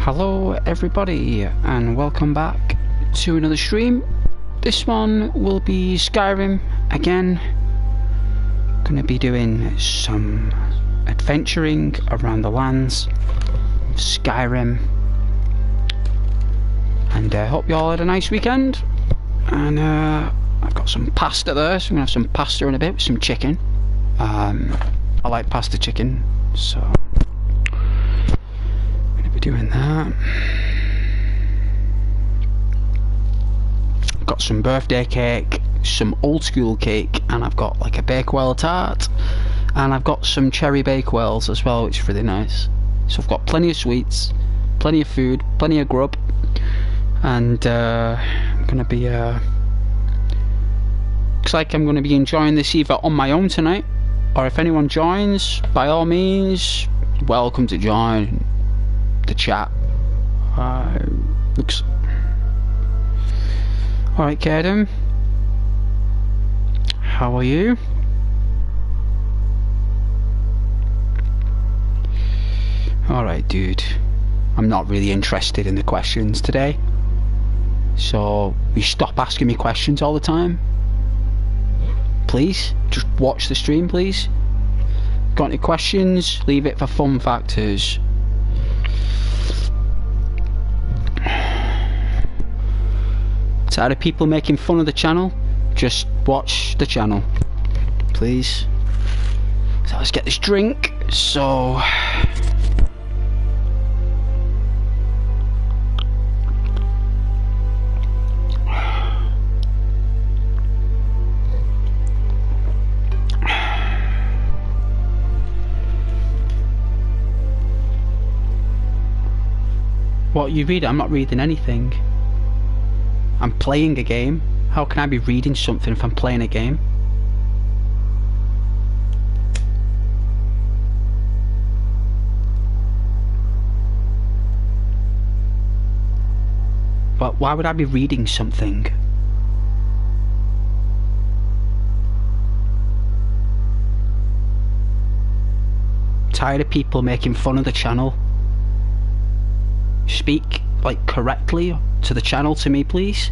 Hello everybody and welcome back to another stream. This one will be Skyrim again. Gonna be doing some adventuring around the lands of Skyrim, and I hope you all had a nice weekend. And I've got some pasta there, so I'm gonna have some pasta in a bit with some chicken. I like pasta chicken, so doing that. Got some birthday cake, some old school cake, and I've got like a Bakewell tart, and I've got some cherry Bakewells as well, which is really nice. So I've got plenty of sweets, plenty of food, plenty of grub, and I'm gonna be looks like I'm gonna be enjoying this either on my own tonight, or if anyone joins, by all means, welcome to join the chat. Looks alright. Kadam, how are you? Alright dude, I'm not really interested in the questions today, so you stop asking me questions all the time, please. Just watch the stream, please. Got any questions? Leave it for fun factors. Tired of people making fun of the channel? Just watch the channel, please. So let's get this drink. So what you read? I'm not reading anything. I'm playing a game. How can I be reading something if I'm playing a game? But why would I be reading something? Tired of people making fun of the channel. Speak like correctly to the channel to me, please.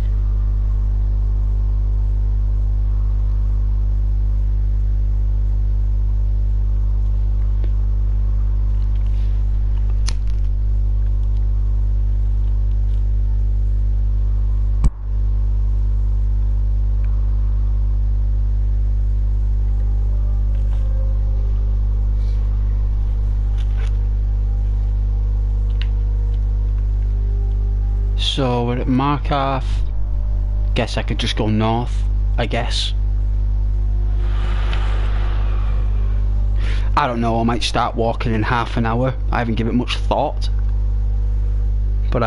So we're at Markarth. Guess I could just go north, I guess. I don't know, I might start walking in half an hour. I haven't given it much thought. But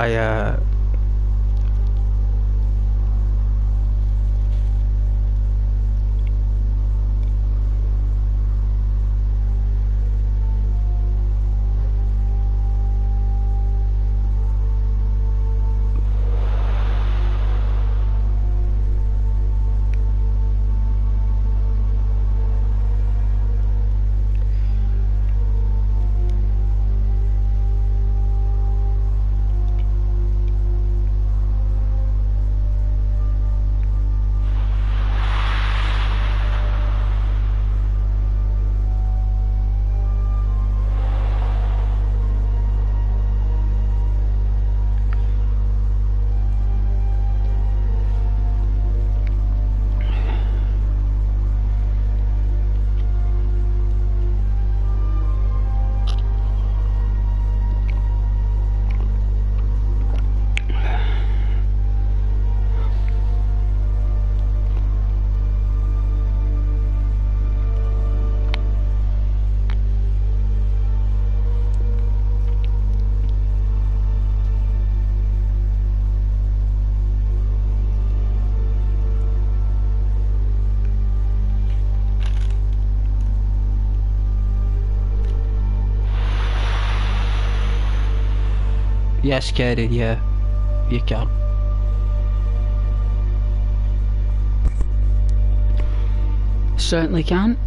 yes, Kaden, yeah, you can. Certainly can.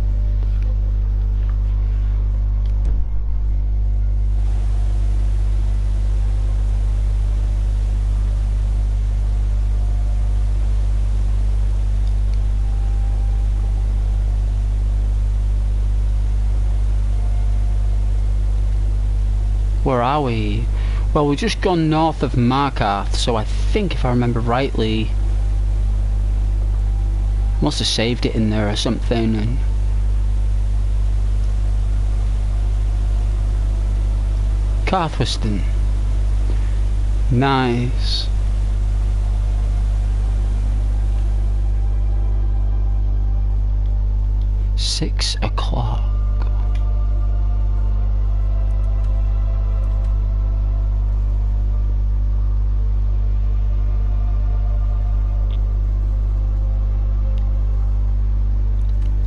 Where are we? Well, we've just gone north of Markarth, so I think if I remember rightly, must have saved it in there or something. And Carthwiston. Nice. Six o'clock.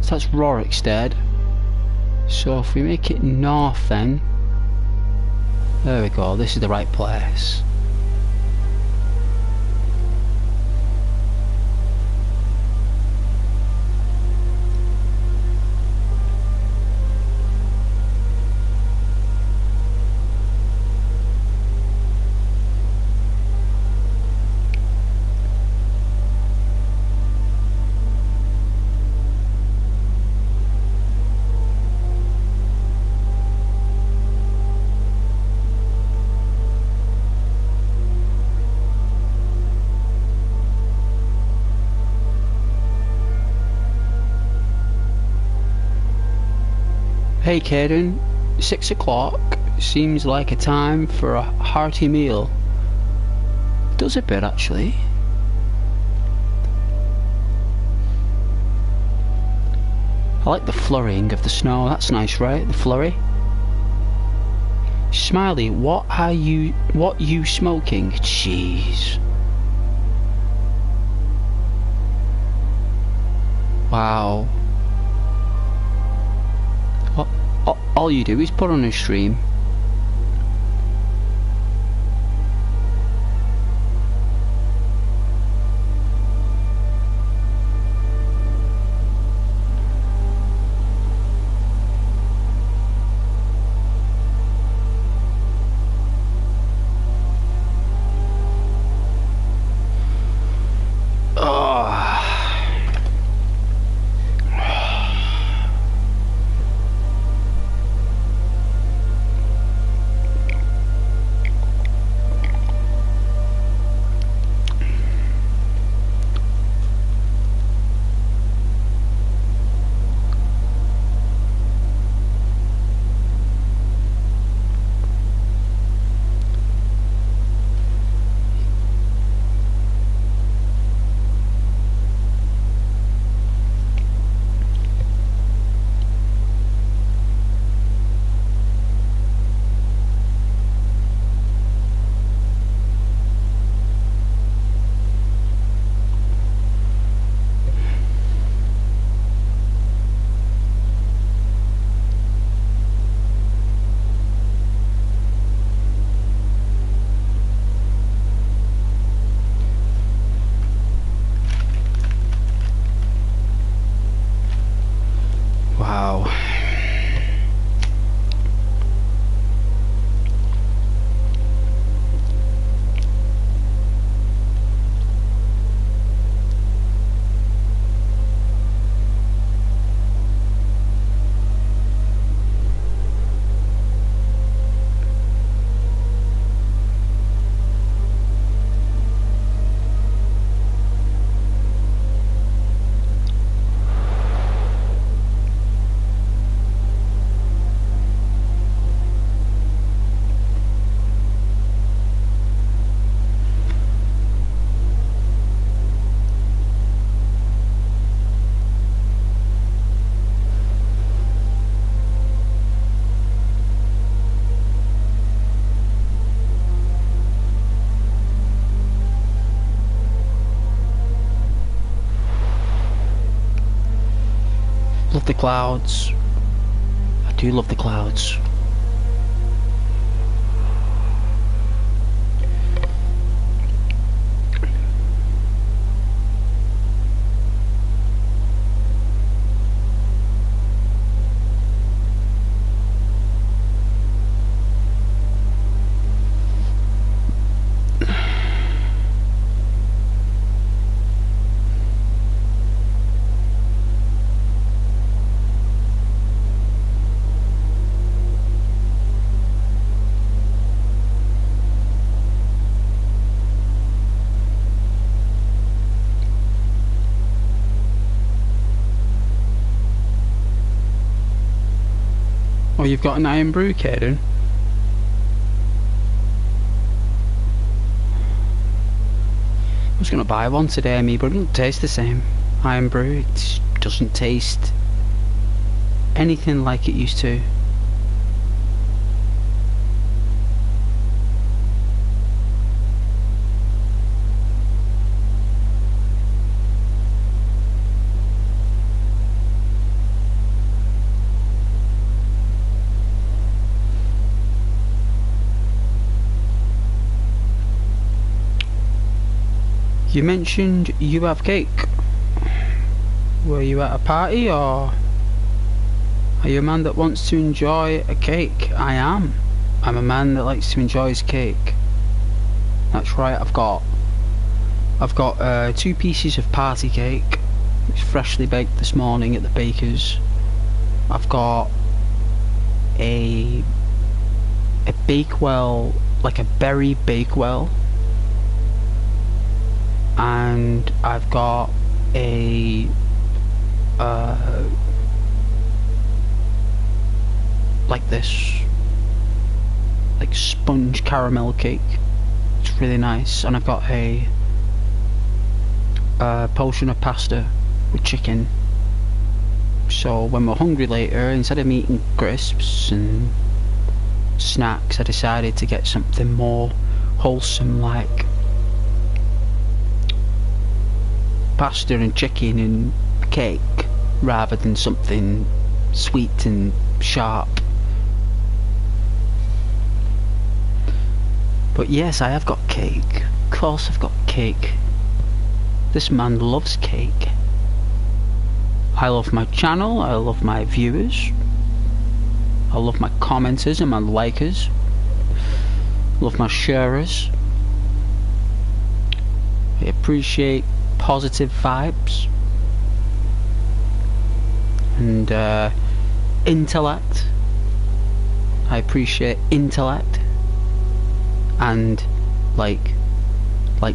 So that's Rorikstead. So if we make it north then, there we go, this is the right place. Hey Caden, 6 o'clock seems like a time for a hearty meal. Does a bit actually. I like the flurrying of the snow, that's nice, right? The flurry. Smiley, what you smoking? Jeez. Wow. All you do is put on a stream. Wow. Love the clouds. I do love the clouds. Oh, you've got an iron brew, Caden? I was gonna buy one today, but it doesn't taste the same. Iron brew, it doesn't taste anything like it used to. You mentioned you have cake. Were you at a party, or are you a man that wants to enjoy a cake? I am. I'm a man that likes to enjoy his cake. That's right, I've got 2 pieces of party cake. It's freshly baked this morning at the baker's. I've got a Bakewell, like a berry Bakewell. And I've got a like this, like sponge caramel cake. It's really nice. And I've got a portion of pasta with chicken. So when we're hungry later, instead of eating crisps and snacks, I decided to get something more wholesome, like pasta and chicken and cake, rather than something sweet and sharp. But yes, I have got cake. Of course I've got cake. This man loves cake. I love my channel, I love my viewers, I love my commenters and my likers, I love my sharers. I appreciate positive vibes and intellect. I appreciate intellect and like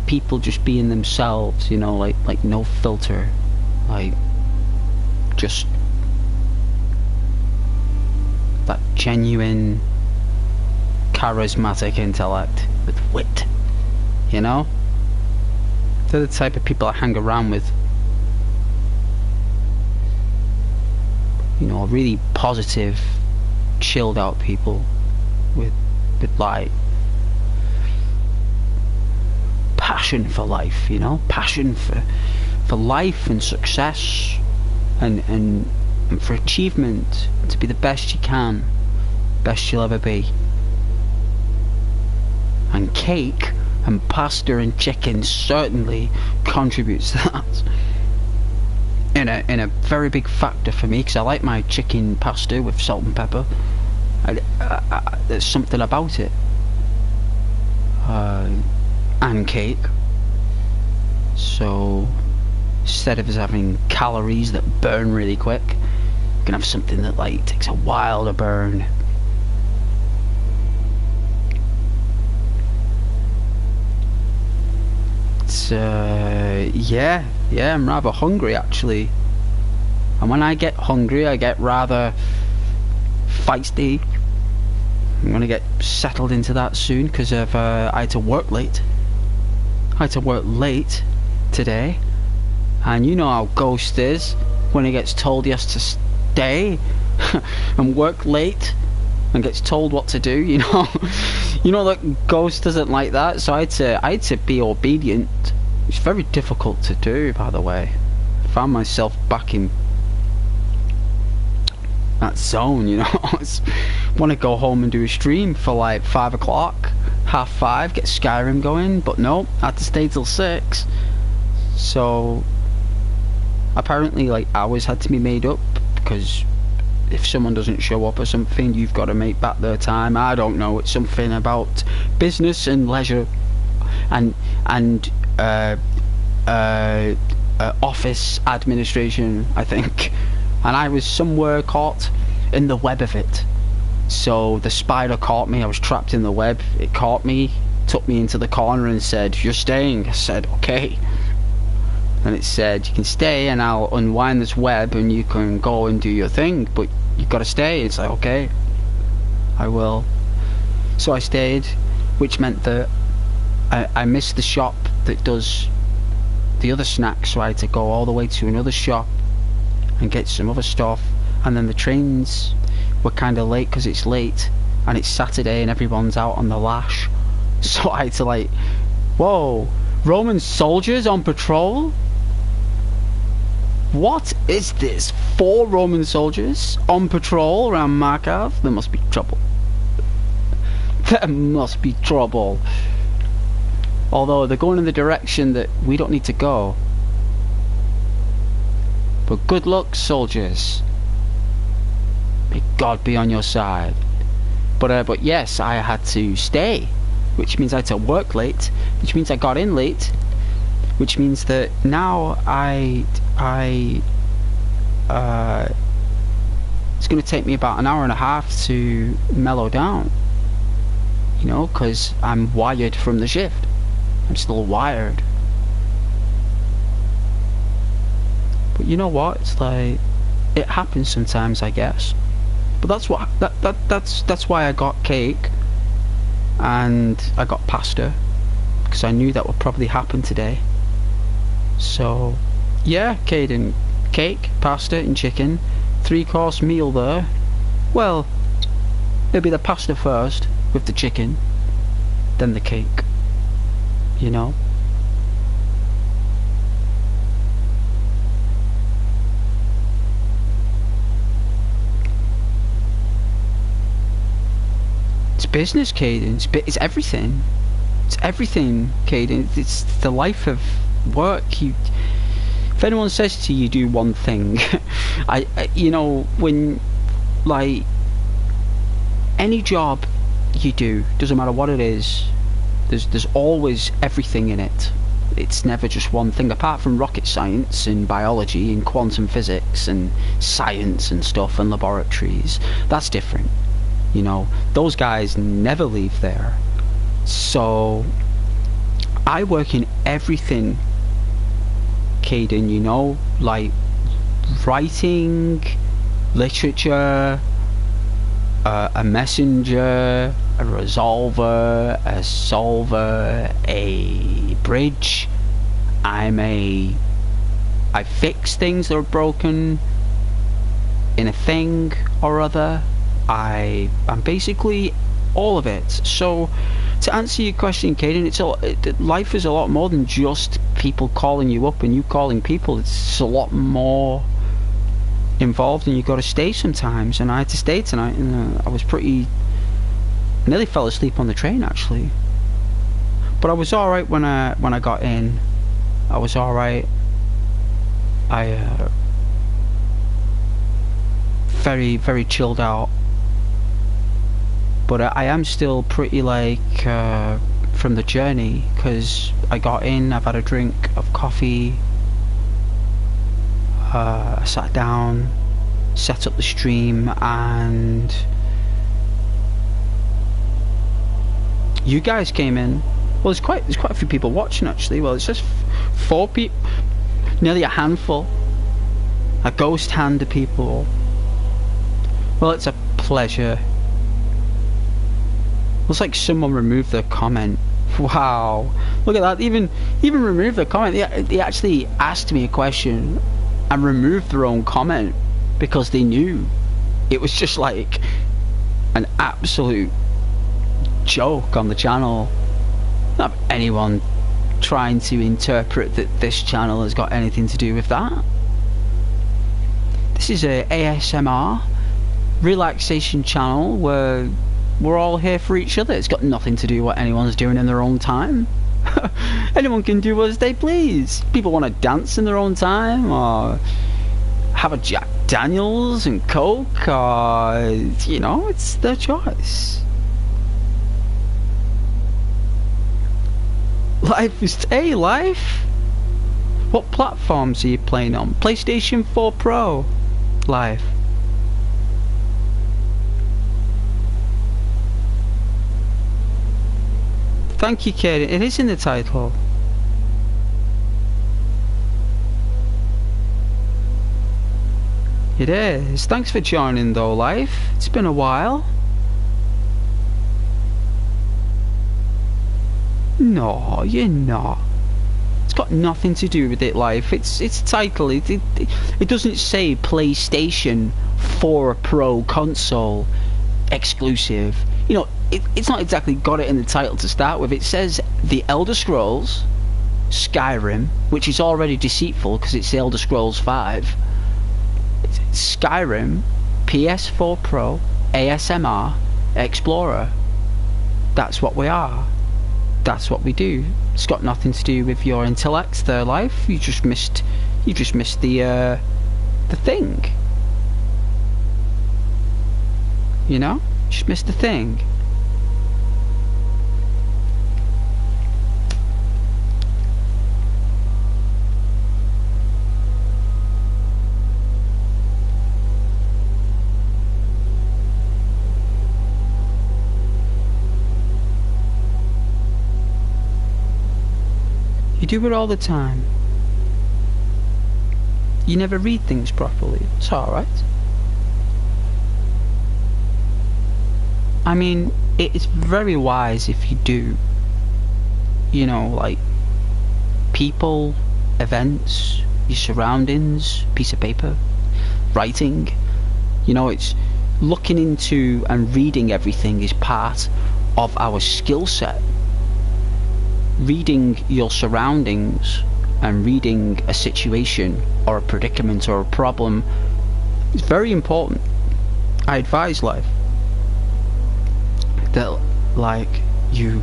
people just being themselves, you know, like no filter, like just that genuine charismatic intellect with wit, you know. They're the type of people I hang around with. You know, really positive, chilled out people with like passion for life, you know, passion for life and success and for achievement, to be the best you can, best you'll ever be. And cake and pasta and chicken certainly contributes to that in a very big factor for me, because I like my chicken pasta with salt and pepper. There's something about it. And cake. So instead of us having calories that burn really quick, we can have something that like takes a while to burn. Yeah, I'm rather hungry actually, and when I get hungry I get rather feisty. I'm gonna get settled into that soon, because I had to work late. Today, and you know how Ghost is when he gets told he has to stay and work late and gets told what to do, you know. You know that Ghost doesn't like that, so I had to be obedient. It's very difficult to do, by the way. I found myself back in that zone, you know. I want to go home and do a stream for like 5 o'clock, half 5, get Skyrim going, but no, I had to stay till 6. So apparently like hours had to be made up, because if someone doesn't show up or something, you've got to make back their time. I don't know, it's something about business and leisure and office administration, I think. And I was somewhere caught in the web of it. So the spider caught me, I was trapped in the web, it caught me, took me into the corner and said, "You're staying." I said, "Okay." And it said, "You can stay and I'll unwind this web and you can go and do your thing, but you've got to stay." It's like, okay. I will. So I stayed, which meant that I missed the shop that does the other snacks, so I had to go all the way to another shop and get some other stuff. And then the trains were kind of late because it's late and it's Saturday and everyone's out on the lash. So I had to like, whoa, Roman soldiers on patrol? What is this? 4 Roman soldiers on patrol around Markov? There must be trouble. There must be trouble. Although they're going in the direction that we don't need to go. But good luck, soldiers. May God be on your side. But yes, I had to stay, which means I had to work late, which means I got in late, which means that now it's going to take me about an hour and a half to mellow down, you know, because I'm wired from the shift. I'm still wired. But you know what, it's like, it happens sometimes, I guess. But that's what that's why I got cake and I got pasta, because I knew that would probably happen today. So yeah, Caden, cake, pasta and chicken, 3-course meal there. Well, maybe the pasta first with the chicken, then the cake, you know. It's business, Caden. It's everything. It's everything, Caden. It's the life of work. If anyone says to you, do one thing, I you know, when, like, any job you do, doesn't matter what it is, there's always everything in it. It's never just one thing, apart from rocket science and biology and quantum physics and science and stuff and laboratories. That's different. You know, those guys never leave there. So I work in everything, Caden, you know, like writing, literature, a messenger, a resolver, a solver, a bridge. I fix things that are broken in a thing or other. I'm basically all of it. So to answer your question, Caden, life is a lot more than just people calling you up and you calling people. It's a lot more involved, and you've got to stay sometimes. And I had to stay tonight, and I nearly fell asleep on the train actually. But I was all right when I got in. I was all right. I very, very chilled out. But I am still pretty like from the journey, because I got in, I've had a drink of coffee, I sat down, set up the stream, and you guys came in. Well, there's quite a few people watching actually. Well, it's just 4 people, nearly a handful, a ghost hand of people. Well, it's a pleasure. Looks like someone removed their comment. Wow, look at that. Even removed their comment. They actually asked me a question and removed their own comment because they knew it was just like an absolute joke on the channel. Not anyone trying to interpret that this channel has got anything to do with that. This is a ASMR relaxation channel where we're all here for each other. It's got nothing to do with what anyone's doing in their own time. Anyone can do as they please. People want to dance in their own time, or have a Jack Daniels and Coke, or, you know, it's their choice. Life is life. What platforms are you playing on? PlayStation 4 Pro. Live. Thank you, Kaden. It is in the title. It is. Thanks for joining though, live. It's been a while. No, you're not. It's got nothing to do with it, life. Its title, it doesn't say PlayStation 4 Pro console exclusive. You know, it's not exactly got it in the title to start with. It says The Elder Scrolls Skyrim, which is already deceitful because it's The Elder Scrolls 5. It's Skyrim, PS4 Pro, ASMR, Explorer. That's what we are. That's what we do. It's got nothing to do with your intellect, their life. You just missed the thing. You know? Just missed the thing. You do it all the time. You never read things properly. It's alright. I mean, it's very wise if you do. You know, like people, events, your surroundings, piece of paper, writing. You know, it's looking into and reading everything is part of our skill set. Reading your surroundings and reading a situation or a predicament or a problem is very important. I advise life that, like, you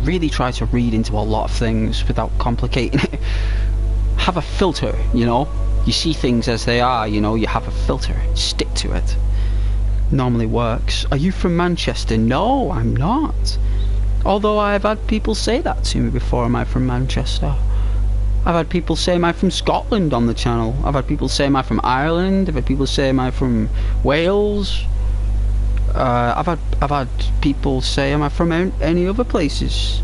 really try to read into a lot of things without complicating it. Have a filter, you know. You see things as they are, you know. You have a filter. Stick to it. Normally works. Are you from Manchester? No, I'm not. Although I have had people say that to me before. Am I from Manchester? I've had people say, am I from Scotland on the channel? I've had people say, am I from Ireland? I've had people say, am I from Wales? I've had people say, am I from any other places?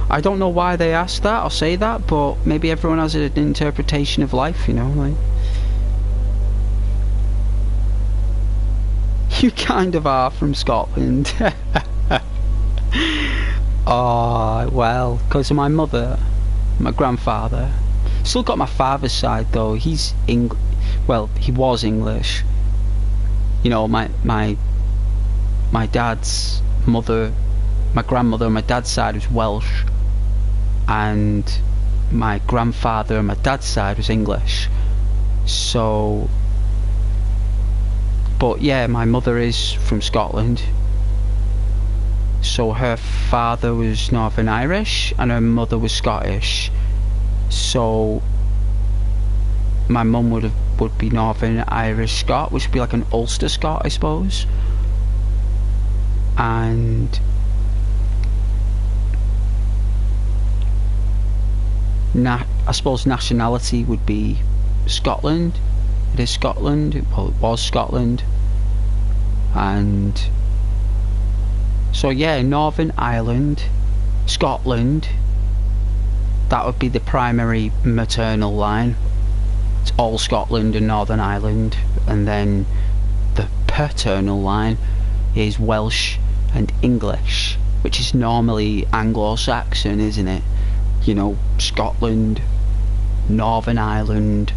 I don't know why they ask that or say that, but maybe everyone has an interpretation of life, you know, like. You kind of are from Scotland. Oh, well, because of my mother, my grandfather. Still got my father's side though. He's well, he was English. You know, my dad's mother, my grandmother on my dad's side was Welsh, and my grandfather on my dad's side was English. So, but yeah, my mother is from Scotland. So her father was Northern Irish and her mother was Scottish. So my mum would be Northern Irish Scot, which would be like an Ulster Scot, I suppose. And I suppose nationality would be Scotland. It is Scotland. Well, it was Scotland. And so yeah, Northern Ireland, Scotland, that would be the primary maternal line. It's all Scotland and Northern Ireland, and then the paternal line is Welsh and English, which is normally Anglo-Saxon, isn't it? You know, Scotland, Northern Ireland,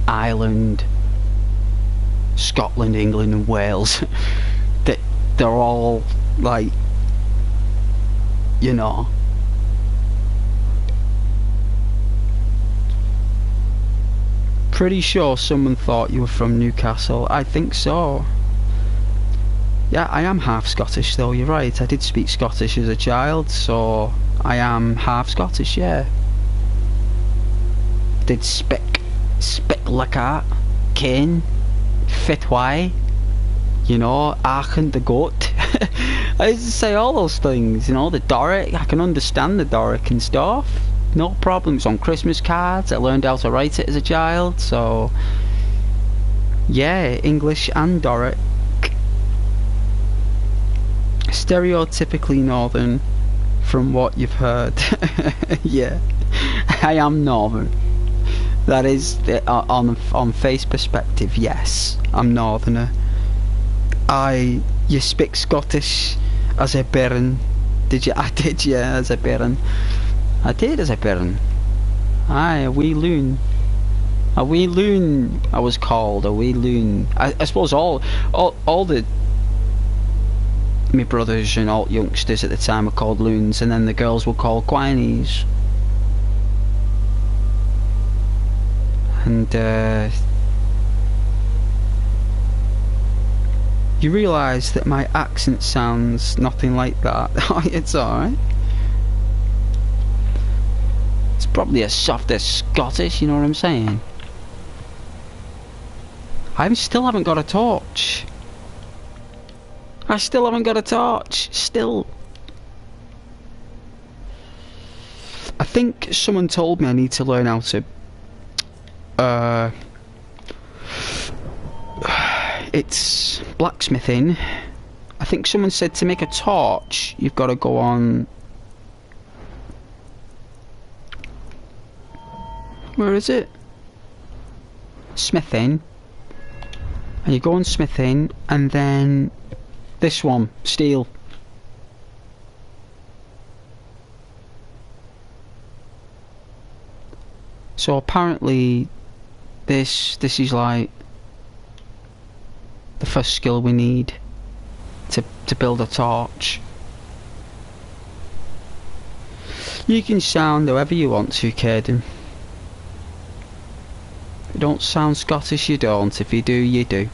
Ireland, Scotland, England and Wales. They're all like, you know, pretty sure someone thought you were from Newcastle. I think so. Yeah, I am half Scottish though, you're right. I did speak Scottish as a child, so I am half Scottish, yeah. Did speak like that, Kane, Fitway, you know, Aachen the goat. I used to say all those things, you know, the Doric, I can understand the Doric and stuff. No problems on Christmas cards. I learned how to write it as a child, so yeah, English and Doric. Stereotypically Northern, from what you've heard. Yeah, I am Northern. That is, on face perspective, yes, I'm Northerner. You speak Scottish as a bairn, Did you? I did, yeah, as a baron. I did as a baron. Aye, a wee loon. A wee loon, I was called, a wee loon. I suppose all the me brothers and all youngsters at the time were called loons, and then the girls were called quinies. And you realise that my accent sounds nothing like that. It's alright. It's probably a softer Scottish, you know what I'm saying? I still haven't got a torch. I still haven't got a torch. Still. I think someone told me I need to learn how to... it's blacksmithing. I think someone said to make a torch, you've got to go on... Where is it? Smithing. And you go on smithing, and then this one, steel. So apparently this is like the first skill we need to build a torch. You can sound however you want to, Caden. If you don't sound Scottish, you don't. If you do, you do.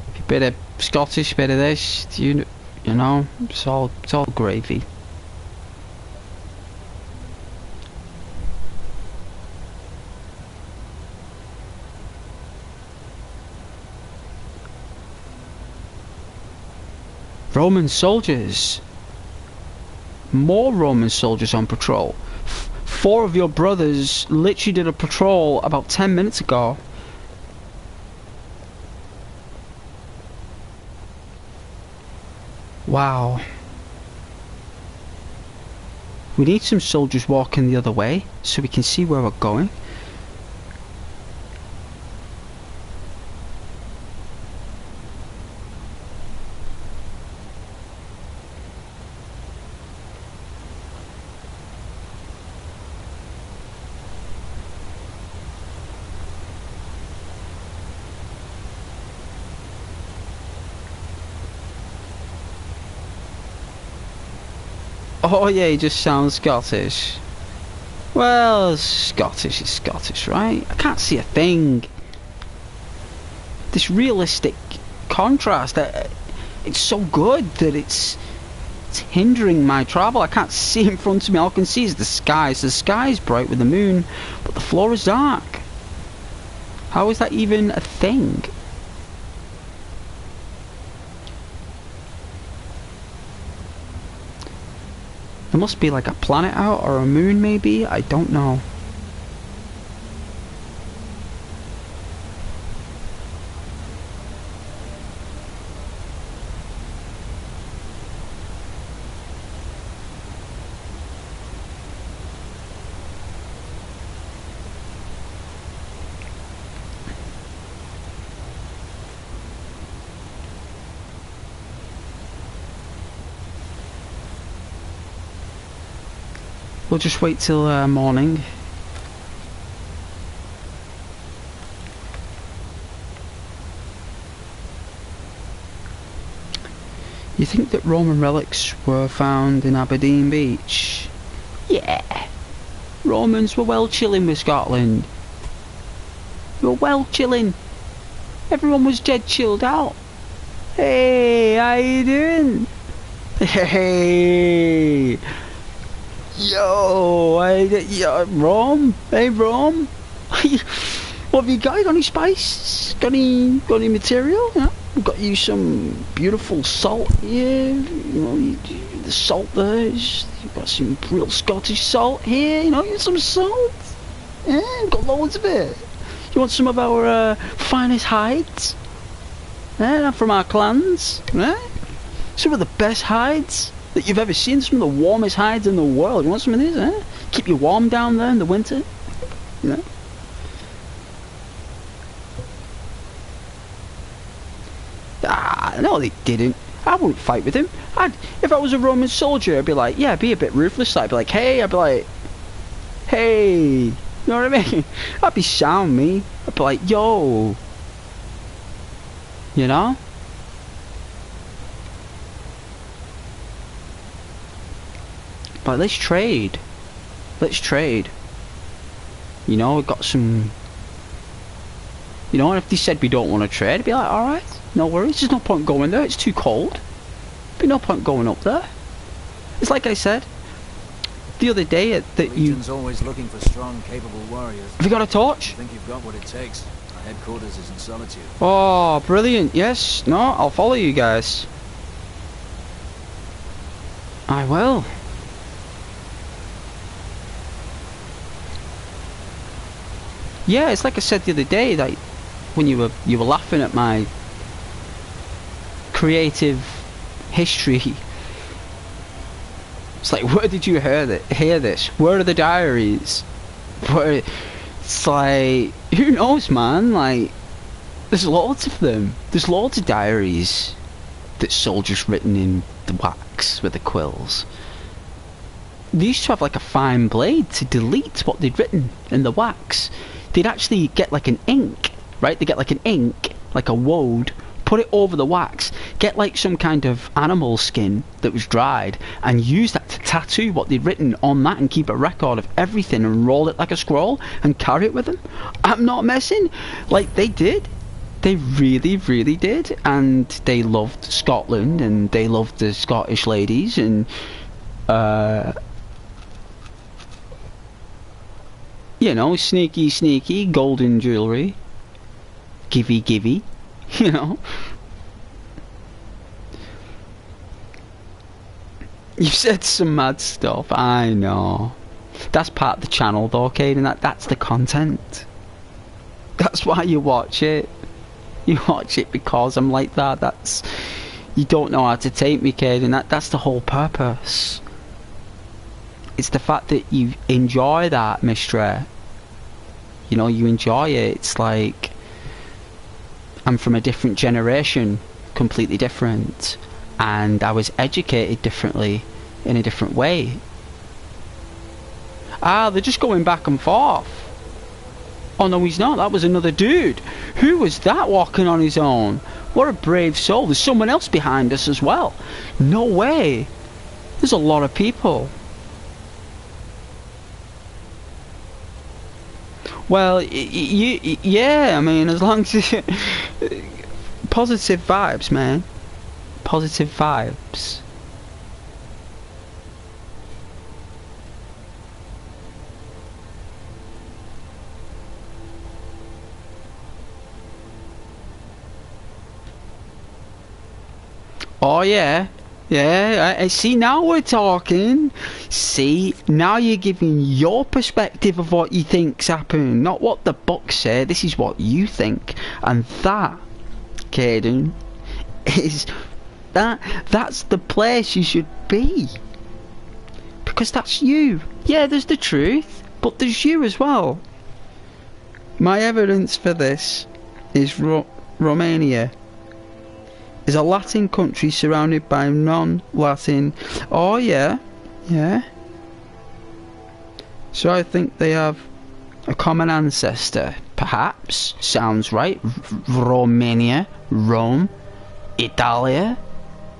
If you're a bit of Scottish, bit of this, you know, it's all gravy. Roman soldiers. More Roman soldiers on patrol. 4 of your brothers literally did a patrol about 10 minutes ago. Wow. We need some soldiers walking the other way so we can see where we're going. Oh yeah, he just sounds Scottish. Well, Scottish is Scottish, right? I can't see a thing. This realistic contrast, it's so good that it's hindering my travel. I can't see in front of me. All I can see is the sky. So the sky is bright with the moon, but the floor is dark. How is that even a thing? There must be like a planet out, or a moon maybe, I don't know. We'll just wait till morning. You think that Roman relics were found in Aberdeen Beach? Yeah. Romans were well chilling with Scotland. They were well chilling. Everyone was dead chilled out. Hey, how you doing? Hey. Yo, Rom? Hey, Rom? What have you got? Got any spice? Got any material? Yeah. I've got you some beautiful salt here. You know, the salt there. You've got some real Scottish salt here. You know, you some salt. Yeah, got loads of it. You want some of our finest hides? Yeah, from our clans. Yeah? Some of the best hides that you've ever seen. Some of the warmest hides in the world. You want some of these, eh? Keep you warm down there in the winter. You know? Ah, no they didn't. I wouldn't fight with him. If I was a Roman soldier, I'd be like, yeah, be a bit ruthless. I'd be like, hey, you know what I mean? I'd be sound, me. I'd be like, yo, you know? But let's trade. You know, we've got some... You know, and if they said we don't want to trade, I'd be like, alright, no worries, there's no point going there, it's too cold. Be no point going up there. It's like I said the other day that you... always looking for strong, capable warriors. Have you got a torch? I think you've got what it takes. Our headquarters is in Solitude. Oh, brilliant, yes. No, I'll follow you guys. I will. Yeah, it's like I said the other day, like when you were laughing at my creative history. It's like, where did you hear this? Where are the diaries? It's like, who knows, man? Like, there's loads of them. There's loads of diaries that soldiers written in the wax with the quills. They used to have like a fine blade to delete what they'd written in the wax. They'd actually get like an ink, right? They get like an ink, like a woad, put it over the wax, get like some kind of animal skin that was dried, and use that to tattoo what they'd written on that and keep a record of everything and roll it like a scroll and carry it with them. I'm not messing. Like, they did. They really, really did. And they loved Scotland, and they loved the Scottish ladies, and you know, sneaky, golden jewellery, givey, you know. You've said some mad stuff, I know. That's part of the channel though, Caden, that's the content. That's why you watch it. You watch it because I'm like that. That's... You don't know how to take me, Caden, that's the whole purpose. It's the fact that you enjoy that mystery. You know, you enjoy it. It's like, I'm from a different generation, completely different, and I was educated differently, in a different way. Ah, they're just going back and forth. Oh no, he's not. That was another dude. Who was that walking on his own? What a brave soul. There's someone else behind us as well. No way. There's a lot of people. Well, yeah, I mean, as long as you... Positive vibes, man. Positive vibes. Oh, yeah. Yeah, I see, now we're talking. See, now you're giving your perspective of what you think's happened, not what the books say. This is what you think, and that, Caden, is that's the place you should be, because that's you. Yeah, there's the truth, but there's you as well. My evidence for this is Romania is a Latin country surrounded by non-Latin... Oh, yeah. Yeah. So I think they have a common ancestor. Perhaps. Sounds right. Romania. Rome. Italia.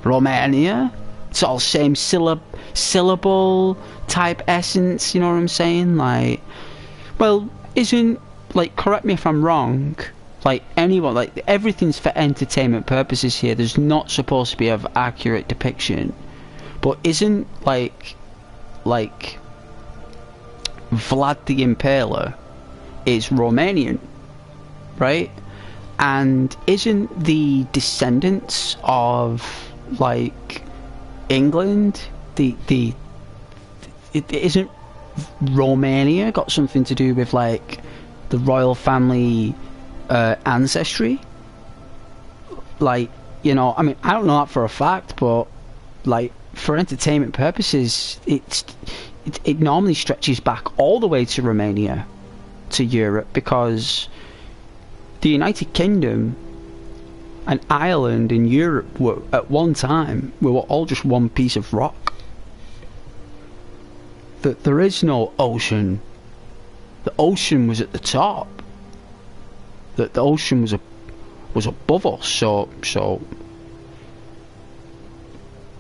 Romania. It's all same syllable type essence, you know what I'm saying? Like... Well, isn't... Like, correct me if I'm wrong... Like, anyone, like, everything's for entertainment purposes here. There's not supposed to be of accurate depiction. But isn't, like, Vlad the Impaler is Romanian, right? And isn't the descendants of, like, England, isn't Romania got something to do with, like, the royal family... ancestry? Like, you know, I mean, I don't know that for a fact, but like, for entertainment purposes, it normally stretches back all the way to Romania, to Europe, because the United Kingdom And Ireland and Europe were, at one time, we were all just one piece of rock. That there is no ocean. The ocean was at the top. That the ocean was above us. So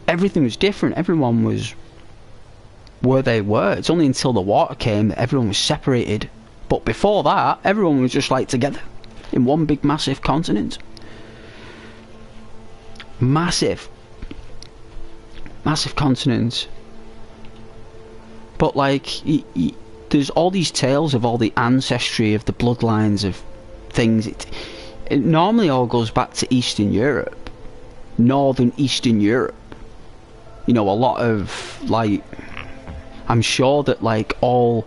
everything was different. Everyone was where they were. It's only until the water came that everyone was separated. But before that, everyone was just like together in one big massive continent. Massive continent. But like there's all these tales of all the ancestry of the bloodlines of things. It normally all goes back to Eastern Europe, Northern Eastern Europe. You know, a lot of like, I'm sure that like all,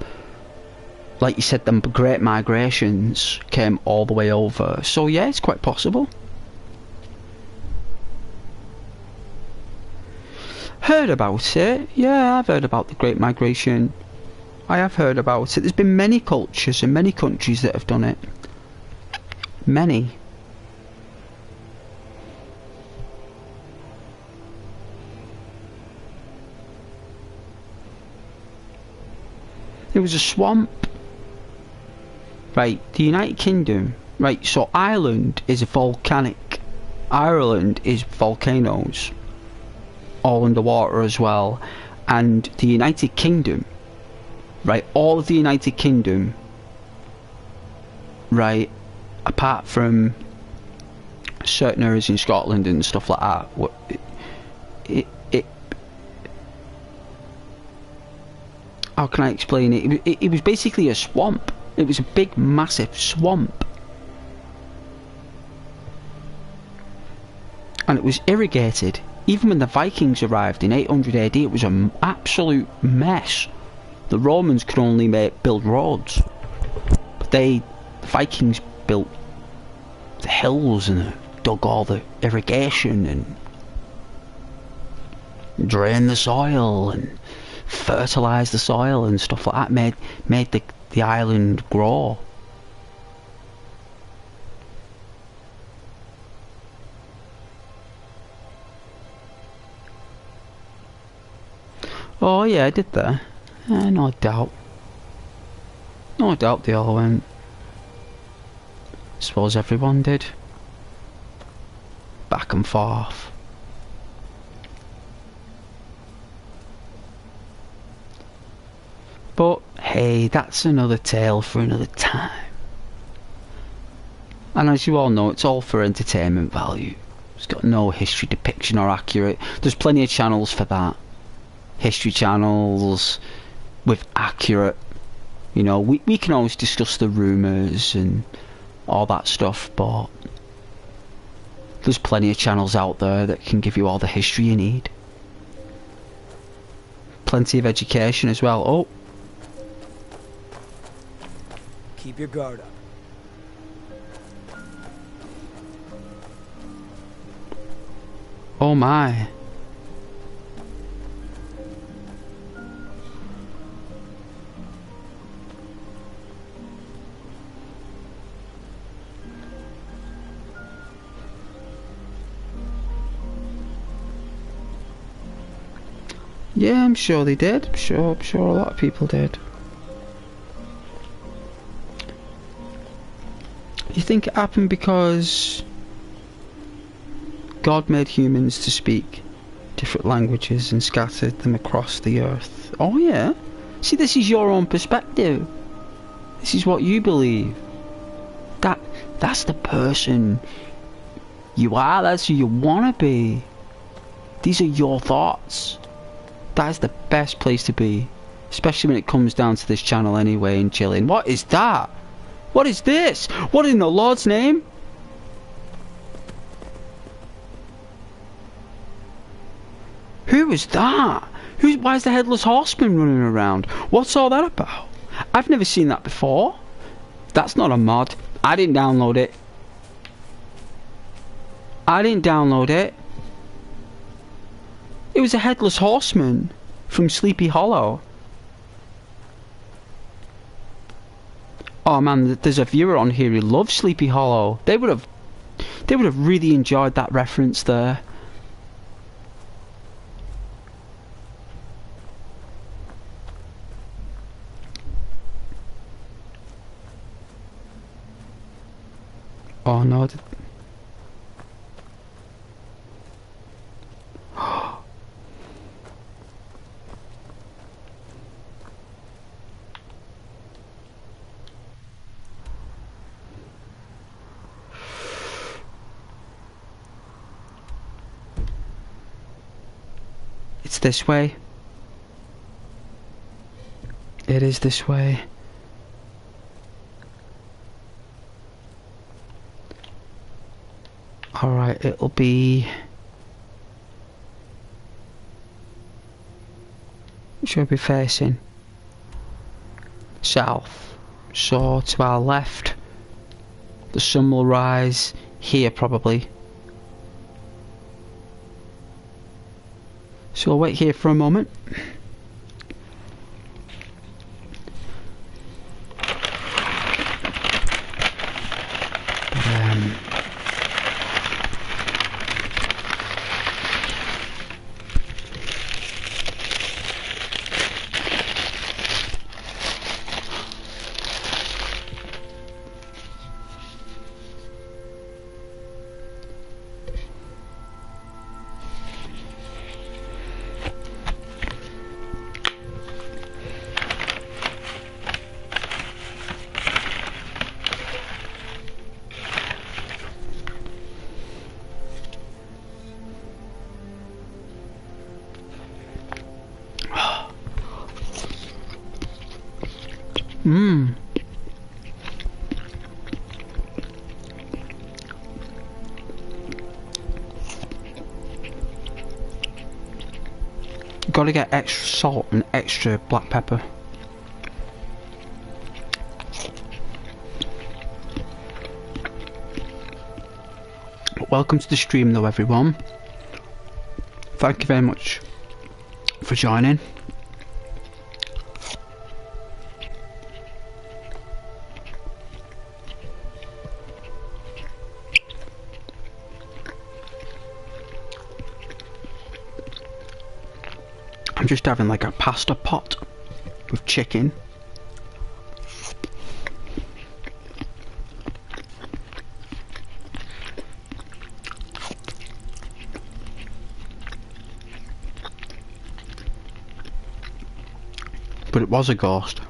like you said, them great migrations came all the way over. So yeah, it's quite possible. Heard about it. Yeah, I've heard about the Great Migration. I have heard about it. There's been many cultures and many countries that have done it. Many. There was a swamp. Right, the United Kingdom. Right, so Ireland is volcanic. Ireland is volcanoes. All underwater as well. And the United Kingdom, right, all of the United Kingdom, right, apart from certain areas in Scotland and stuff like that, how can I explain it? It was basically a swamp. It was a big massive swamp. And it was irrigated. Even when the Vikings arrived in 800 AD, it was an absolute mess. The Romans could only build roads. But the Vikings built the hills and dug all the irrigation and drained the soil and fertilised the soil and stuff like that. Made the island grow. Oh yeah, I did that. No doubt. No doubt they all went. Suppose everyone did. Back and forth. But hey, that's another tale for another time. And as you all know, it's all for entertainment value. It's got no history depiction or accurate. There's plenty of channels for that. History channels with accurate, you know, we can always discuss the rumours and all that stuff, but there's plenty of channels out there that can give you all the history you need. Plenty of education as well. Oh, Keep your guard up. oh my. Yeah, I'm sure they did. I'm sure a lot of people did. You think it happened because God made humans to speak different languages and scattered them across the earth? Oh yeah. See, this is your own perspective. This is what you believe. That's the person you are. That's who you want to be. These are your thoughts. That's the best place to be, especially when it comes down to this channel anyway and chilling. What is that? What is this? What in the Lord's name? Who is that? Why is the Headless Horseman running around? What's all that about? I've never seen that before. That's not a mod. I didn't download it. I didn't download it. It was a Headless Horseman from Sleepy Hollow. Oh man, there's a viewer on here who loves Sleepy Hollow. They would have They would have really enjoyed that reference there. Oh no. It's this way. It is this way. Alright, it'll be... should be facing south. So to our left, the sun will rise here probably. So I'll wait here for a moment. Gotta get extra salt and extra black pepper. Welcome to the stream though, everyone. Thank you very much for joining. I'm just having like a pasta pot with chicken. But it was a ghost.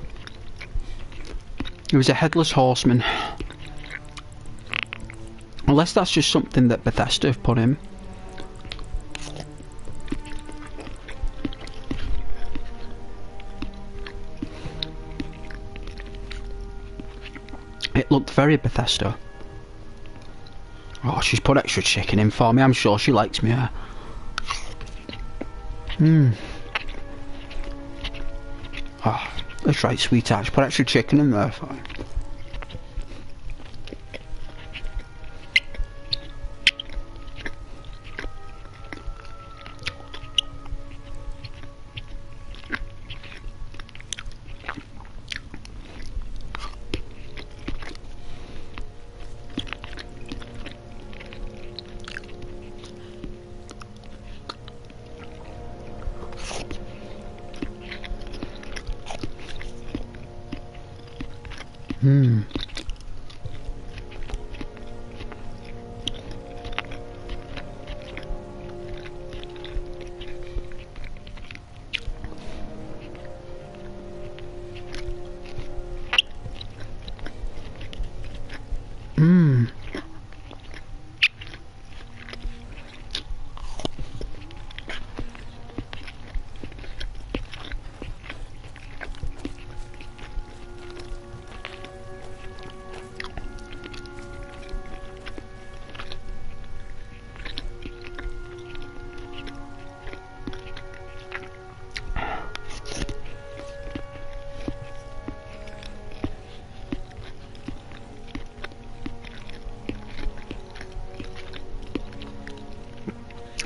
It was a headless horseman. Unless that's just something that Bethesda have put in. It looked very Bethesda. Oh, she's put extra chicken in for me. I'm sure she likes me. Oh, that's right, sweetheart. She put extra chicken in there for me.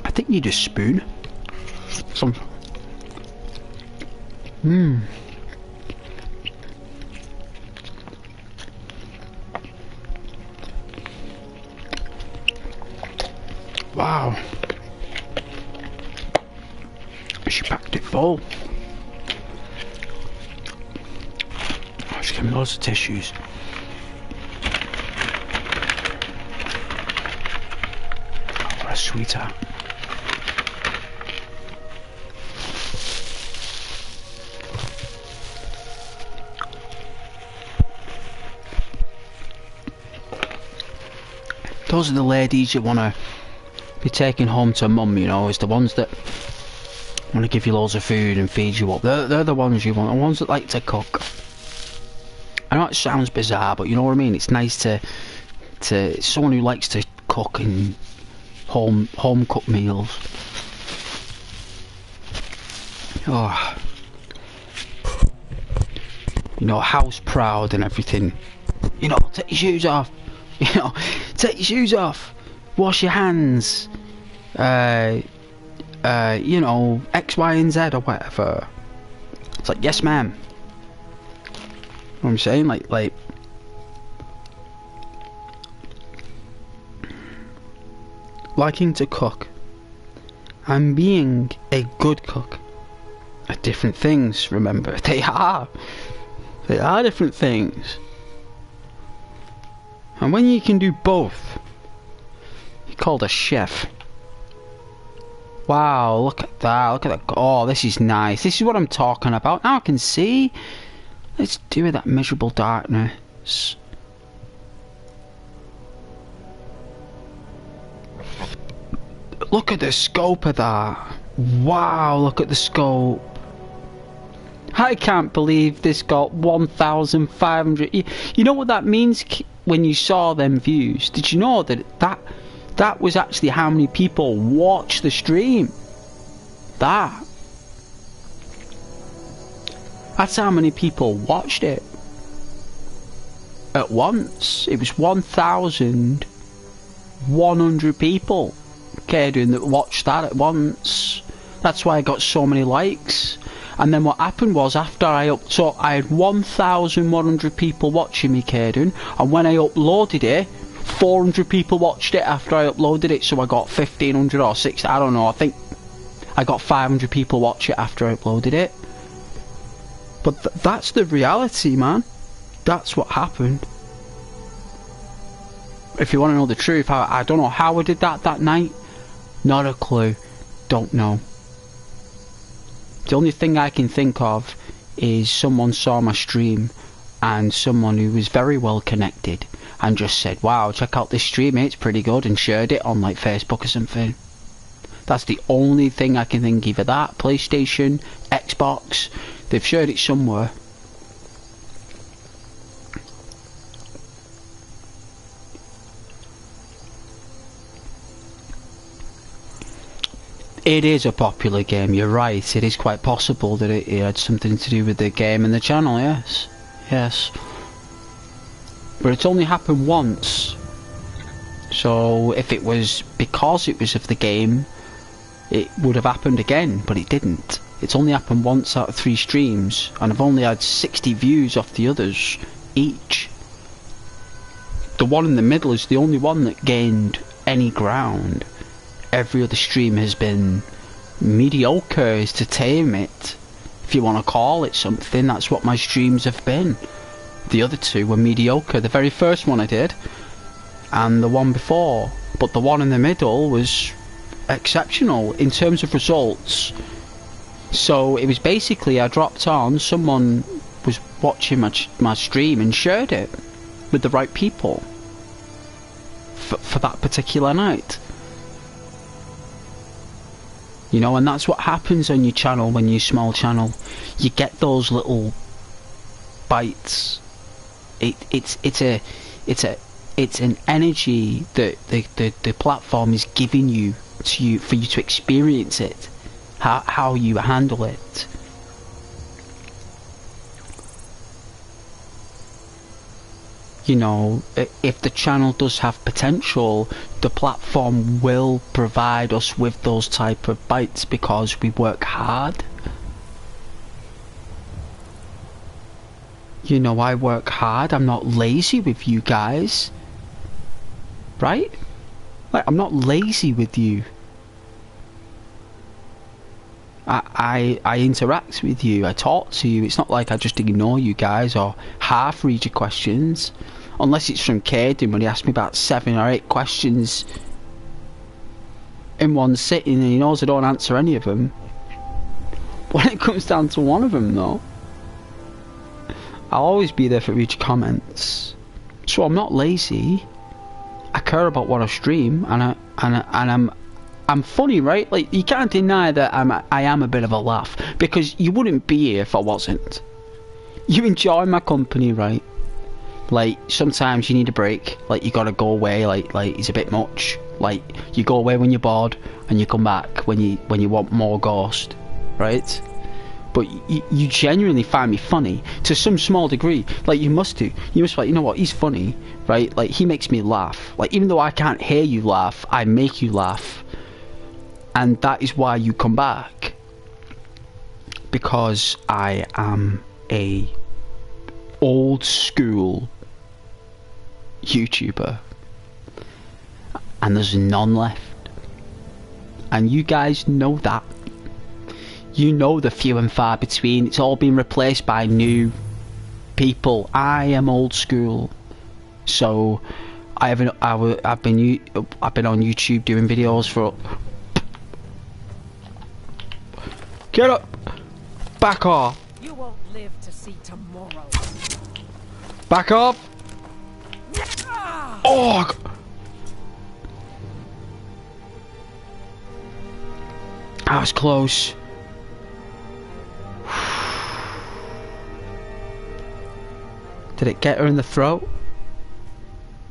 I think you need a spoon. Some. She packed it full. Oh, she gave me loads of tissues. Oh, what a sweetheart. Those are the ladies you want to be taking home to mum, you know, is the ones that want to give you loads of food and feed you up. They're the ones you want, the ones that like to cook. I know it sounds bizarre, but you know what I mean? It's nice to someone who likes to cook and home cooked meals. Oh. You know, house proud and everything. You know, take your shoes off. You know, take your shoes off. Wash your hands. You know, X, Y, and Z or whatever. It's like, yes, ma'am. You know what I'm saying? Like. Liking to cook and being a good cook are different things, remember. They are different things. And when you can do both, you're called a chef. Wow, look at that, look at that. Oh, this is nice. This is what I'm talking about. Now I can see. Let's do with that miserable darkness. Look at the scope of that. Wow, look at the scope. I can't believe this got 1,500. You know what that means when you saw them views? Did you know that was actually how many people watched the stream? That's how many people watched it at once. It was 1,100 people, doing that watched that at once. That's why I got so many likes. And then what happened was, after I had 1,100 people watching me, Caden, and when I uploaded it, 400 people watched it after I uploaded it, so I got 1,500 or 6, I don't know, I think I got 500 people watch it after I uploaded it. But that's the reality, man. That's what happened. If you want to know the truth, I don't know how I did that night. Not a clue. Don't know. The only thing I can think of is someone saw my stream and someone who was very well connected and just said, wow, check out this stream, it's pretty good, and shared it on like Facebook or something. That's the only thing I can think of. Either that, PlayStation, Xbox, they've shared it somewhere. It is a popular game, you're right. It is quite possible that it had something to do with the game and the channel, yes. Yes. But it's only happened once. So if it was because it was of the game, it would have happened again, but it didn't. It's only happened once out of 3 streams, and I've only had 60 views off the others each. The one in the middle is the only one that gained any ground. Every other stream has been mediocre, is to tame it. If you want to call it something, that's what my streams have been. The other 2 were mediocre. The very first one I did, and the one before. But the one in the middle was exceptional in terms of results. So it was basically, I dropped on, someone was watching my stream and shared it with the right people for that particular night. You know, and that's what happens on your channel when you're a small channel. You get those little bites. It's an energy that the platform is giving you for you to experience it. How you handle it. You know, if the channel does have potential, the platform will provide us with those type of bites because we work hard. You know, I work hard. I'm not lazy with you guys. Right? Like, I'm not lazy with you. I interact with you, I talk to you. It's not like I just ignore you guys or half read your questions. Unless it's from Caden when he asked me about 7 or 8 questions in one sitting and he knows I don't answer any of them. When it comes down to one of them though, I'll always be there for each comments. So I'm not lazy. I care about what I stream, and I'm funny, right? Like, you can't deny that I am a bit of a laugh, because you wouldn't be here if I wasn't. You enjoy my company, right? Like, sometimes you need a break. Like, you gotta go away. Like it's a bit much. Like, you go away when you're bored, and you come back when you want more Ghost, right? But you genuinely find me funny to some small degree. Like, you must do. You must be like, you know what, he's funny, right? Like, he makes me laugh. Like, even though I can't hear you laugh, I make you laugh. And that is why you come back. Because I am a old school YouTuber. And there's none left. And you guys know that. You know the few and far between. It's all been replaced by new people. I am old school, so I've been on YouTube doing videos for. Get up! Back off! You won't live to see tomorrow. Back off! Oh! That was close. Did it get her in the throat?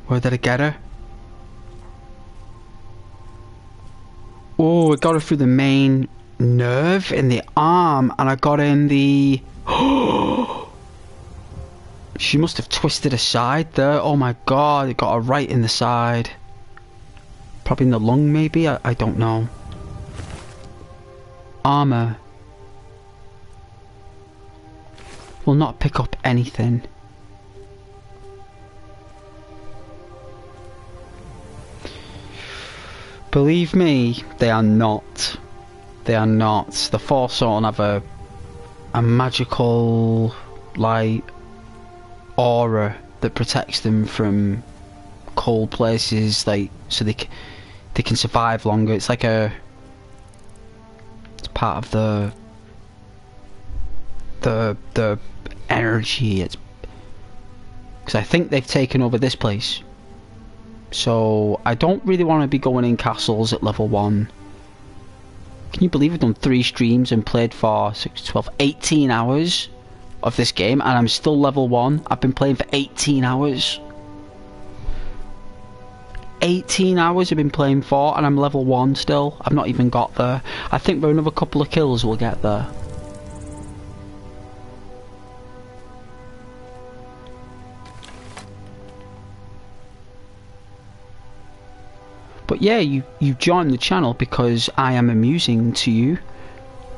Or did it get her? Oh, it got her through the main nerve in the arm, and I got in the... She must have twisted aside there. Oh my god, it got her right in the side. Probably in the lung, maybe? I don't know. Armor will not pick up anything. Believe me, they are not. They are not. The Force don't have a magical, like, aura that protects them from cold places, like, so they can survive longer. It's like it's part of the energy. It's because I think they've taken over this place. So, I don't really want to be going in castles at level 1. Can you believe I've done 3 streams and played for 6, 12, 18 hours of this game, and I'm still level 1? I've been playing for 18 hours. 18 hours I've been playing for, and I'm level 1 still. I've not even got there. I think with another couple of kills we'll get there. But yeah, you joined the channel because I am amusing to you,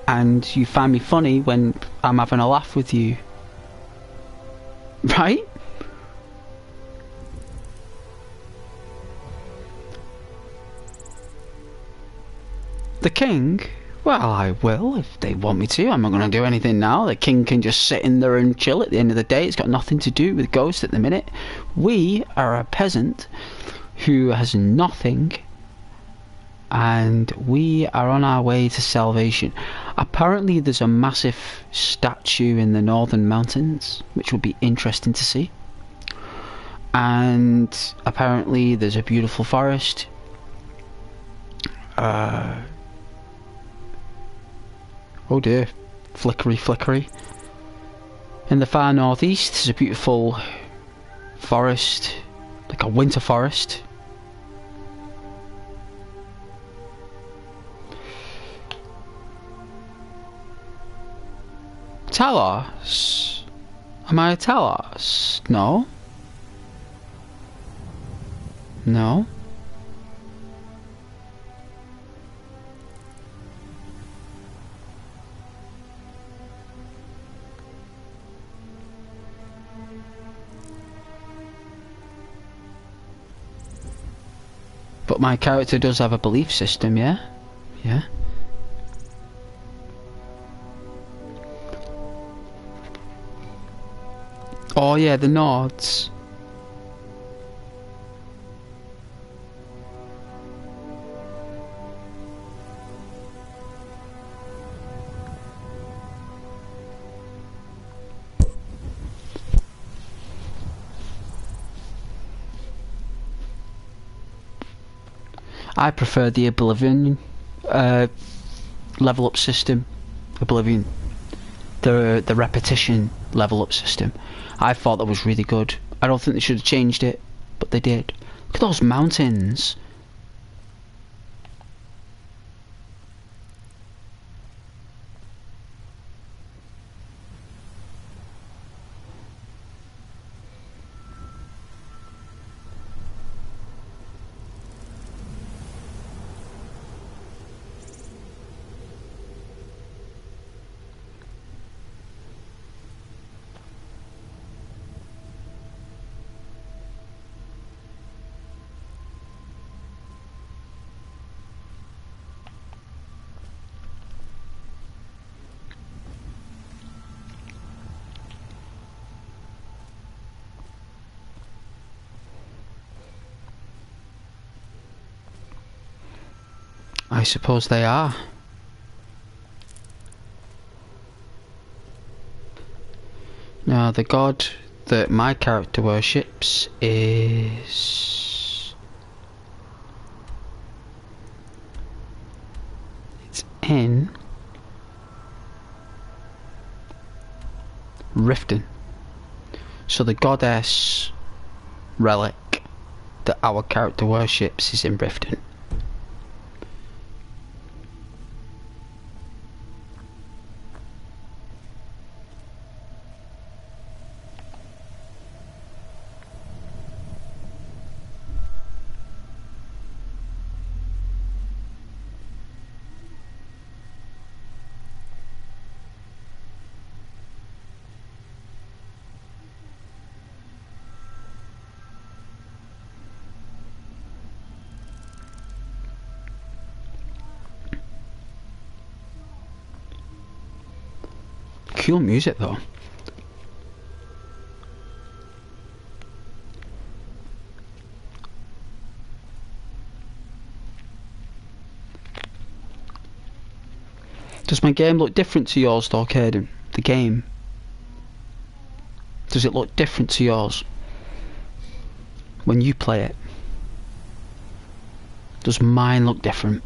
and you find me funny when I'm having a laugh with you. Right? The king? Well, I will if they want me to. I'm not going to do anything now. The king can just sit in there and chill at the end of the day. It's got nothing to do with Ghost at the minute. We are a peasant who has nothing, and we are on our way to salvation. Apparently there's a massive statue in the northern mountains, which will be interesting to see. And apparently there's a beautiful forest. Oh dear, flickery. In the far northeast there's a beautiful forest, like a winter forest. Talos? Am I a Talos? No. No. But my character does have a belief system, yeah? Yeah. Oh yeah, the Nords. I prefer the Oblivion level up system. Oblivion. The repetition level up system. I thought that was really good. I don't think they should have changed it, but they did. Look at those mountains. I suppose they are. Now, the god that my character worships is... It's in... Riften. So the goddess relic that our character worships is in Riften. Cool music though. Does my game look different to yours though, Caden? The game. Does it look different to yours when you play it? Does mine look different?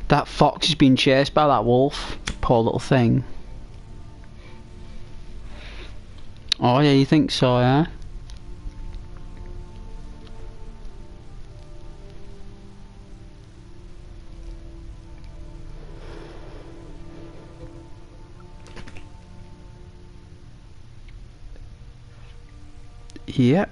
That fox is being chased by that wolf. Poor little thing. Oh yeah, you think so, yeah? Yep.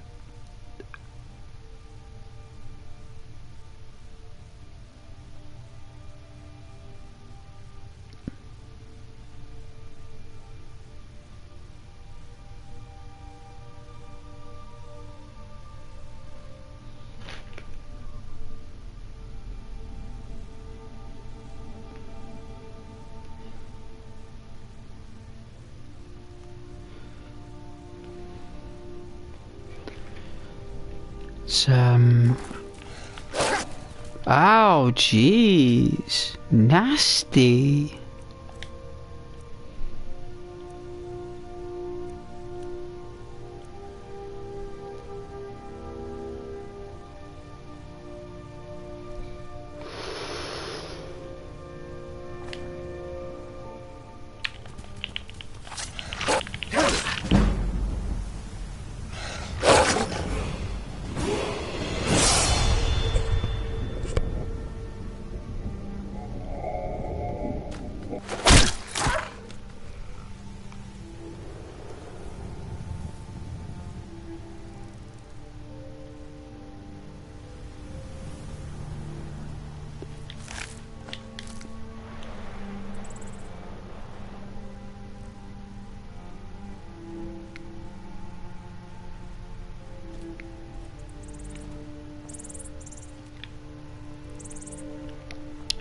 Ow, jeez. Nasty.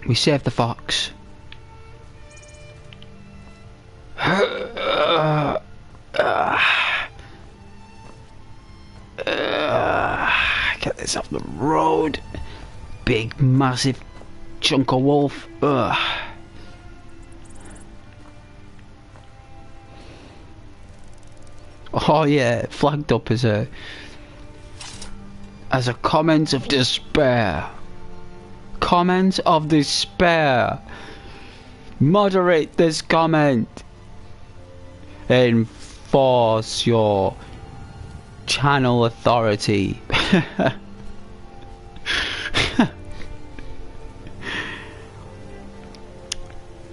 We saved the fox. Gets off the road. Big, massive chunk of wolf. Ugh. Oh yeah, flagged up as a comment of despair. Comment of despair. Moderate this comment. Enforce your channel authority.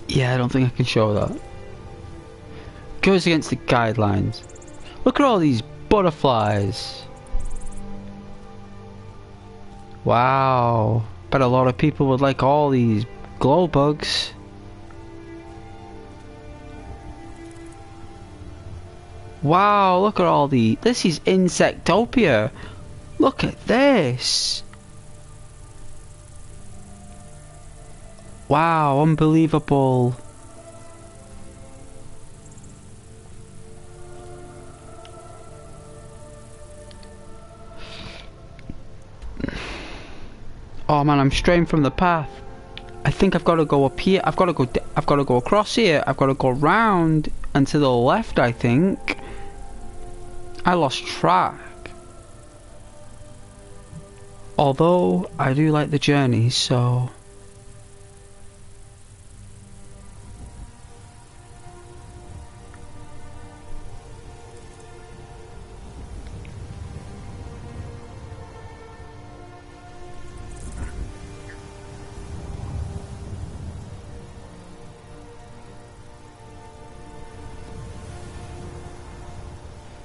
Yeah, I don't think I can show that. Goes against the guidelines. Look at all these butterflies. Wow. Bet a lot of people would like all these glow bugs. Wow, look at all the... This is Insectopia. Look at this. Wow, unbelievable. Oh man, I'm straying from the path. I think I've got to go up here. I've got to go across here. I've got to go round and to the left, I think. I lost track. Although I do like the journey, so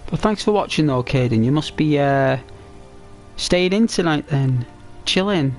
but thanks for watching though, Caden. You must be staying in tonight then. Chilling.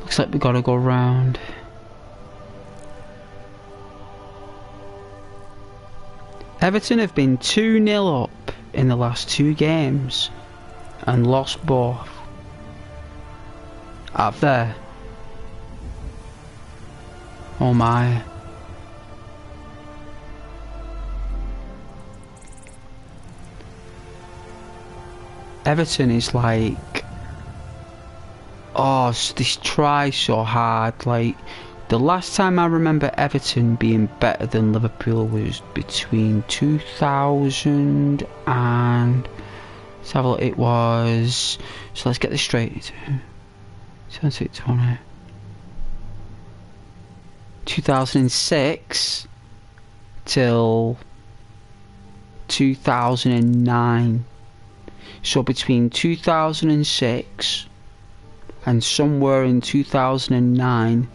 Looks like we gotta go round. Everton have been 2-0 up in the last 2 games and lost both. Up there. Oh my. Everton is like... Oh, they try so hard. Like, the last time I remember Everton being better than Liverpool was between 2000 and... Let's have a look. It was... So let's get this straight. 2006 till 2009. So between 2006 and somewhere in 2009,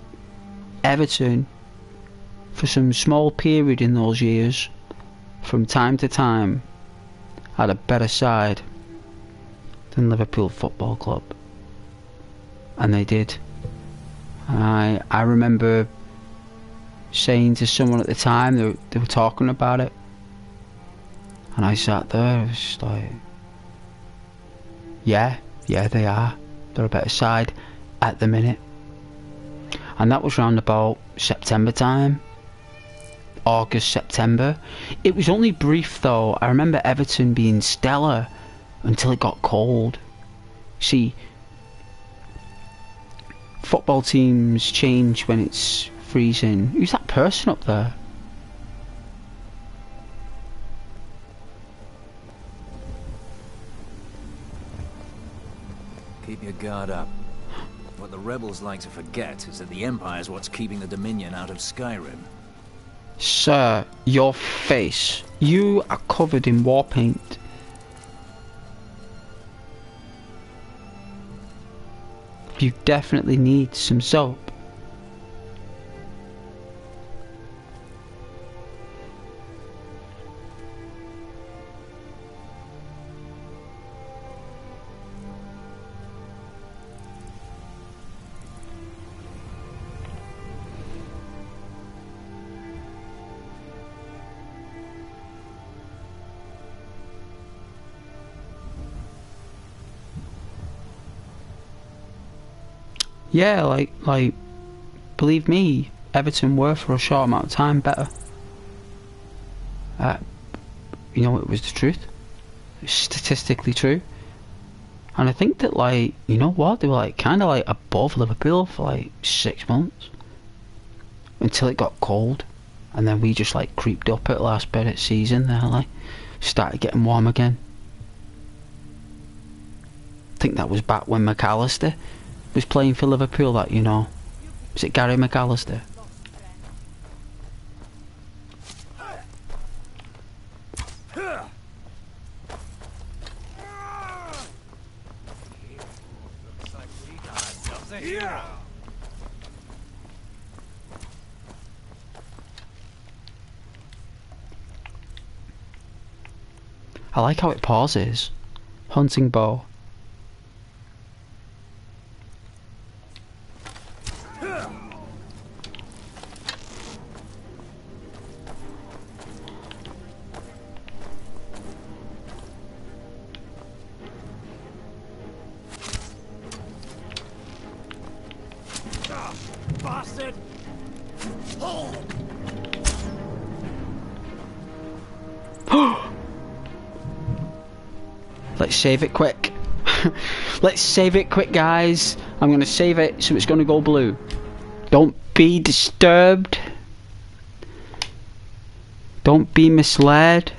Everton, for some small period in those years, from time to time, had a better side than Liverpool Football Club. And they did. I remember saying to someone at the time, they were talking about it, and I sat there, I was just like, yeah, they are. They're a better side at the minute. And that was round about September time. August, September. It was only brief though. I remember Everton being stellar until it got cold. See, football teams change when it's freezing. Who's that person up there? Keep your guard up. What the rebels like to forget is that the Empire's what's keeping the Dominion out of Skyrim. Sir, your face. You are covered in war paint. You definitely need some soap. Yeah, like, believe me, Everton were for a short amount of time better. You know, it was the truth. It's statistically true. And I think that, like, you know what? They were like kind of like above Liverpool for like 6 months until it got cold, and then we just like creeped up at last bit of season. There, like, started getting warm again. I think that was back when McAllister was playing for Liverpool. That, you know, was it Gary McAllister? I like how it pauses. Hunting bow. Bastard! Let's save it quick. Let's save it quick, guys. I'm gonna save it so it's gonna go blue. Don't be disturbed. Don't be misled.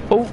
Oh.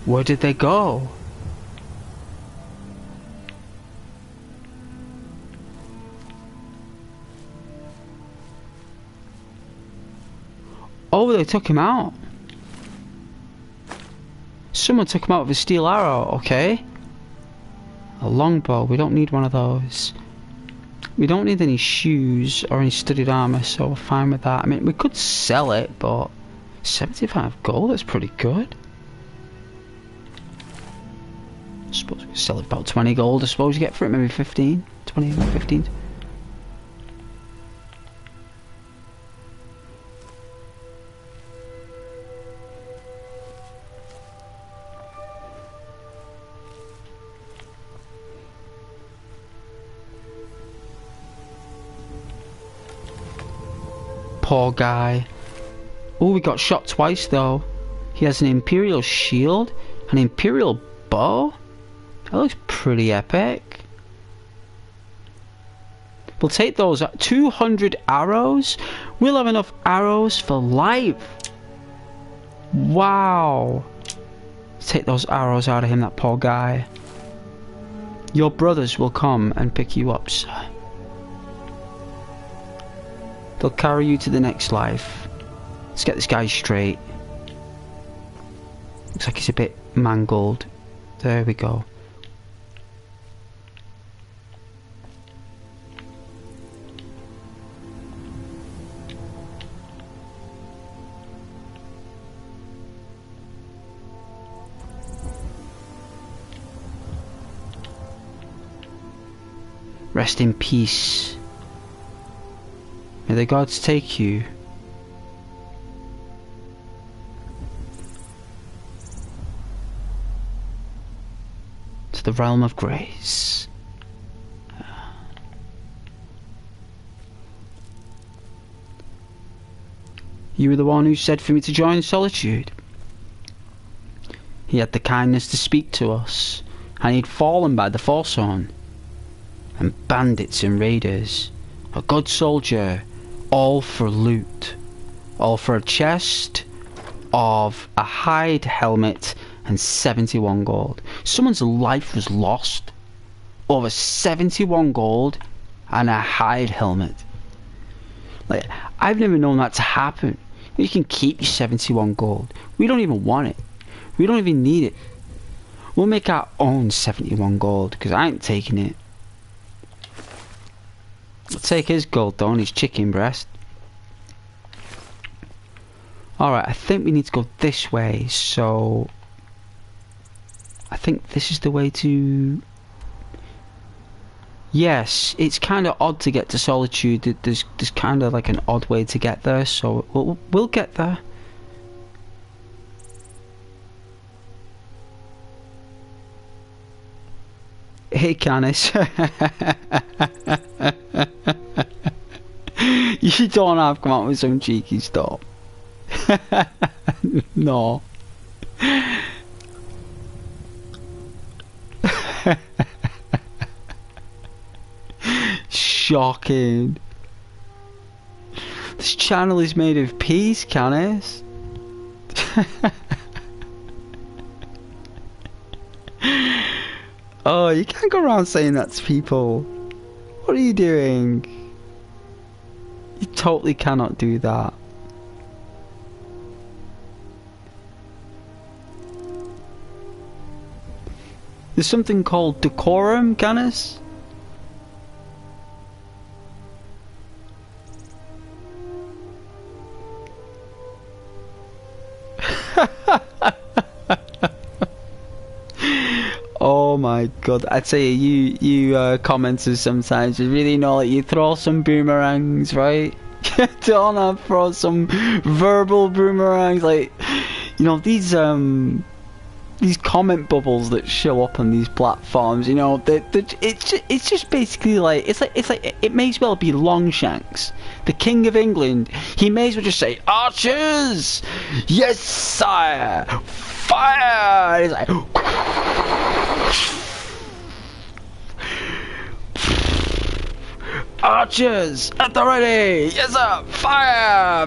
Where did they go? Oh, they took him out. Someone took him out with a steel arrow, okay. A longbow, we don't need one of those. We don't need any shoes or any studded armour, so we're fine with that. I mean, we could sell it, but 75 gold, that's pretty good. I suppose we could sell it about 20 gold, I suppose you get for it, maybe 15, 20, 15. Poor guy. Oh, we got shot twice though. He has an Imperial shield, an Imperial bow. That looks pretty epic. We'll take those. 200 arrows. We'll have enough arrows for life. Wow. Take those arrows out of him, that poor guy. Your brothers will come and pick you up, sir. They'll carry you to the next life. Let's get this guy straight. Looks like he's a bit mangled. There we go. Rest in peace. May the gods take you. To the realm of grace. You were the one who said for me to join Solitude. He had the kindness to speak to us, and he'd fallen by the Forsworn. And bandits and raiders. A good soldier, all for loot. All for a chest of a hide helmet and 71 gold. Someone's life was lost over 71 gold and a hide helmet. Like, I've never known that to happen. You can keep your 71 gold. We don't even want it. We don't even need it. We'll make our own 71 gold, because I ain't taking it. I'll take his gold though, and his chicken breast. Alright, I think we need to go this way, so I think this is the way to... Yes, it's kind of odd to get to Solitude. There's kind of like an odd way to get there, so we'll get there. Hey, Canis. You don't have to come out with some cheeky stuff. No. Shocking. This channel is made of peace, Canis. Oh, you can't go around saying that to people. What are you doing? You totally cannot do that. There's something called decorum, Canis. Oh my god, I'd say you commenters sometimes, you really know that you throw some boomerangs, right? Don't I throw some verbal boomerangs, like, you know, these comment bubbles that show up on these platforms, you know, it's just basically like, it's like it may as well be Longshanks, the King of England. He may as well just say, "Archers, yes sire, fire!" And it's like, "Archers at the ready, yes sir, fire!"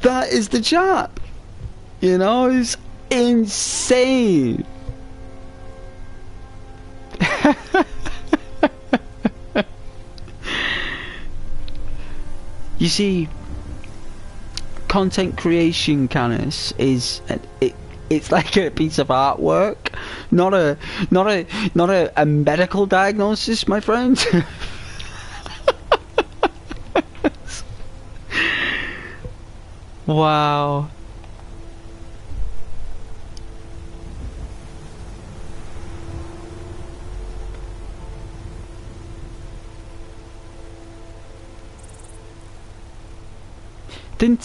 That is the chat. You know, it's insane. You see, content creation, Canis, is it's like a piece of artwork, not a medical diagnosis, my friend. Wow. Isn't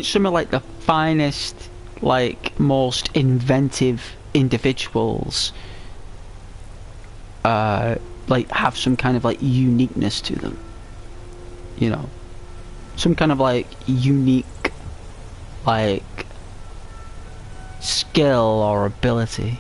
some of like the finest, like most inventive individuals like have some kind of like uniqueness to them, you know, some kind of like unique like skill or ability?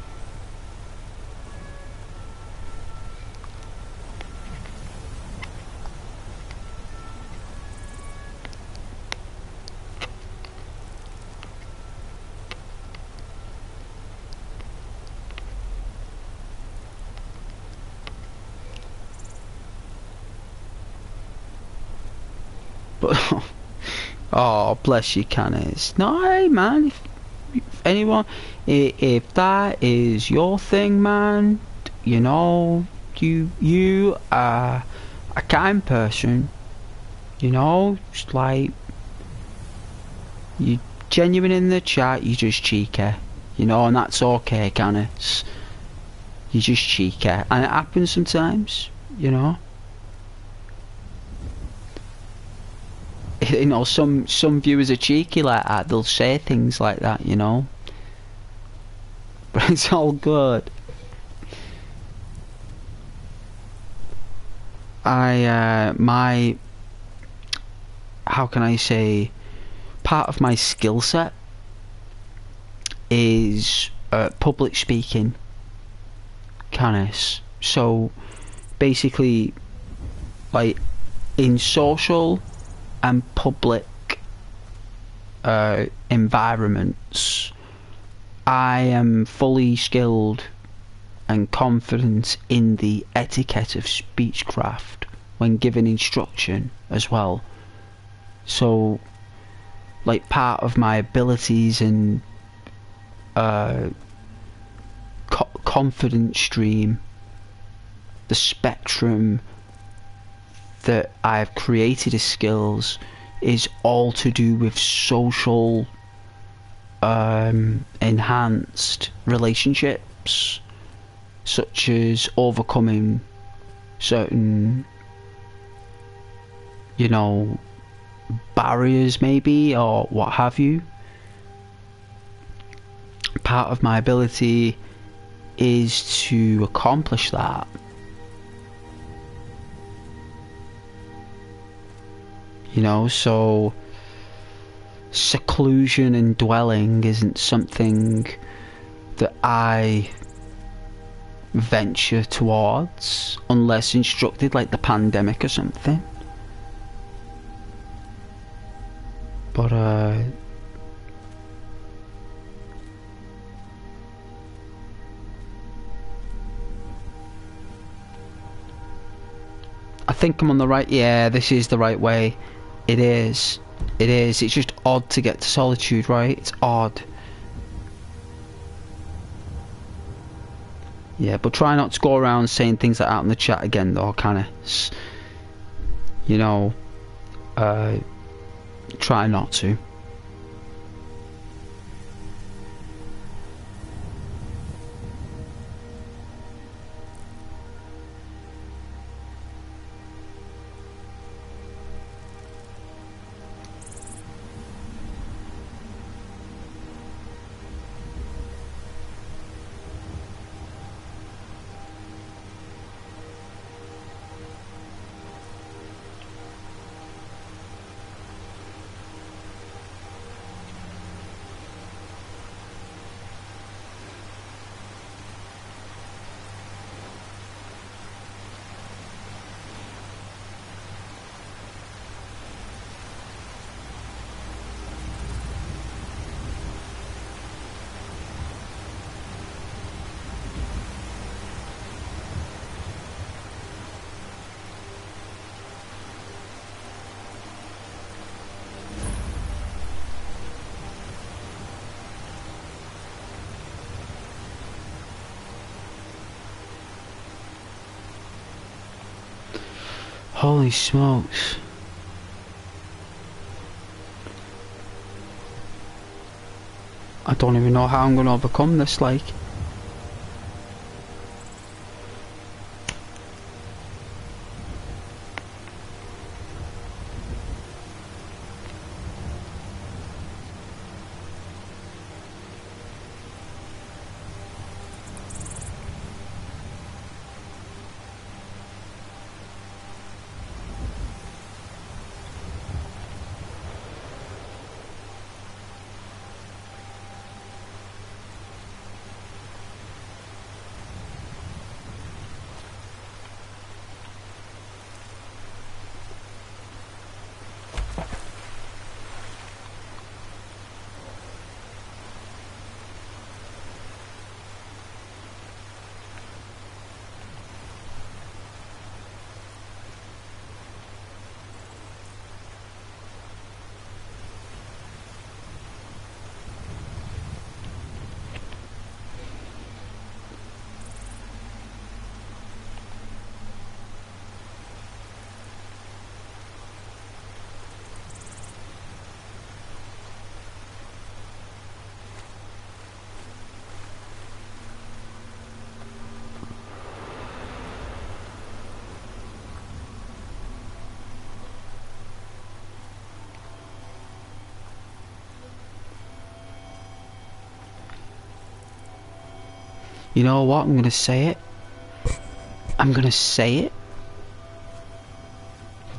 Oh, bless you, Canis. No, hey, man. If anyone, if that is your thing, man, you know, you are a kind person. You know, just like you genuine in the chat. You just cheeky, you know, and that's okay, Canis. You just cheeky, and it happens sometimes, you know. You know, some viewers are cheeky like that. They'll say things like that, you know. But it's all good. my, how can I say, part of my skill set is public speaking, Canis. So basically, like, in social and public environments, I am fully skilled and confident in the etiquette of speechcraft when giving instruction as well. So, like, part of my abilities and confidence stream, the spectrum that I've created as skills, is all to do with social enhanced relationships, such as overcoming certain, you know, barriers maybe, or what have you. Part of my ability is to accomplish that. You know, so seclusion and dwelling isn't something that I venture towards unless instructed, like the pandemic or something. But I think I'm on the right. Yeah, this is the right way. It is. It is. It's just odd to get to solitude, right? It's odd. Yeah, but try not to go around saying things like that in the chat again, though, Canis. You know, try not to. Holy smokes. I don't even know how I'm going to overcome this, like. You know what? I'm gonna say it. I'm gonna say it.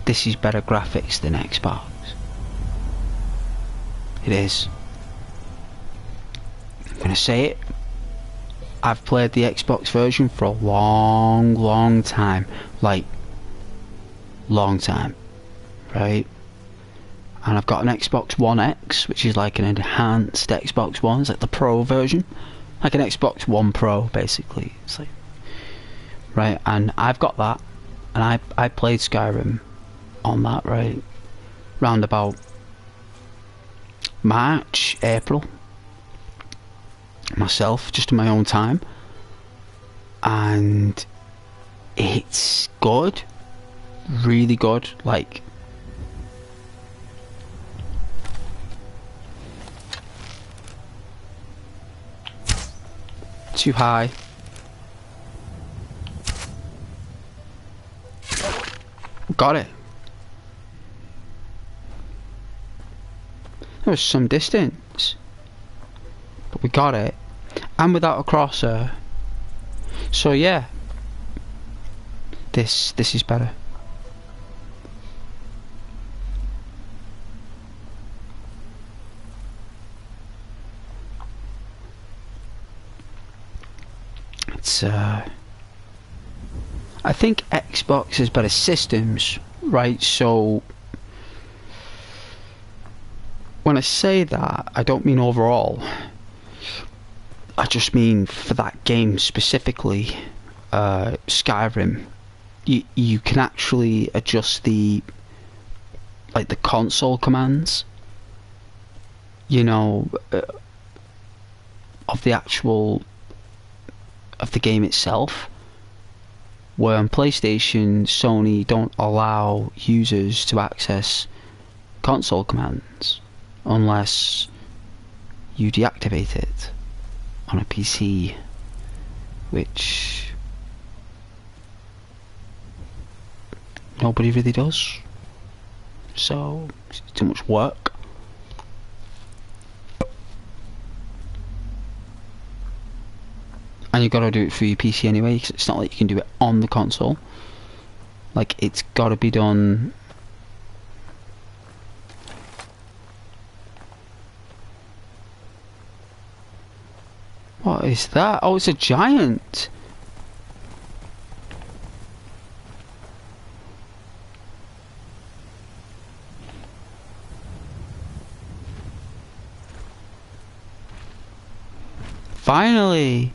this is better graphics than Xbox. It is. I'm gonna say it. I've played the Xbox version for a long time. Like, long time. Right? And I've got an Xbox One X, which is like an enhanced Xbox One. It's like the Pro version. Like an Xbox One Pro, basically. It's like... Right, and I've got that. And I played Skyrim on that, right? Round about March, April. Myself, just in my own time. And it's good. Really good. Like... Too high. Got it. There was some distance, but we got it, and without a crosser. So yeah, this is better. It's I think Xbox has better systems, right? So when I say that, I don't mean overall. I just mean for that game specifically, Skyrim. You can actually adjust the console commands. You know, of the game itself. Where on PlayStation, Sony don't allow users to access console commands unless you deactivate it on a PC, which nobody really does. So it's too much work. And you gotta do it for your PC anyway, because it's not like you can do it on the console. Like, it's gotta be done. What is that? Oh, it's a giant. Finally.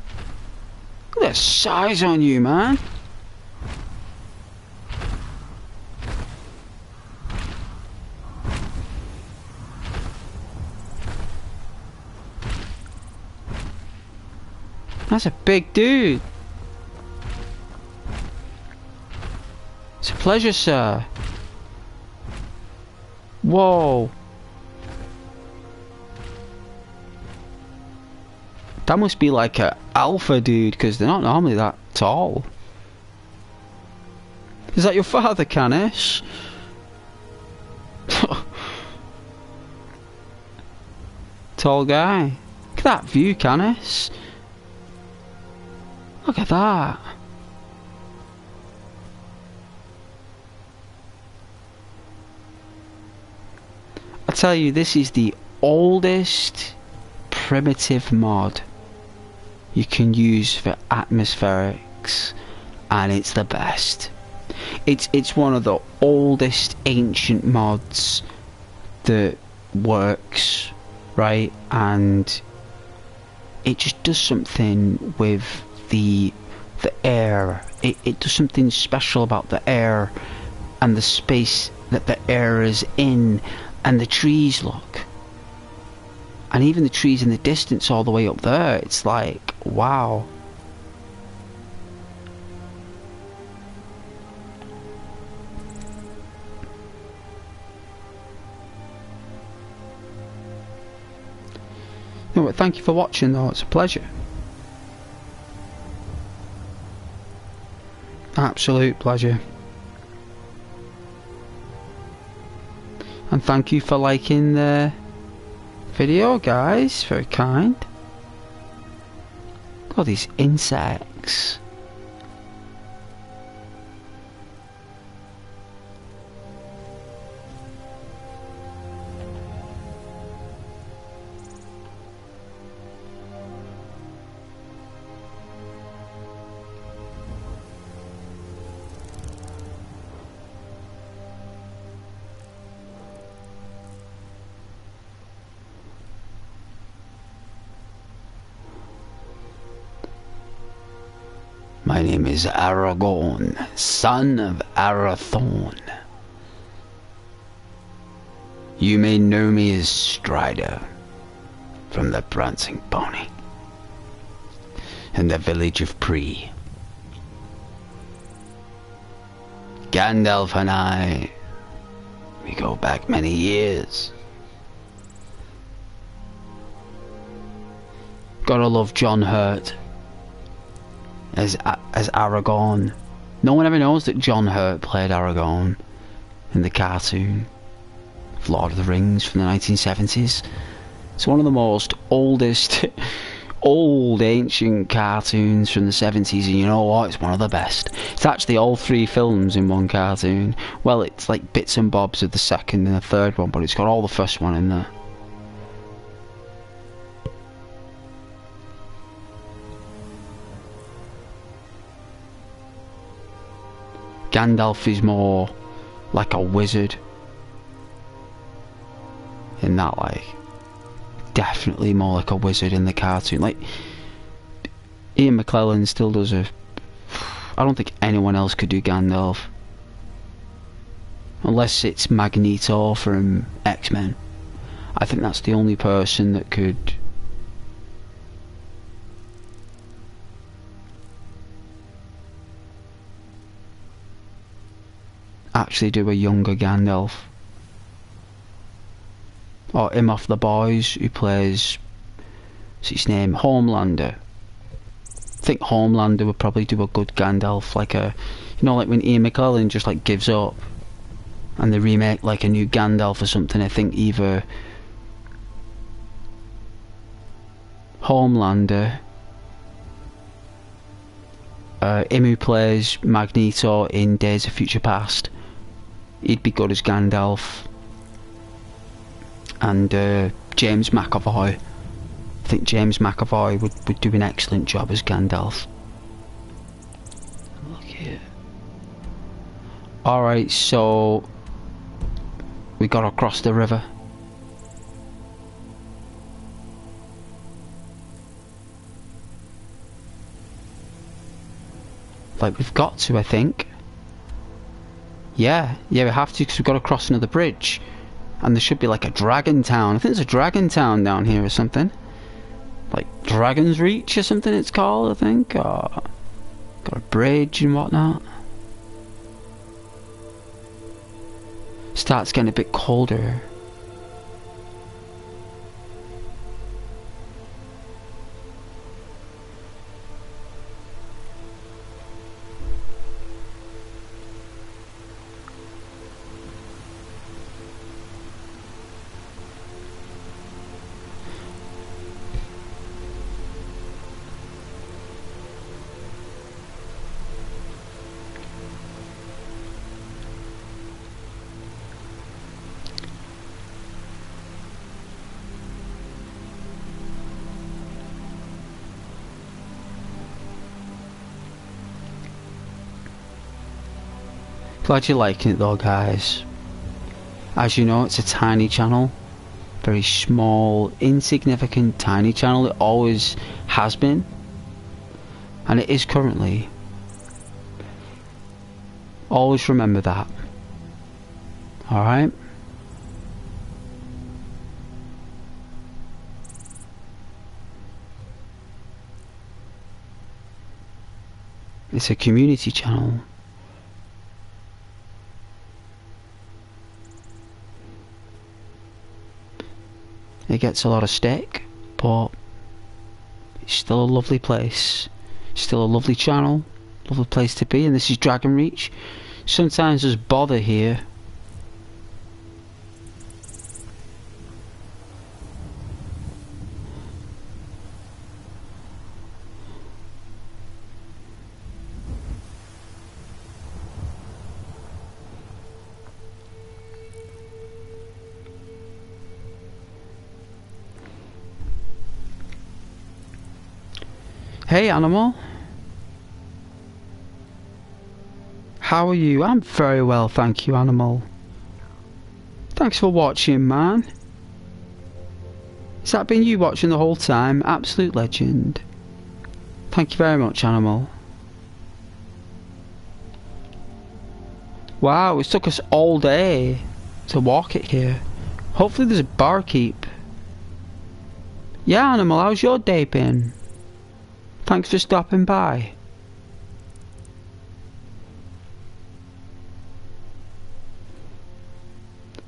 Look at the size on you, man. That's a big dude. It's a pleasure, sir. Whoa. That must be like a alpha dude, because they're not normally that tall. Is that your father, Canis? Tall guy. Look at that view, Canis. Look at that. I tell you, this is the oldest primitive mod you can use for atmospherics, and it's the best. It's one of the oldest ancient mods that works, right? And it just does something with the air. It does something special about the air and the space that the air is in, and the trees, look. And even the trees in the distance all the way up there, it's like, wow. No, but thank you for watching though, it's a pleasure. Absolute pleasure. And thank you for liking the video, guys. Very kind. Look at all these insects. My name is Aragorn, son of Arathorn. You may know me as Strider, from the Prancing Pony, in the village of Bree. Gandalf and I, we go back many years. Gotta love John Hurt as Aragorn. No one ever knows that John Hurt played Aragorn in the cartoon of Lord of the Rings from the 1970s. It's one of the most oldest, old ancient cartoons from the 70s, and you know what? It's one of the best. It's actually all 3 films in one cartoon. Well, it's like bits and bobs of the second and the third one, but it's got all the first one in there. Gandalf is more like a wizard in that, like, definitely more like a wizard in the cartoon. Like, Ian McKellen still does a... I don't think anyone else could do Gandalf. Unless it's Magneto from X-Men. I think that's the only person that could... actually do a younger Gandalf. Or him off The Boys, who plays... what's his name? Homelander. I think Homelander would probably do a good Gandalf, like a... you know, like when Ian McKellen just like gives up and they remake like a new Gandalf or something. I think either Homelander, him who plays Magneto in Days of Future Past, he'd be good as Gandalf. And James McAvoy, I think James McAvoy would do an excellent job as Gandalf. Look here. Alright, so we gotta cross the river. Like, we've got to, I think. Yeah, we have to, because we've got to cross another bridge. And there should be like a dragon town. I think there's a dragon town down here or something. Like Dragon's Reach or something it's called, I think. Or got a bridge and whatnot. Starts getting a bit colder. Glad you're liking it though, guys. As you know, it's a tiny channel. Very small, insignificant, tiny channel. It always has been. And it is currently. Always remember that. Alright? It's a community channel. It gets a lot of stick, but it's still a lovely place. Still a lovely channel, lovely place to be, and this is Dragon Reach. Sometimes there's bother here. Hey animal, how are you? I'm very well, thank you, animal. Thanks for watching, man. Has that been you watching the whole time? Absolute legend. Thank you very much, animal. Wow, it took us all day to walk it here. Hopefully there's a barkeep. Yeah, Animal, how's your day been? Thanks for stopping by.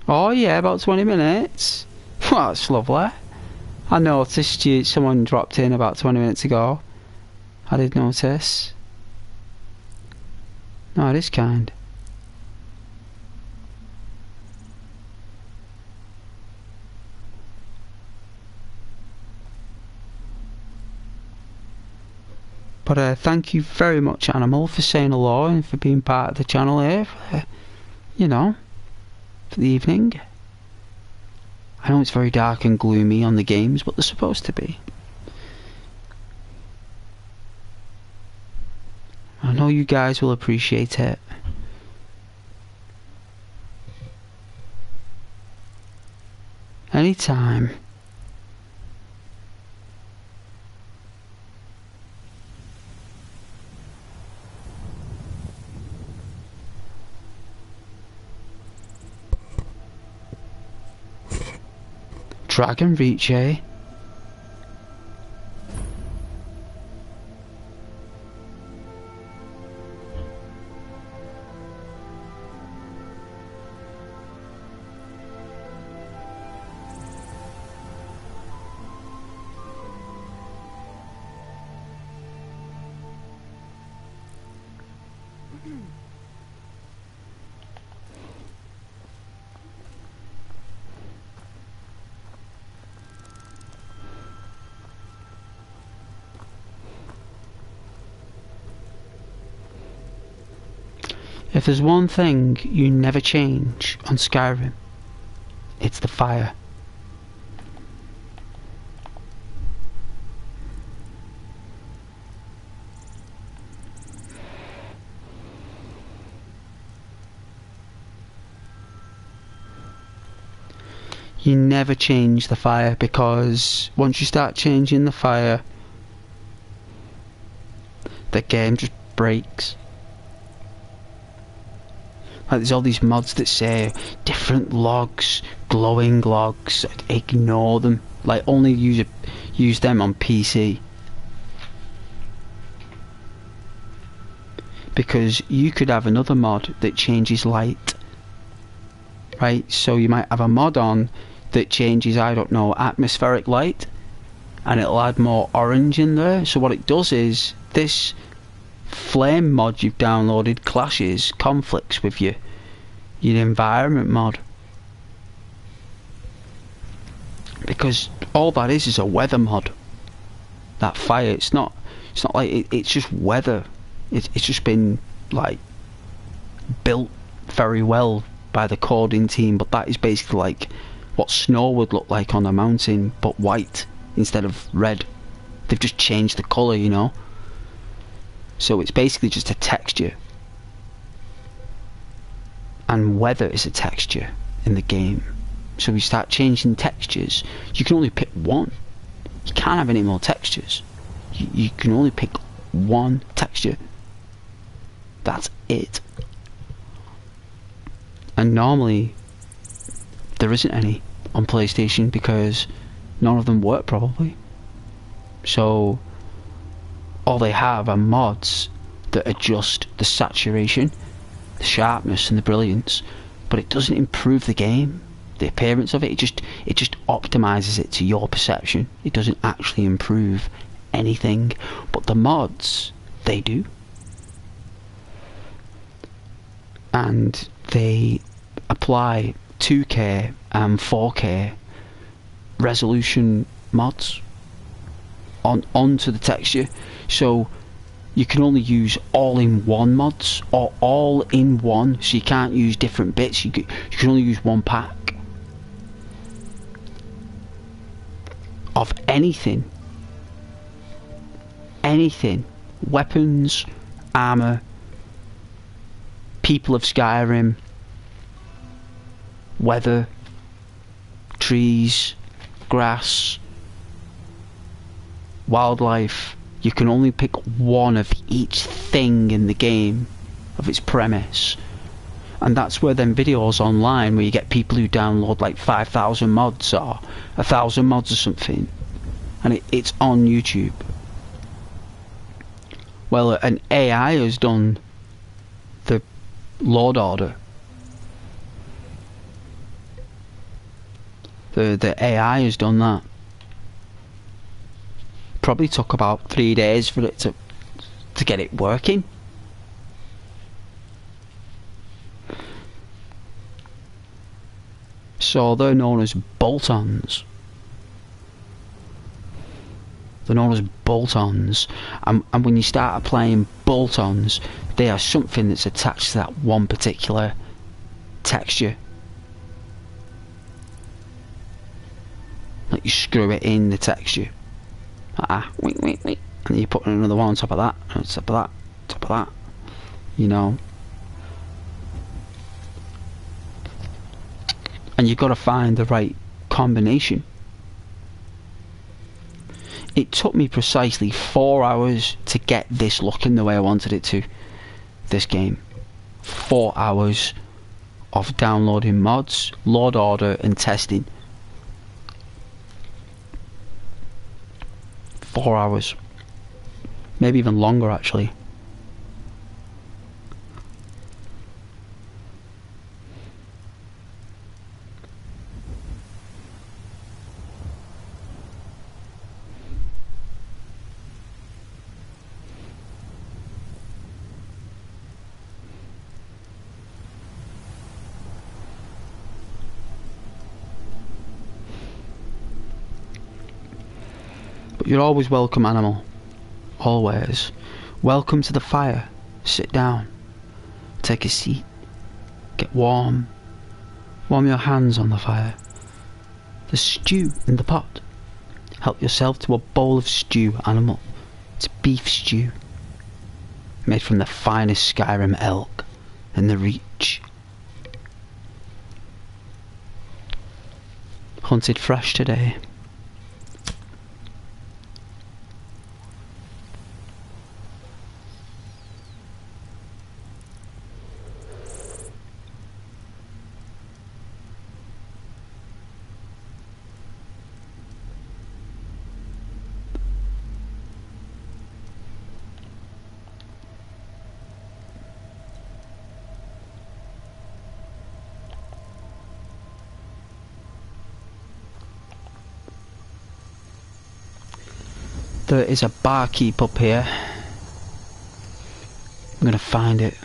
Oh yeah, about 20 minutes. Well, that's lovely. I noticed someone dropped in about 20 minutes ago. I did notice. No, it is kind. But thank you very much, Animal, for saying hello and for being part of the channel here for, you know, for the evening. I know it's very dark and gloomy on the games, but they're supposed to be. I know you guys will appreciate it. Anytime. Dragon Reach, eh? If there's one thing you never change on Skyrim, it's the fire. You never change the fire, because once you start changing the fire, the game just breaks. Like, there's all these mods that say different logs, glowing logs, ignore them. Like, only use them on PC. Because you could have another mod that changes light. Right? So you might have a mod on that changes, I don't know, atmospheric light, and it'll add more orange in there. So what it does is, this flame mod you've downloaded conflicts with your environment mod, because all that is a weather mod. That fire, it's not like it's just weather. It's just been like built very well by the coding team, but that is basically like what snow would look like on a mountain, but white instead of red. They've just changed the colour, you know. So it's basically just a texture. And weather is a texture in the game. So we start changing textures. You can only pick one. You can't have any more textures. You can only pick one texture. That's it. And normally there isn't any on PlayStation, because none of them work probably. So all they have are mods that adjust the saturation, the sharpness and the brilliance, but it doesn't improve the game, the appearance of it. It just optimizes it to your perception. It doesn't actually improve anything. But the mods, they do. And they apply 2K and 4K resolution mods onto the texture. So you can only use all-in-one mods, or all-in-one, so you can't use different bits. You can only use one pack of anything. Anything. Weapons, armour, people of Skyrim, weather, trees, grass, wildlife. You can only pick one of each thing in the game, of its premise. And that's where them videos online where you get people who download like 5,000 mods or 1,000 mods or something, and it's on YouTube. Well, an AI has done the load order. The AI has done that. Probably took about 3 days for it to get it working. So they're known as bolt-ons. They're known as bolt-ons, and when you start applying bolt-ons, they are something that's attached to that one particular texture. Like you screw it in the texture. Wait, and then you put another one on top of that, on top of that, top of that. You know. And you've got to find the right combination. It took me precisely 4 hours to get this looking the way I wanted it to. This game. 4 hours of downloading mods, load order and testing. 4 hours. Maybe even longer actually. You're always welcome, animal. Always. Welcome to the fire. Sit down. Take a seat. Get warm. Warm your hands on the fire. There's stew in the pot. Help yourself to a bowl of stew, animal. It's beef stew. Made from the finest Skyrim elk and the Reach. Hunted fresh today. There is a barkeep up here. I'm gonna find it.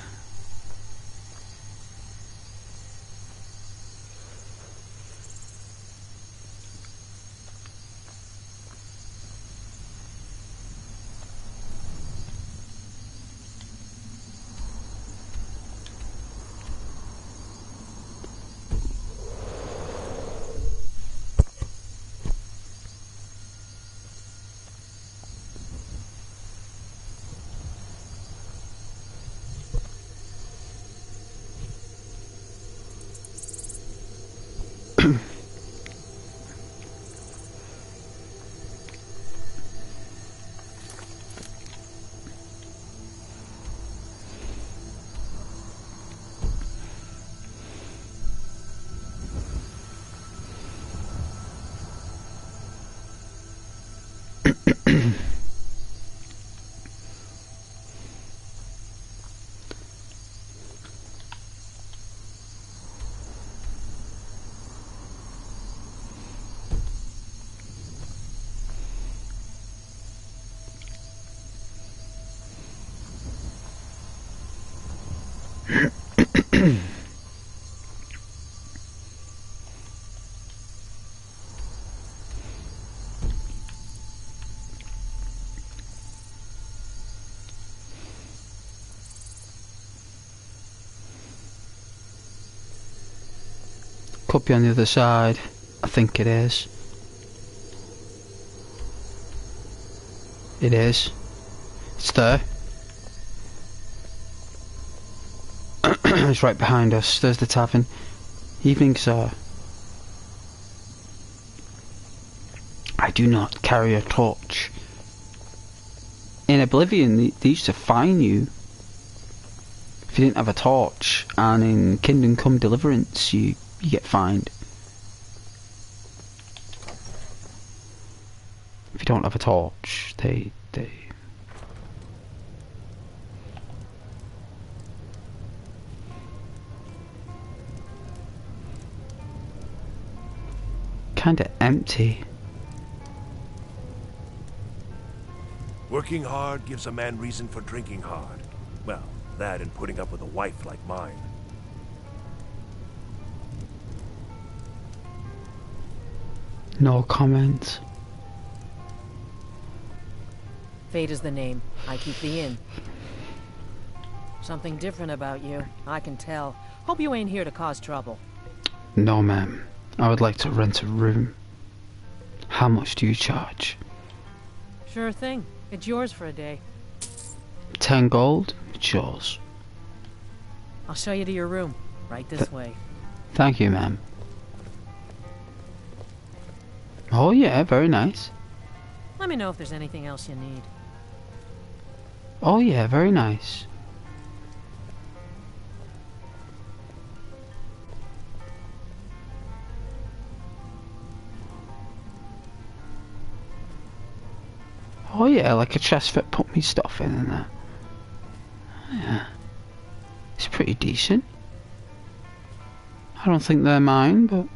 Could be on the other side. I think it is. It is. It's there. It's right behind us. There's the tavern. Evening, sir. I do not carry a torch. In Oblivion, they used to fine you if you didn't have a torch, and in Kingdom Come Deliverance you get fined. If you don't have a torch, they kinda empty. Working hard gives a man reason for drinking hard. Well, that and putting up with a wife like mine. No comment. Fate is the name. I keep the inn. Something different about you. I can tell. Hope you ain't here to cause trouble. No, ma'am. I would like to rent a room. How much do you charge? Sure thing. It's yours for a day. 10 gold? It's yours. I'll show you to your room. Right this way. Thank you, ma'am. Oh yeah, very nice. Let me know if there's anything else you need. Oh yeah, very nice. Oh yeah, like a chest that put me stuff in and that. Yeah. It's pretty decent. I don't think they're mine, but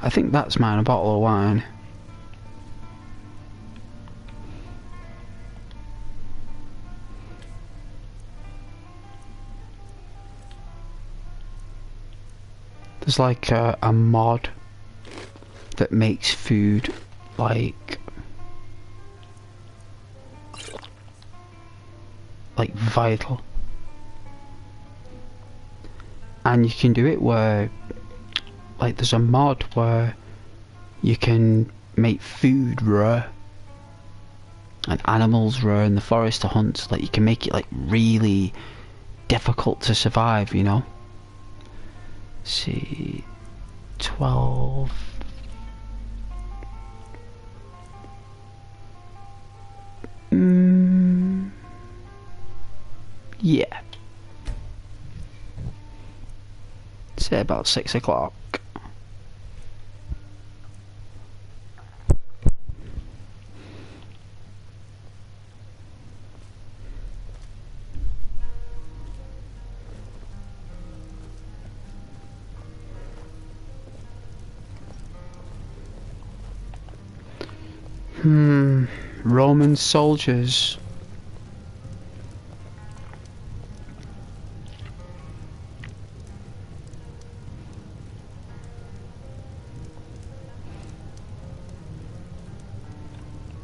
I think that's mine, a bottle of wine. There's like a mod that makes food like vital, and you can do it where like there's a mod where you can make food rare and animals rare in the forest to hunt. Like you can make it like really difficult to survive, you know. See, 12. Yeah. Say about 6 o'clock. Roman soldiers.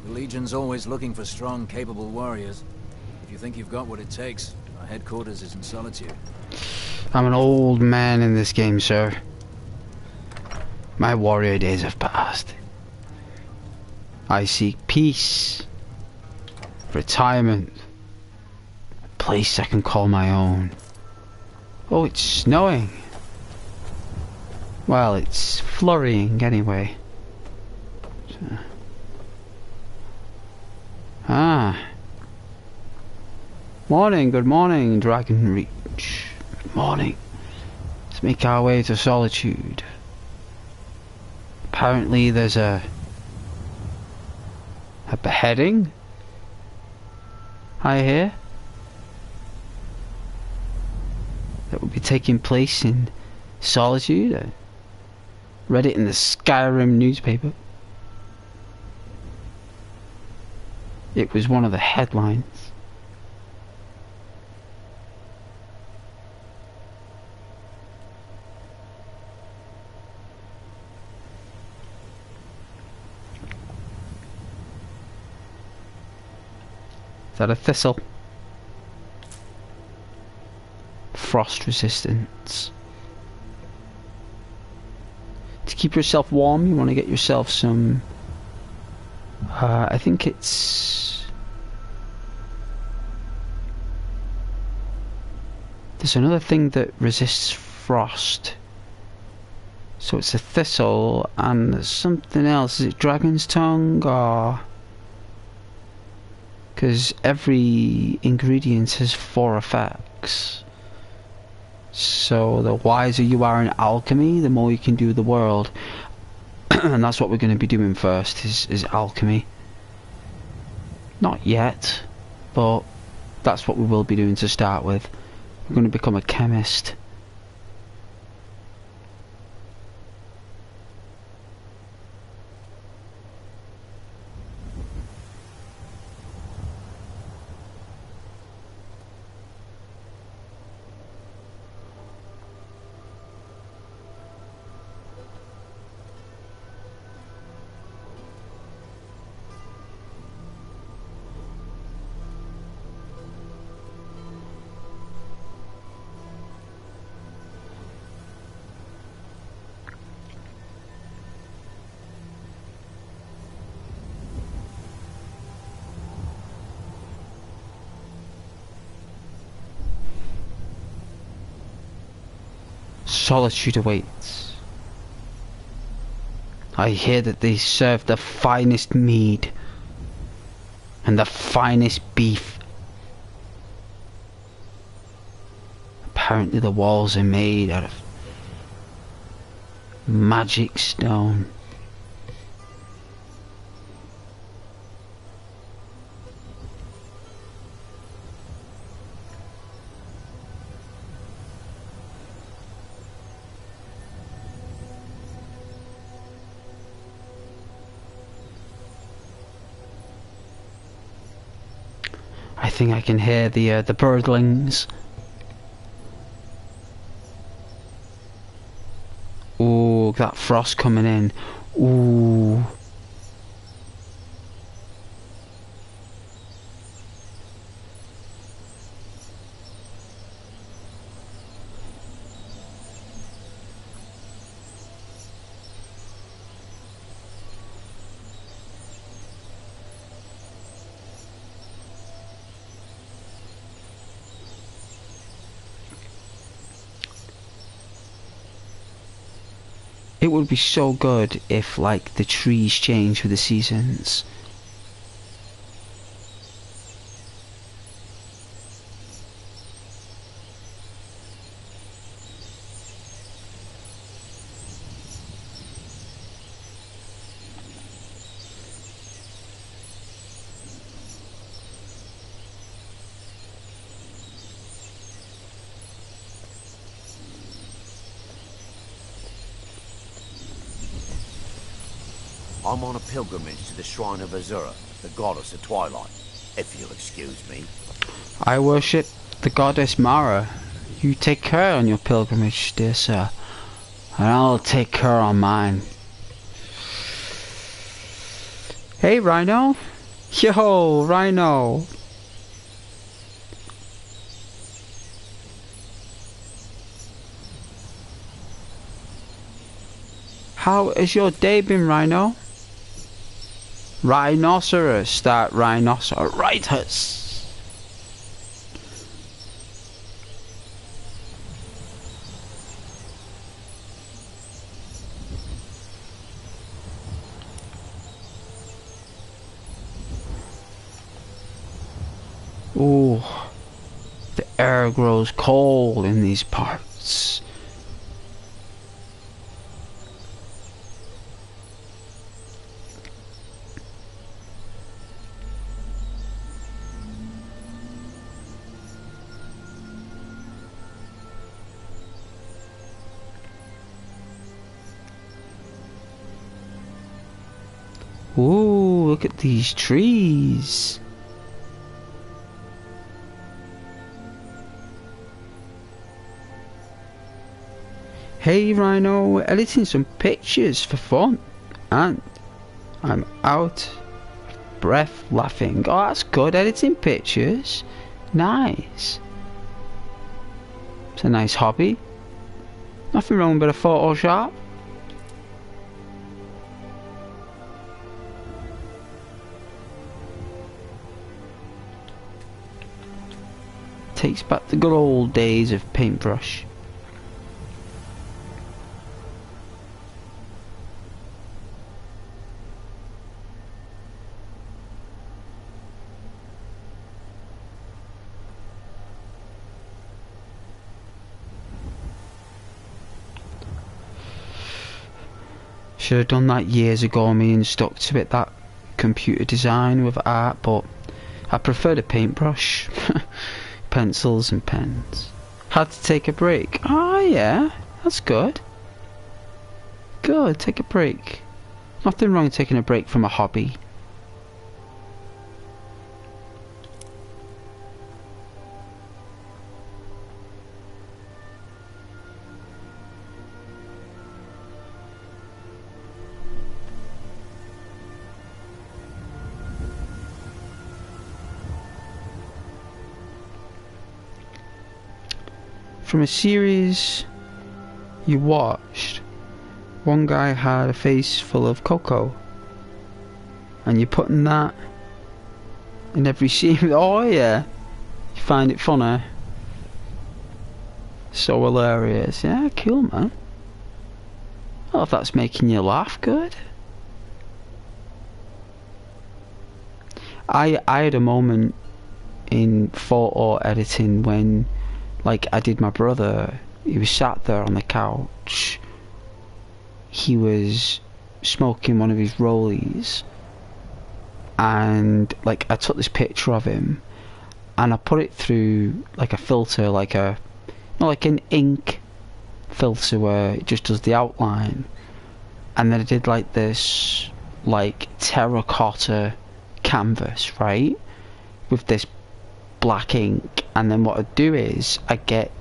The Legion's always looking for strong, capable warriors. If you think you've got what it takes, our headquarters is in Solitude. I'm an old man in this game, sir. My warrior days have passed. I seek peace, retirement, a place I can call my own. Oh, it's snowing. Well, it's flurrying anyway. So. Morning, good morning, Dragon Reach. Good morning. Let's make our way to Solitude. Apparently there's a beheading, I hear, that will be taking place in Solitude. I read it in the Skyrim newspaper. It was one of the headlines. Is that a thistle? Frost resistance. To keep yourself warm, you want to get yourself some... I think it's... There's another thing that resists frost. So it's a thistle, and there's something else. Is it dragon's tongue, or... Because every ingredient has 4 effects. So the wiser you are in alchemy, the more you can do the world. And that's what we're going to be doing first, is alchemy. Not yet, but that's what we will be doing to start with. We're going to become a chemist. Solitude awaits. I hear that they serve the finest mead and the finest beef. Apparently the walls are made out of magic stone. I think I can hear the birdlings. Ooh, that frost coming in. Ooh. It would be so good if, like, the trees change with the seasons. I'm on a pilgrimage to the shrine of Azura, the goddess of twilight, if you'll excuse me. I worship the goddess Mara. You take care on your pilgrimage, dear sir, and I'll take care on mine. Hey, Rhino. Yo, Rhino. How has your day been, Rhino? Rhinoceros, that rhinoceros. Ooh, the air grows cold in these parts. Ooh, look at these trees. Hey Rhino, editing some pictures for fun, and I'm out of breath laughing. Oh, that's good, editing pictures. Nice. It's a nice hobby. Nothing wrong with a Photoshop. Takes back the good old days of paintbrush. Should have done that years ago, me, and stuck to it, that computer design with art, but I prefer the paintbrush. Pencils and pens. Had to take a break. Oh yeah, that's good. Good, take a break. Nothing wrong with taking a break from a hobby. From a series you watched, one guy had a face full of cocoa, and you're putting that in every scene. Oh yeah, you find it funny? So hilarious. Yeah, cool, man. Well, if that's making you laugh, good. I had a moment in photo editing when, like, I did my brother. He was sat there on the couch. He was smoking one of his rollies, and like I took this picture of him, and I put it through like a filter, like a, like an ink filter where it just does the outline, and then I did like this like terracotta canvas, right, with this black ink, and then what I'd do is I'd get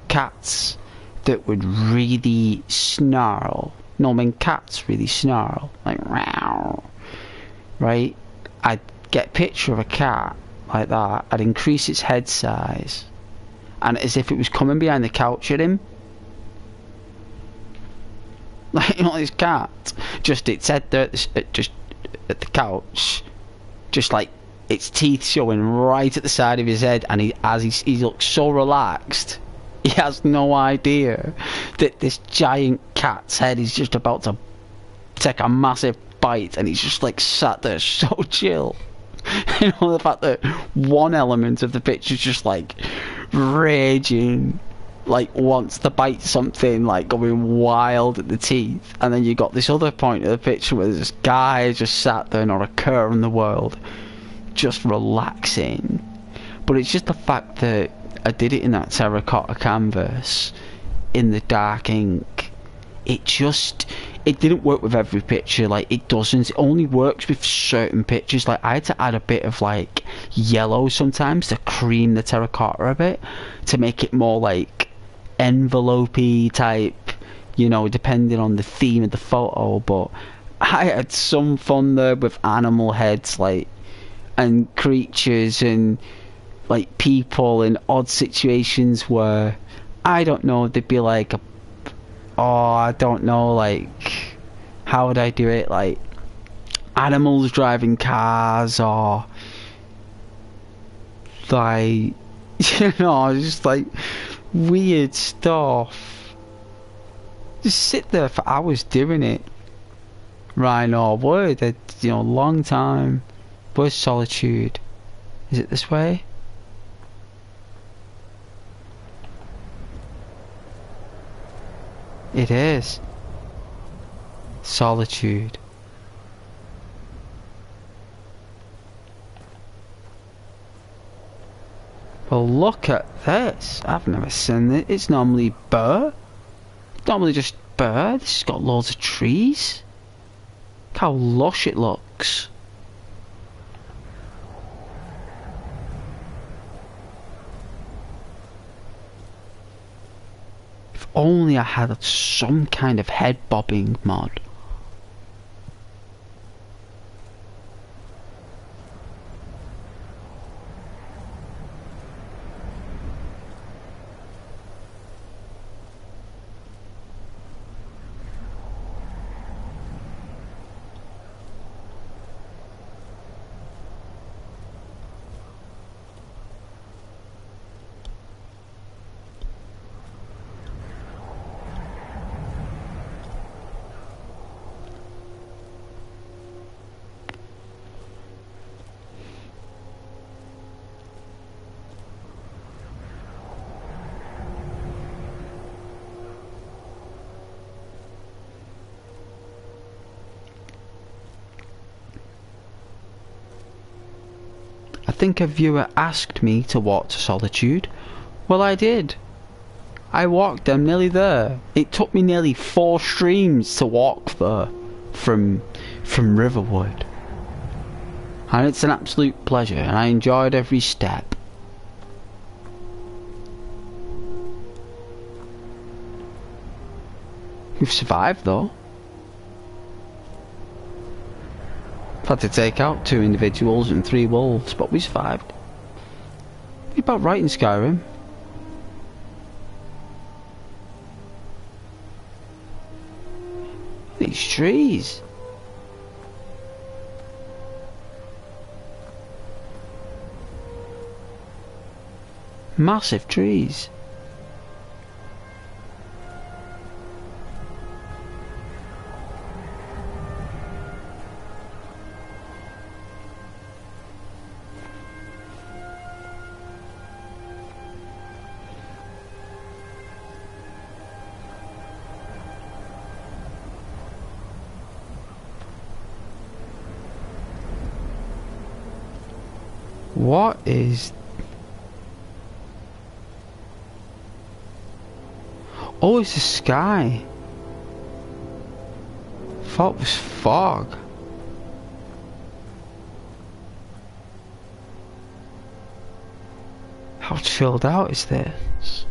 cats that would really snarl. No, when cats really snarl, like meow, right? I'd get a picture of a cat like that. I'd increase its head size, and as if it was coming behind the couch at him. Like, you know, this cat, just its head there, just at the couch, just like its teeth showing right at the side of his head, and he looks so relaxed. He has no idea that this giant cat's head is just about to take a massive bite, and he's just like sat there so chill. You know, the fact that one element of the picture is just like raging, like wants to bite something, like going wild at the teeth, and then you got this other point of the picture where this guy just sat there, not a care in the world, just relaxing. But it's just the fact that I did it in that terracotta canvas in the dark ink. It didn't work with every picture. Like, it doesn't. It only works with certain pictures. Like, I had to add a bit of like yellow sometimes to cream the terracotta a bit, to make it more like envelope-y type, you know, depending on the theme of the photo. But I had some fun there with animal heads, like, and creatures, and like people in odd situations where, I don't know, they'd be like I don't know, like, how would I do it, like animals driving cars, or like, you know, just like weird stuff. Just sit there for hours doing it. Rhino, word, you know, long time. Where's Solitude? Is it this way? It is. Solitude. Well, look at this. I've never seen it. It's normally burr. Normally just burr. This has got loads of trees. Look how lush it looks. If only I had some kind of head bobbing mod. I think a viewer asked me to walk to Solitude. Well, I did. I walked. I'm nearly there. It took me nearly 4 streams to walk there from Riverwood. And it's an absolute pleasure, and I enjoyed every step. We've survived though. I've had to take out 2 individuals and 3 wolves, but we survived. You're about right in Skyrim. These trees. Massive trees. What is... Oh, it's the sky. Thought it was fog. How chilled out is this?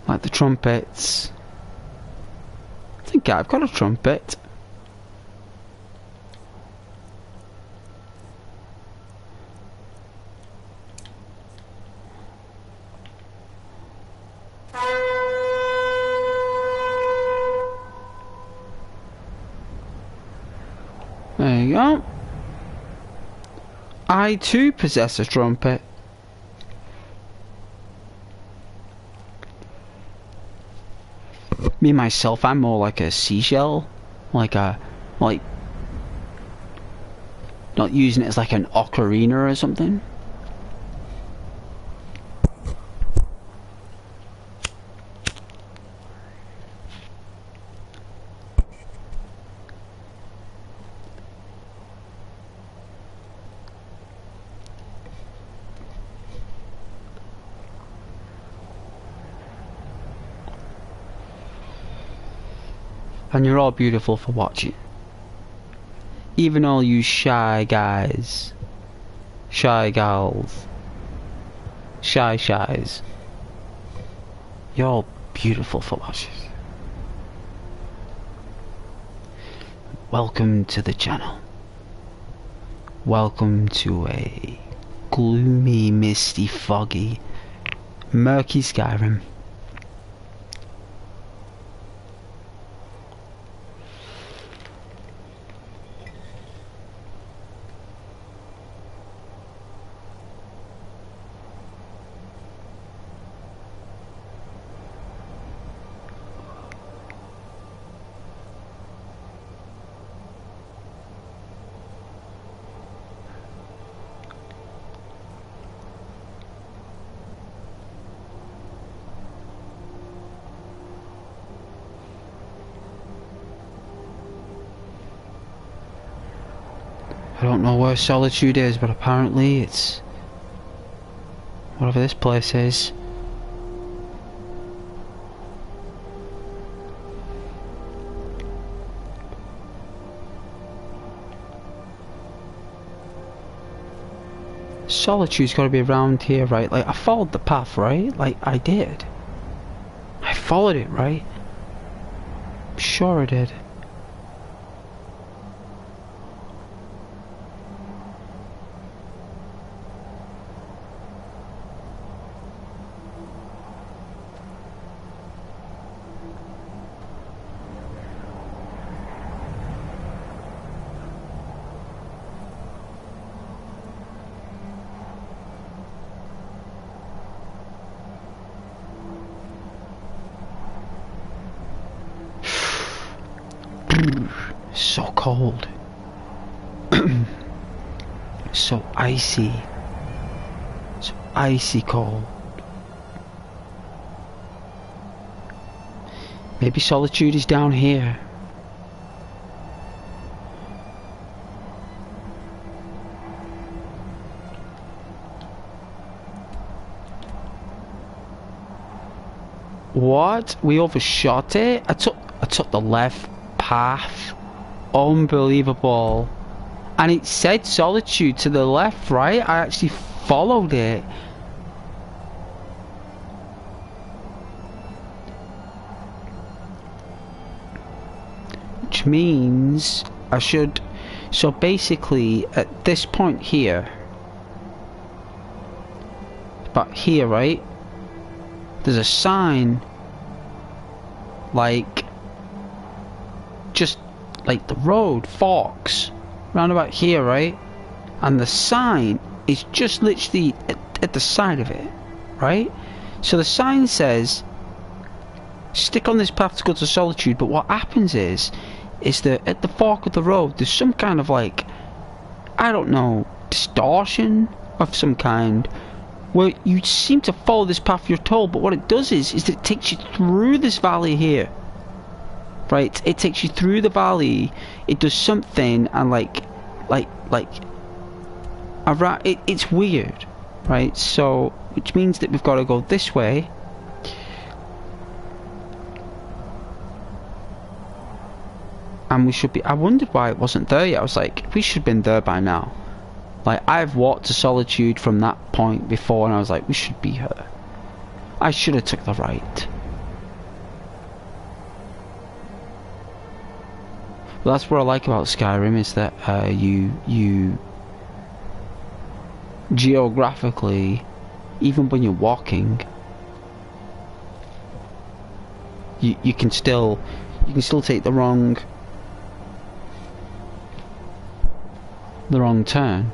Like the trumpets. I think I've got a trumpet. There you go. I too possess a trumpet. Me myself, I'm more like a seashell, like not using it as like an ocarina or something. And you're all beautiful for watching. Even all you shy guys, shy gals, shies. You're all beautiful for watching. Welcome to the channel. Welcome to a gloomy, misty, foggy, murky Skyrim. I don't know where Solitude is, but apparently it's whatever this place is. Solitude's got to be around here, right? Like, I followed the path, right? Like, I did. I followed it, right? I'm sure I did. So cold. So icy. So icy cold. Maybe Solitude is down here. What? We overshot it? I took the left path. Unbelievable. And it said Solitude to the left, right? I actually followed it. Which means I should... So basically, at this point here... But here, right? There's a sign... Like... Just... Like the road forks round about here, right? And the sign is just literally at the side of it, right? So the sign says stick on this path to go to Solitude, but what happens is that at the fork of the road there's some kind of, like, I don't know, distortion of some kind where you seem to follow this path you're told, but what it does is that it takes you through this valley here. Right, it takes you through the valley. It does something, and it's weird, right? So, which means that we've got to go this way. And we should be... I wondered why it wasn't there yet. I was like, we should have been there by now. Like, I've walked to Solitude from that point before, and I was like, we should be here. I should have took the right. But that's what I like about Skyrim, is that you geographically, even when you're walking, you can still take the wrong turn.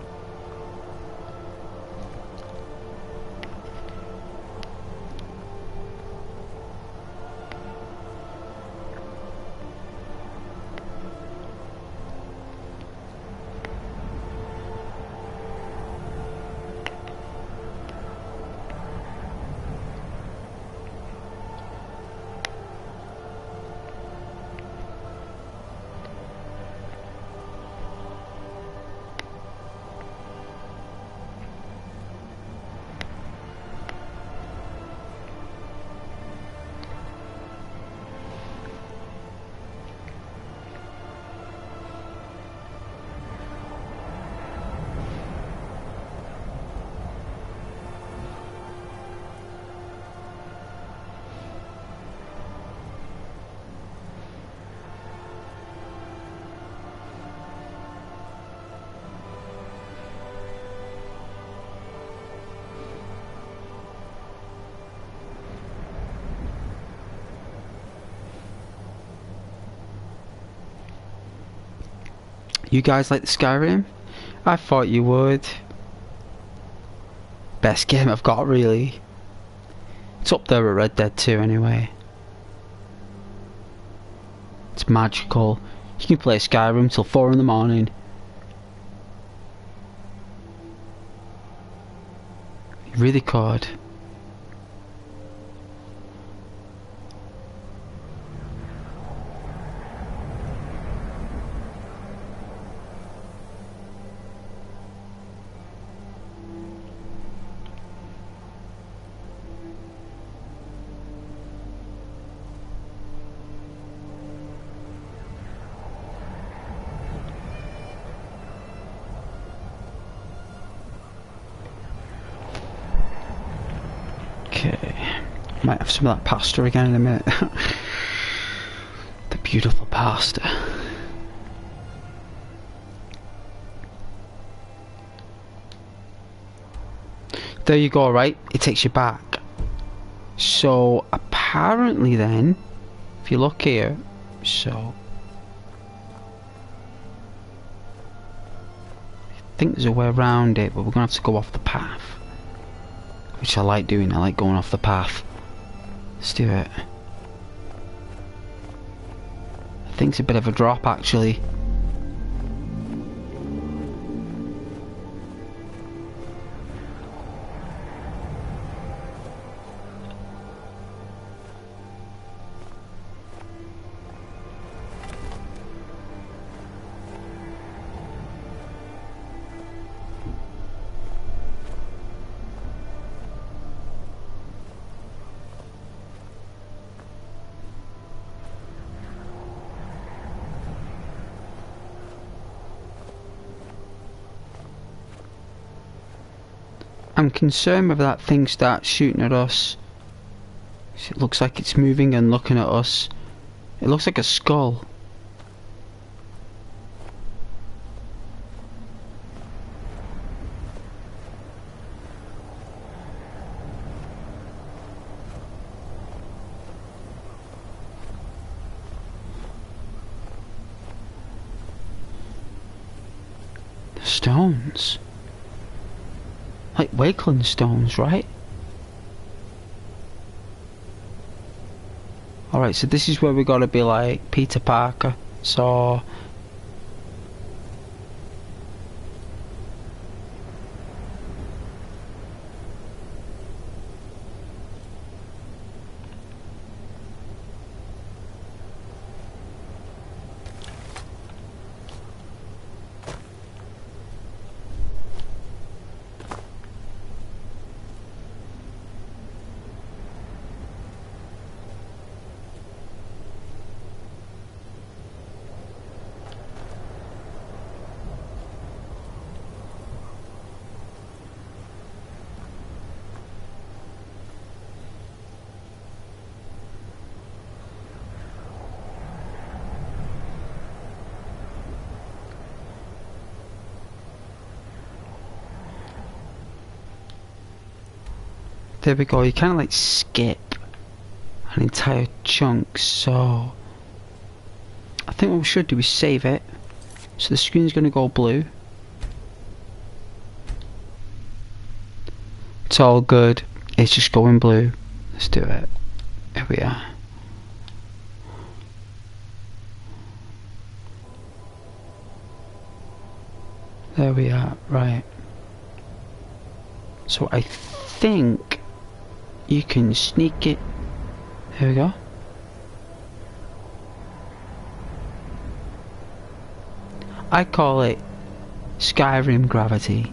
You guys like the Skyrim? I thought you would. Best game I've got, really. It's up there with Red Dead 2 anyway. It's magical. You can play Skyrim till 4 in the morning. You really could. Might have some of that pasta again in a minute. The beautiful pasta. There you go, right? It takes you back. So apparently then, if you look here, so I think there's a way around it, but we're gonna have to go off the path. Which I like doing, I like going off the path. Let's do it. I think it's a bit of a drop actually. I'm concerned whether that thing starts shooting at us. It looks like it's moving and looking at us. It looks like a skull. The stones. Like Wakeland stones, right? Alright, so this is where we gotta be like Peter Parker. So there we go, you kinda like skip an entire chunk, so I think what we should do is save it. So the screen's gonna go blue. It's all good, it's just going blue. Let's do it. Here we are. There we are, right. So I think you can sneak it. Here we go. I call it Skyrim gravity.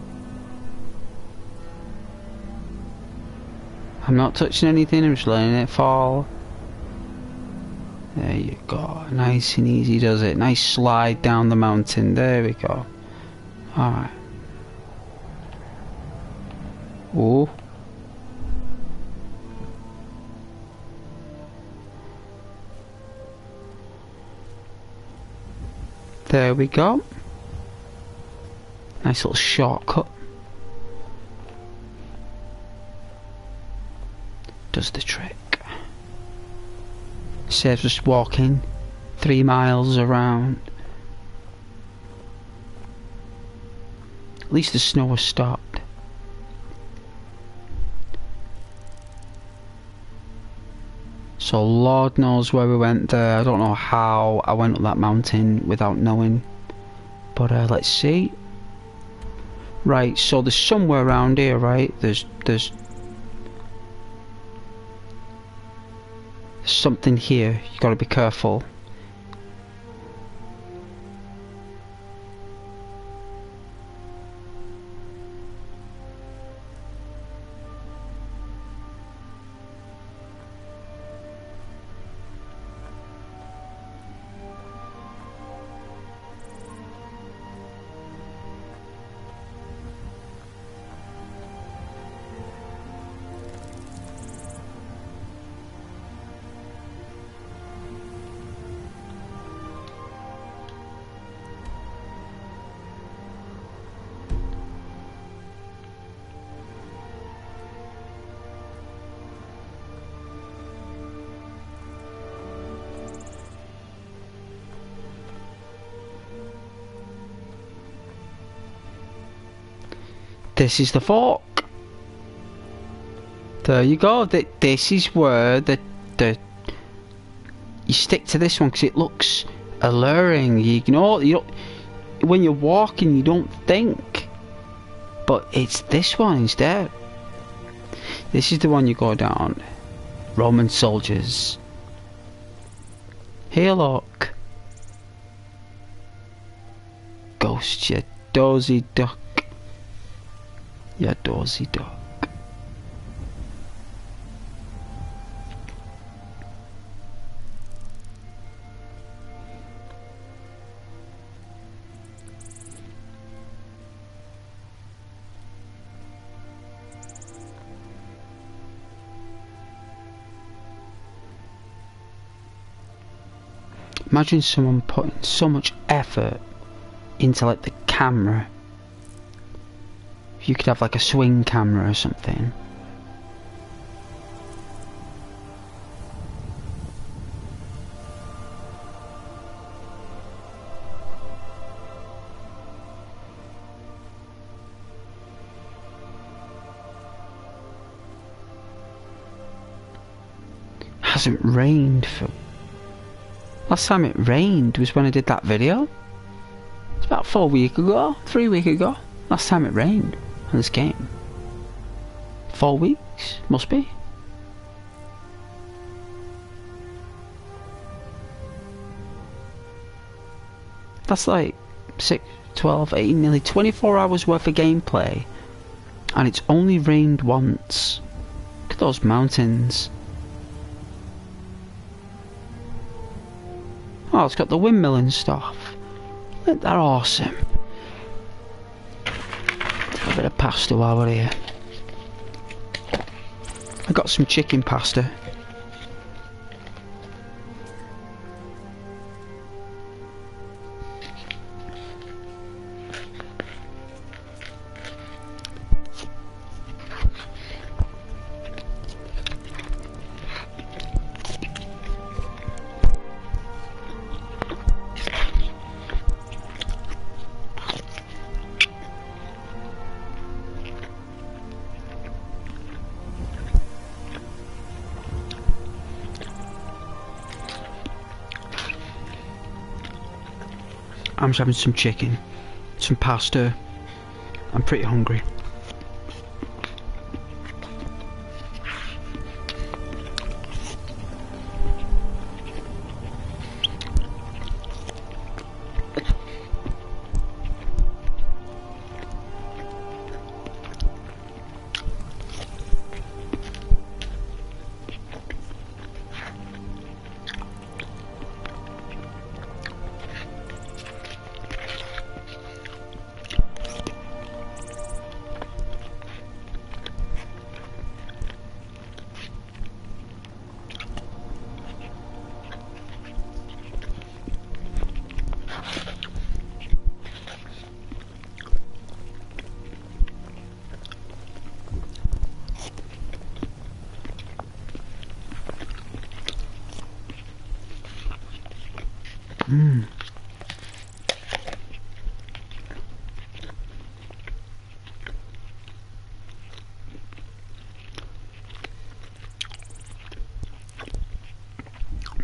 I'm not touching anything, I'm just letting it fall. There you go. Nice and easy does it. Nice slide down the mountain. There we go. Alright. Oh. There we go. Nice little shortcut. Does the trick. Saves us walking 3 miles around. At least the snow has stopped. So Lord knows where we went there. I don't know how I went up that mountain without knowing. But let's see. Right, so there's somewhere around here, right? There's something here. You gotta be careful. This is the fork. There you go. This is where the you stick to this one because it looks alluring. You ignore when you're walking, you don't think, but it's this one instead. This is the one you go down. Roman soldiers. Here, look. Ghost, you dozy duck. You dozy duck. Imagine someone putting so much effort into like the camera. If you could have like a swing camera or something. Hasn't rained for... Last time it rained was when I did that video. It's about 4 weeks ago, 3 weeks ago. Last time it rained on this game. 4 weeks? Must be. That's like 6, 12, 18, nearly 24 hours worth of gameplay. And it's only rained once. Look at those mountains. Oh, it's got the windmill and stuff. Isn't that awesome? A bit of pasta while we're here. I got some chicken pasta. I'm just having some chicken, some pasta. I'm pretty hungry.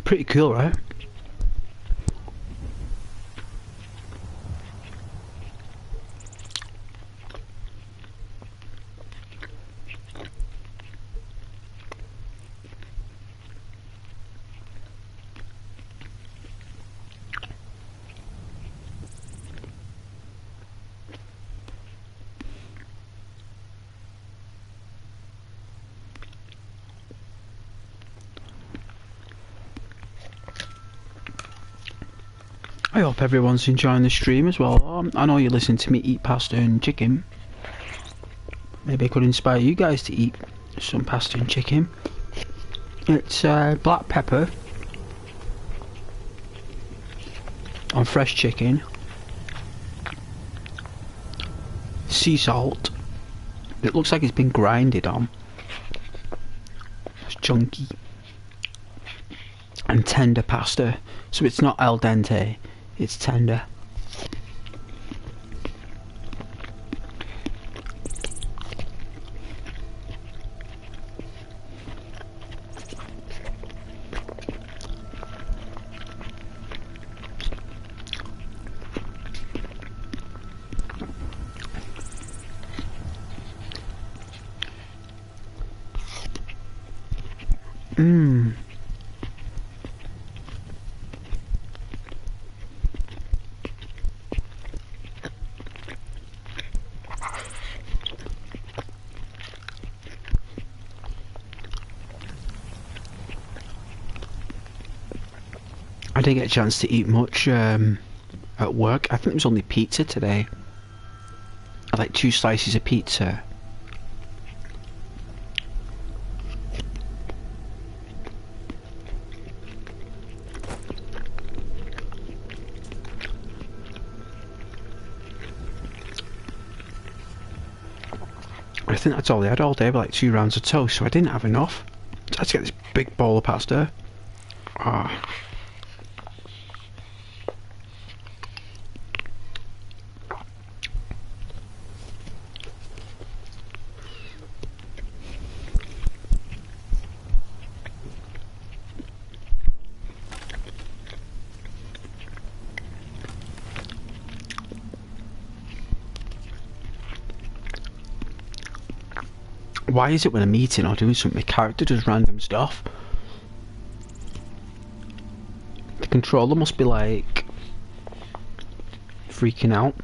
Pretty cool, right? I hope everyone's enjoying the stream as well. I know you listen to me eat pasta and chicken. Maybe I could inspire you guys to eat some pasta and chicken. It's black pepper on fresh chicken, sea salt. It looks like it's been grinded on. It's chunky. And tender pasta, so it's not al dente. It's tender. I didn't get a chance to eat much at work. I think it was only pizza today. I like 2 slices of pizza. I think that's all they had all day, like 2 rounds of toast, so I didn't have enough. So I had to get this big bowl of pasta. Ah. Why is it when I'm eating or doing something, my character does random stuff? The controller must be like freaking out.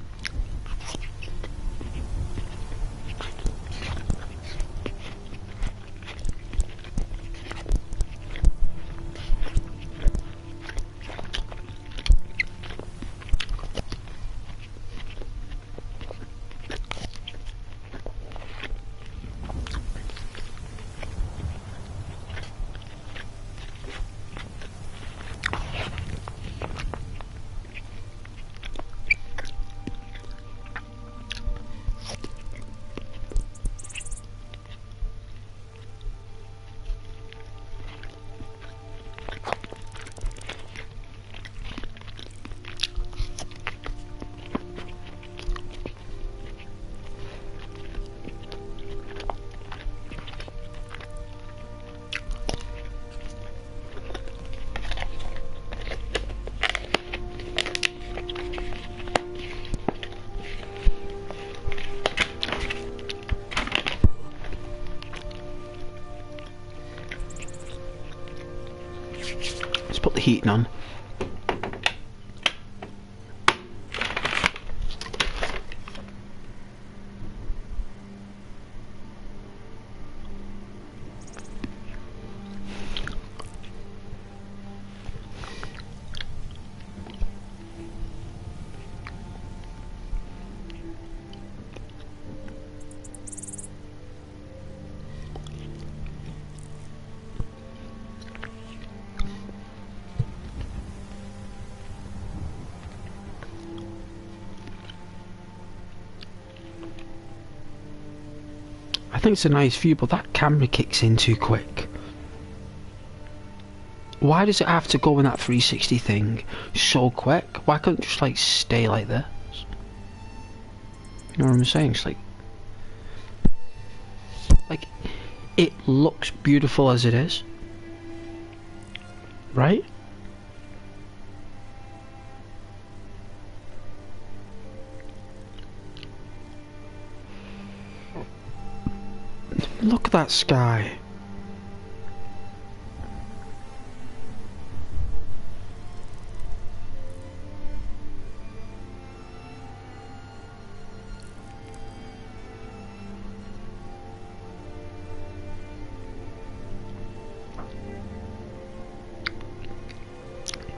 Let's put the heating on. I think it's a nice view, but that camera kicks in too quick. Why does it have to go in that 360 thing so quick? Why couldn't it just like stay like this? You know what I'm saying? It's like it looks beautiful as it is, right? Look at that sky.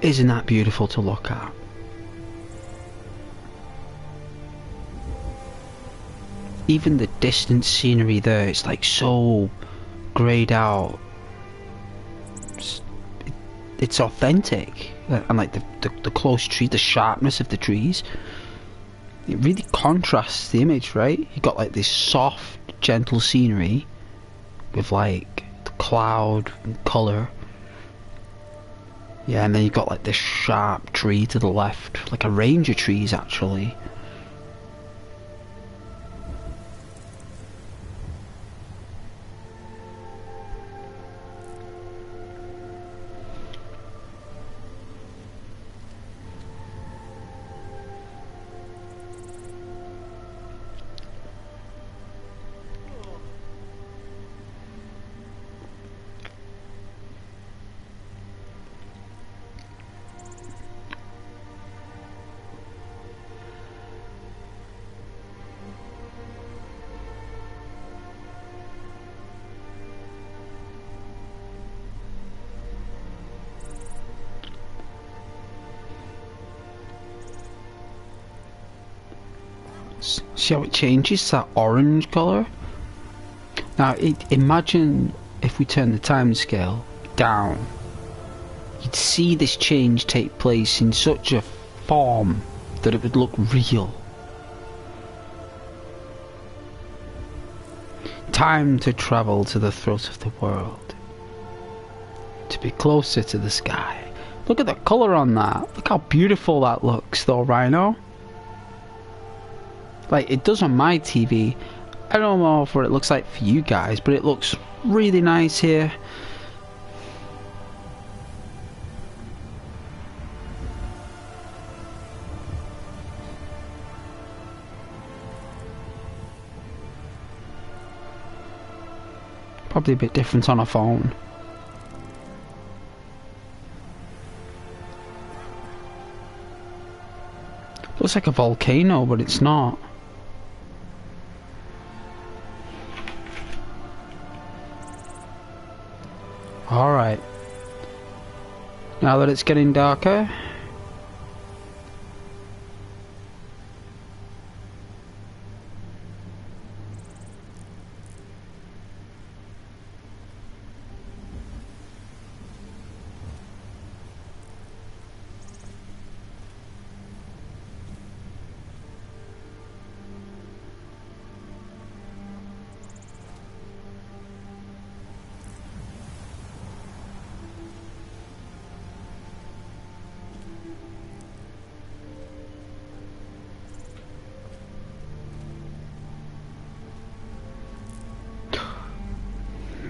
Isn't that beautiful to look at? Even the distant scenery there, it's like so greyed out. It's authentic, and like the close trees, the sharpness of the trees, it really contrasts the image, right? You got like this soft, gentle scenery with like the cloud and colour. Yeah, and then you've got like this sharp tree to the left, like a range of trees actually. See how it changes, that orange colour? Now, imagine if we turn the time scale down. You'd see this change take place in such a form that it would look real. Time to travel to the throat of the world. To be closer to the sky. Look at the colour on that. Look how beautiful that looks though, Rhino. Like it does on my TV. I don't know what it looks like for you guys, but it looks really nice here. Probably a bit different on a phone. Looks like a volcano, but it's not. Alright. Now that it's getting darker.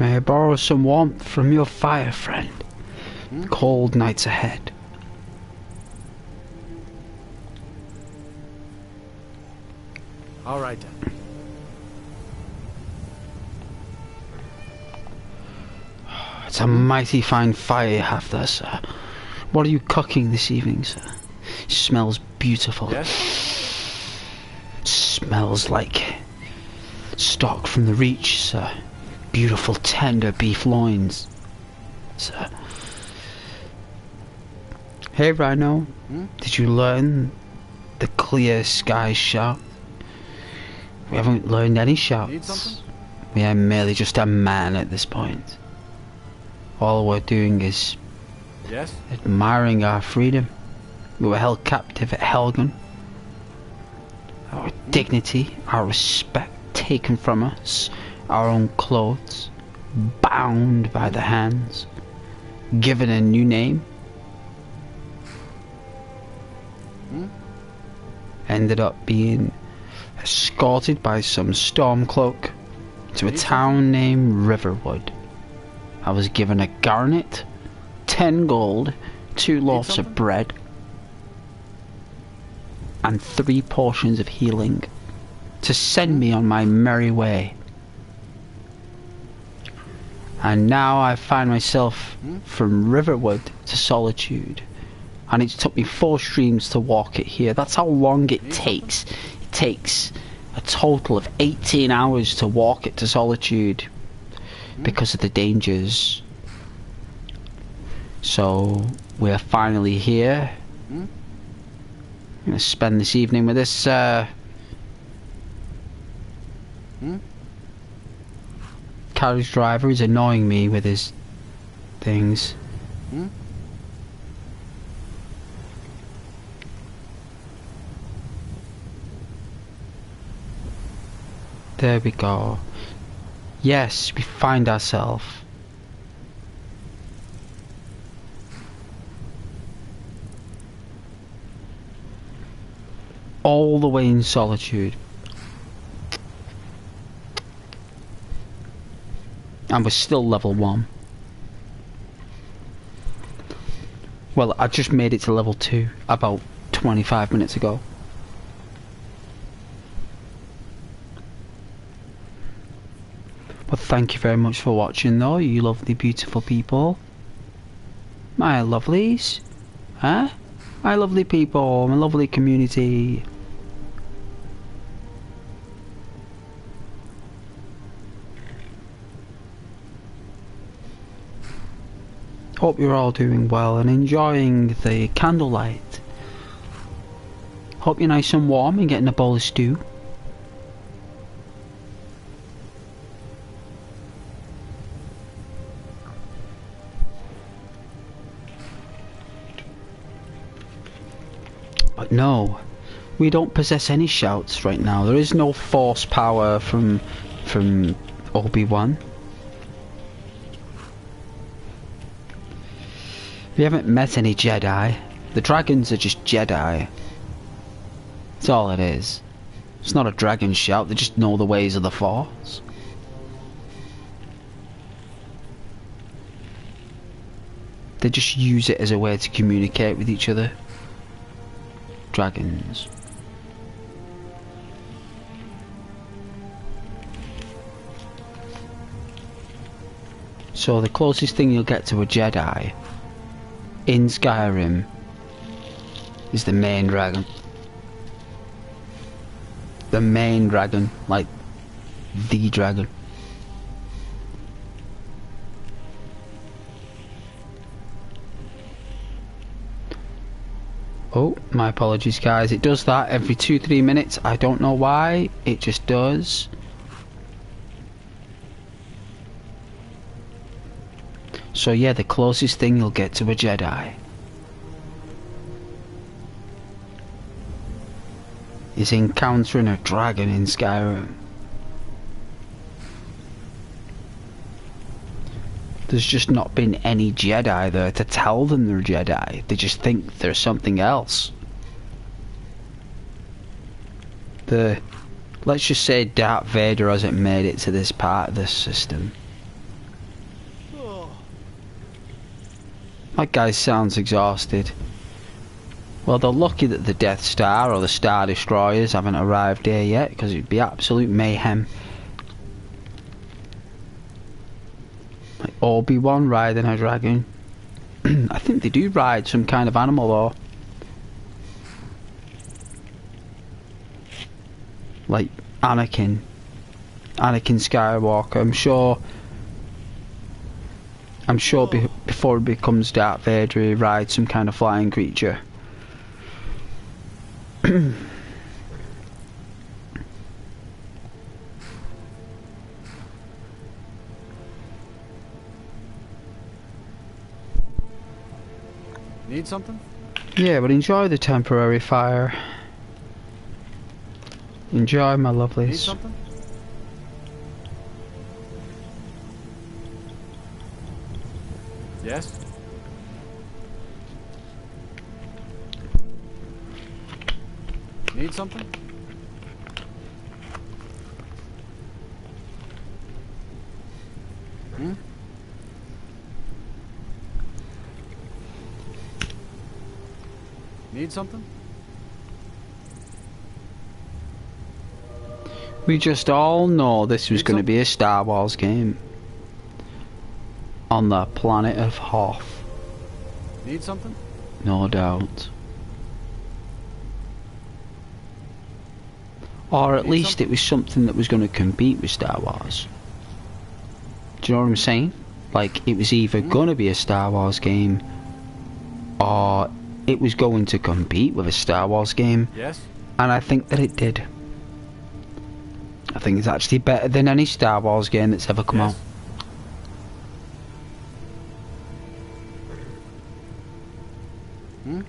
May I borrow some warmth from your fire, friend? Cold nights ahead. All right then. It's a mighty fine fire you have there, sir. What are you cooking this evening, sir? It smells beautiful. Yes? Smells like stock from the Reach, sir. Beautiful tender beef loins, sir. Hey Rhino, did you learn the clear sky shout? We haven't learned any Need shouts. something? We are merely just a man at this point. All we're doing is Yes? admiring our freedom. We were held captive at Helgen. Our dignity, our respect taken from us. Our own clothes, bound by the hands, given a new name, ended up being escorted by some stormcloak to a town named Riverwood. I was given a garnet, 10 gold, 2 loaves of bread, and 3 portions of healing to send me on my merry way. And now I find myself from Riverwood to Solitude. And it took me 4 streams to walk it here. That's how long it takes. It takes a total of 18 hours to walk it to Solitude. Because of the dangers. So, we're finally here. I'm going to spend this evening with this, carriage driver is annoying me with his things. There we go. Yes, we find ourselves. All the way in Solitude. And we're still level 1. Well, I just made it to level 2 about 25 minutes ago. But thank you very much for watching though, you lovely beautiful people. My lovelies. Huh? My lovely people, my lovely community. Hope you're all doing well and enjoying the candlelight. Hope you're nice and warm and getting a bowl of stew. But no, we don't possess any shouts right now. There is no force power from Obi-Wan. We haven't met any Jedi. The dragons are just Jedi. That's all it is. It's not a dragon shout, they just know the ways of the Force. They just use it as a way to communicate with each other. Dragons. So the closest thing you'll get to a Jedi in Skyrim is the main dragon. The main dragon, like the dragon. Oh, my apologies guys, it does that every 2-3 minutes. I don't know why, it just does. So yeah, the closest thing you'll get to a Jedi is encountering a dragon in Skyrim. There's just not been any Jedi there to tell them they're Jedi. They just think there's something else. Let's just say Darth Vader hasn't made it to this part of this system. That guy sounds exhausted. Well, they're lucky that the Death Star or the Star Destroyers haven't arrived here yet, because it'd be absolute mayhem. Like Obi-Wan riding a dragon. I think they do ride some kind of animal though. Like Anakin Skywalker. I'm sure before he becomes Darth Vader, he rides some kind of flying creature. Need something? Yeah, but enjoy the temporary fire. Enjoy, my Need lovelies. something? Yes? Need something? Hmm? Need something? We just all know this was Need going to some- be a Star Wars game. On the planet of Hoth. Need something? No doubt. Or at Need least something? it was something that was going to compete with Star Wars. Do you know what I'm saying? Like, it was either going to be a Star Wars game, or it was going to compete with a Star Wars game, Yes? and I think that it did. I think it's actually better than any Star Wars game that's ever come Yes? out. Hmm?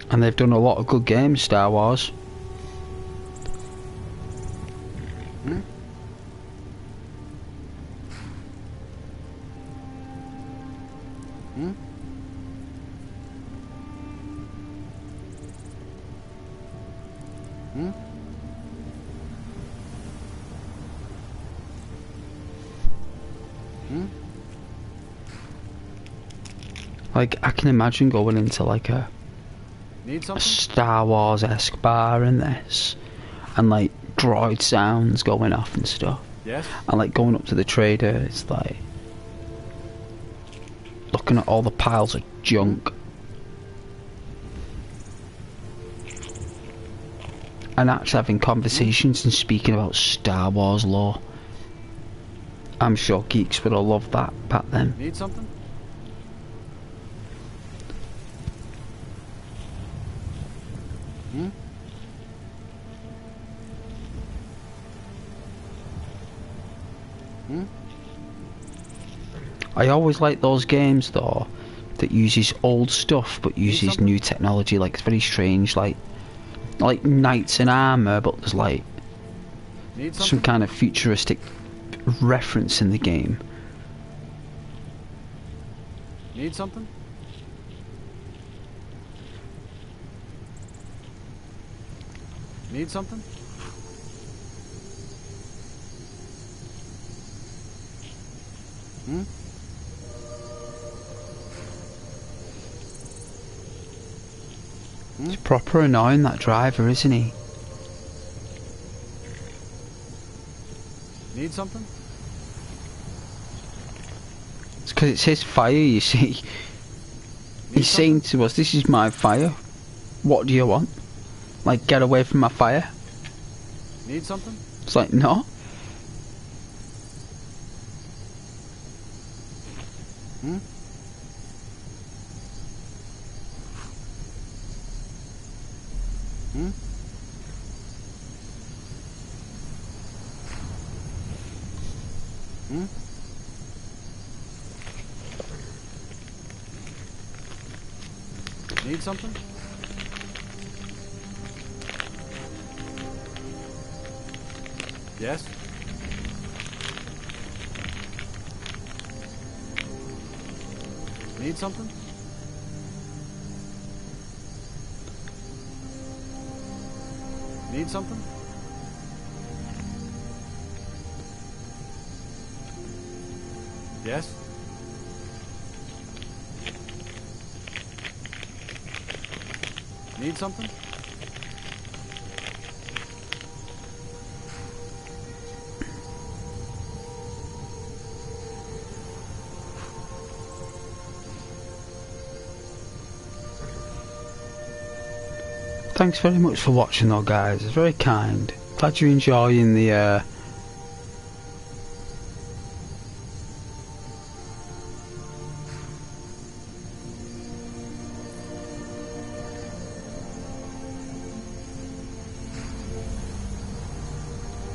And they've done a lot of good games, Star Wars. Hmm? Hmm? Hmm? Hmm? Like, I can imagine going into like a Need something? Star Wars-esque bar in this, and like droid sounds going off and stuff, Yes? and like going up to the trader, it's like looking at all the piles of junk, and actually having conversations and speaking about Star Wars lore. I'm sure geeks would have loved that back then. Need something? Hmm? Hmm? I always like those games though that uses old stuff but uses something? new technology. Like, it's very strange, like like knights in armor, but there's like Need some something? kind of futuristic reference in the game. Need something? Need something? Hmm? He's proper annoying, that driver, isn't he? Need something? It's because it's his fire, you see. He's saying to us, this is my fire. What do you want? Like, get away from my fire? Need something? It's like, no. Hmm? Hmm? Hmm? Need something? Yes? Need something? Need something? Yes? Need something? Thanks very much for watching though, guys. It's very kind. Glad you're enjoying the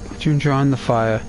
glad you're enjoying the fire.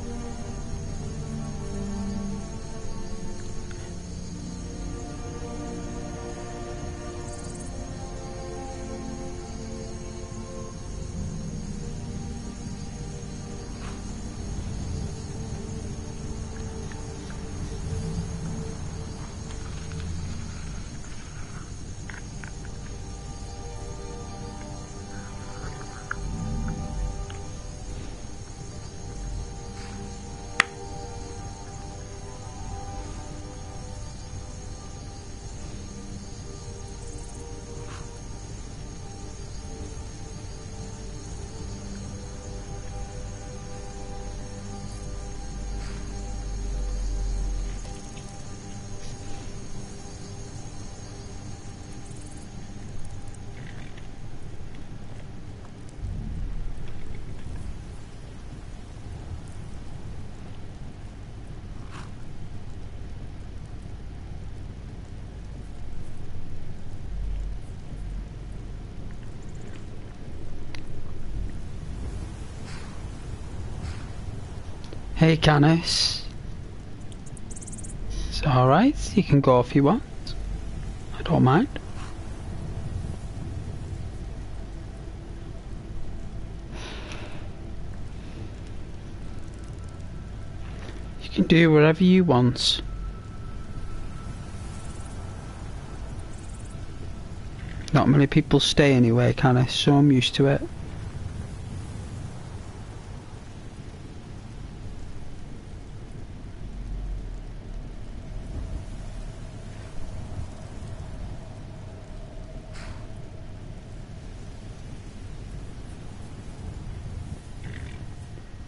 Hey Canis. It's alright, you can go if you want. I don't mind. You can do whatever you want. Not many people stay anyway, Canis, so I'm used to it.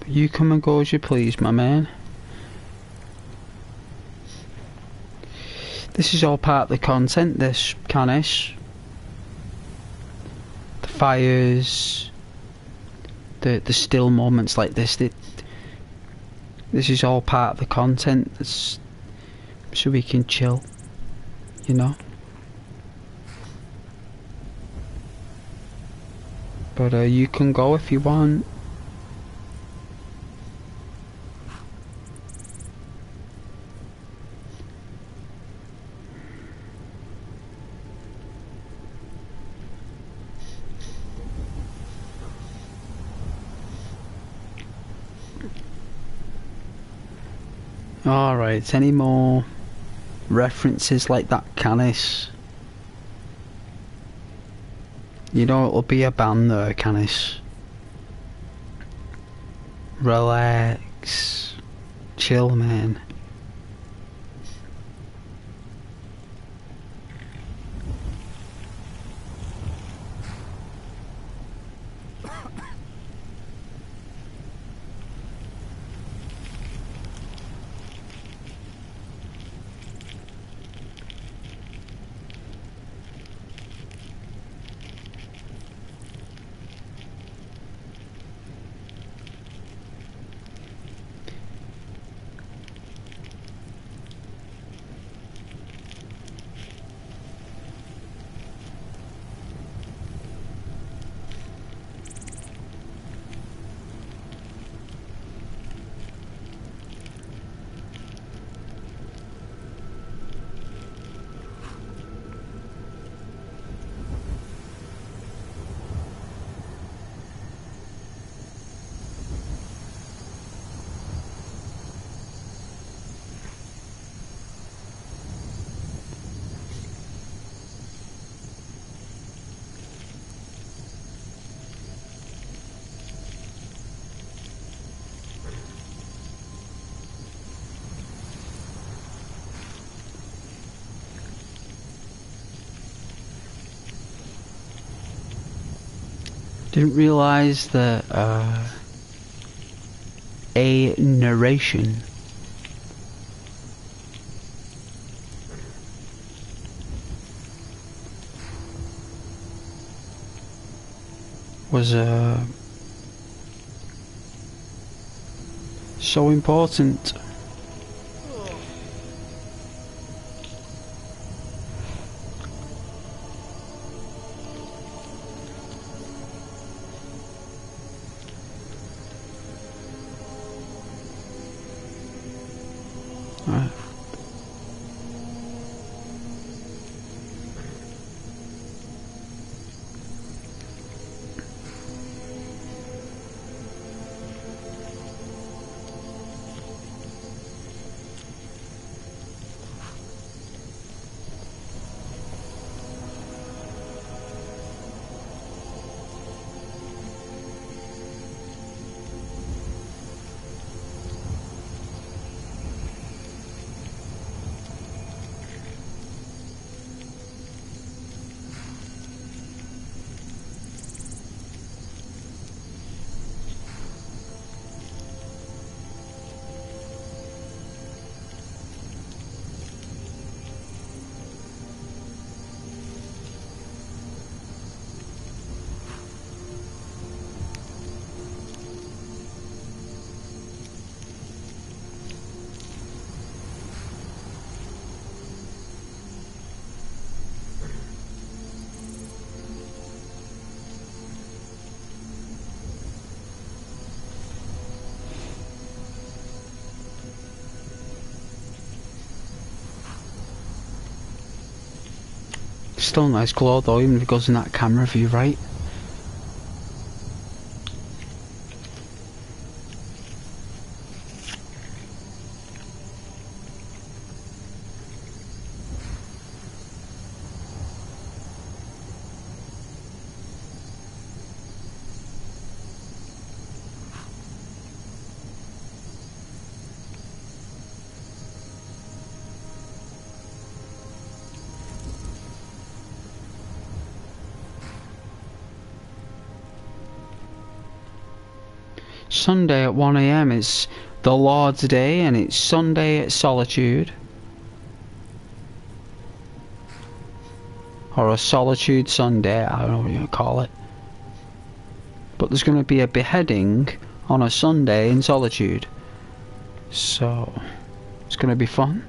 You come and go as you please, my man. This is all part of the content, this, Canis. The fires, the still moments like this. This is all part of the content. It's, so we can chill, you know. But you can go if you want. Alright, any more references like that, Canis? You know it'll be a ban there, Canis. Relax. Chill, man. Didn't realise that a narration was so important. Right. Still a nice glow though, even if it goes in that camera view, right? Sunday at 1 AM, it's the Lord's Day and it's Sunday at Solitude. Or a Solitude Sunday, I don't know what you call it. But there's going to be a beheading on a Sunday in Solitude. So, it's going to be fun.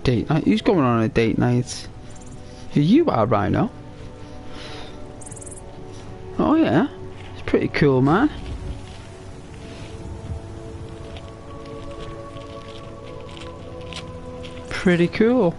Date night? Who's going on a date night? Who you are, Rhino? Oh yeah, it's pretty cool, man. Pretty cool.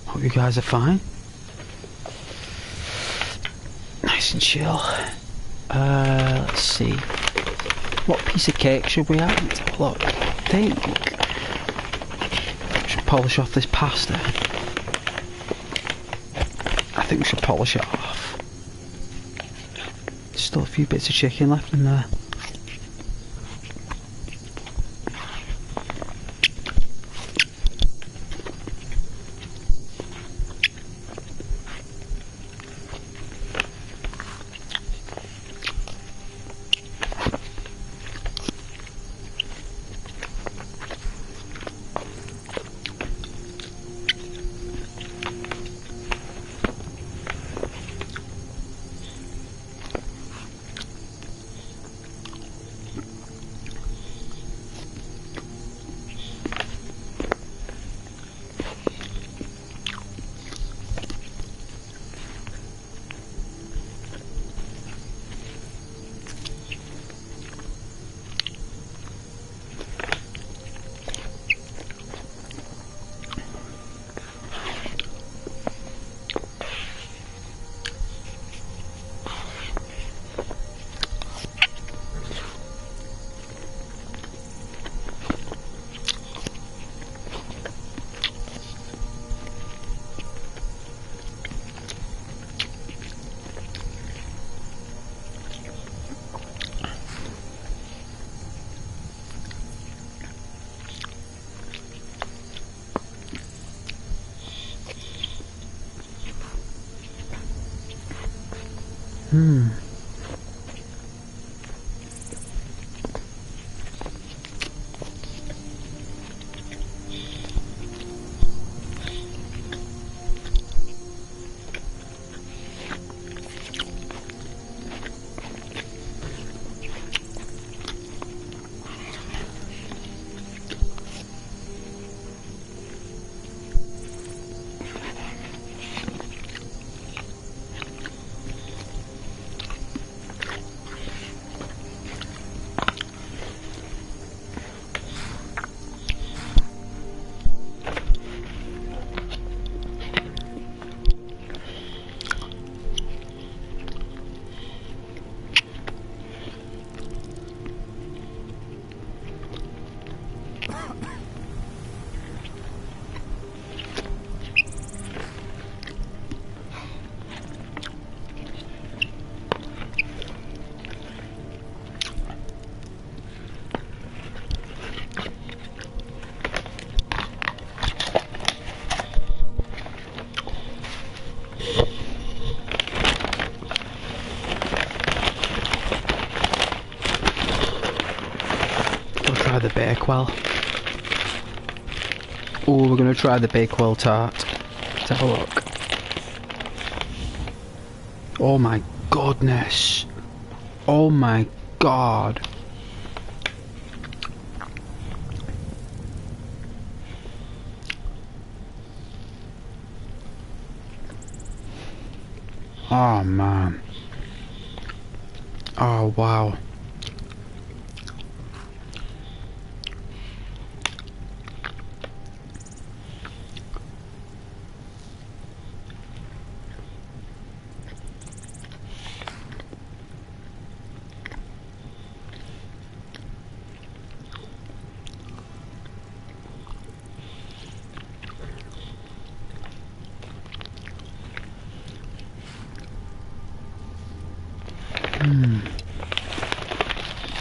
Hope you guys are fine. Nice and chill. Let's see. What piece of cake should we have? Let's have a look. I think we should polish off this pasta. I think we should polish it off. Still a few bits of chicken left in there. try the Bakewell. Oh, we're gonna try the Bakewell tart. Let's have a look. Oh my goodness. Oh my god. Oh man. Oh wow.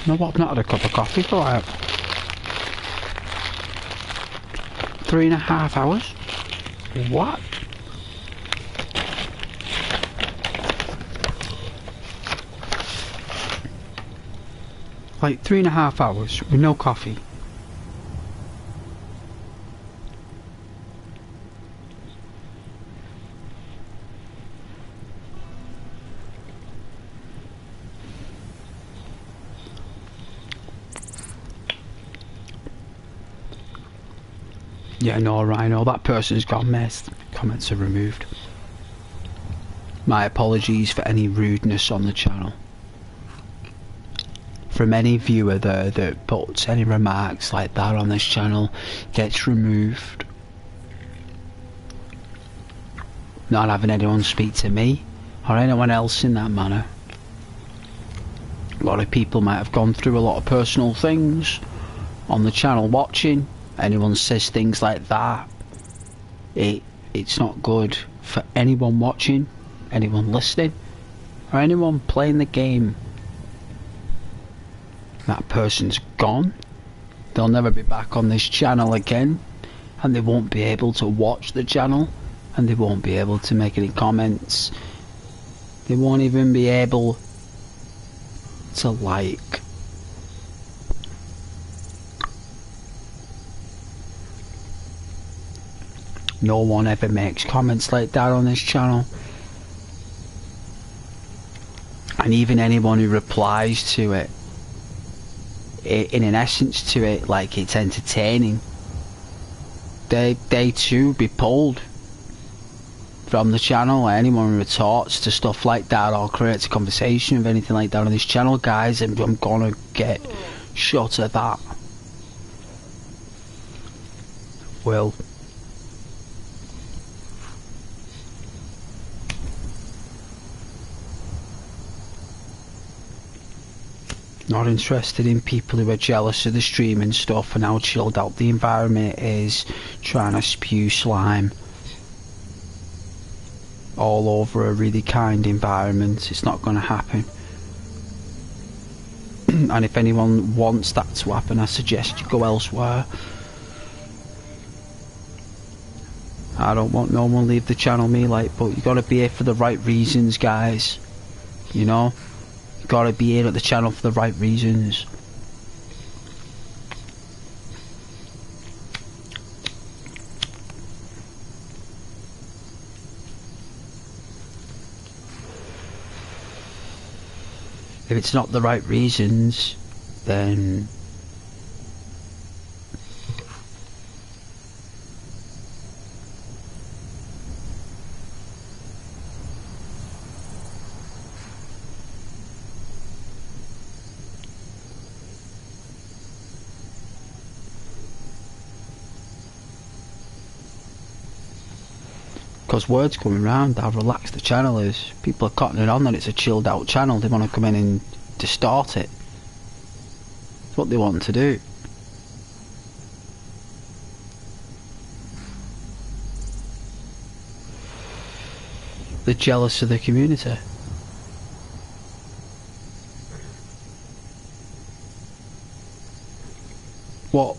You know what, I've not had a cup of coffee for like 3.5 hours? What? Like 3.5 hours with no coffee. Yeah, no, Rhino, that person's gone missed. Comments are removed. My apologies for any rudeness on the channel. From any viewer there that puts any remarks like that on this channel, gets removed. Not having anyone speak to me or anyone else in that manner. A lot of people might have gone through a lot of personal things on the channel watching. Anyone says things like that, it's not good for anyone watching, anyone listening, or anyone playing the game. That person's gone. They'll never be back on this channel again, and they won't be able to watch the channel, and they won't be able to make any comments. They won't even be able to like. No one ever makes comments like that on this channel. And even anyone who replies to it, in an essence to it, like it's entertaining, they too be pulled from the channel. Anyone who retorts to stuff like that or creates a conversation with anything like that on this channel, guys, I'm gonna get shot at that. Will. Not interested in people who are jealous of the stream and stuff and how chilled out the environment is, trying to spew slime all over a really kind environment. It's not going to happen. And if anyone wants that to happen, I suggest you go elsewhere. I don't want no one leave the channel me like, but you got to be here for the right reasons, guys. You know? Gotta be here at the channel for the right reasons. If it's not the right reasons, then because word's coming around how relaxed the channel is. People are cottoning on that it's a chilled out channel. They want to come in and distort it. It's what they want to do. They're jealous of the community. What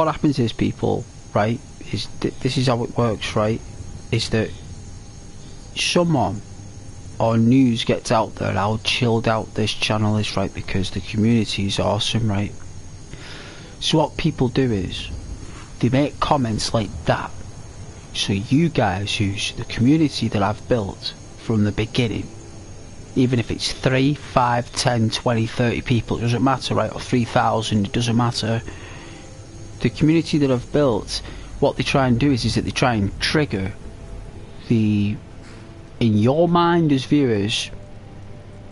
happens is, people, right, is this is how it works, right, is that someone or news gets out there how chilled out this channel is, right, because the community is awesome, right. So what people do is they make comments like that. So you guys, who's the community that I've built from the beginning, even if it's 3, 5, 10, 20, 30 people, it doesn't matter, right? Or 3,000, it doesn't matter. The community that I've built, what they try and do is that they try and trigger in your mind as viewers,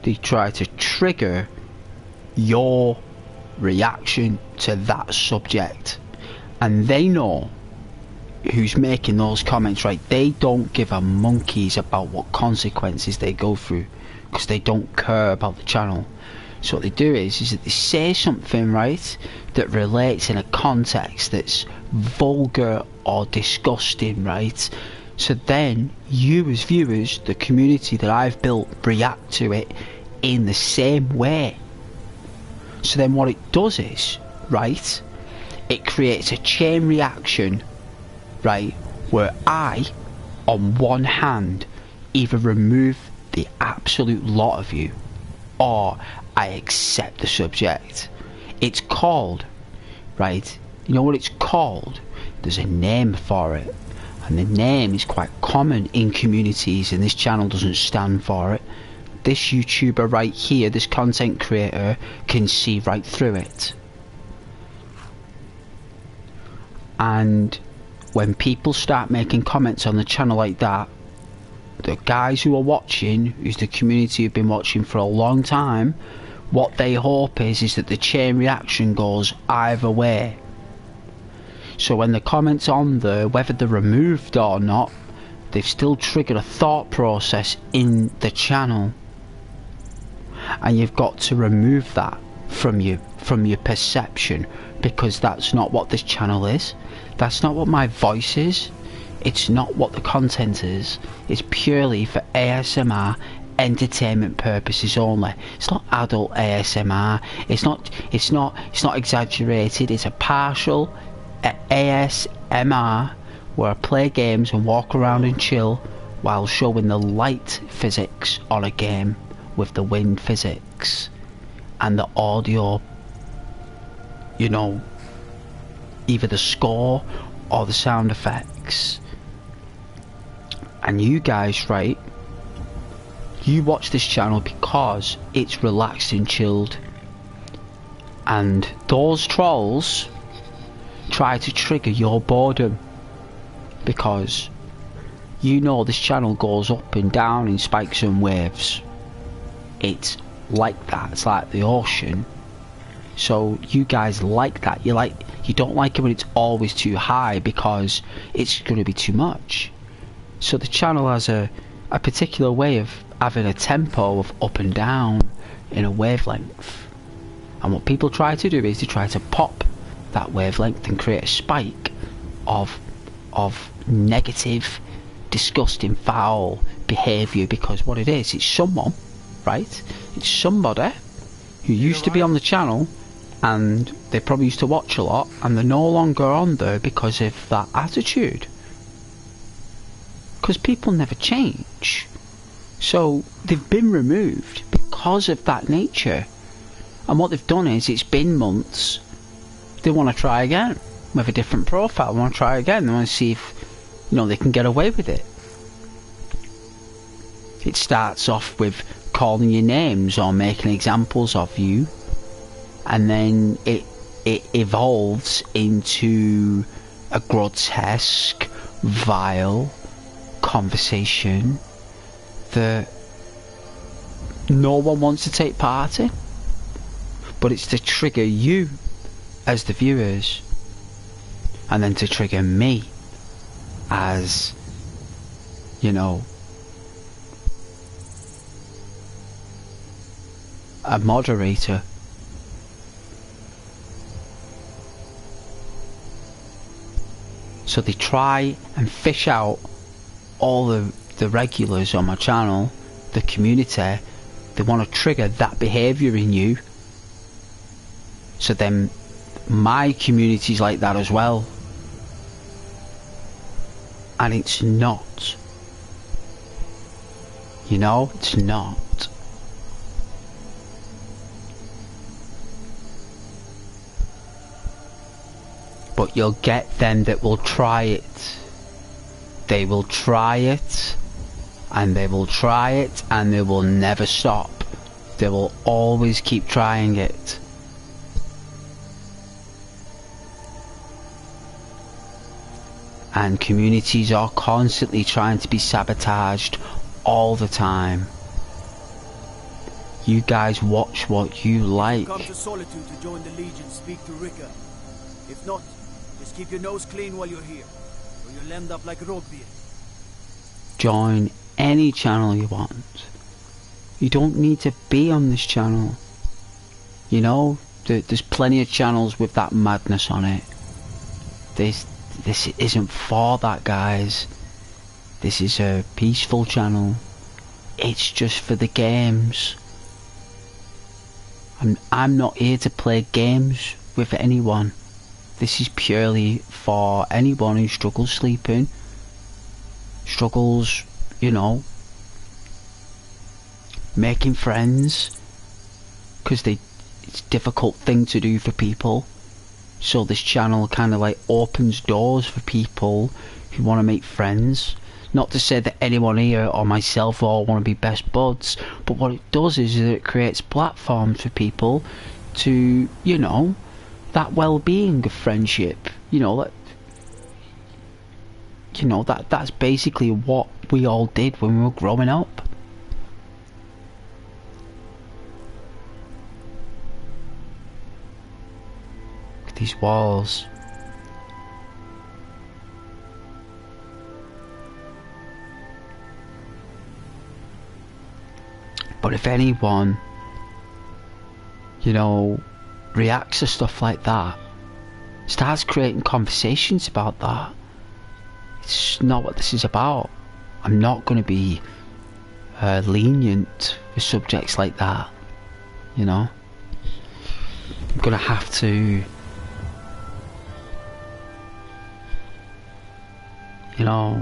they try to trigger your reaction to that subject. And they know who's making those comments, right? They don't give a monkeys about what consequences they go through, because they don't care about the channel. So what they do is that they say something, right, that relates in a context that's vulgar or disgusting, right? So then you as viewers, the community that I've built, react to it in the same way. So then what it does is, right, it creates a chain reaction, right, where I, on one hand, either remove the absolute lot of you, or I accept the subject. It's called, right, you know what it's called? There's a name for it, and the name is quite common in communities, and this channel doesn't stand for it. This YouTuber right here, this content creator, can see right through it. And when people start making comments on the channel like that, the guys who are watching, who's the community who've been watching for a long time, what they hope is that the chain reaction goes either way. So when the comments on there, whether they're removed or not, they've still triggered a thought process in the channel. And you've got to remove that from your perception, because that's not what this channel is. That's not what my voice is. It's not what the content is. It's purely for ASMR entertainment purposes only. It's not adult ASMR. It's not exaggerated. It's a partial ASMR where I play games and walk around and chill while showing the light physics on a game with the wind physics and the audio, you know, either the score or the sound effects. And you guys, right, you watch this channel because it's relaxed and chilled, and those trolls try to trigger your boredom, because you know this channel goes up and down in spikes and waves. It's like that. It's like the ocean. So you guys like that. You don't like it when it's always too high, because it's going to be too much. So the channel has a particular way of having a tempo of up and down in a wavelength. And what people try to do is they try to pop that wavelength and create a spike of negative, disgusting, foul behaviour, because what it is, it's someone, right? It's somebody who used to be on the channel, and they probably used to watch a lot, and they're no longer on there because of that attitude. Because people never change. So they've been removed because of that nature. And what they've done is, it's been months, they want to try again with a different profile. They want to try again. They want to see if, you know, they can get away with it. It starts off with calling you names or making examples of you, and then it evolves into a grotesque, vile conversation that no one wants to take part in, but it's to trigger you as the viewers, and then to trigger me as, you know, a moderator. So they try and fish out all the regulars on my channel, the community. They want to trigger that behaviour in you, so then my community's like that as well. And it's not. You know, it's not. But you'll get them that will try it. They will try it, and they will try it, and they will never stop. They will always keep trying it. And communities are constantly trying to be sabotaged all the time. You guys watch what you like. Come to Solitude to join the Legion, speak to Rika. If not, just keep your nose clean while you're here, or you'll end up like Rogbeer. Join any channel you want. You don't need to be on this channel. You know, there's plenty of channels with that madness on it. This isn't for that, guys. This is a peaceful channel. It's just for the games. I'm not here to play games with anyone. This is purely for anyone who struggles sleeping, struggles, you know, making friends, because it's a difficult thing to do for people. So this channel kind of like opens doors for people who want to make friends. Not to say that anyone here or myself all want to be best buds, but what it does is that it creates platforms for people to, you know, that well-being of friendship. You know, that's basically what we all did when we were growing up. Look at these walls. But if anyone, you know, reacts to stuff like that, starts creating conversations about that, it's not what this is about. I'm not going to be lenient with subjects like that, you know. I'm going to have to, you know,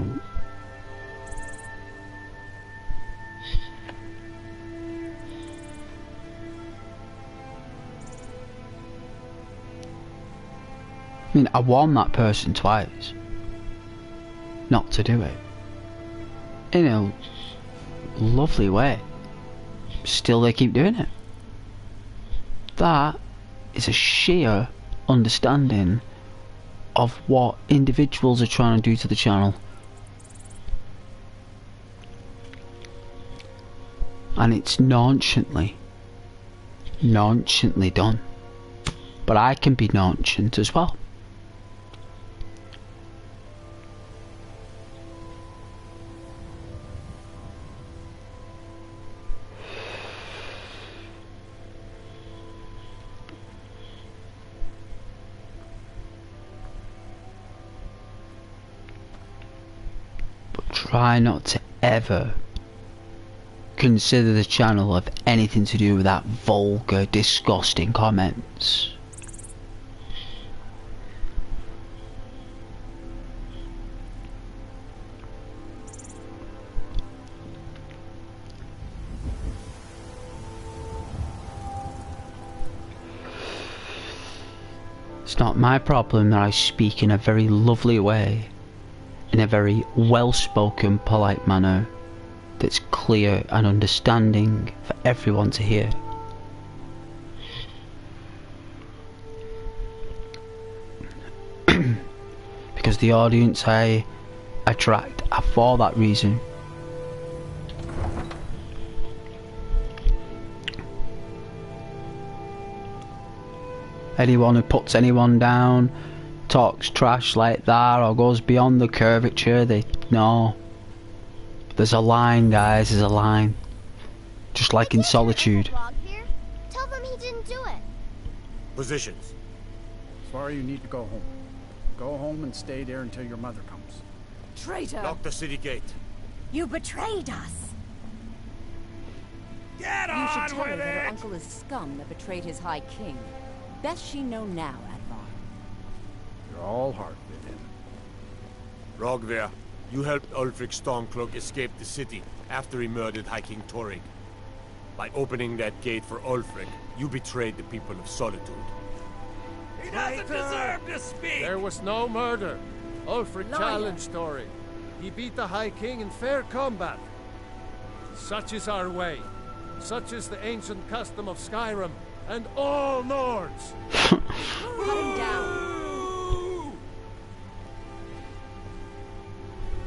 I mean, I warned that person twice not to do it in a lovely way. Still they keep doing it. That is a sheer understanding of what individuals are trying to do to the channel. And it's nonchalantly done. But I can be nonchalant as well. Try not to ever consider the channel of anything to do with that vulgar, disgusting comments. It's not my problem that I speak in a very lovely way, in a very well-spoken, polite manner that's clear and understanding for everyone to hear. Because the audience I attract are for that reason. Anyone who puts anyone down, talks trash like that, or goes beyond the curvature, they know. There's a line, guys, there's a line. Just like in Solitude. Tell them he didn't do it. Positions. Sorry, you need to go home. Go home and stay there until your mother comes. Traitor! Lock the city gate. You betrayed us. Get You should on tell her with that her it! uncle is scum that betrayed his high king. Best she know now, Advar. You're all heart with him. Rogver, you helped Ulfric Stormcloak escape the city after he murdered High King Torrig. By opening that gate for Ulfric, you betrayed the people of Solitude. doesn't deserve to speak! There was no murder. Ulfric Liar. challenged Tory. He beat the High King in fair combat. Such is our way. Such is the ancient custom of Skyrim and all Nords. Cut him down.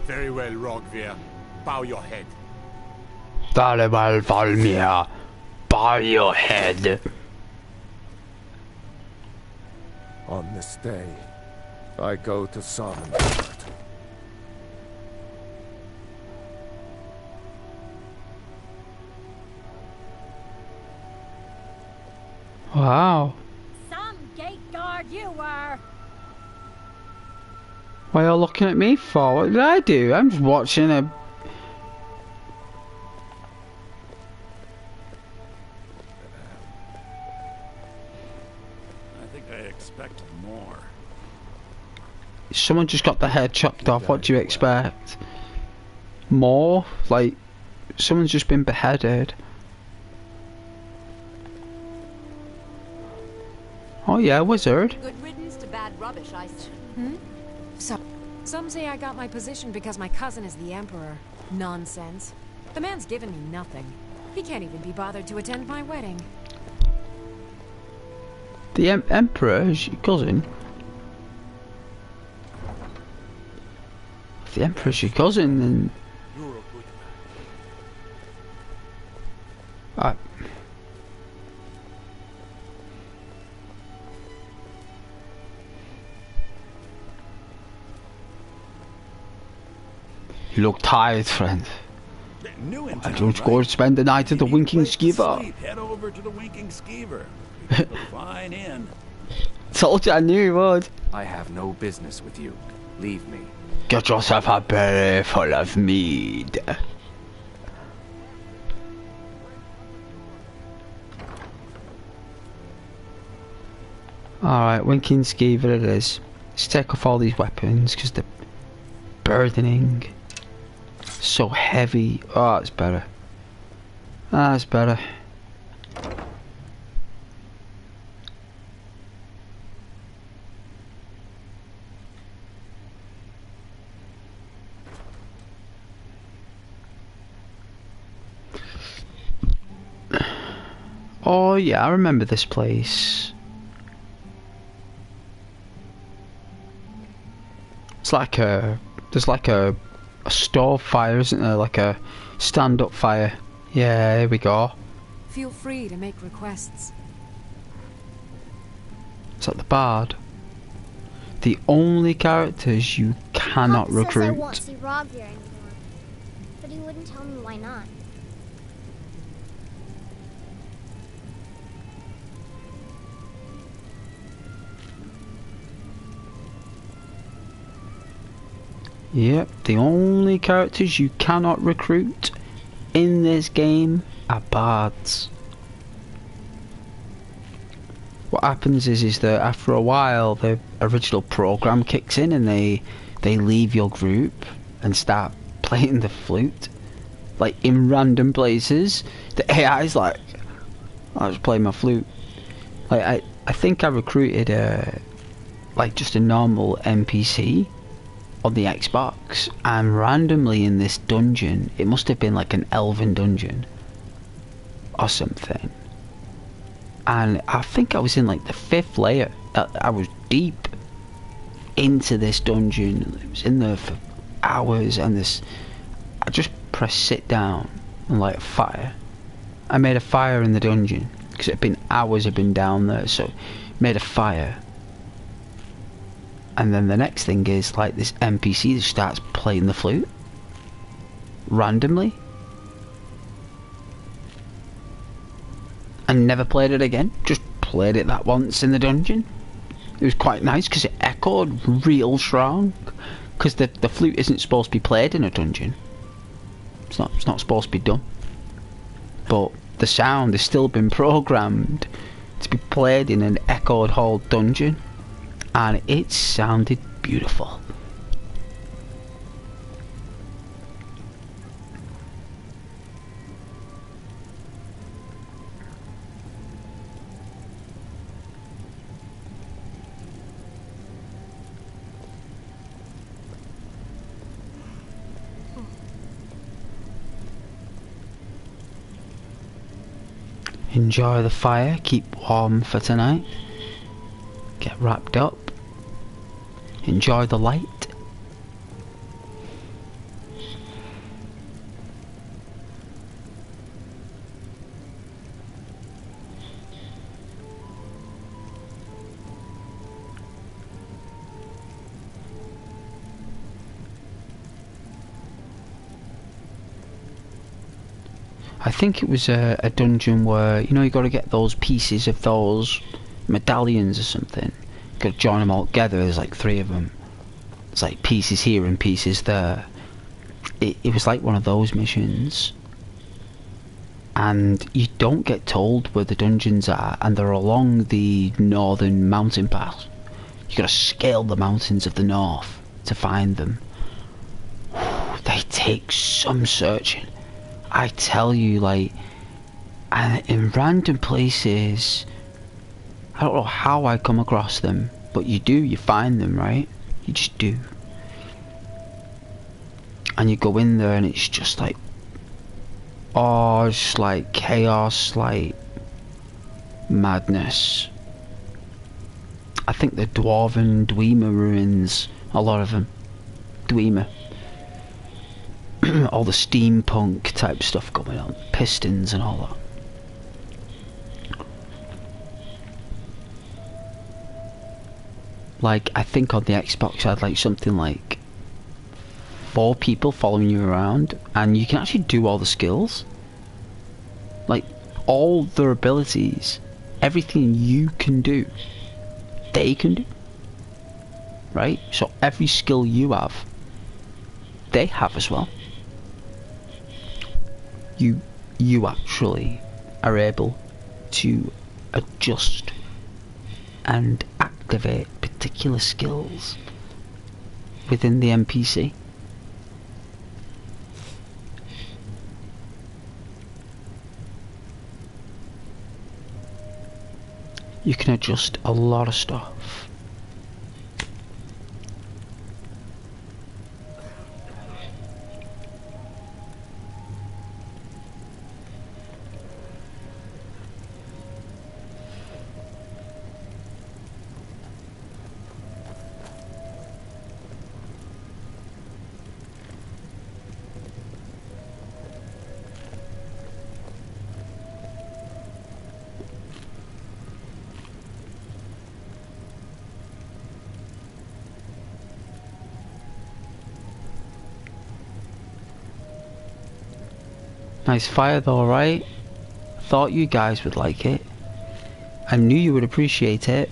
Very well, Rogvir. Bow your head. Very well, Valmir. Bow your head. On this day, I go to Sovngarde. Wow. Some gate guard you were. What are you looking at me for? What did I do? I'm just watching a... I think I expected more. Someone just got the head chopped off. What do you expect? More? Like, someone's just been beheaded. Oh yeah, wizard. Good riddance to bad rubbish, I say. So, some say I got my position because my cousin is the Emperor. Nonsense. The man's given me nothing. He can't even be bothered to attend my wedding. The Emperor is your cousin. If the Emperor's your cousin, then... You're a good man. Alright. You look tired, friend. New in Why town, don't you go and spend the night at the If you Winking need a place to Skeever? sleep, head over to the Winking Skeever. We have a fine inn. Told you I knew you would. I have no business with you. Leave me. Get yourself a belly full of mead. Alright, Winking Skeever it is. Let's take off all these weapons because they're burdening. So heavy. Oh, that's better. That's better. Oh yeah, I remember this place. It's like there's like a stove fire, isn't there? Like a stand-up fire. Yeah, here we go. Feel free to make requests. Is that the bard? The only characters you cannot Papa says I recruit. won't see Rogvir anymore, but he wouldn't tell me why not. Yep, the only characters you cannot recruit in this game are bards. What happens is that after a while the original program kicks in and they leave your group and start playing the flute, like in random places. The AI's like, I was playing my flute. Like I think I recruited like just a normal NPC on the Xbox, and randomly in this dungeon, it must have been like an elven dungeon or something, and I think I was in like the 5th layer. I was deep into this dungeon. It was in there for hours, and I just pressed sit down and light a fire. I made a fire in the dungeon because it had been hours I'd been down there, so made a fire. And then the next thing is like this NPC that starts playing the flute randomly, and never played it again. Just played it that once in the dungeon. It was quite nice because it echoed real strong. Because the flute isn't supposed to be played in a dungeon. It's not supposed to be done. But the sound has still been programmed to be played in an echoed hall dungeon. And it sounded beautiful. Enjoy the fire, keep warm for tonight. Get wrapped up. Enjoy the light. I think it was a dungeon where, you know, you got to get those pieces of those medallions or something. You got to join them all together. There's like 3 of them. It's like pieces here and pieces there. It was like one of those missions. And you don't get told where the dungeons are, and they're along the northern mountain pass. You got to scale the mountains of the north to find them. They take some searching. I tell you, like, and in random places, I don't know how I come across them, but you find them, right? You just do. And you go in there and it's just like, oh, it's like chaos, like madness. I think the Dwarven Dwemer ruins, a lot of them. Dwemer. All the steampunk type stuff going on, pistons and all that. Like, I think on the Xbox I had like something like 4 people following you around, and you can actually do all the skills. Like, all their abilities, everything you can do, they can do. Right? So every skill you have, they have as well. You actually are able to adjust and activate particular skills within the NPC. You can adjust a lot of stuff. Nice fire though, right? Thought you guys would like it. I knew you would appreciate it.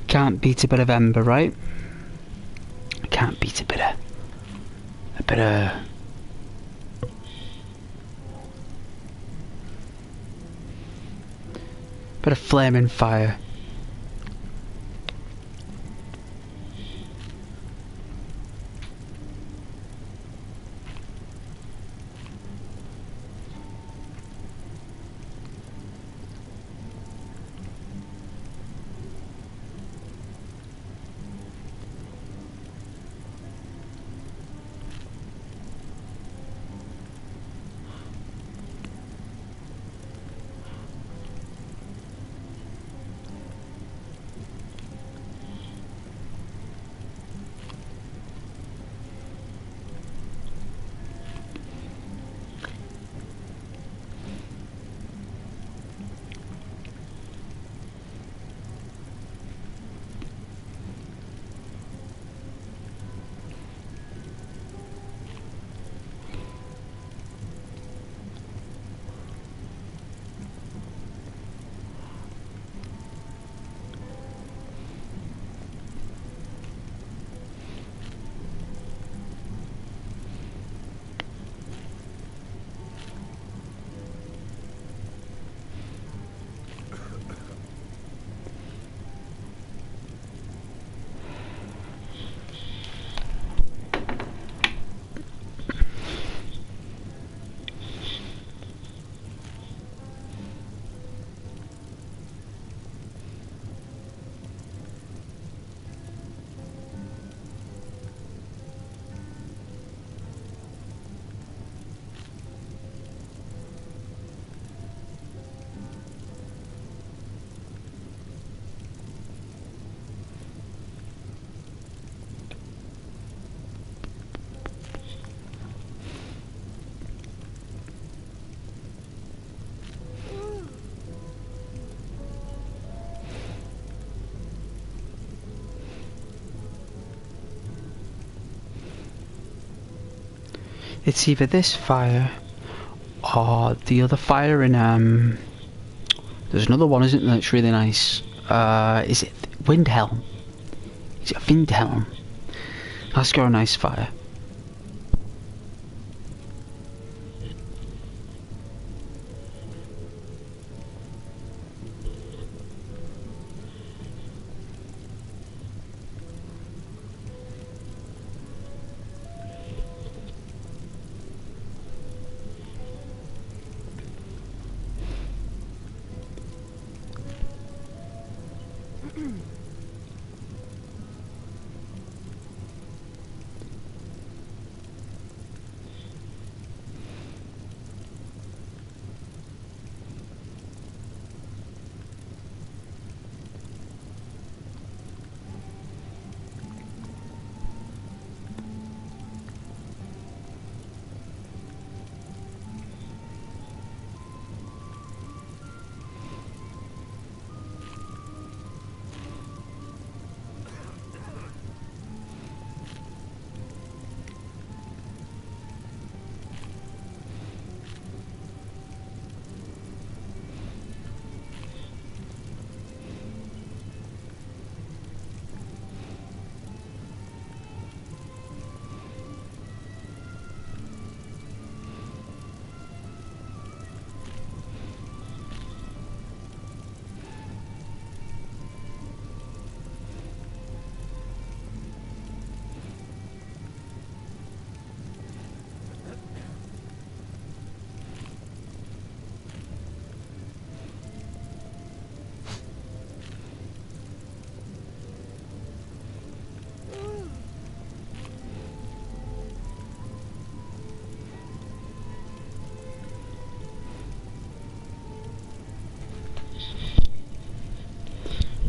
Can't beat a bit of ember, right? Can't beat a bit of flaming fire. It's either this fire or the other fire in there's another one, isn't there, that's really nice. Is it Windhelm? Is it Windhelm? That's got a nice fire.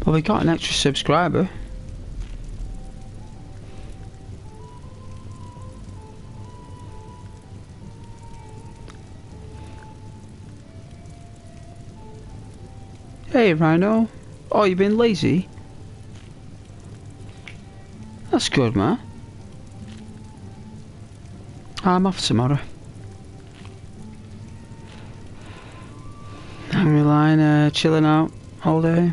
Well, we got an extra subscriber. Hey, Rhino. Oh, you been lazy? That's good, man. I'm off tomorrow. I'm relying, chilling out all day.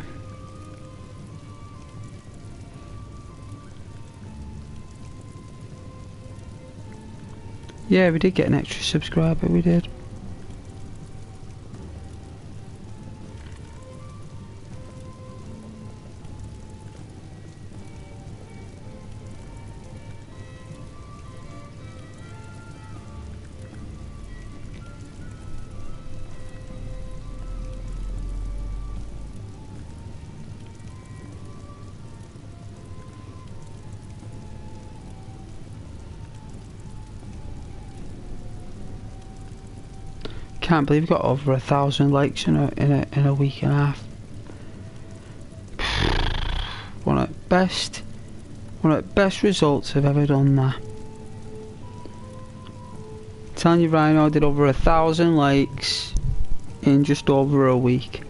Yeah, we did get an extra subscriber, we did. Can't believe we got over 1,000 likes in a week and a half. One of the best results I've ever done that. Telling you, Rhino, I did over 1,000 likes in just over a week.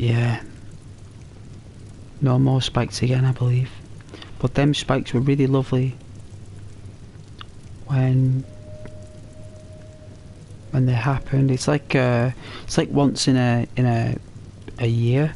Yeah, no more spikes again, I believe. But them spikes were really lovely when they happened. It's like once in a year.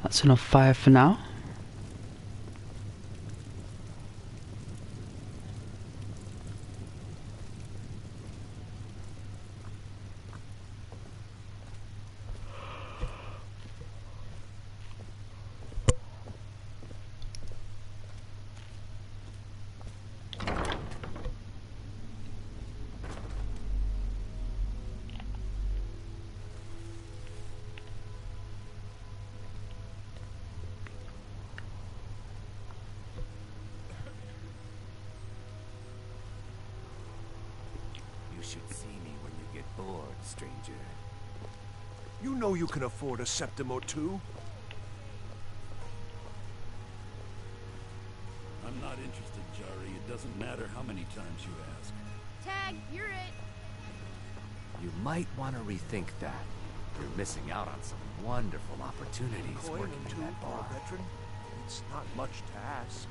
That's enough fire for now. You should see me when you get bored, stranger. You know you can afford a septim or two. I'm not interested, Jari. It doesn't matter how many times you ask. Tag, you're it. You might want to rethink that. You're missing out on some wonderful opportunities Coin working or two in that for bar. a veteran. It's not much to ask.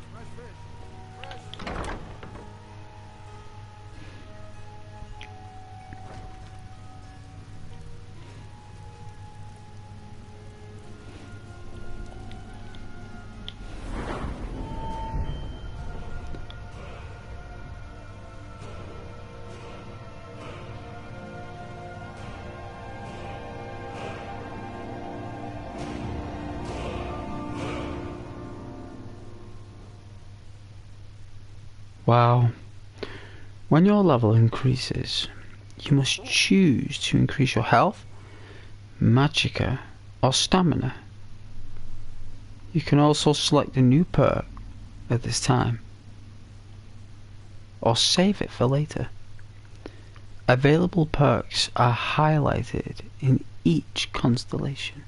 Wow. When your level increases, you must choose to increase your health, magicka, or stamina. You can also select a new perk at this time, or save it for later. Available perks are highlighted in each constellation.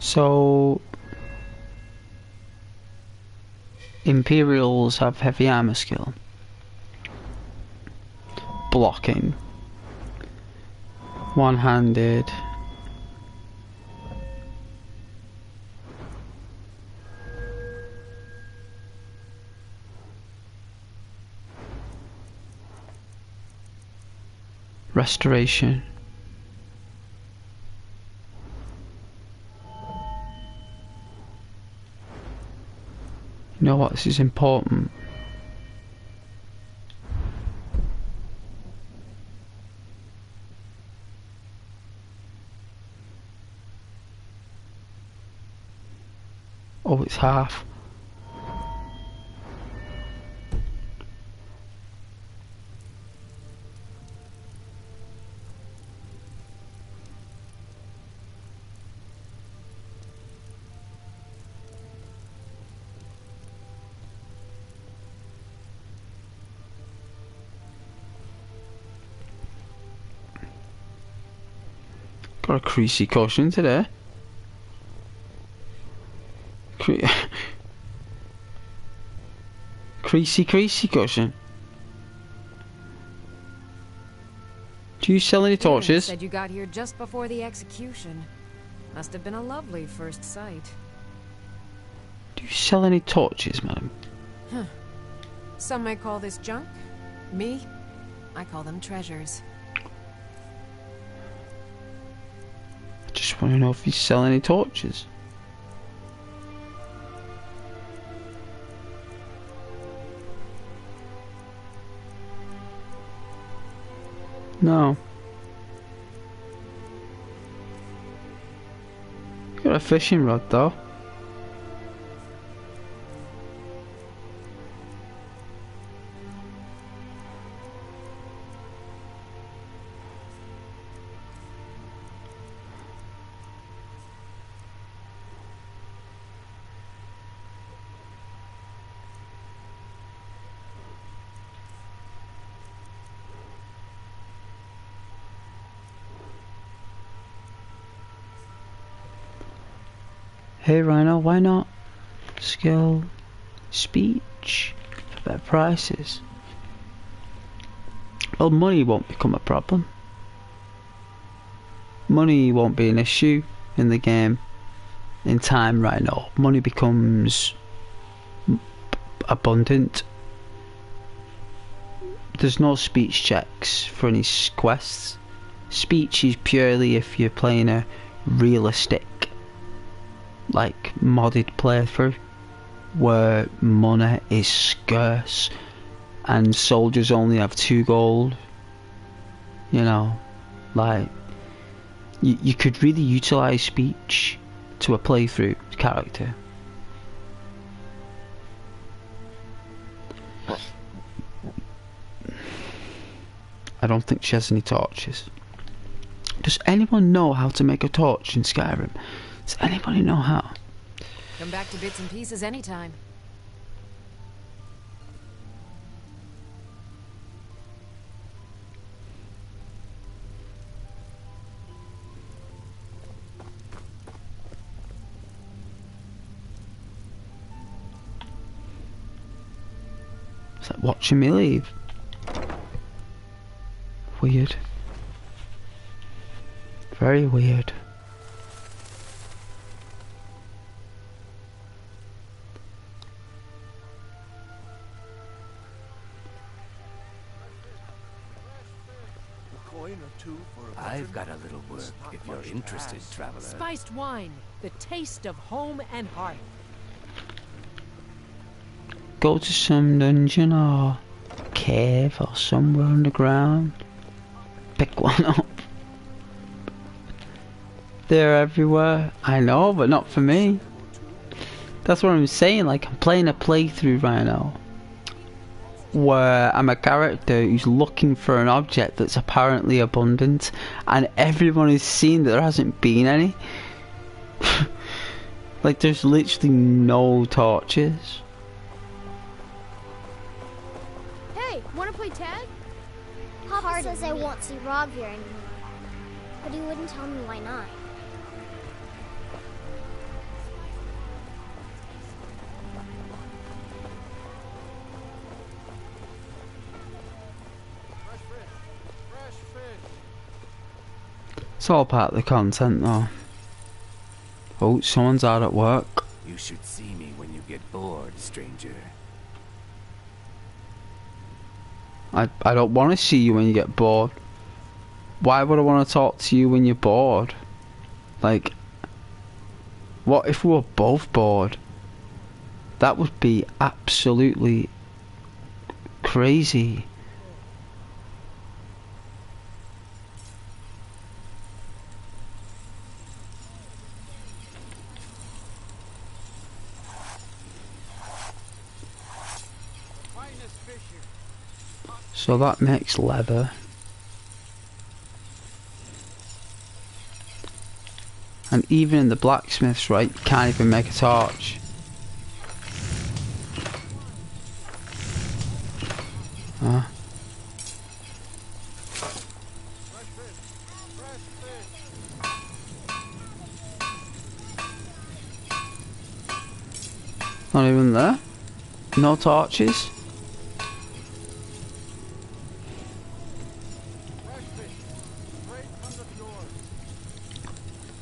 So, Imperials have heavy armor skill, blocking, one-handed, restoration. You know what, this is important. Oh, it's half. Got a creasy cushion today. Creasy cushion. Do you sell any torches? Said you got here just before the execution. Must have been a lovely first sight. Do you sell any torches, madam? Huh. Some may call this junk. Me, I call them treasures. I just want to know if you sell any torches. No. Got a fishing rod though. Hey Rhino, why not skill speech for better prices? Well, money won't become a problem. Money won't be an issue in the game in time right now, money becomes abundant. There's no speech checks for any quests. Speech is purely if you're playing a realistic, like, modded playthrough, where money is scarce and soldiers only have 2 gold. You know, like, you could really utilise speech to a playthrough character. I don't think she has any torches. Does anyone know how to make a torch in Skyrim? Does anybody know how? Come back to bits and pieces anytime. It's like watching me leave. Weird. Very weird. I've got a little work if you're interested, traveler. Spiced wine, the taste of home and hearth. Go to some dungeon or cave or somewhere underground. Pick one up. They're everywhere. I know, but not for me. That's what I'm saying. Like, I'm playing a playthrough right now where I'm a character who's looking for an object that's apparently abundant, and everyone is seeing that there hasn't been any. Like, there's literally no torches. Hey, wanna play tag? Papa says I won't see Rogvir anymore, but he wouldn't tell me why not. It's all part of the content though. Oh, someone's out at work. You should see me when you get bored, stranger. I don't want to see you when you get bored. Why would I want to talk to you when you're bored? Like, what if we were both bored? That would be absolutely crazy. So that makes leather. And even in the blacksmith's, right, you can't even make a torch. Huh? Not even there? No torches?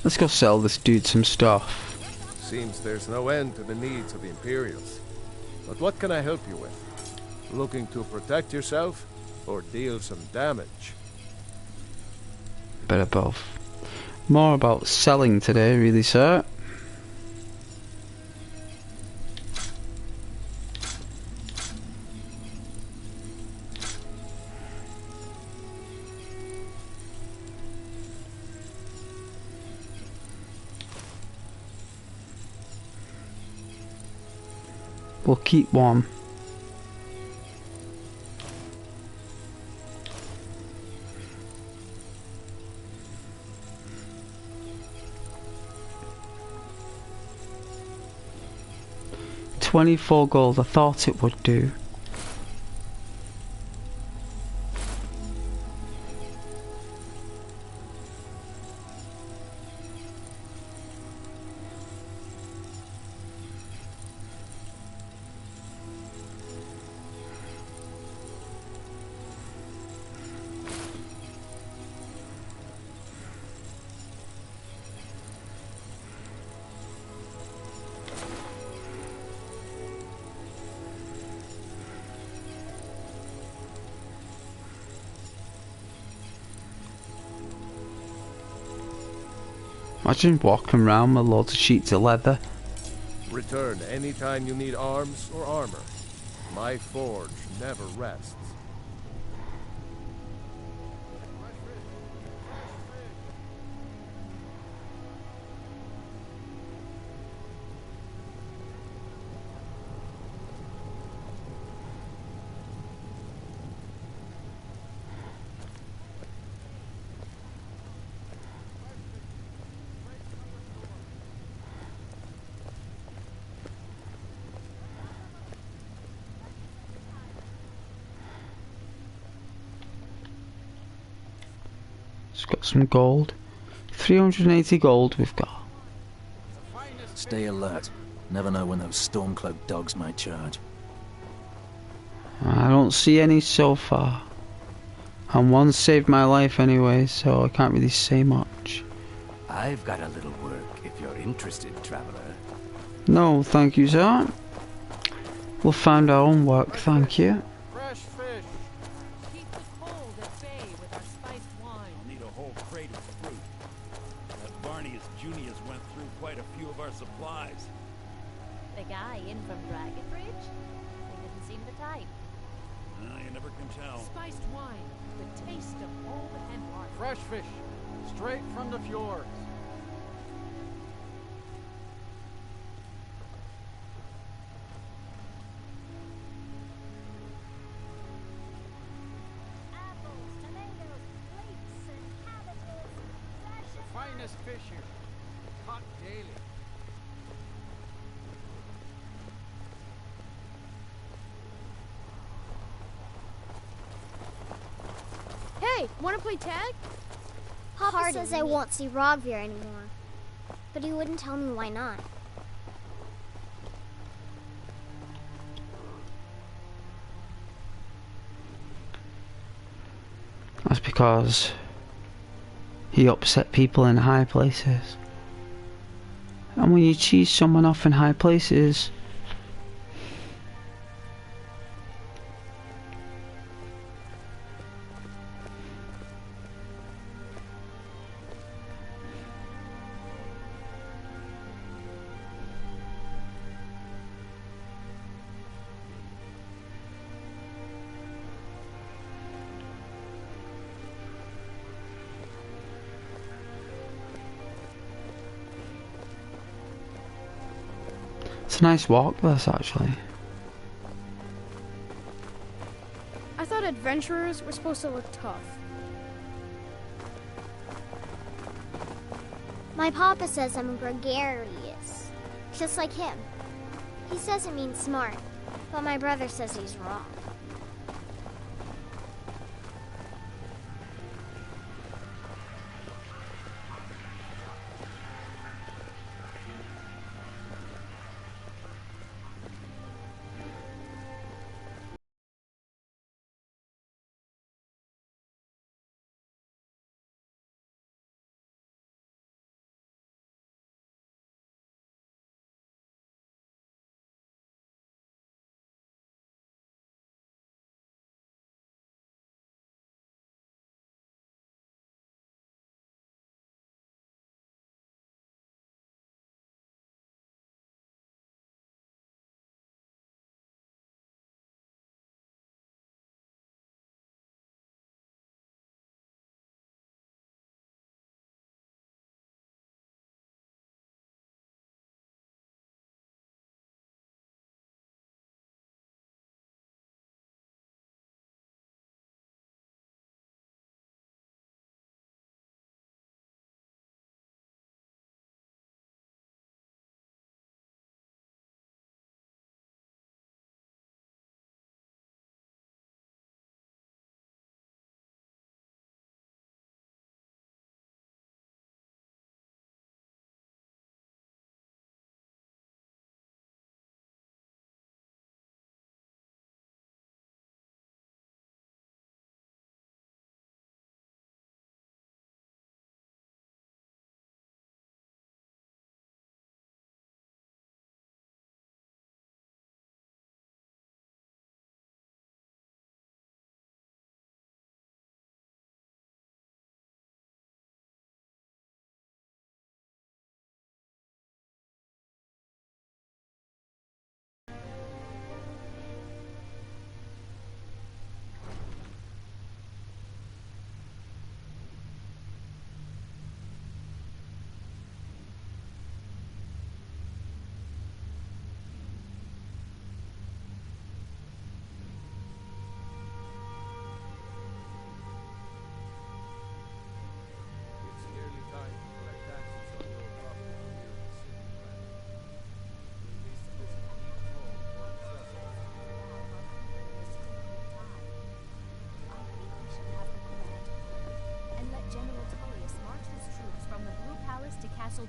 Let's go sell this dude some stuff. Seems there's no end to the needs of the Imperials. But what can I help you with? Looking to protect yourself or deal some damage? Bit of both. More about selling today, really, sir. We'll keep one. $24 gold, I thought it would do. Imagine walking around with loads of sheets of leather. Return anytime you need arms or armor. My forge never rests. It's got some gold. 380 gold we've got. Stay alert. Never know when those Stormcloak dogs might charge. I don't see any so far. And one saved my life anyway, so I can't really say much. I've got a little work if you're interested, traveler. No, thank you, sir. We'll find our own work, thank you. Fresh fish. Keep the cold at bay with our spiced wine. I'll need a whole crate of fruit. That Varnius Junius went through quite a few of our supplies. The guy in from Dragonbridge? He didn't seem the type. You never can tell. Spiced wine, the taste of all the Hemlock. Fresh fish. Straight from the fjords. Apples, tomatoes, leeks, and cabbages. Fresh The finest fish here. Caught daily. Hey, wanna play tag? Papa says I won't see Rogvir anymore. But he wouldn't tell me why not. That's because he upset people in high places. And when you cheese someone off in high places, it's a nice walk this actually. I thought adventurers were supposed to look tough. My papa says I'm gregarious. Just like him. He says it means smart. But my brother says he's wrong.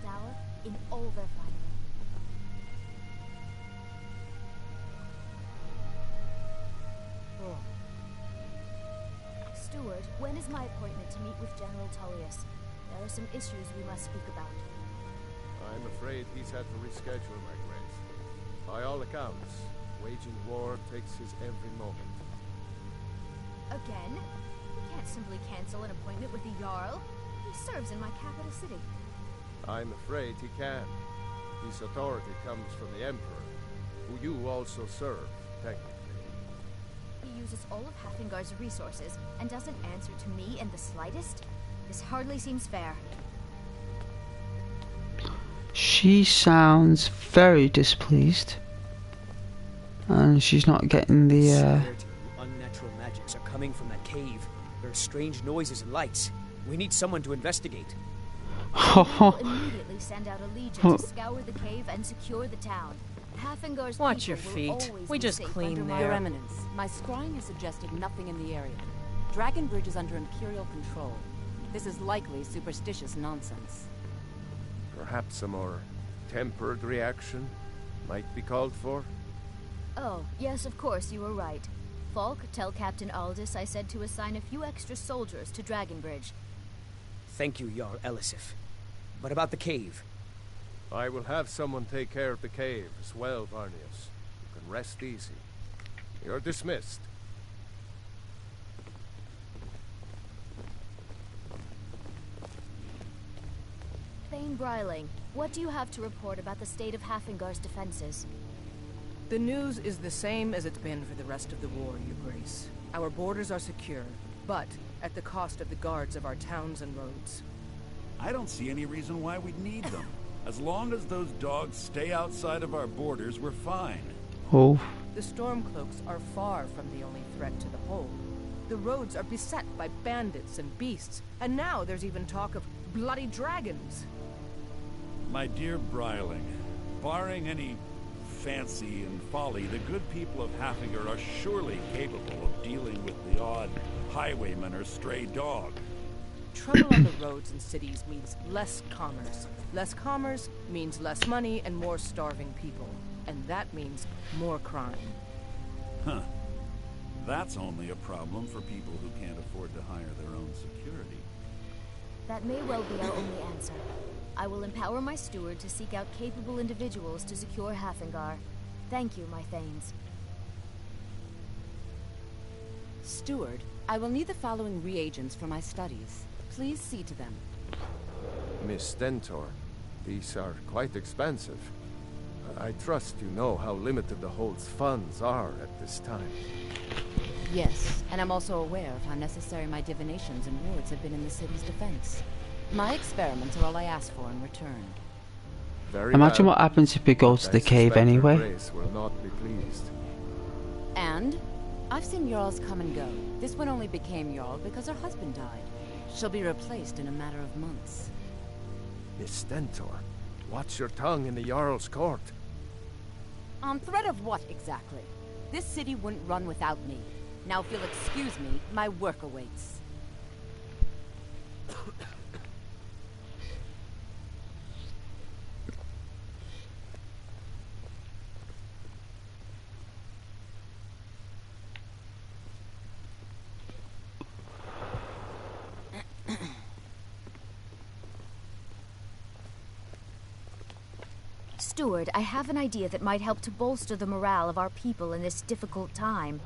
Dower in all their finery. Steward, when is my appointment to meet with General Tullius? There are some issues we must speak about. I'm afraid he's had to reschedule, my grace. By all accounts, waging war takes his every moment. Again? You can't simply cancel an appointment with the Jarl. He serves in my capital city. I'm afraid he can. His authority comes from the Emperor, who you also serve, technically. He uses all of Hafingar's resources and doesn't answer to me in the slightest? This hardly seems fair. She sounds very displeased. And she's not getting the, Unnatural magics are coming from that cave. There are strange noises and lights. We need someone to investigate. We will immediately send out a legion to scour the cave and secure the town. Hafingar's Watch your people feet. will always We be just safe clean under there. Your Eminence, my scrying has suggested nothing in the area. Dragonbridge is under Imperial control. This is likely superstitious nonsense. Perhaps a more tempered reaction might be called for? Oh, yes, of course, you were right. Falk, tell Captain Aldous I said to assign a few extra soldiers to Dragonbridge. Thank you, Jarl Elisif. But about the cave? I will have someone take care of the cave as well, Harmonious. You can rest easy. You're dismissed. Thane Bryling, what do you have to report about the state of Hafingar's defenses? The news is the same as it's been for the rest of the war, Your Grace. Our borders are secure, but at the cost of the guards of our towns and roads. I don't see any reason why we'd need them. As long as those dogs stay outside of our borders, we're fine. Oh. The Stormcloaks are far from the only threat to the hold. The roads are beset by bandits and beasts, and now there's even talk of bloody dragons. My dear Bryling, barring any fancy and folly, the good people of Hafinger are surely capable of dealing with the odd highwayman or stray dog. Trouble on the roads and cities means less commerce. Less commerce means less money and more starving people. And that means more crime. Huh. That's only a problem for people who can't afford to hire their own security. That may well be our only answer. I will empower my steward to seek out capable individuals to secure Hafingar. Thank you, my Thanes. Steward, I will need the following reagents for my studies. Please see to them. Miss Stentor, these are quite expensive. I trust you know how limited the Hold's funds are at this time. Yes, and I'm also aware of how necessary my divinations and wards have been in the city's defense. My experiments are all I ask for in return. Very Imagine well. what happens if we go to the cave anyway. Grace will not be pleased. And? I've seen Jarls come and go. This one only became Jarl because her husband died. She'll be replaced in a matter of months. Miss Stentor, watch your tongue in the Jarl's court. On threat of what, exactly? This city wouldn't run without me. Now if you'll excuse me, my work awaits. Steward, I have an idea that might help to bolster the morale of our people in this difficult time.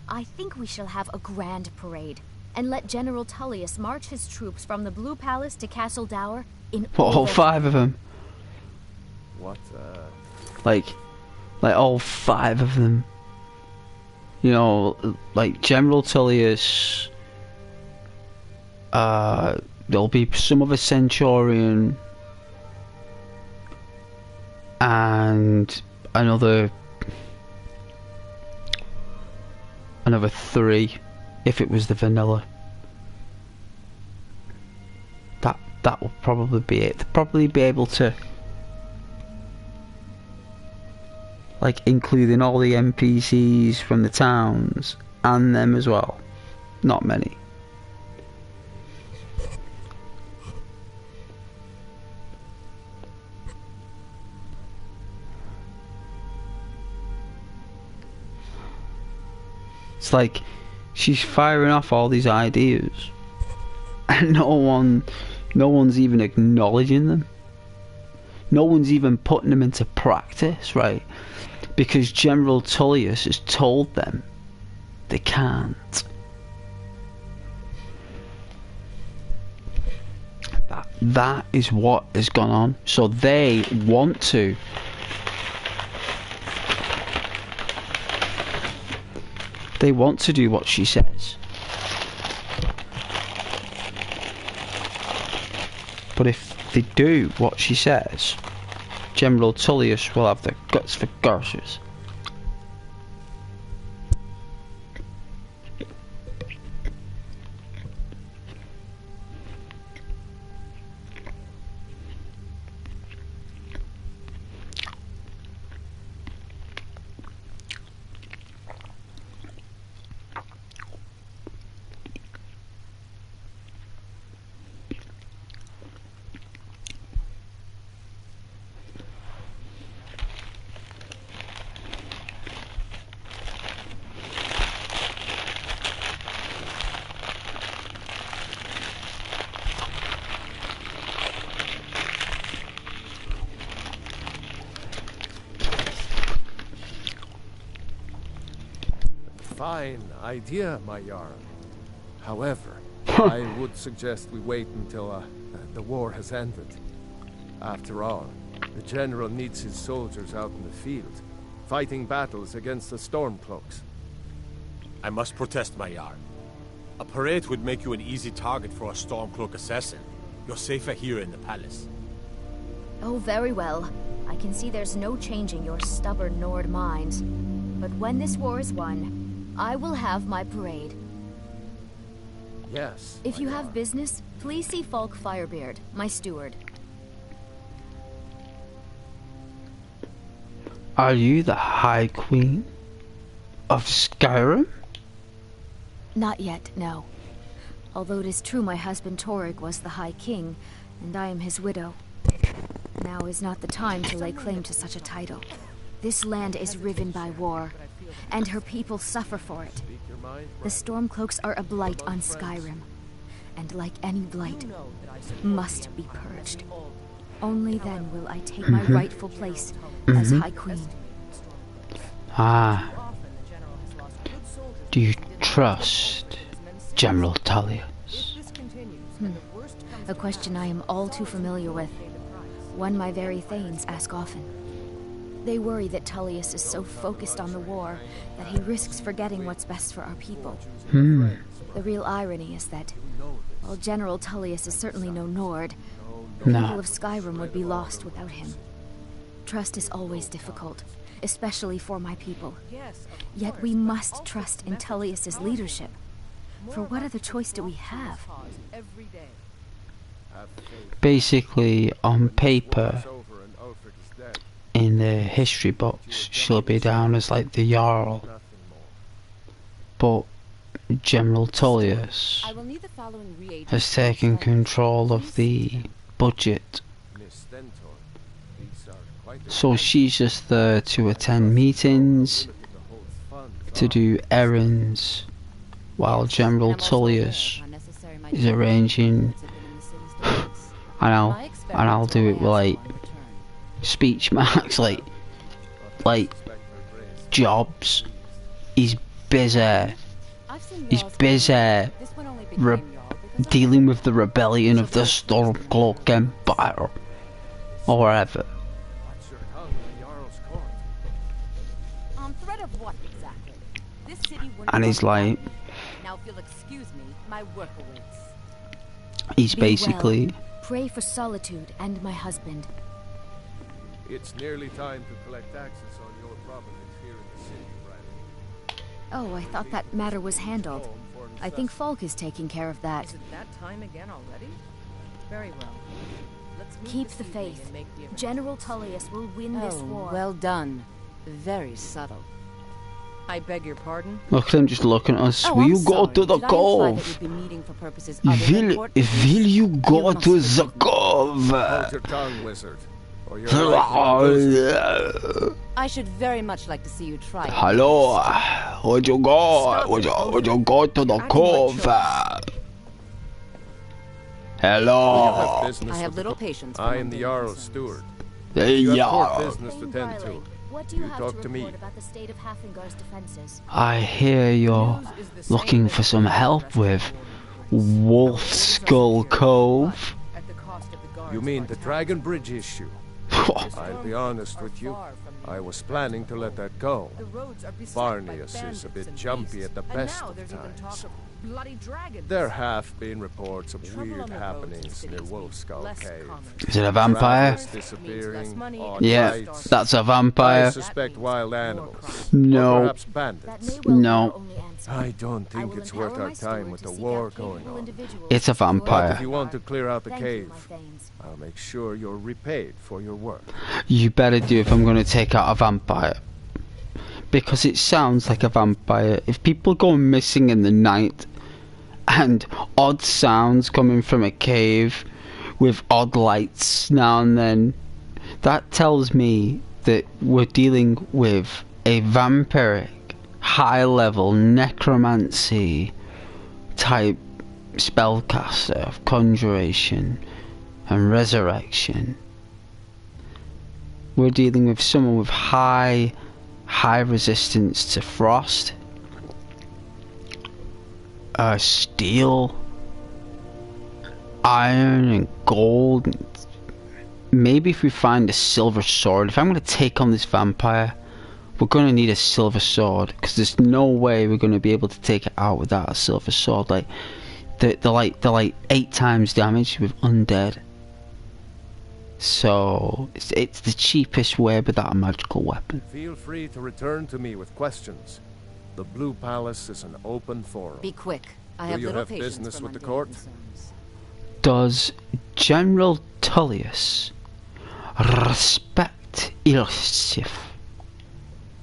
I think we shall have a grand parade, and let General Tullius march his troops from the Blue Palace to Castle Dower in All 5 of them. What, Like all 5 of them. You know, like General Tullius. There'll be some other Centurion. And another 3 if it was the vanilla. That will probably be it. They'll probably be able to, like, including all the NPCs from the towns and them as well. Not many. . It's like she's firing off all these ideas, and no one's even acknowledging them. No one's even putting them into practice, right? Because General Tullius has told them they can't. That is what has gone on. So they want to do what she says. But if they do what she says, General Tullius will have the guts for garters. Fine idea, my Jarl. However, I would suggest we wait until the war has ended. After all, the general needs his soldiers out in the field, fighting battles against the Stormcloaks. I must protest, my Jarl. A parade would make you an easy target for a Stormcloak assassin. You're safer here in the palace. Oh, very well. I can see there's no changing your stubborn Nord minds. But when this war is won, I will have my parade. Yes. If you have business, please see Falk Firebeard, my steward. Are you the High Queen of Skyrim? Not yet, no. Although it is true my husband Torrig was the High King, and I am his widow. Now is not the time to lay claim to such a title. This land is riven by war, and her people suffer for it. The Stormcloaks are a blight on Skyrim, and like any blight, must be purged. Only then will I take my rightful place as High Queen. Ah. Do you trust General Tullius? A question I am all too familiar with. One my very thanes ask often. They worry that Tullius is so focused on the war that he risks forgetting what's best for our people. The real irony is that, while General Tullius is certainly no Nord, the people of Skyrim would be lost without him. Trust is always difficult, especially for my people. Yet we must trust in Tullius's leadership. For what other choice do we have? Basically, on paper, in the history books, she'll be down as like the Jarl. But General Tullius has taken control of the budget. So she's just there to attend meetings, to do errands, while General Tullius is arranging, and I'll do it with like speech marks, like jobs. He's busy. He's busy dealing with the rebellion of the Stormcloak Empire, or whatever. And he's like, now if you'll excuse me, my work awaits. He's basically. Well. Pray for solitude and my husband. It's nearly time to collect taxes on your properties here in the city, right? Oh, I thought that matter was handled. I think Falk is taking care of that. Is it that time again already? Very well. Let's keep the faith. General Tullius will win this war. Well done. Very subtle. I beg your pardon? Look at him just looking at us. Will you go to the cove? Will you go to the cove? Hold your tongue, wizard. or your life will lose. I should very much like to see you try it. Hello, would you go? Would you go to the cove? Hello. I have little patience. I am the Jarl's steward. You have court business to tend to. What do you have talk to to me. report about the state of Hafengar's defenses? I hear you're looking for some help with Wolf Skull Cove. You mean the Dragon Bridge issue? I'll be honest with you. I was planning to let that go. Harmonious is a bit jumpy at the best of times. There have been reports of weird happenings near Wolf Skull Cave. Is it a vampire? Disappearing, Yeah, lights. that's a vampire. I suspect wild animals. No. Or perhaps bandits. No. I don't think it's worth our time with the war going on. It's a But vampire. if you want to clear out the cave, I'll make sure you're repaid for your work. You better do if I'm going to take out a vampire. Because it sounds like a vampire. If people go missing in the night and odd sounds coming from a cave with odd lights now and then, that tells me that we're dealing with a vampiric, high-level necromancy type spellcaster of conjuration and resurrection. We're dealing with someone with high resistance to frost, steel, iron and gold. Maybe if we find a silver sword, if I'm going to take on this vampire, we're going to need a silver sword, because there's no way we're going to be able to take it out without a silver sword. Like they're like 8 times damage with undead. So it's the cheapest way without a magical weapon. Feel free to return to me with questions. The Blue Palace is an open forum. Be quick. I Do have you little have patience business for with the mundane court? concerns. Does General Tullius respect Ilsif?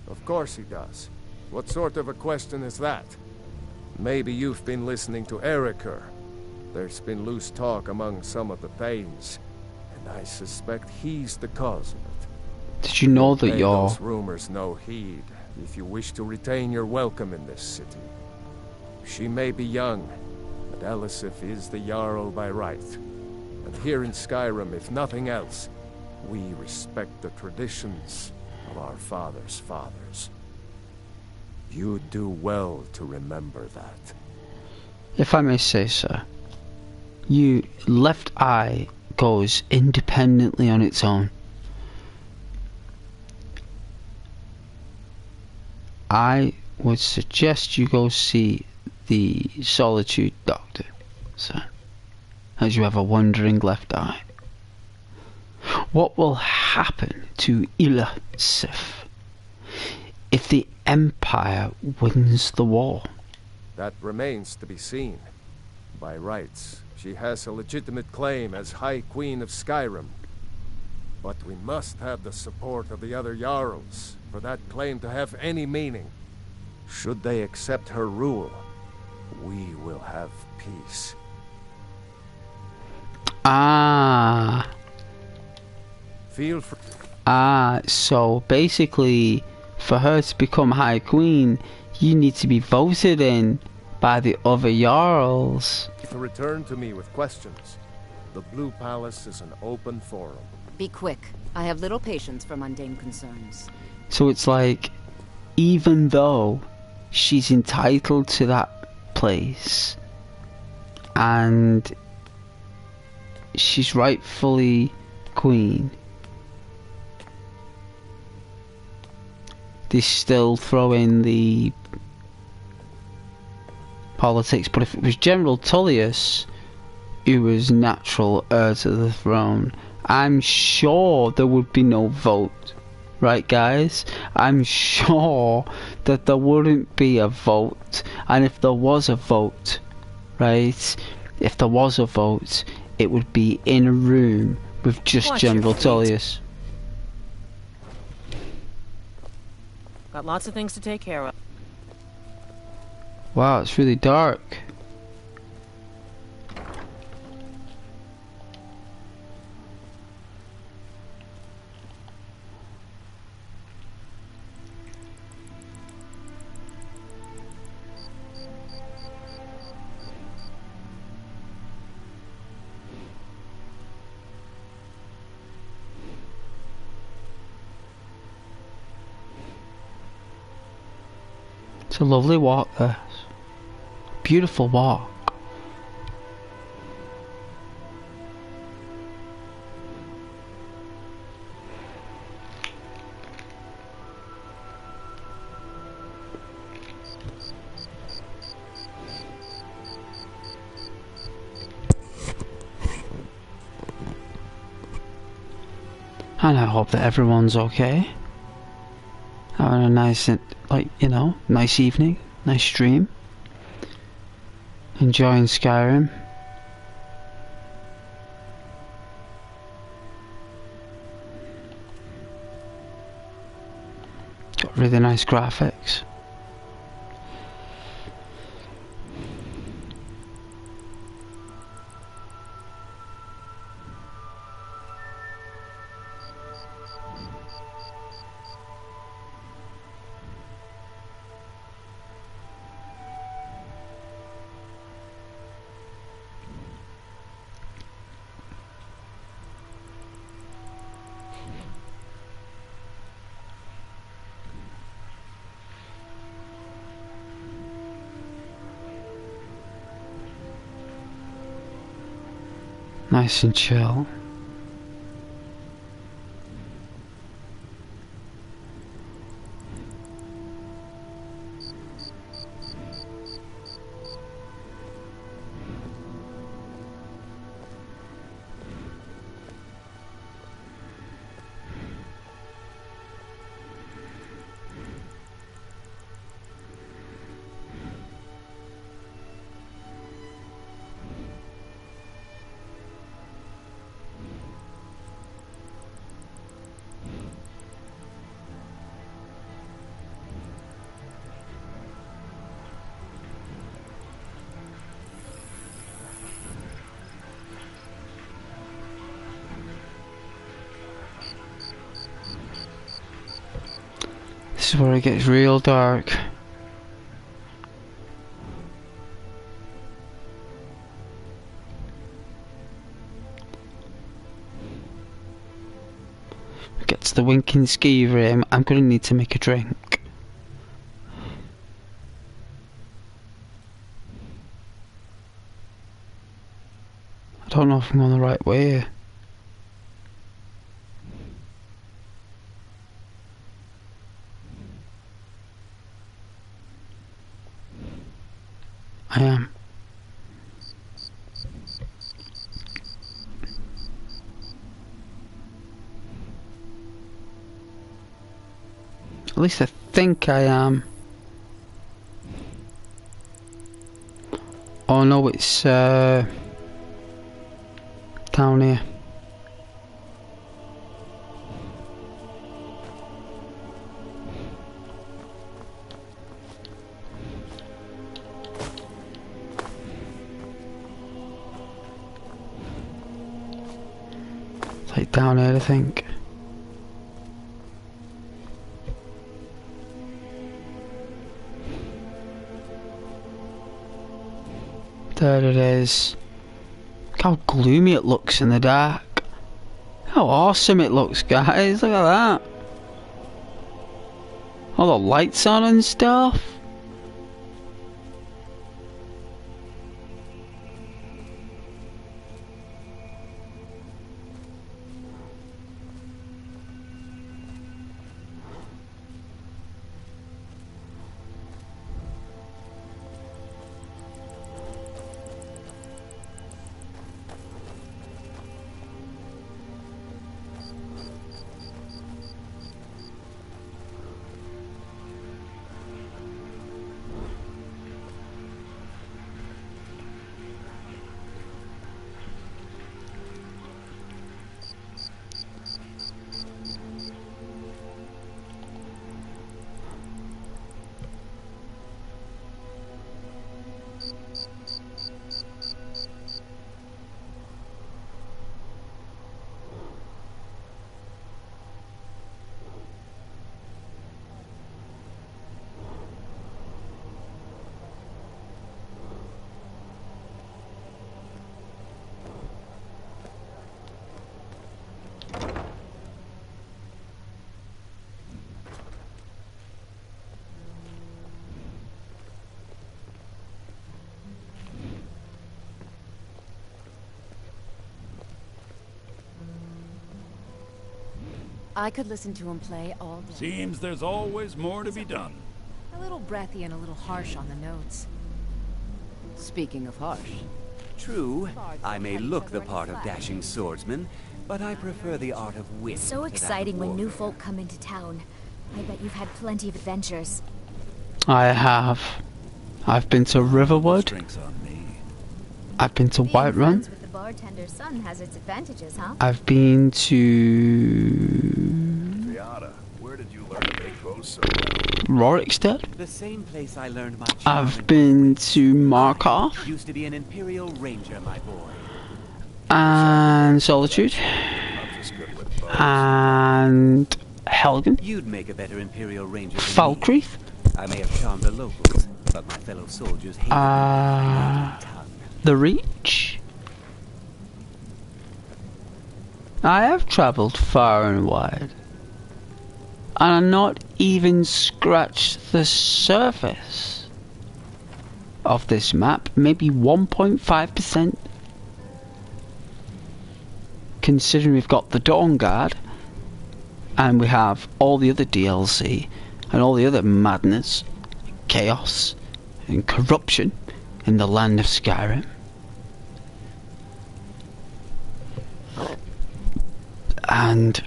Of course he does. What sort of a question is that? Maybe you've been listening to Eriker. There's been loose talk among some of the Thanes, and I suspect he's the cause of it. Did you know that Pay you're... those rumors no heed if you wish to retain your welcome in this city. She may be young, but Elisif is the Jarl by right. And here in Skyrim, if nothing else, we respect the traditions of our fathers' fathers. You do well to remember that. If I may say so, your left eye goes independently on its own. I would suggest you go see the Solitude Doctor, sir, as you have a wandering left eye. What will happen to Ilsif if the Empire wins the war? That remains to be seen. By rights, she has a legitimate claim as High Queen of Skyrim. But we must have the support of the other Jarls for that claim to have any meaning. Should they accept her rule, we will have peace. Ah. Feel free. Ah, so basically, for her to become High Queen, you need to be voted in by the other Jarls. To return to me with questions. The Blue Palace is an open forum. Be quick. I have little patience for mundane concerns. So it's like, even though she's entitled to that place, and she's rightfully queen, they still throw in the politics. But if it was General Tullius who was natural heir to the throne, I'm sure there would be no vote. Right, guys? I'm sure that there wouldn't be a vote. And if there was a vote, right? If there was a vote, it would be in a room with just Watch General your feet. Tullius. Got lots of things to take care of. Wow, it's really dark. It's a lovely walk, this. Beautiful walk. And I hope that everyone's okay. Having a nice, like, you know, nice evening, nice stream. Enjoying Skyrim. Got really nice graphics. Nice and chill. This is where it gets real dark. Get to the winking ski rim. I'm gonna need to make a drink. I don't know if I'm on the right way. I am. At least I think I am. Oh no, it's down here. It's like down here, I think. There it is. Look how gloomy it looks in the dark. How awesome it looks, guys. Look at that. All the lights on and stuff. I could listen to him play all day. Seems there's always more to be done. A little breathy and a little harsh on the notes. Speaking of harsh. True, I may look the part of dashing swordsman, but I prefer the art of wit. So exciting when new folk come into town. I bet you've had plenty of adventures. I have. I've been to Riverwood. I've been to Whiterun. Friends with the bartender's son has its advantages, huh? I've been to Triada, where did you learn to make bows so Rorikstead. The same place I learned my I've been to Markarth. Used to be an Imperial Ranger, my boy. And Solitude. And Helgen. You'd make a better Imperial Ranger than Falkreath. I may have charmed the locals, but my fellow soldiers hate The Reach. I have travelled far and wide, and I've not even scratched the surface of this map, maybe 1.5%. Considering we've got the Dawn Guard, and we have all the other DLC, and all the other madness, chaos, and corruption in the land of Skyrim. And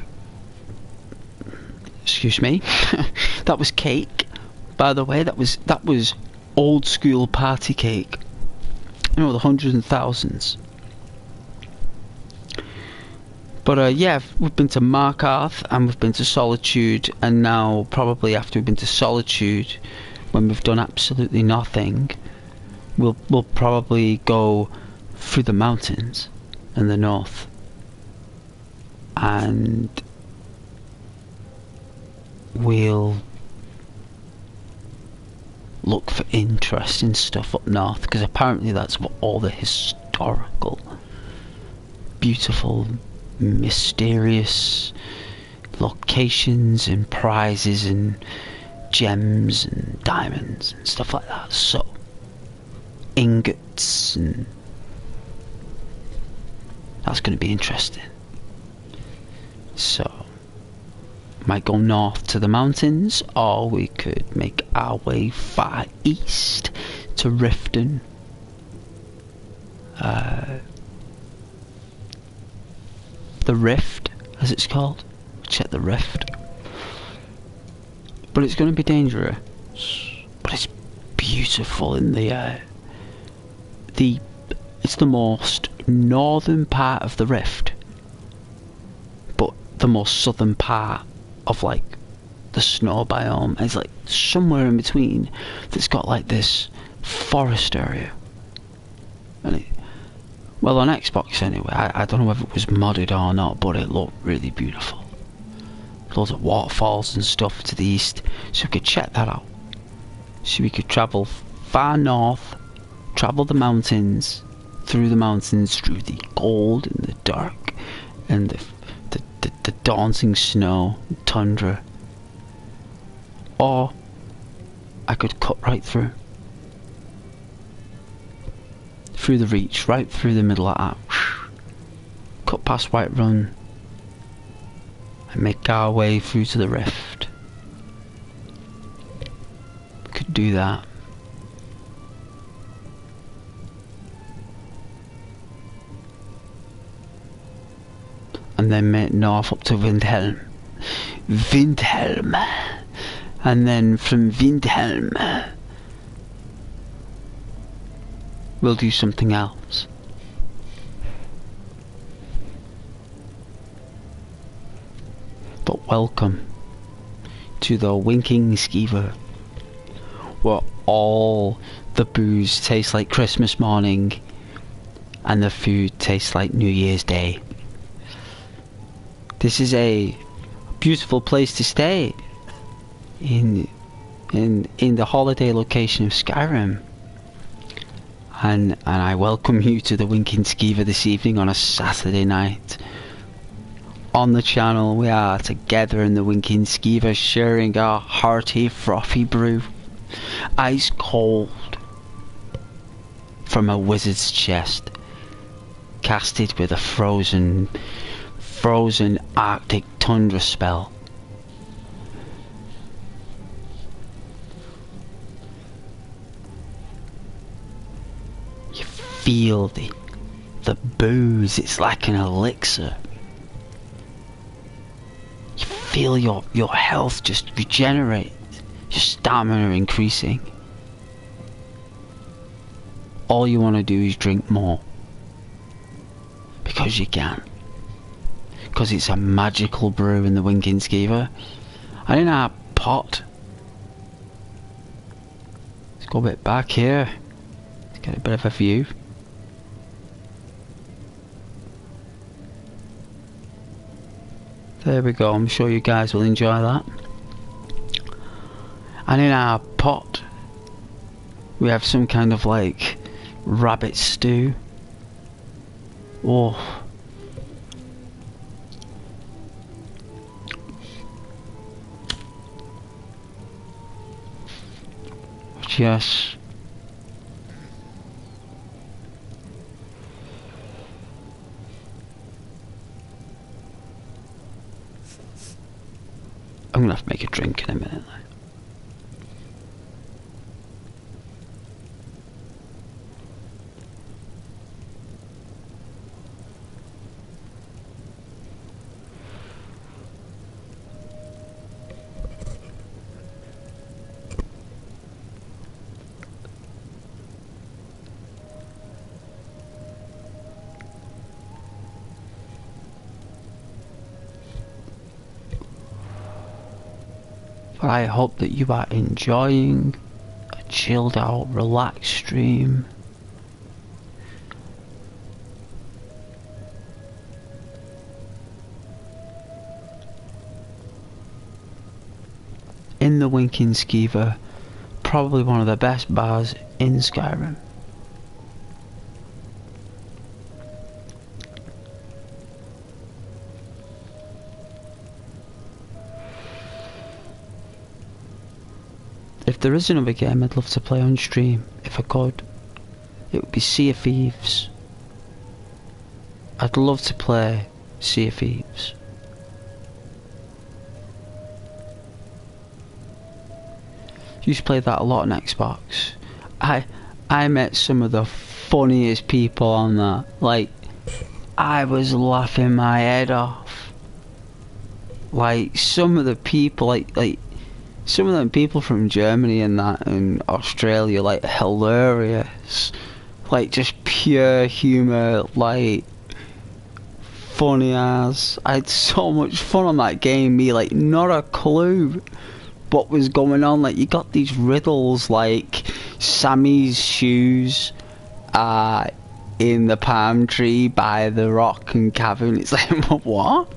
excuse me, that was cake, by the way. That was old school party cake. You know, the hundreds and thousands. But yeah, we've been to Markarth and we've been to Solitude, and now probably after we've been to Solitude, when we've done absolutely nothing, we'll probably go through the mountains in the north and we'll look for interesting stuff up north, because apparently that's what all the historical, beautiful, mysterious locations and prizes and gems and diamonds and stuff like that. So ingots, and that's going to be interesting. So might go north to the mountains, or we could make our way far east to Riften. The Rift, as it's called. Check the Rift. But it's going to be dangerous. But it's beautiful in the it's the most northern part of the Rift, but the most southern part of like the snow biome. And it's like somewhere in between that's got like this forest area. And it, well, on Xbox anyway, I don't know whether it was modded or not, but it looked really beautiful. Loads of waterfalls and stuff to the east, so we could check that out. So we could travel far north, travel the mountains, through the cold and the dark, and the daunting snow, tundra. Or I could cut right through the Reach, right through the middle of that, cut past Whiterun, and make our way through to the Rift. Could do that. And then make north up to Windhelm. And then from Windhelm we'll do something else. But welcome to the Winking Skeever, where all the booze tastes like Christmas morning and the food tastes like New Year's Day. This is a beautiful place to stay in the holiday location of Skyrim. And I welcome you to the Winking Skeever this evening on a Saturday night. On the channel we are together in the Winking Skeever, sharing our hearty frothy brew, ice cold from a wizard's chest, casted with a frozen frozen Arctic tundra spell. You feel the booze, it's like an elixir. You feel your health just regenerate, your stamina increasing. All you want to do is drink more. Because you can. Because it's a magical brew in the Winking Skeever. And in our pot, let's go a bit back here. Let's get a bit of a view. There we go, I'm sure you guys will enjoy that. And in our pot, we have some kind of like rabbit stew. Oh. Yes. I'm gonna have to make a drink in a minute. But I hope that you are enjoying a chilled out, relaxed stream. In the Winking Skeever, probably one of the best bars in Skyrim. If there is another game I'd love to play on stream, if I could, it would be Sea of Thieves. I'd love to play Sea of Thieves. Used to play that a lot on Xbox. I met some of the funniest people on that. Like, I was laughing my head off. Like, some of the people, like some of them people from Germany and that, and Australia, like, hilarious. Like, just pure humour, like, funny as. I had so much fun on that game, me, like, not a clue what was going on. Like, you got these riddles, like, Sammy's shoes are in the palm tree by the rock and cavern. It's like, what?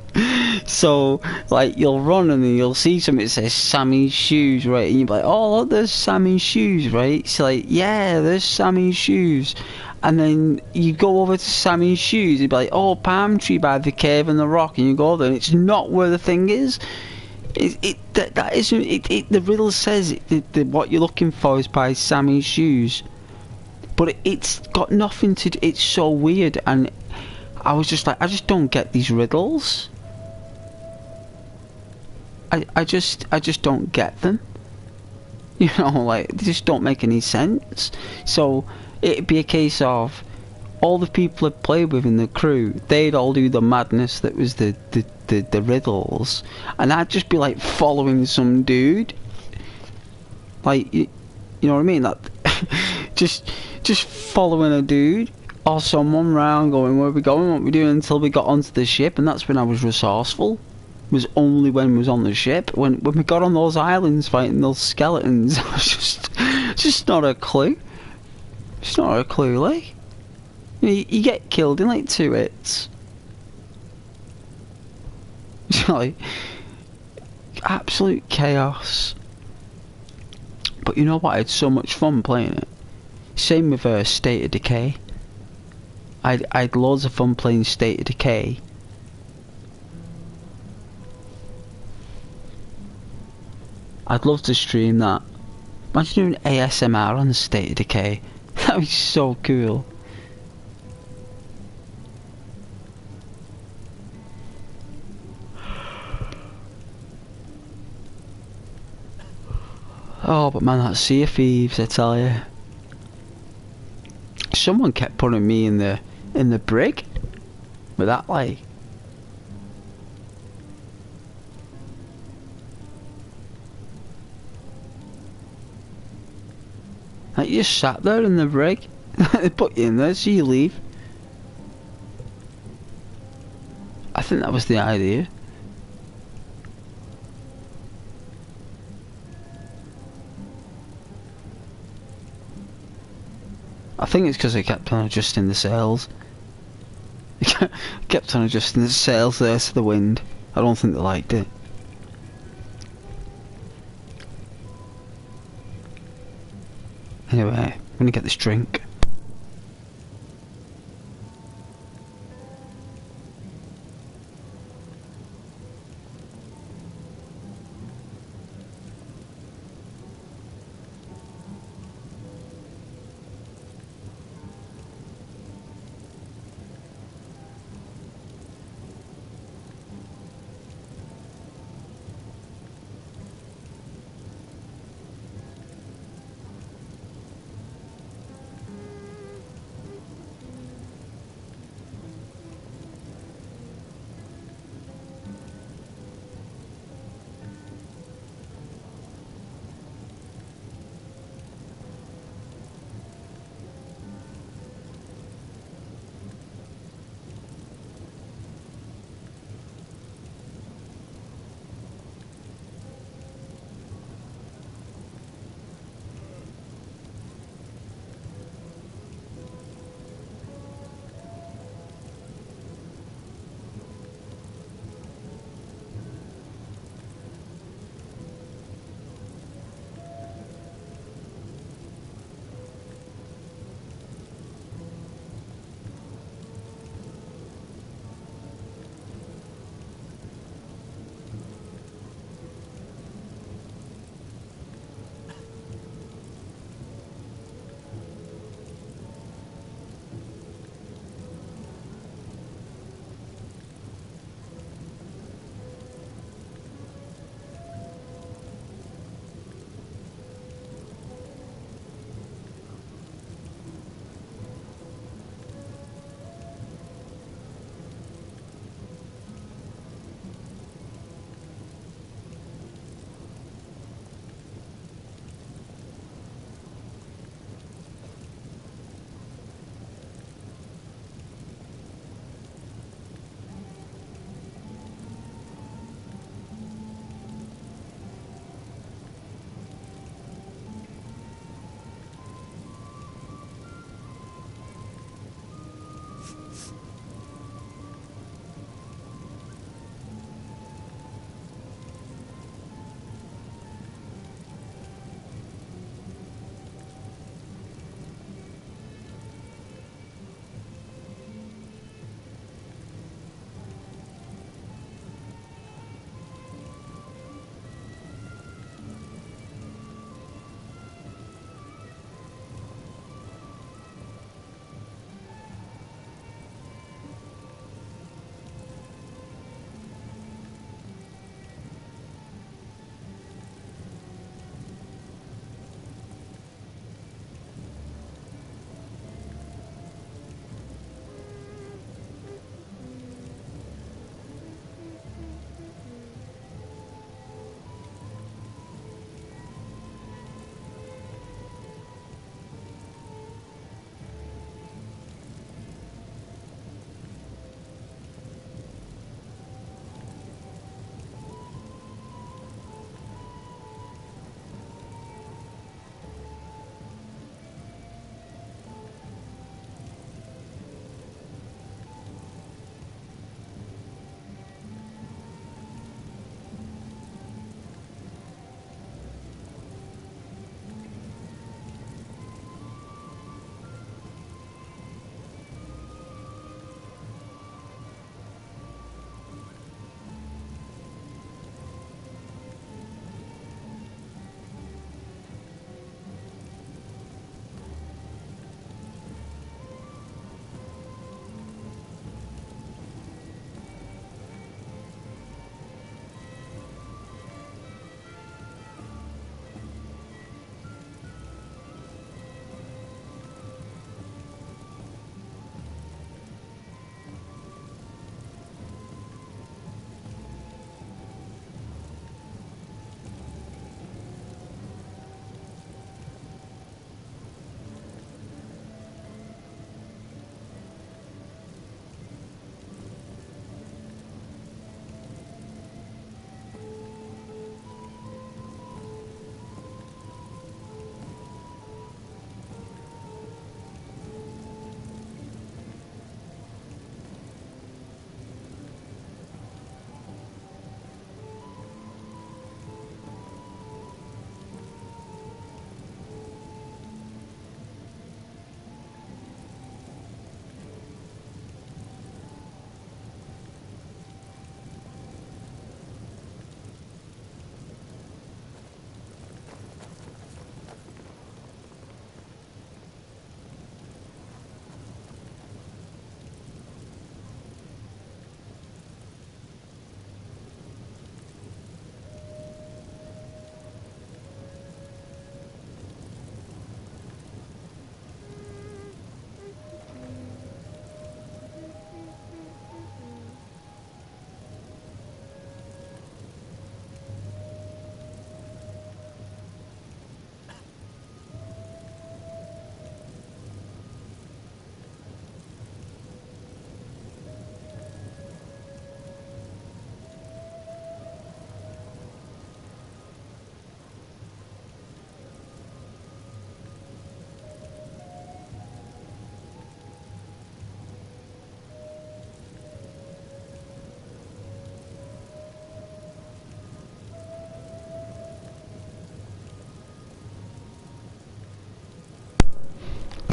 So, like, you'll run and then you'll see something that says Sammy's shoes, right? And you'll be like, oh, look, there's Sammy's shoes, right? It's like, yeah, there's Sammy's shoes. And then you go over to Sammy's shoes, you'd be like, oh, palm tree by the cave and the rock, and you go there and it's not where the thing is. The riddle says what you're looking for is by Sammy's shoes, but it's got nothing to do. It's so weird, and I was just like, I just don't get these riddles. I just don't get them. You know, like, they just don't make any sense. So it'd be a case of all the people I'd played with in the crew, they'd all do the madness that was the riddles, and I'd just be like following some dude, like, you know what I mean, that just following a dude or someone round, going, where are we going, what are we doing, until we got onto the ship. And that's when I was resourceful. Was only when we was on the ship. When we got on those islands fighting those skeletons, I was just not a clue. Just not a clue, like. You get killed in like 2 hits. Like, absolute chaos. But you know what? I had so much fun playing it. Same with State of Decay. I had loads of fun playing State of Decay. I'd love to stream that. Imagine doing ASMR on State of Decay. That would be so cool. Oh, but man, that Sea of Thieves, I tell you. Someone kept putting me in the brig with that, like. Like, you just sat there in the brig. They put you in there so you leave. I think that was the idea. I think it's because I kept on adjusting the sails. Kept on adjusting the sails there to the wind. I don't think they liked it. Anyway, I'm gonna get this drink.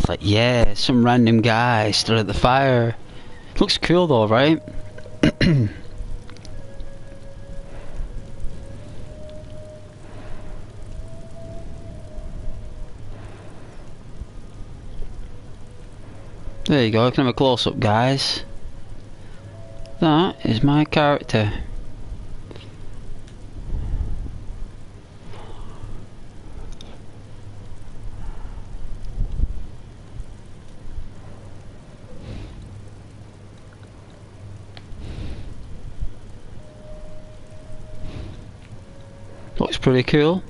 like, yeah, some random guy stood at the fire. Looks cool though, right? There you go, I can have a close-up, guys. That is my character. Looks pretty cool.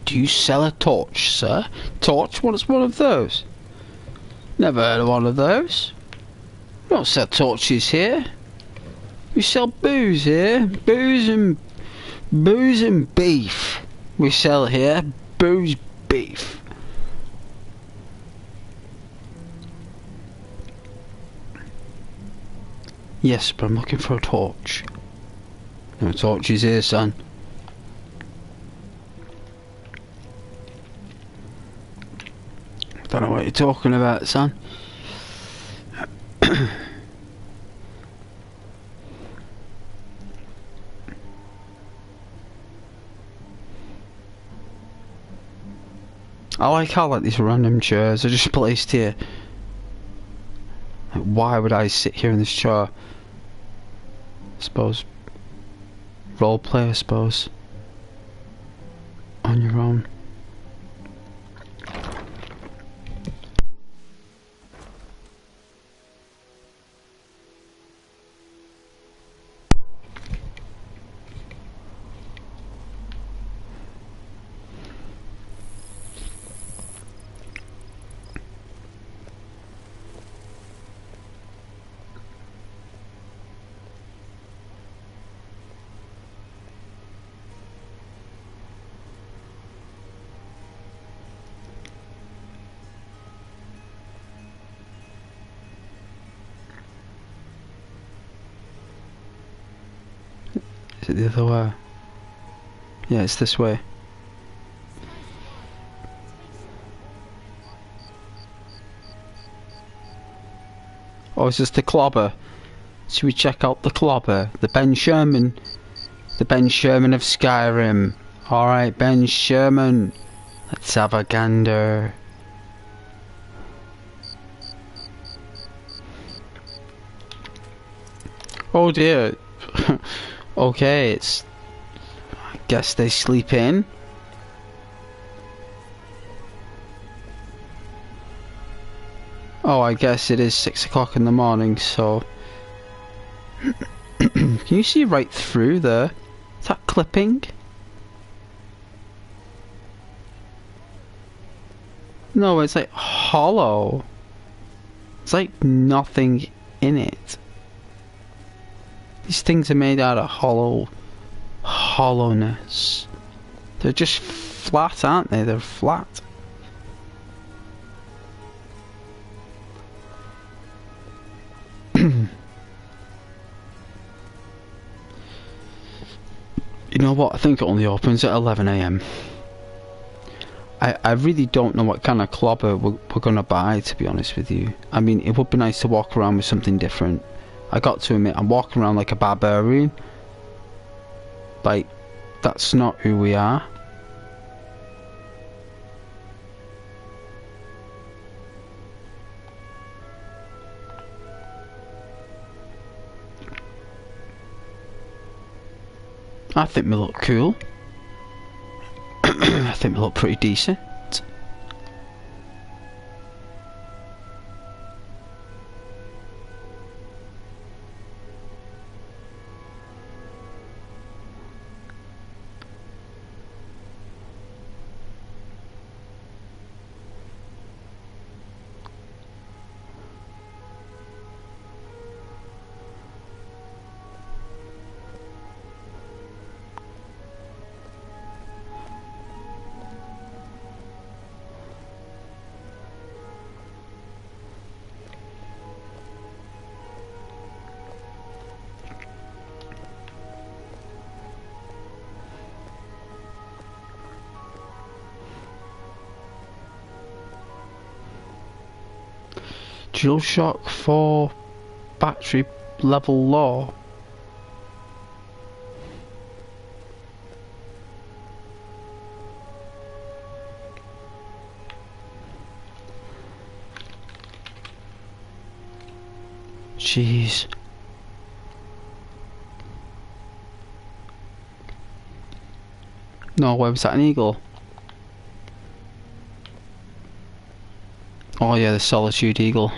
Do you sell a torch, sir? Torch? What is one of those? Never heard of one of those. We don't sell torches here. We sell booze here. Booze and beef. We sell here booze, beef. Yes, but I'm looking for a torch. No torches here, son. Don't know what you're talking about, son. I like how like these random chairs are just placed here. Like, why would I sit here in this chair? I suppose roleplay, I suppose. On your own. Is it the other way? Yeah, it's this way. Oh, is this the clobber? Should we check out the clobber? The Ben Sherman. The Ben Sherman of Skyrim. Alright, Ben Sherman. Let's have a gander. Oh dear. Okay, it's... I guess they sleep in. Oh, I guess it is 6 o'clock in the morning, so... Can you see right through there? Is that clipping? No, it's like hollow. It's like nothing in it. These things are made out of hollowness. They're just flat, aren't they? They're flat. You know what? I think it only opens at 11 AM. I really don't know what kind of clobber we're gonna buy, to be honest with you. I mean, it would be nice to walk around with something different. I got to admit, I'm walking around like a barbarian. Like, that's not who we are. I think we look cool. I think we look pretty decent. Dual shock 4 battery level low. Jeez. No, where was that, an eagle? Oh yeah, the Solitude Eagle.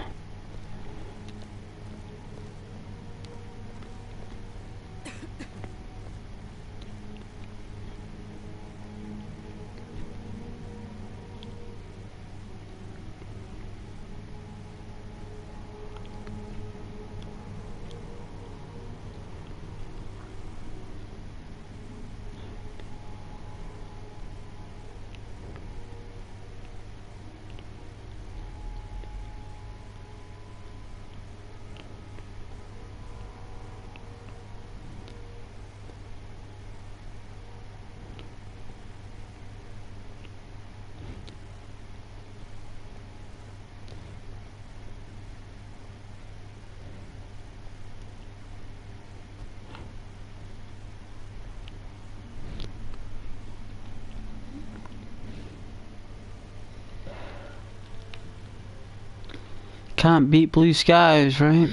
Can't beat blue skies, right?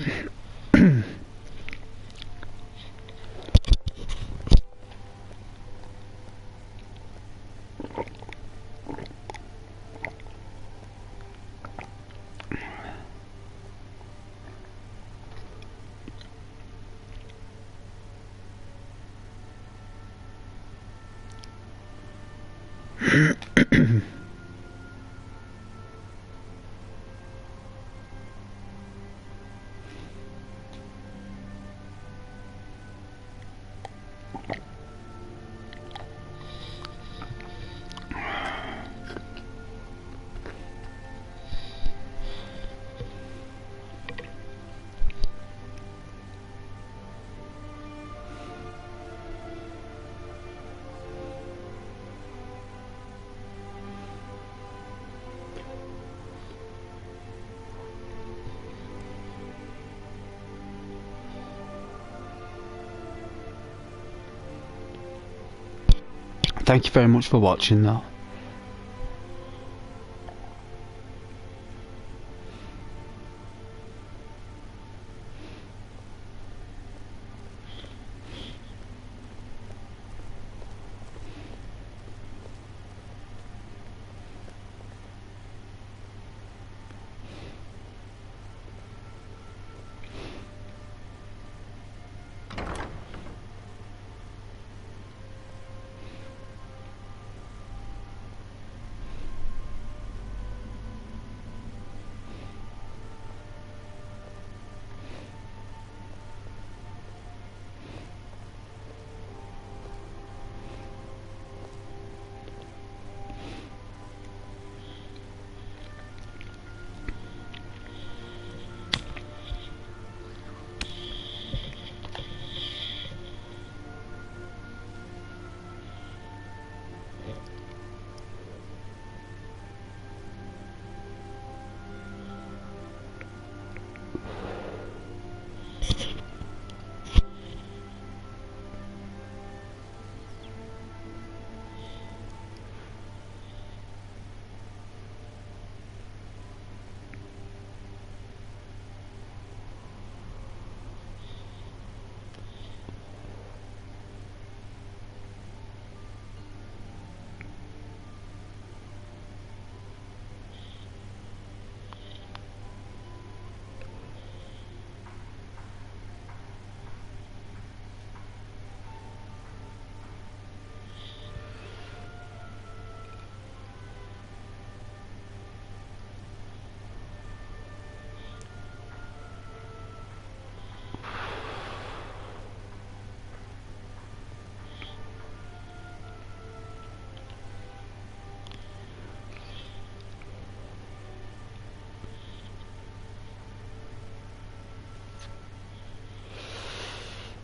Thank you very much for watching though.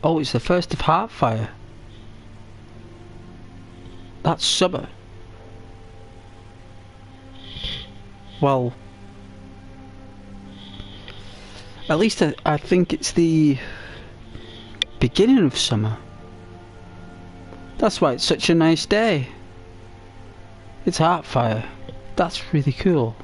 Oh, it's the 1st of Heartfire. That's summer. Well, at least I think it's the beginning of summer. That's why it's such a nice day. It's Heartfire. That's really cool.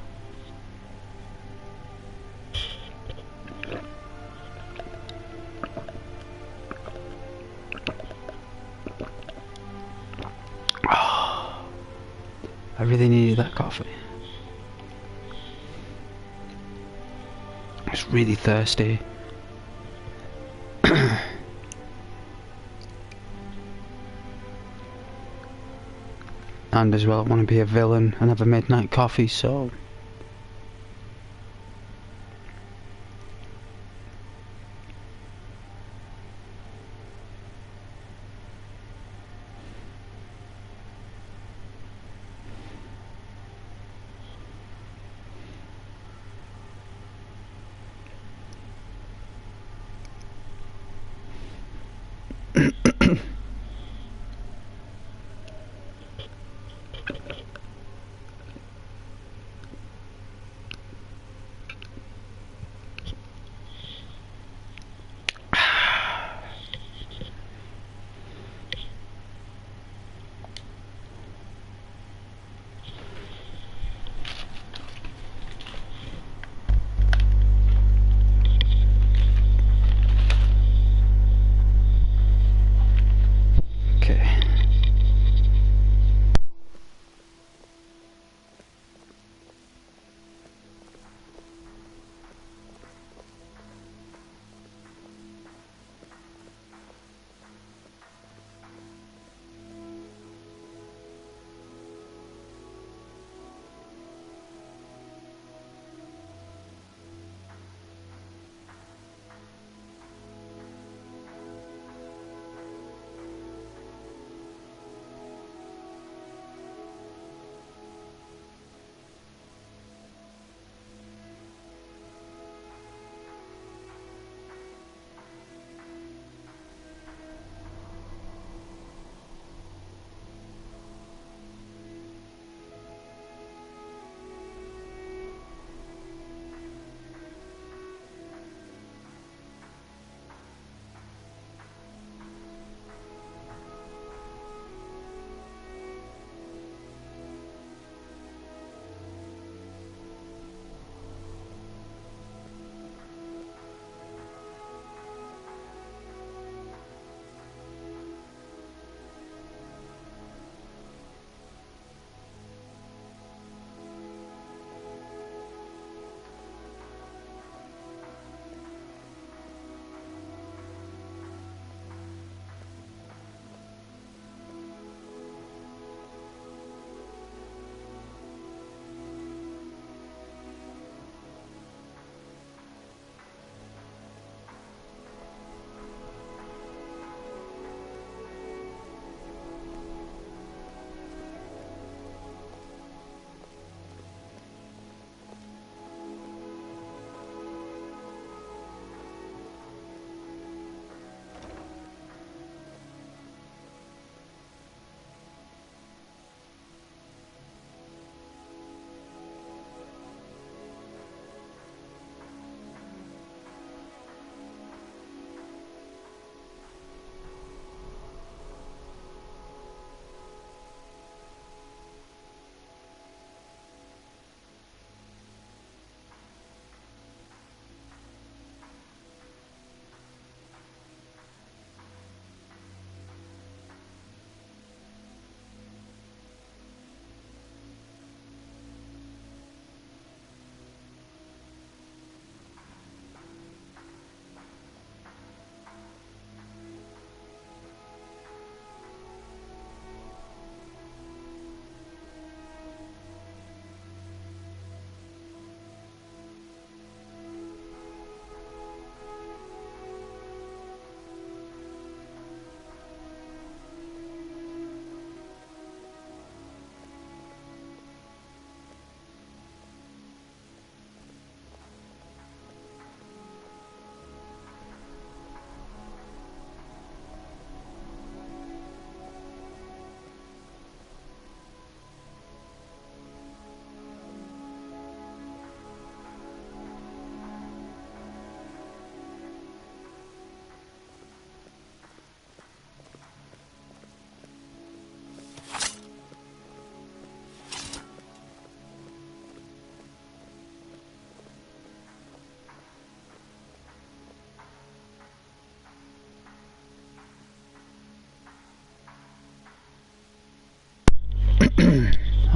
I really needed that coffee. I was really thirsty. And as well, I want to be a villain and have a midnight coffee, so...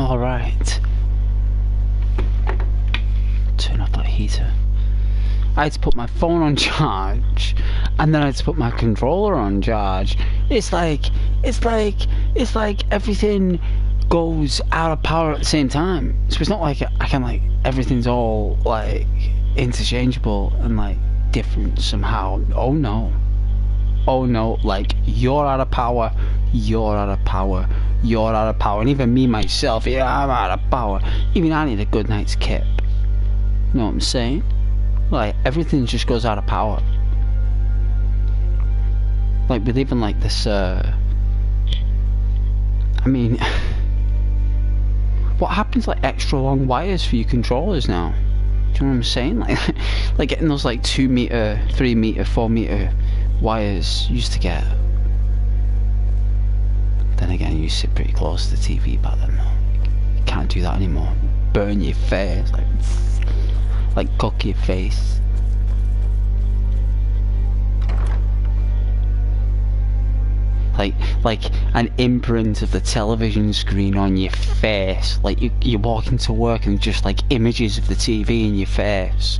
Alright. Turn off that heater. I had to put my phone on charge, and then I had to put my controller on charge. It's like everything goes out of power at the same time. So it's not like I can like everything's all like interchangeable and like different somehow. Oh no, like you're out of power, you're out of power, you're out of power, and even me myself, yeah, I'm out of power. Even I need a good night's kip. You know what I'm saying? Like everything just goes out of power. Like we live in like this I mean what happens like extra long wires for your controllers now? Do you know what I'm saying? Like getting those like 2 meter, 3 meter, 4 meter wires used to get. Then again, you sit pretty close to the TV back then. You can't do that anymore. Burn your face, like cook your face. Like an imprint of the television screen on your face. Like you walk into work and just like images of the TV in your face.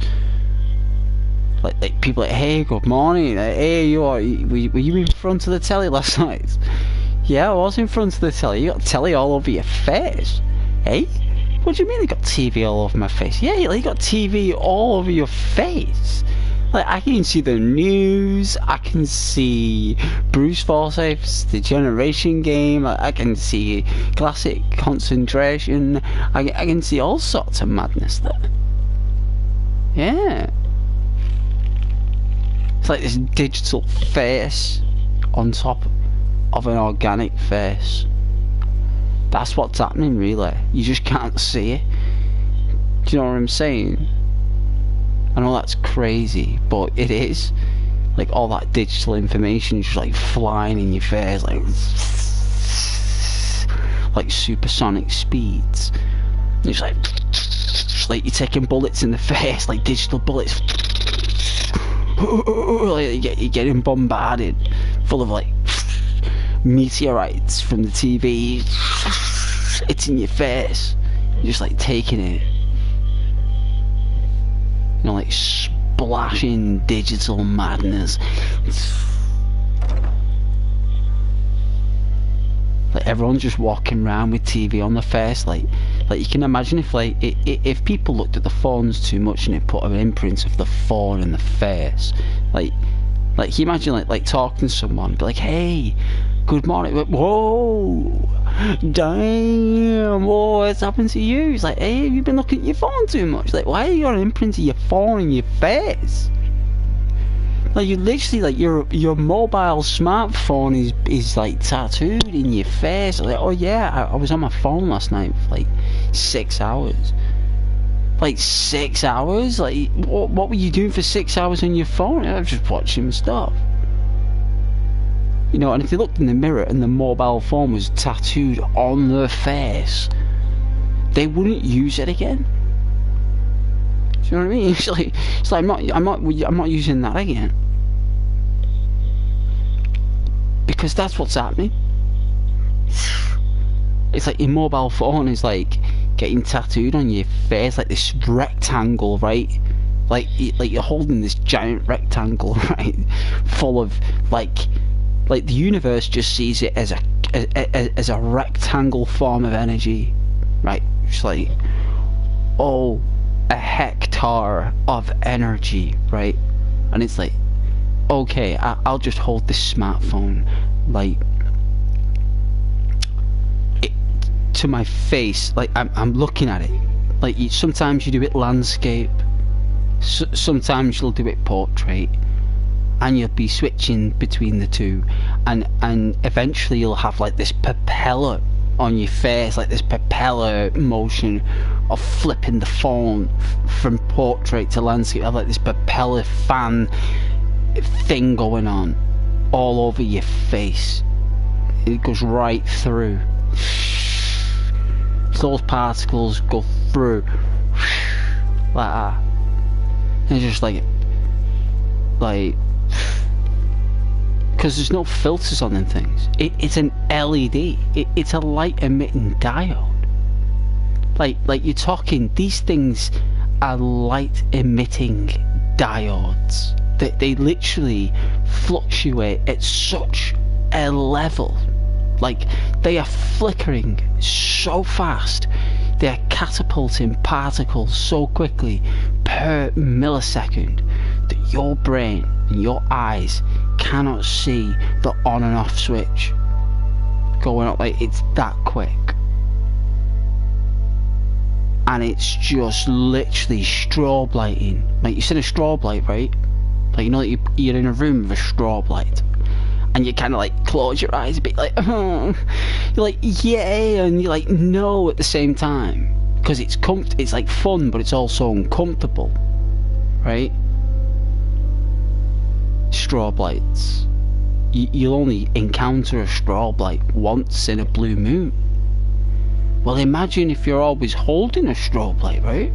Like people like, hey, good morning. Hey, were you in front of the telly last night? Yeah, I was in front of the telly. You got telly all over your face. Hey, what do you mean you got TV all over my face? Yeah, you got TV all over your face. Like, I can see the news, I can see Bruce Forsyth's The Generation game, I can see classic concentration, I can see all sorts of madness there. Yeah. It's like this digital face on top of an organic face. That's what's happening, really. You just can't see it. Do you know what I'm saying? I know that's crazy, but it is. Like all that digital information just like flying in your face, like supersonic speeds. It's like you're taking bullets in the face, like digital bullets. Like you're getting bombarded, full of like meteorites from the TV. It's in your face. You're just like taking it. You know, like splashing digital madness. Like everyone's just walking around with TV on their face. Like you can imagine if people looked at the phones too much and it put an imprint of the phone in the face. Like can you imagine like talking to someone, be like, hey, good morning. Whoa, damn, whoa, what's happened to you? It's like, hey, have you been looking at your phone too much? Like, why are you got an imprint of your phone in your face? Like, you literally, like, your mobile smartphone is like tattooed in your face. Like, oh yeah, I was on my phone last night for like 6 hours. Like 6 hours? Like, what were you doing for 6 hours on your phone? I was just watching stuff. You know, and if they looked in the mirror and the mobile phone was tattooed on their face, they wouldn't use it again. Do you know what I mean? It's like I'm not using that again. Because that's what's happening. It's like your mobile phone is like getting tattooed on your face, like this rectangle, right? Like you're holding this giant rectangle, right? Full of like the universe just sees it as a rectangle form of energy, right? It's like, oh, a hectare of energy, right? And it's like, okay, I'll just hold this smartphone like to my face, like I'm looking at it. Like sometimes you do it landscape, sometimes you'll do it portrait, and you'll be switching between the two, and eventually you'll have like this propeller on your face, like this propeller motion of flipping the phone from portrait to landscape. I have like this propeller fan thing going on all over your face. It goes right through. So those particles go through like that, and it's just like because there's no filters on them things. It's an LED. It's a light emitting diode. Like you're talking, these things are light emitting diodes. They literally fluctuate at such a level. Like, they are flickering so fast. They are catapulting particles so quickly per millisecond that your brain and your eyes cannot see the on and off switch going up. Like, it's that quick. And it's just literally strobe lighting. Like, you seen a strobe light, right? Like, you know that you're in a room with a strobe light, and you kind of like close your eyes a bit, like, oh. You're like, yeah, and you're like, no at the same time, because it's like fun, but it's also uncomfortable, right? Strobe lights. You'll only encounter a strobe light once in a blue moon. Well, imagine if you're always holding a strobe light, right?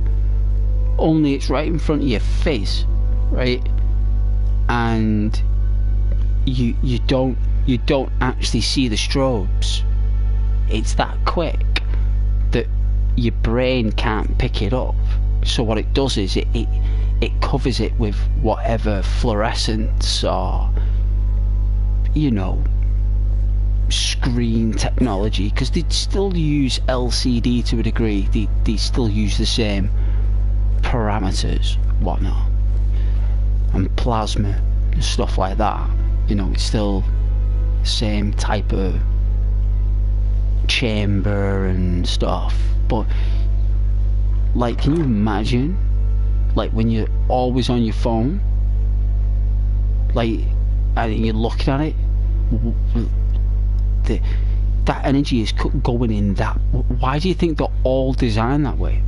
Only it's right in front of your face, right? And you don't actually see the strobes. It's that quick that your brain can't pick it up. So what it does is it covers it with whatever fluorescence or, you know, screen technology, because they still use LCD to a degree. They still use the same parameters, whatnot, and plasma and stuff like that. You know, it's still the same type of chamber and stuff. But like, can you imagine, like, when you're always on your phone, like, and you're looking at it, that energy is going in that. Why do you think they're all designed that way?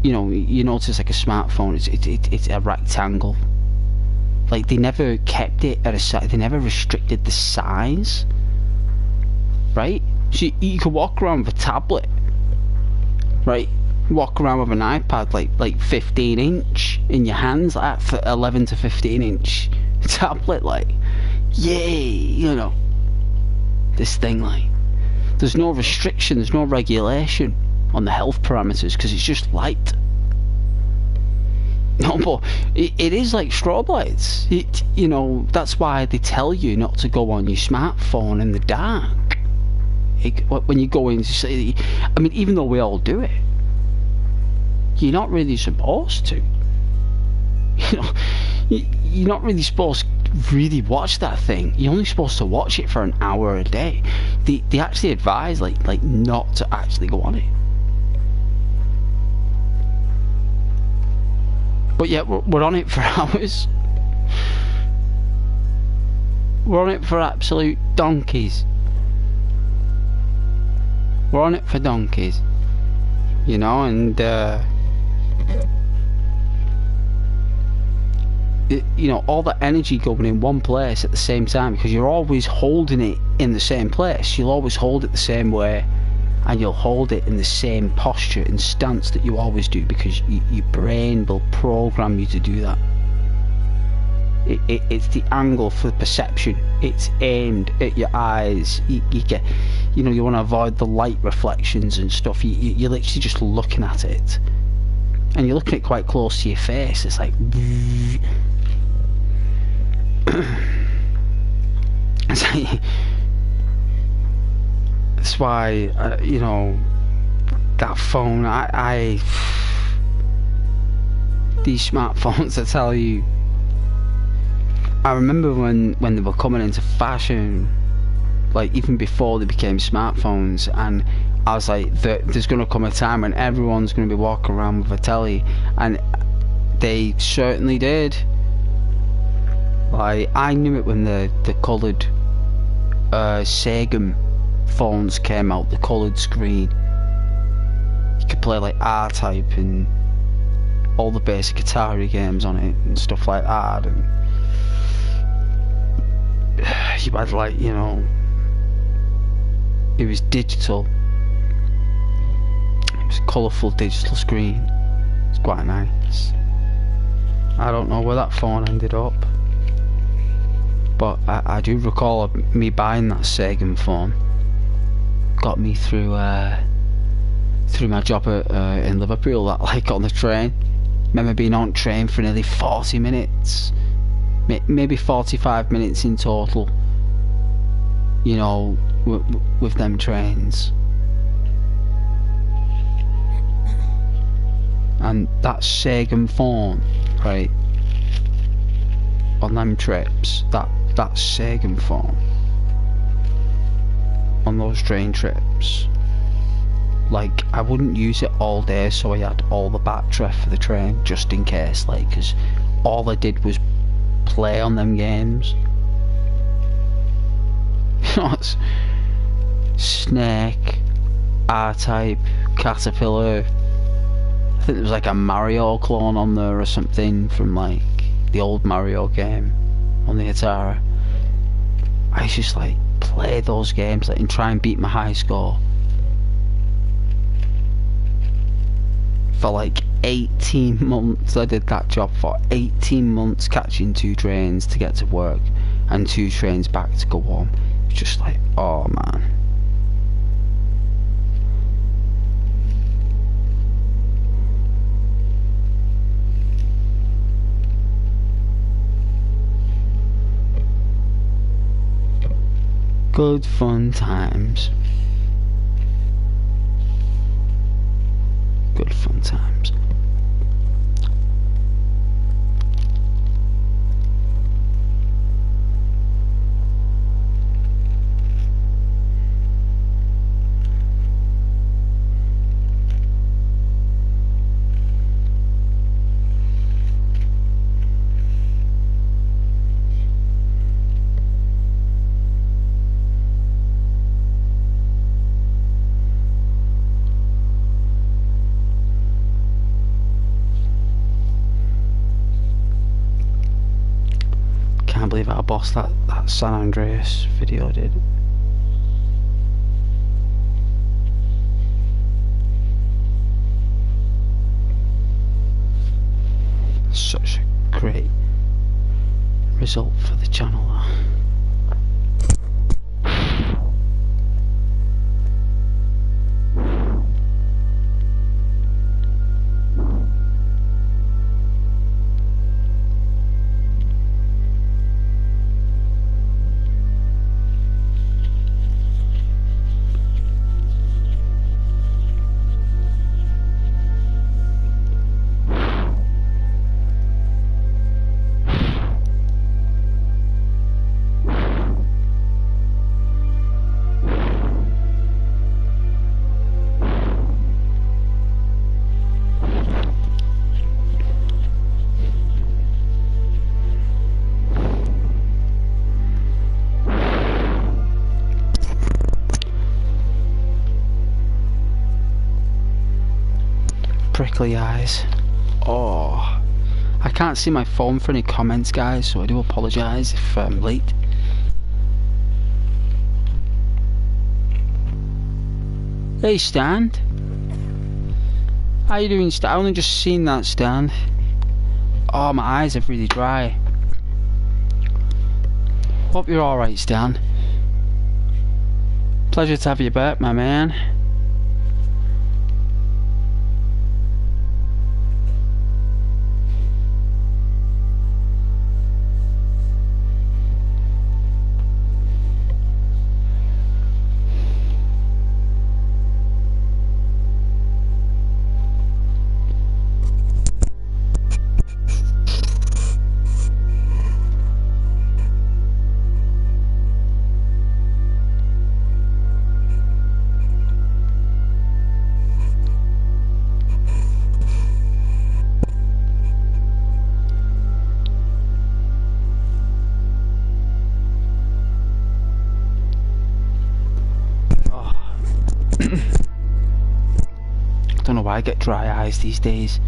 You know, you notice like a smartphone, it's a rectangle. Like, they never kept it at a size. They never restricted the size, right? So you can walk around with a tablet, right? Walk around with an iPad like 15-inch in your hands, like that, for 11 to 15-inch tablet, like, yay, you know, this thing, like, there's no restriction, there's no regulation on the health parameters, because it's just light. No, but it is like strobe lights. You know, that's why they tell you not to go on your smartphone in the dark. When you go in, I mean, even though we all do it, you're not really supposed to. You know, you're not really supposed to really watch that thing. You're only supposed to watch it for an hour a day. They actually advise like not to actually go on it. But yet we're on it for hours. We're on it for absolute donkeys. We're on it for donkeys. You know, and you know, all that energy going in one place at the same time, because you're always holding it in the same place. You'll always hold it the same way, and you'll hold it in the same posture and stance that you always do, because your brain will program you to do that. It's the angle for perception. It's aimed at your eyes. You get, you know, you want to avoid the light reflections and stuff. You're literally just looking at it, and you're looking at it quite close to your face. It's like that's why you know, that phone, these smartphones, I tell you, I remember when they were coming into fashion, like even before they became smartphones, and I was like, there's going to come a time when everyone's going to be walking around with a telly, and they certainly did. Like, I knew it when the coloured Sega phones came out, the coloured screen. You could play like R-Type and all the basic Atari games on it and stuff like that, and you had, like, you know, it was digital. It was a colourful digital screen. It's quite nice. I don't know where that phone ended up, but I do recall me buying that Sega phone. Got me through through my job in Liverpool, that like on the train. Remember being on train for nearly 40 minutes, maybe 45 minutes in total. You know, with them trains. And that Sagan phone, right, on them trips, that Sagan phone on those train trips, like, I wouldn't use it all day, so I had all the battery for the train, just in case, like, because all I did was play on them games. You know, it's Snake, R-Type, Caterpillar. I think there was like a Mario clone on there or something from like the old Mario game on the Atari. I used to just like play those games like, and try and beat my high score. For like 18 months I did that job for 18 months, catching 2 trains to get to work and 2 trains back to go home. It's just like, oh man. Good fun times. Good fun times. Can't believe how boss that San Andreas video did. Such a great result for the channel. Prickly eyes. Oh, I can't see my phone for any comments, guys, so I do apologise if I'm late. Hey Stan, how you doing, Stan? I only just seen that, Stan. Oh, my eyes are really dry. Hope you're alright, Stan. Pleasure to have you back, my man. Don't know why I get dry eyes these days.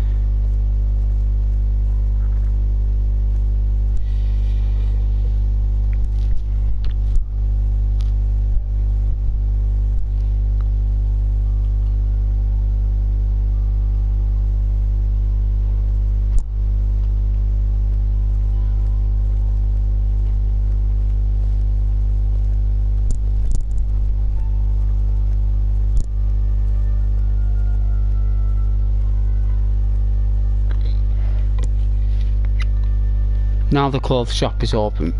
Now the clothes shop is open.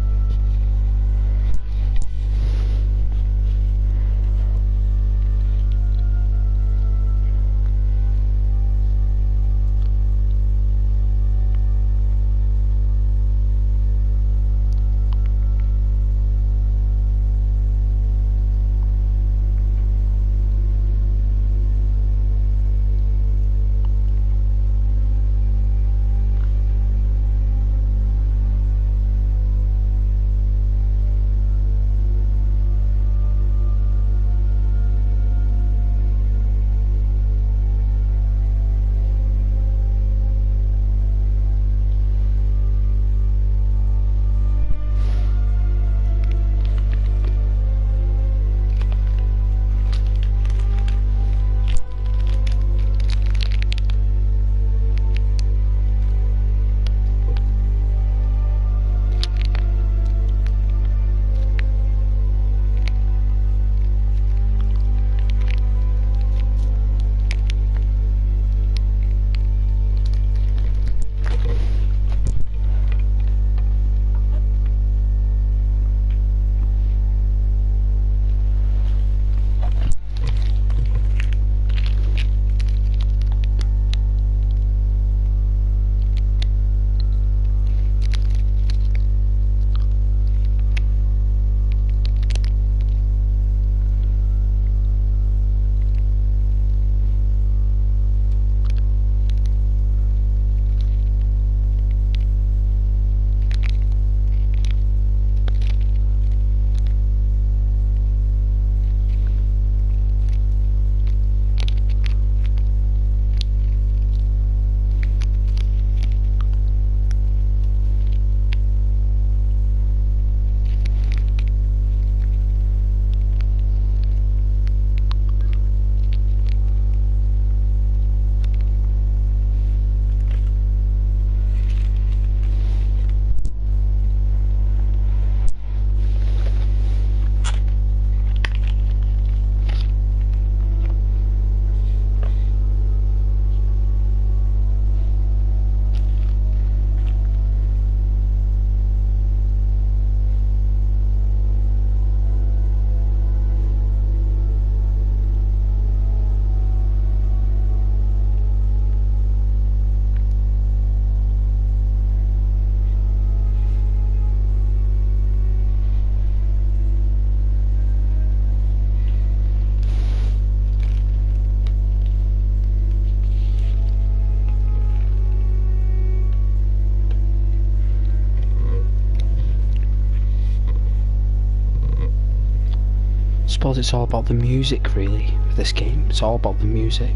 I suppose it's all about the music, really, for this game. It's all about the music.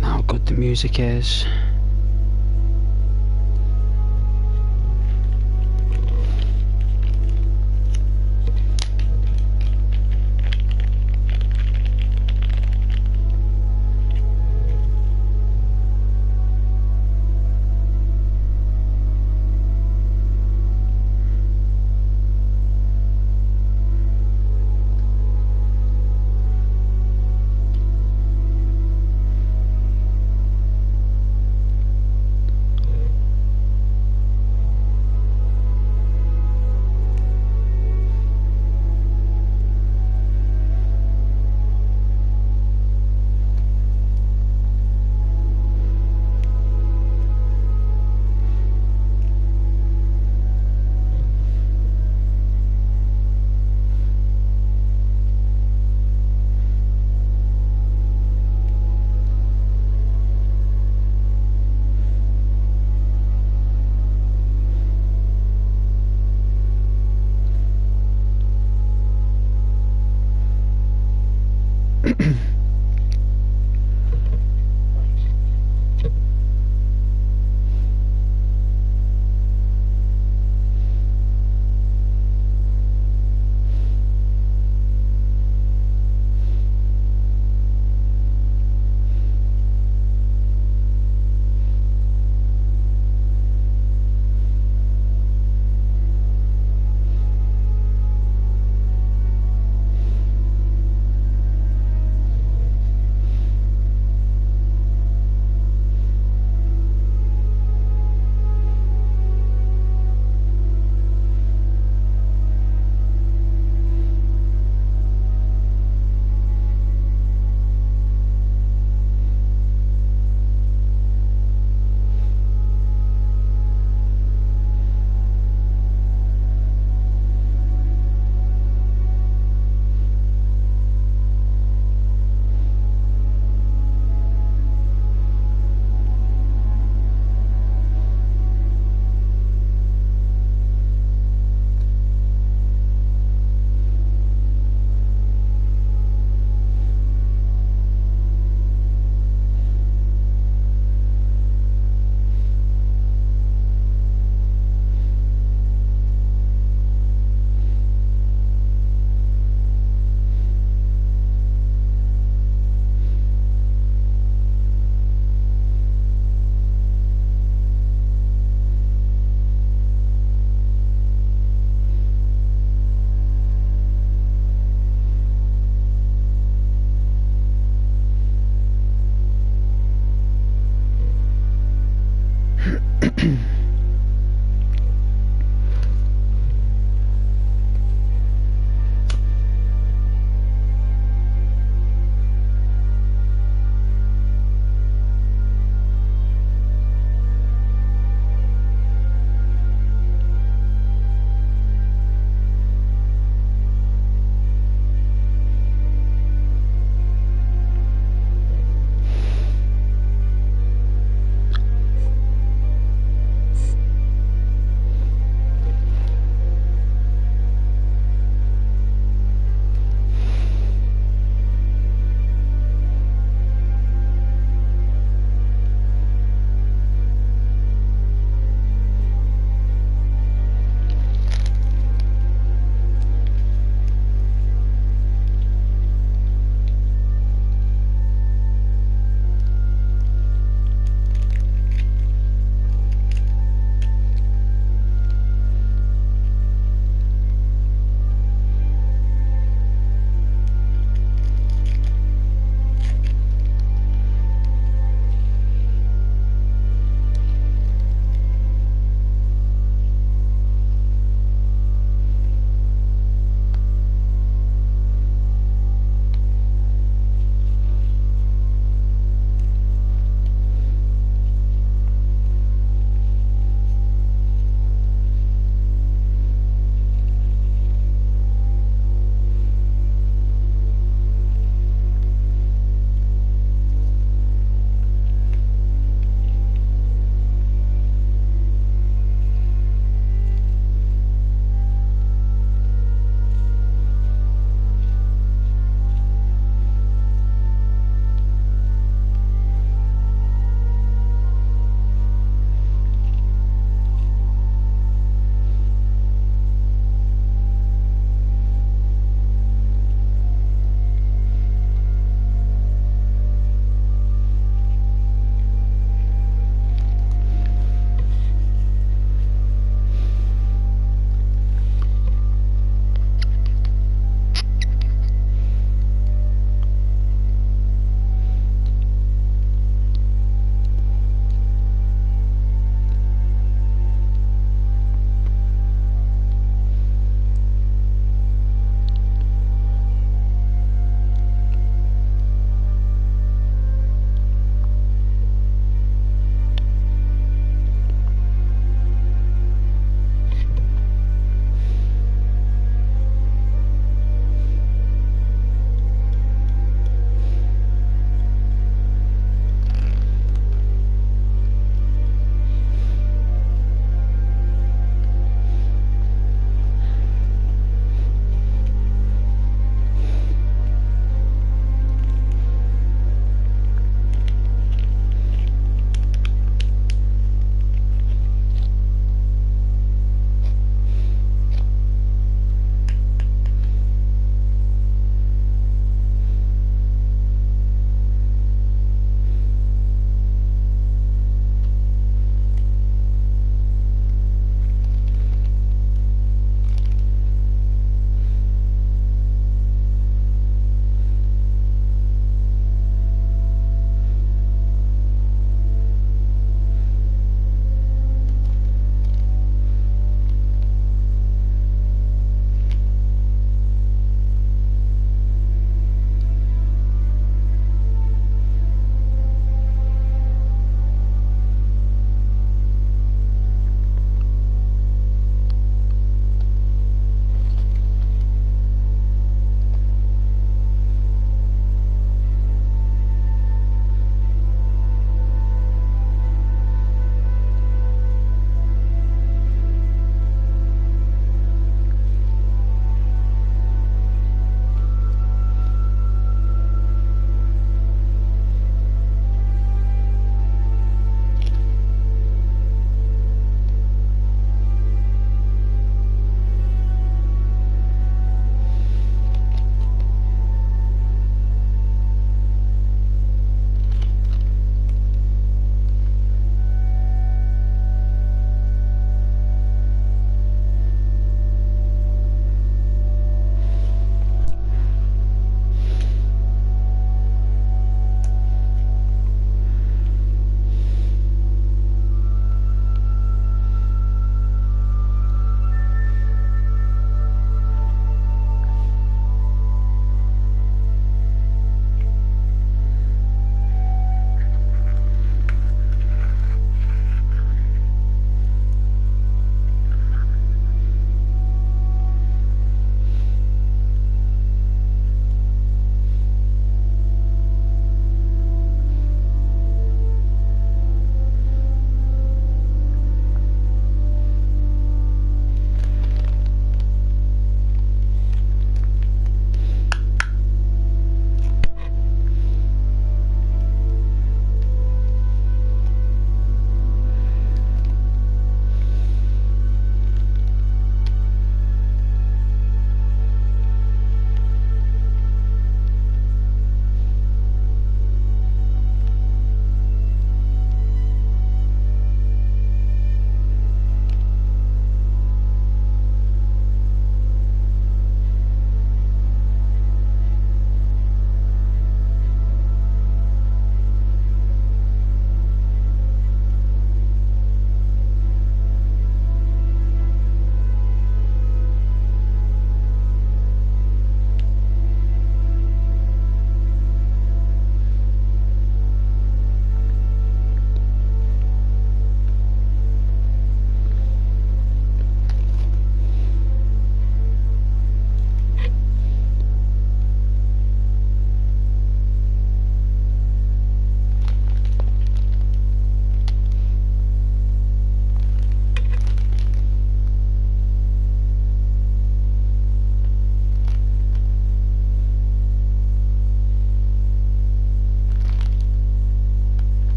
How good the music is.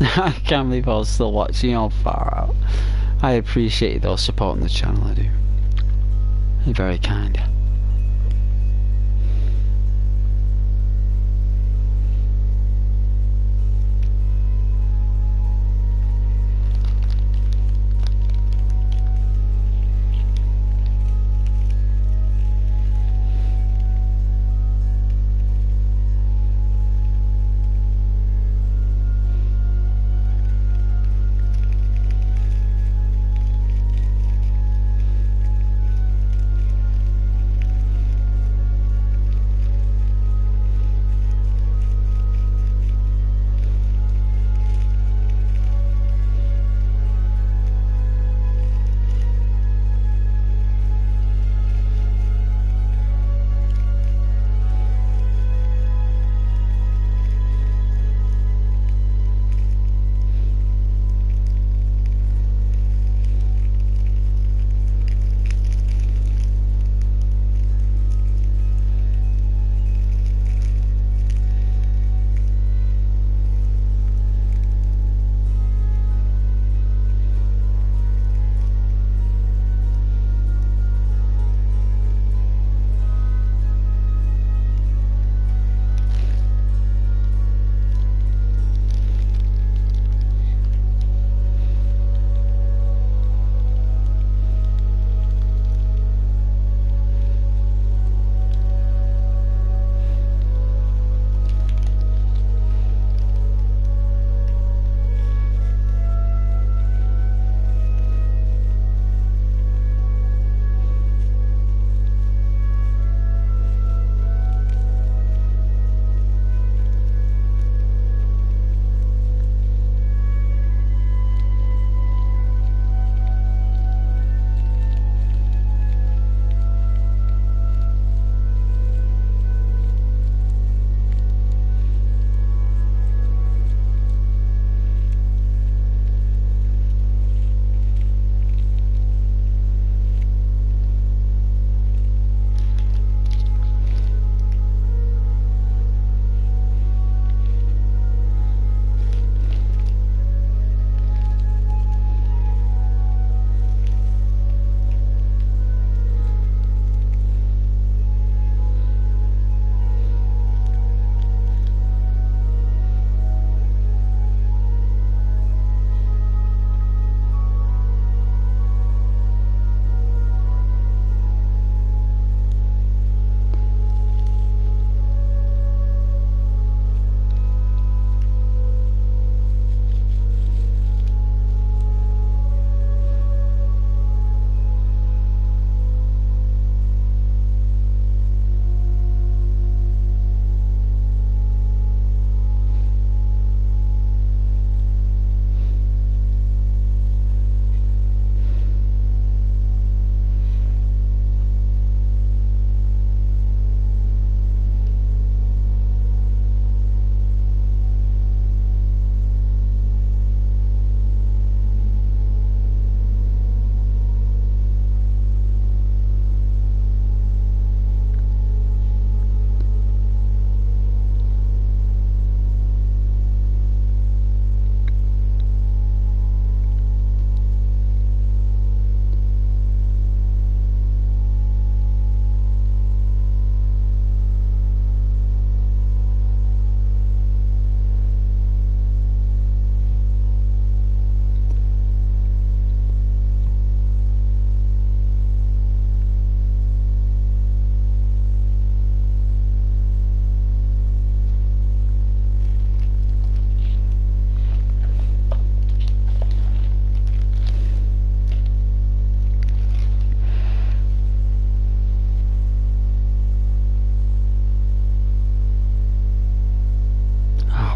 I can't believe I was still watching you all far out. I appreciate those supporting the channel, I do. You're very kind.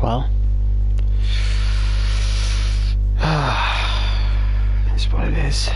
well. It's what it is.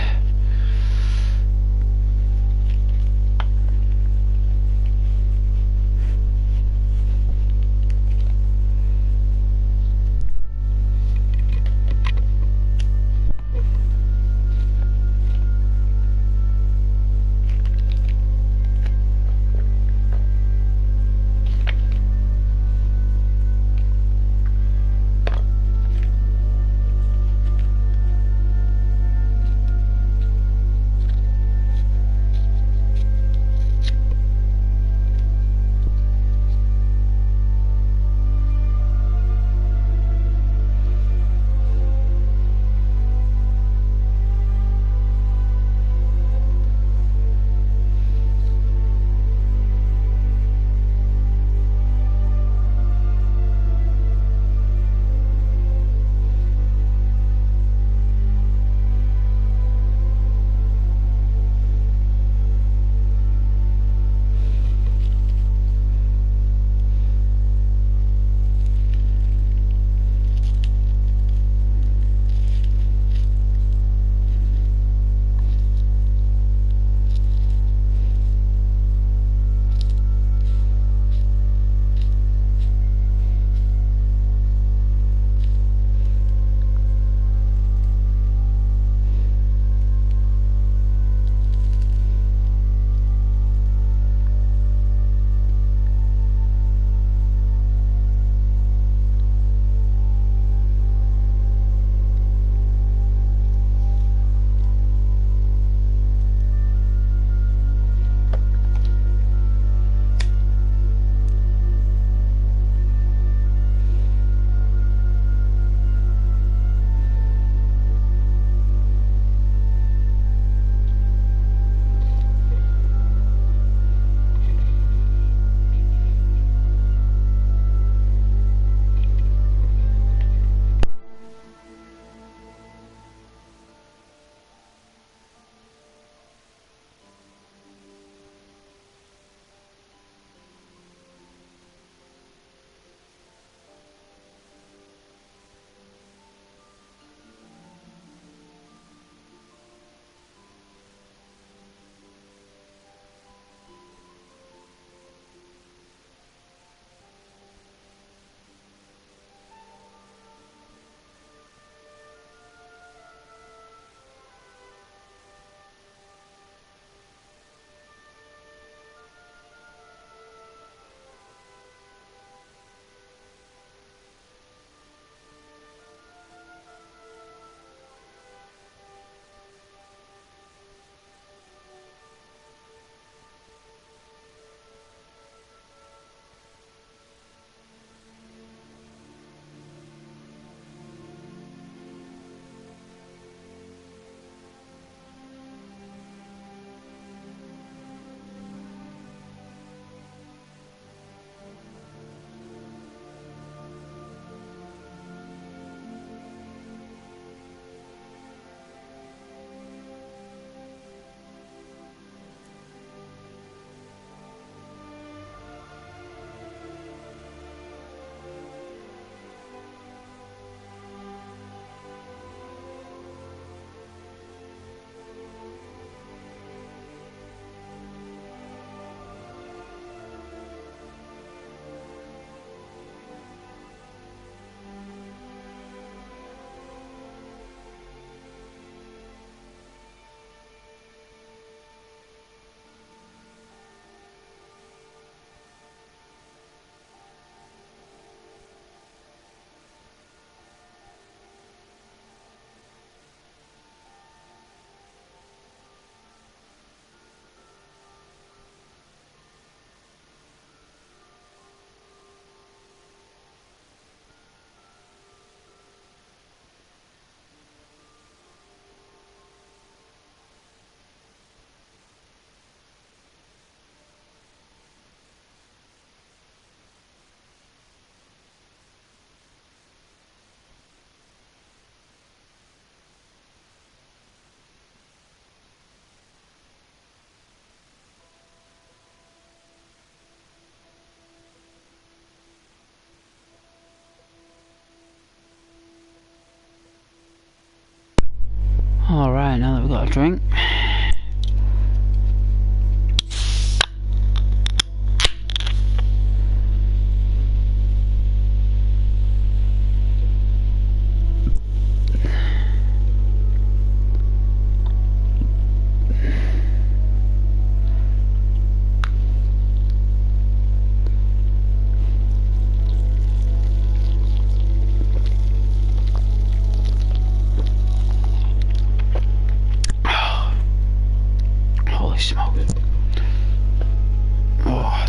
got a drink.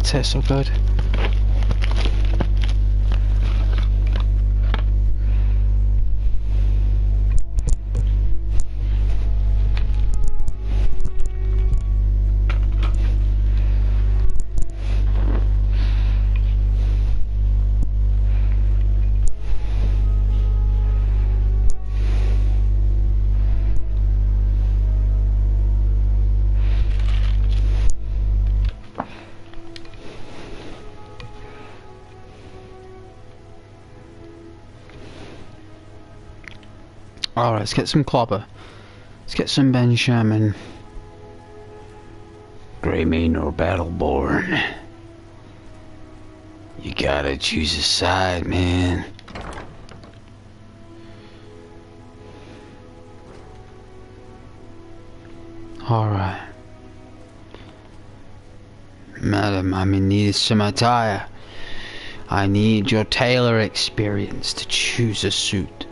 Tastes so good. Alright, let's get some clobber. Let's get some Ben Sherman. Grey Mane or Battleborn. You gotta choose a side, man. Alright. Madam, I'm in need of some attire. I need your tailor experience to choose a suit.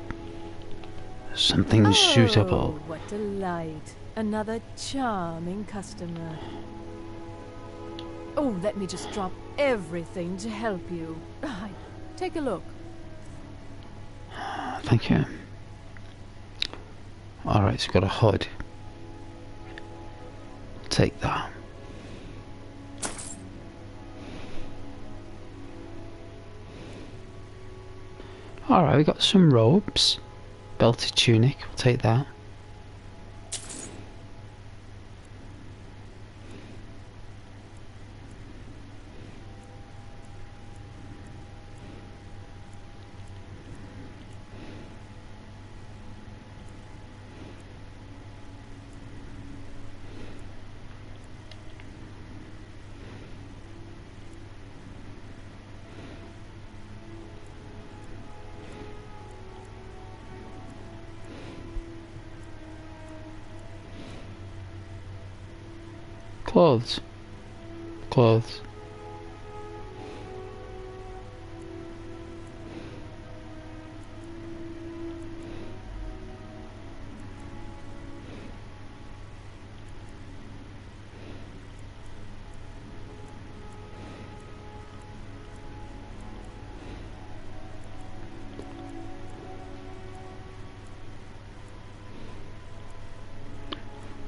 Something suitable. What delight. Another charming customer. Oh, let me just drop everything to help you. Take a look. Thank you. Alright, it's got a hood. Take that. Alright, we got some robes. Belted tunic, we'll take that. Clothes. Clothes.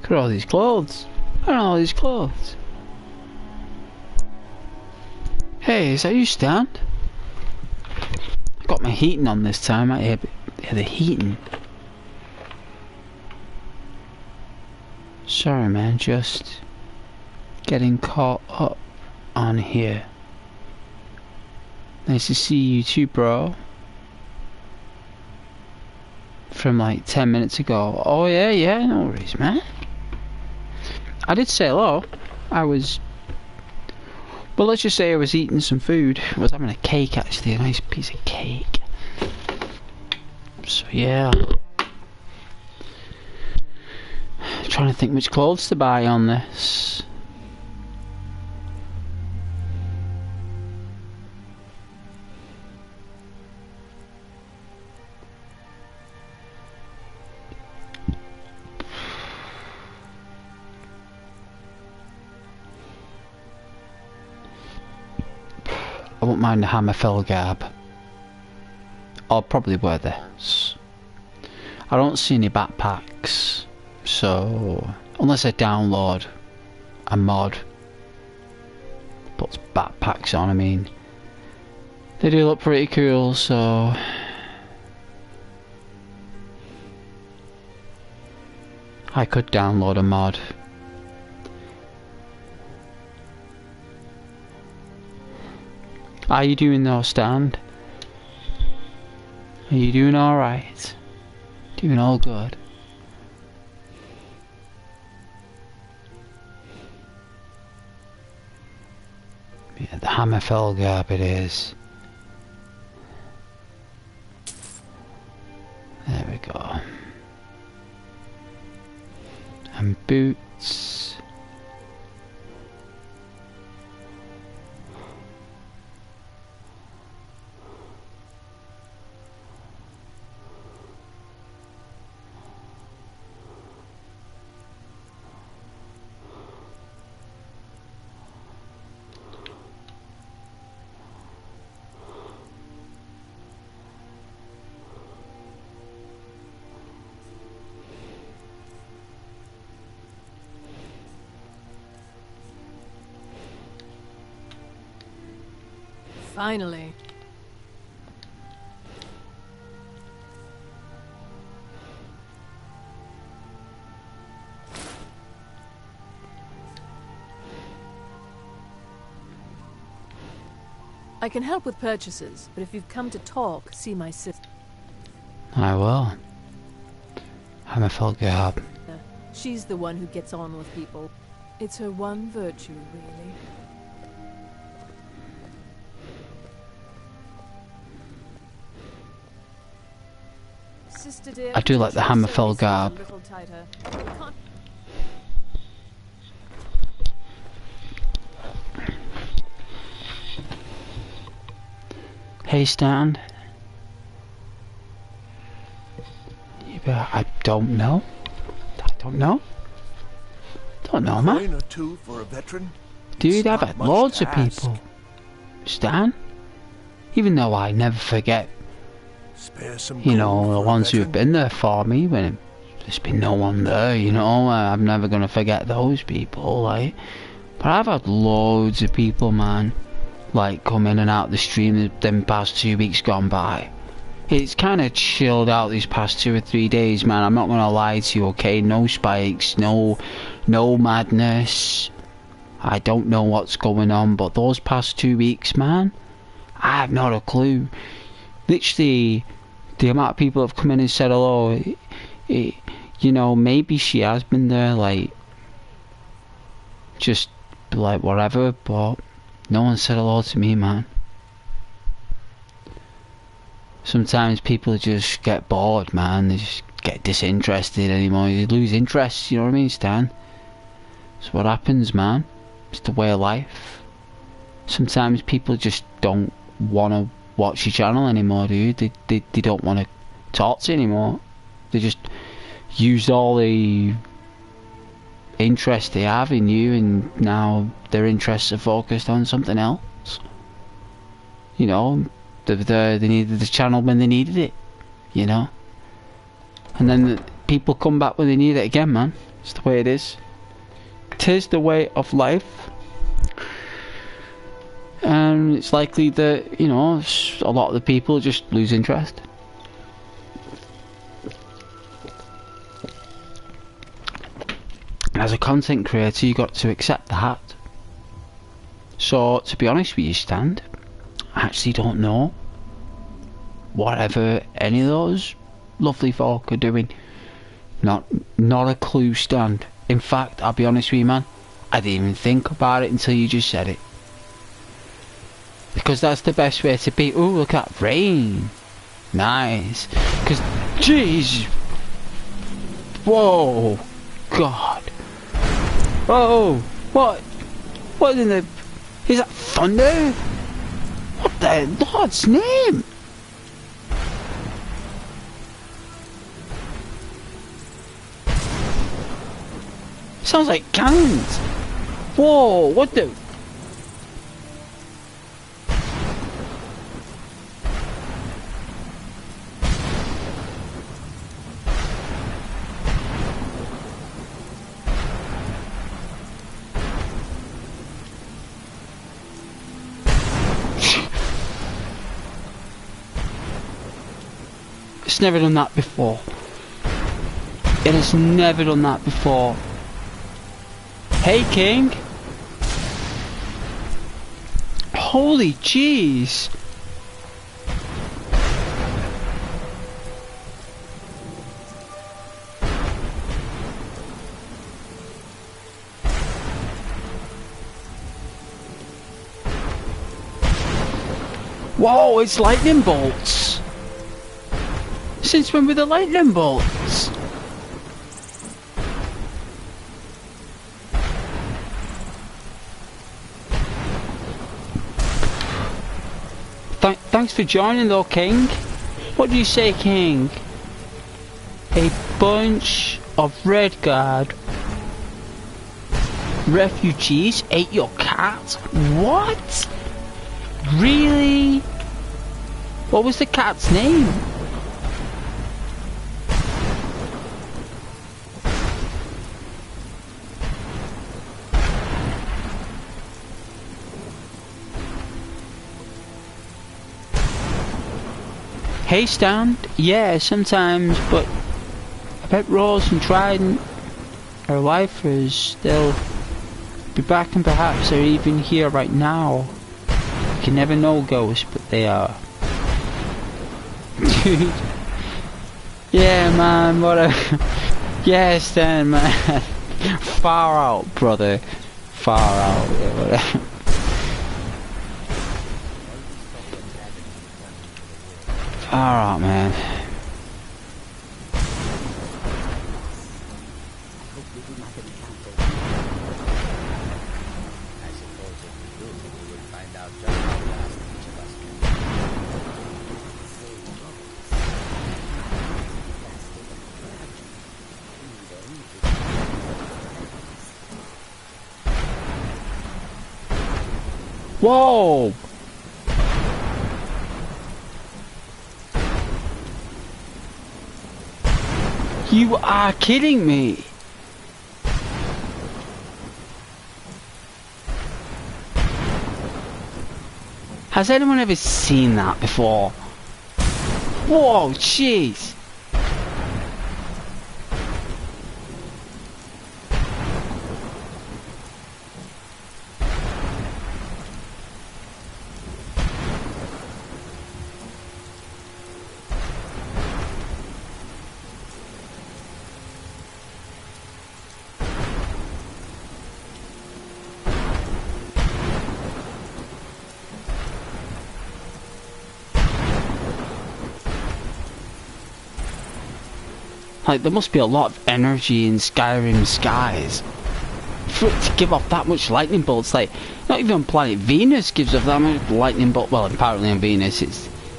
Look at all these clothes. Look at all these clothes. Hey, is that you, Stan? I got my heating on this time. I hear the heating. Sorry, man. Just getting caught up on here. Nice to see you too, bro. From like 10 minutes ago. Oh yeah, no worries, man. I did say hello. Well, let's just say I was eating some food. I was having a cake, actually, a nice piece of cake. So yeah. Trying to think which clothes to buy on this. I won't mind the Hammerfell garb. I'll probably wear this. I don't see any backpacks, so unless I download a mod puts backpacks on, I mean, they do look pretty cool, so I could download a mod. How you doing though, Stan? Are you doing alright? Doing all good? Yeah, the Hammerfell Garb it is. There we go. And boots. Finally. I can help with purchases, but if you've come to talk, see my sister. I will. Hammerfell Garb. She's the one who gets on with people. It's her one virtue, really. Sister dear, I do like the Hammerfell Garb. Hey Stan. I don't know. Don't know, man. Coin or two for a veteran? Dude, I've had loads of people. Stan? Even though I never forget, Spare some you know, gold the for a ones who've veteran? been there for me when there's been no one there, you know, I'm never gonna forget those people, like. But I've had loads of people, man, like, come in and out the stream them past 2 weeks gone by. It's kind of chilled out these past 2 or 3 days, man. I'm not gonna lie to you, okay? No spikes, no madness. I don't know what's going on, but those past 2 weeks, man, I have not a clue. Literally, the amount of people have come in and said hello, you know, maybe she has been there, like, just, like, whatever, but no one said hello to me, man. Sometimes people just get bored, man. They just get disinterested anymore. You lose interest, you know what I mean, Stan? That's what happens, man. It's the way of life. Sometimes people just don't want to watch your channel anymore, dude. They don't want to talk to you anymore. They just used all the interest they have in you, and now their interests are focused on something else. You know, they needed the channel when they needed it, you know. And then people come back when they need it again, man. It's the way it is. 'Tis the way of life. And it's likely that, you know, a lot of the people just lose interest. As a content creator, you got to accept that. So, to be honest with you, Stan, I actually don't know whatever any of those lovely folk are doing. Not a clue, Stan. In fact, I'll be honest with you, man, I didn't even think about it until you just said it. Because that's the best way to be. Ooh, look at rain. Nice. Because, jeez. Whoa. God. Oh, what? What in the... Is that thunder? What the Lord's name? Sounds like cannons. Whoa, what the... It's never done that before. It has never done that before. Hey, King. Holy jeez. Whoa, it's lightning bolts! Since when were the lightning bolts? Thanks for joining though, King. What do you say, King? A bunch of Red Guard refugees ate your cat? What? Really? What was the cat's name? Hey Stan, yeah, sometimes, but I bet Rose and Trident are lifers. They'll be back and perhaps they're even here right now. You can never know, Ghost, but they are. Dude. Yeah, man, what a... Yeah, Stan, man. Far out, brother. Far out, yeah, whatever. Alright, man. Whoa! You are kidding me! Has anyone ever seen that before? Whoa, jeez! Like, there must be a lot of energy in Skyrim skies for it to give off that much lightning bolts. Like, not even planet Venus gives off that much lightning bolt. Well, apparently on Venus,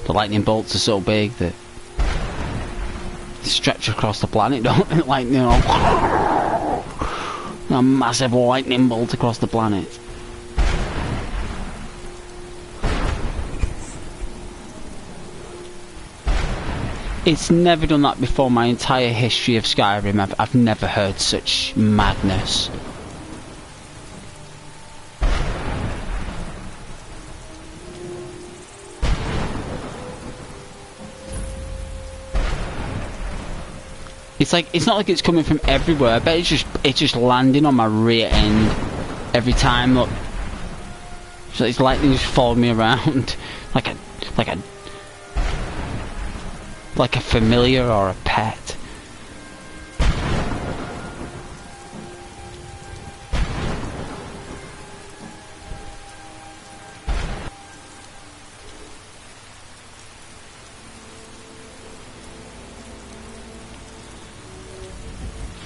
the lightning bolts are so big that they stretch across the planet, don't they? Like, you know, a massive lightning bolt across the planet. It's never done that before. My entire history of Skyrim, I've never heard such madness. It's like, it's not like it's coming from everywhere. I bet it's just landing on my rear end every time. Look, so it's lightning just following me around like a familiar or a pet.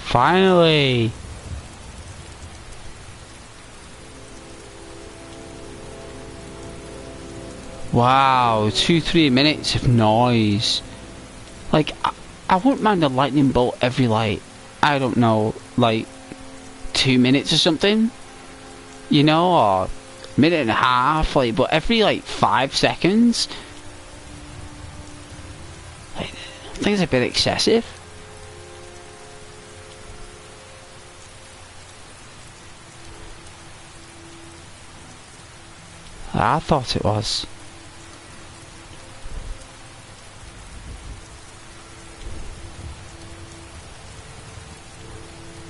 Finally! Wow, 2-3 minutes of noise. Like, I wouldn't mind a lightning bolt every, like, I don't know, like, 2 minutes or something, you know, or a minute and a half, like, but every, like, 5 seconds, like, I think it's a bit excessive. I thought it was.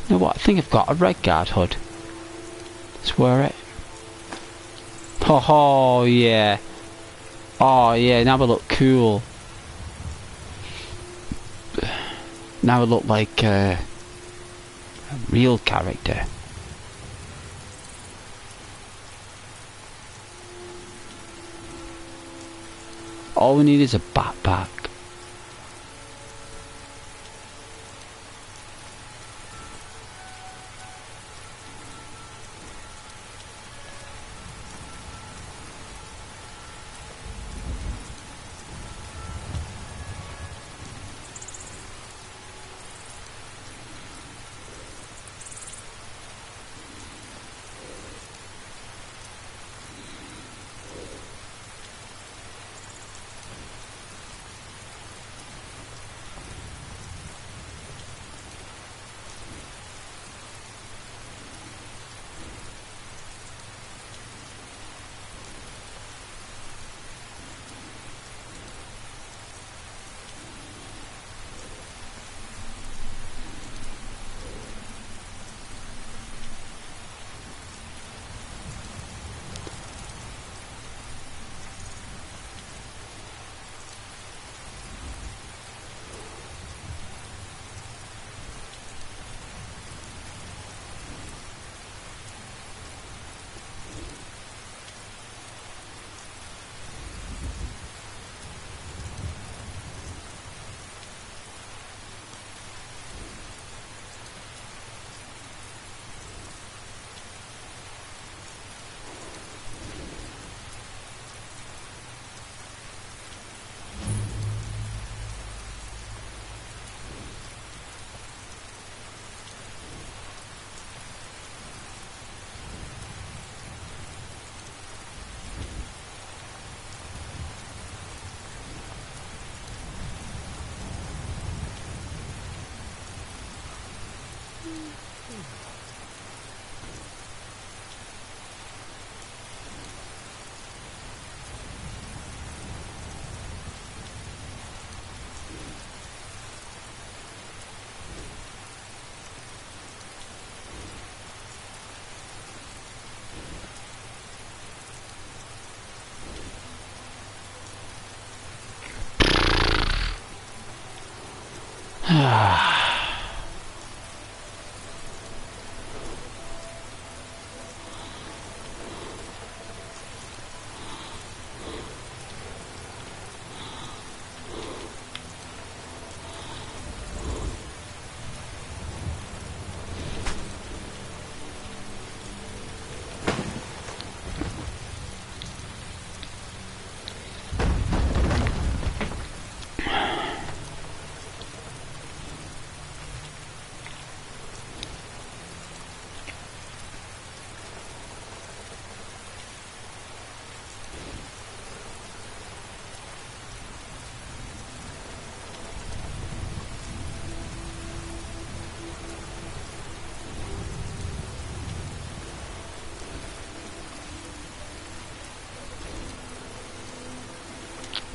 You know what, I think I've got a red guard hood. Let's wear it. Oh yeah. Oh yeah, now I look cool. Now I look like a real character. All we need is a backpack.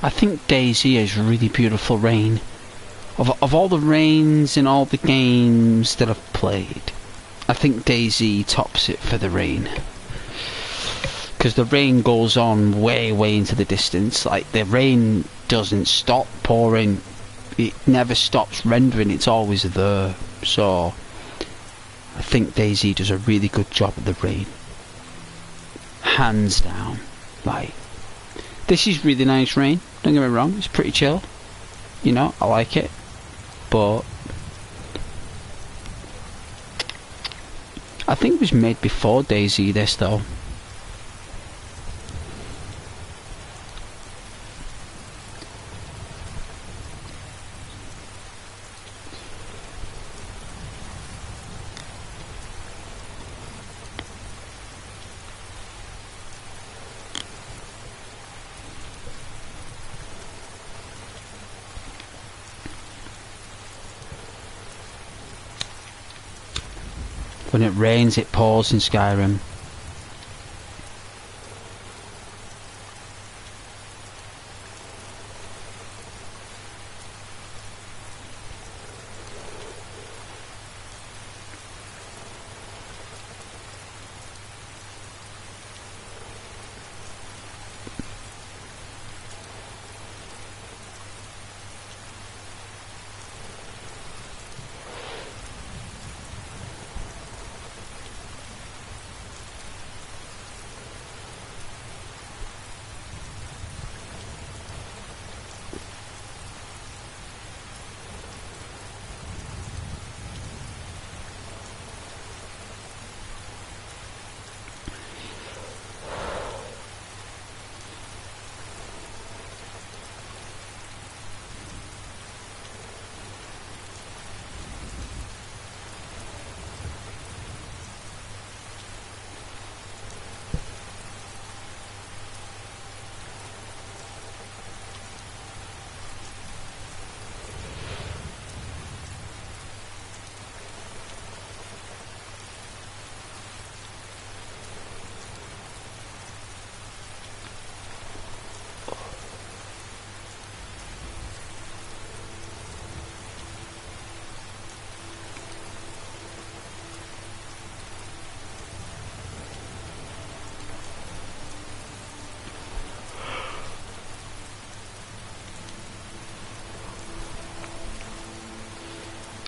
I think Daisy is really beautiful rain. Of all the rains in all the games that I've played, I think Daisy tops it for the rain. Because the rain goes on way, way into the distance. Like, the rain doesn't stop pouring. It never stops rendering. It's always there. So, I think Daisy does a really good job of the rain. Hands down. Like, this is really nice rain. Don't get me wrong. It's pretty chill. You know, I like it. But I think it was made before Daisy, this though. When it rains, it pours in Skyrim.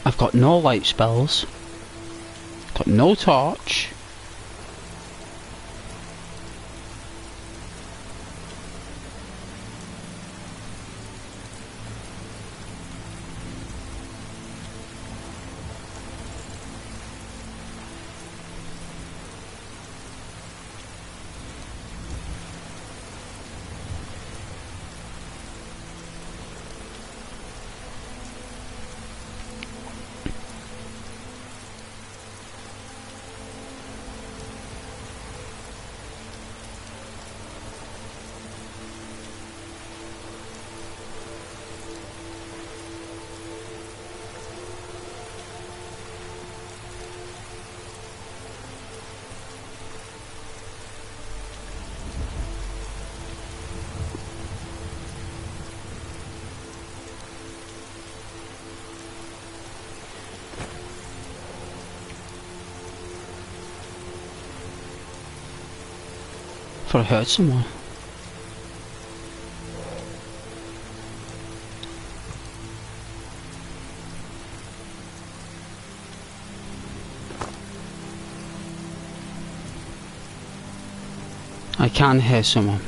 I've got no light spells. Got no torch. I heard someone. I can hear someone.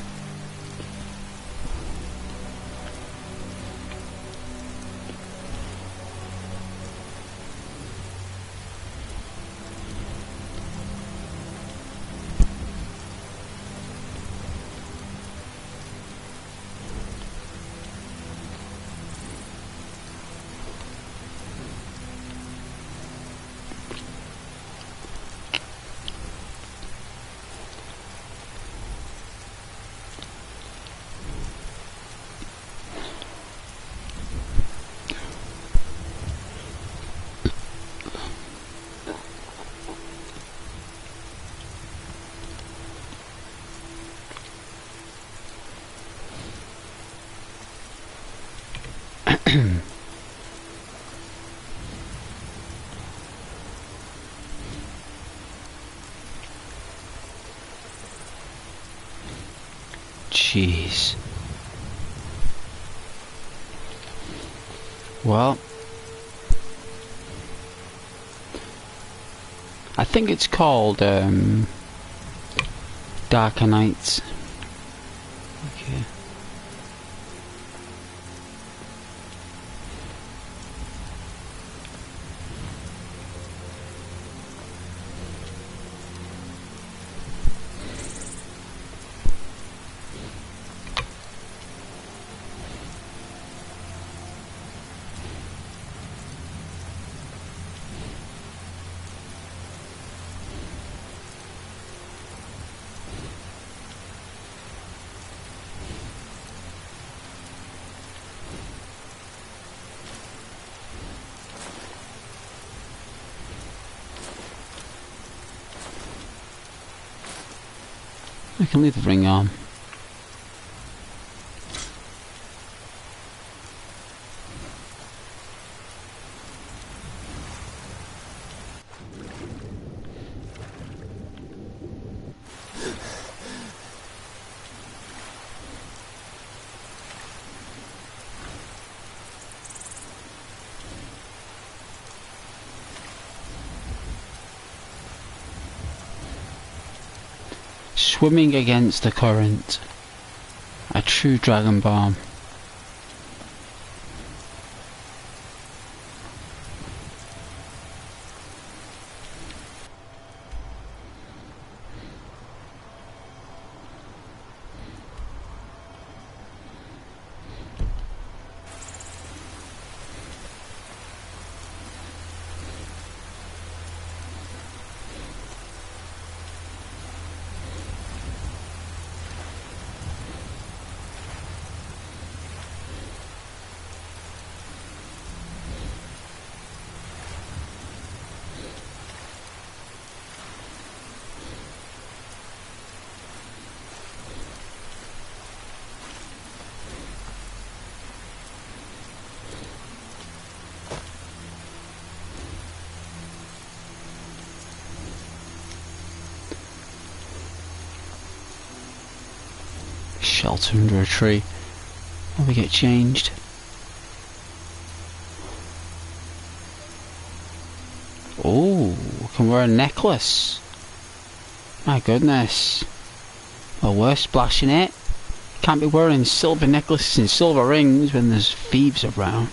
Jeez. Well, I think it's called Darker Nights. Okay. I can leave the ring on. Swimming against the current. A true dragon bomb. Shelter under a tree while we get changed. Oh, we can wear a necklace. My goodness. Well, we're splashing it. Can't be wearing silver necklaces and silver rings when there's thieves around.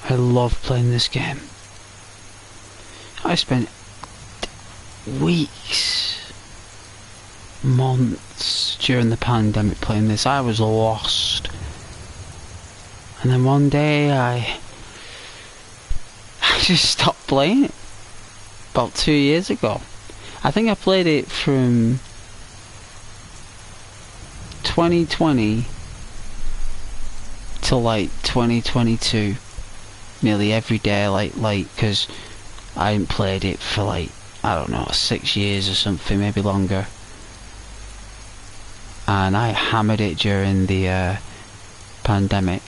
I love playing this game. I spent weeks, months during the pandemic playing this. I was lost. And then one day I just stopped playing it. About 2 years ago. I think I played it from 2020 till like 2022. Nearly every day, like, because I hadn't played it for like, I don't know, 6 years or something, maybe longer. And I hammered it during the pandemic.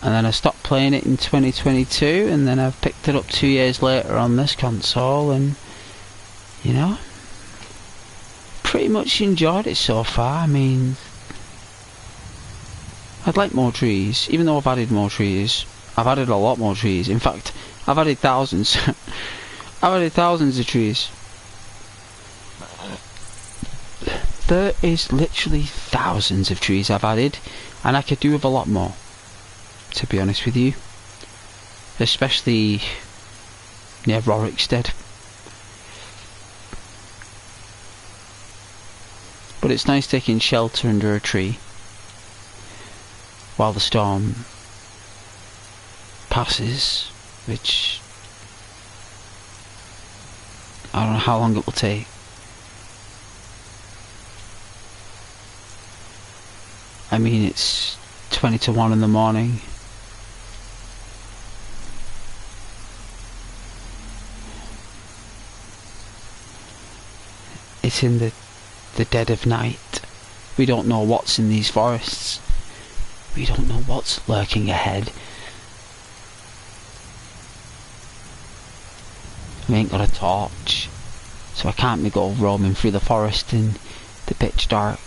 And then I stopped playing it in 2022, and then I've picked it up 2 years later on this console, and, you know, pretty much enjoyed it so far. I mean, I'd like more trees, even though I've added more trees. I've added a lot more trees. In fact, I've added thousands. I've added thousands of trees. There is literally thousands of trees I've added, and I could do with a lot more, to be honest with you. Especially near Rorikstead. But it's nice taking shelter under a tree while the storm passes, which I don't know how long it will take. I mean, it's 20 to 1 in the morning. It's in the dead of night. We don't know what's in these forests. We don't know what's lurking ahead. We ain't got a torch, so I can't go roaming through the forest in the pitch dark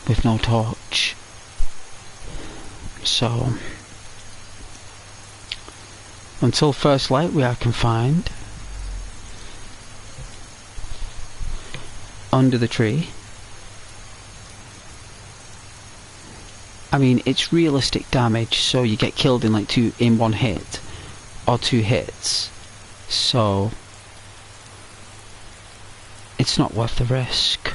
with no torch. So until first light we are confined under the tree. I mean, it's realistic damage, so you get killed in like one hit or 2 hits, so it's not worth the risk.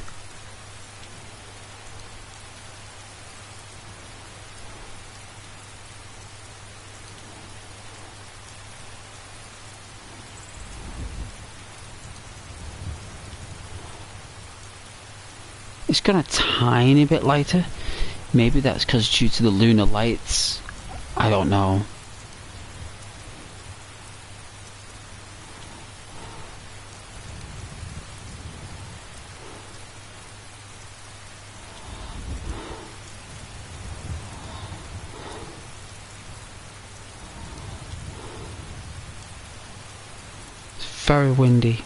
It's gone a tiny bit lighter. Maybe that's because due to the lunar lights. I don't know. It's very windy.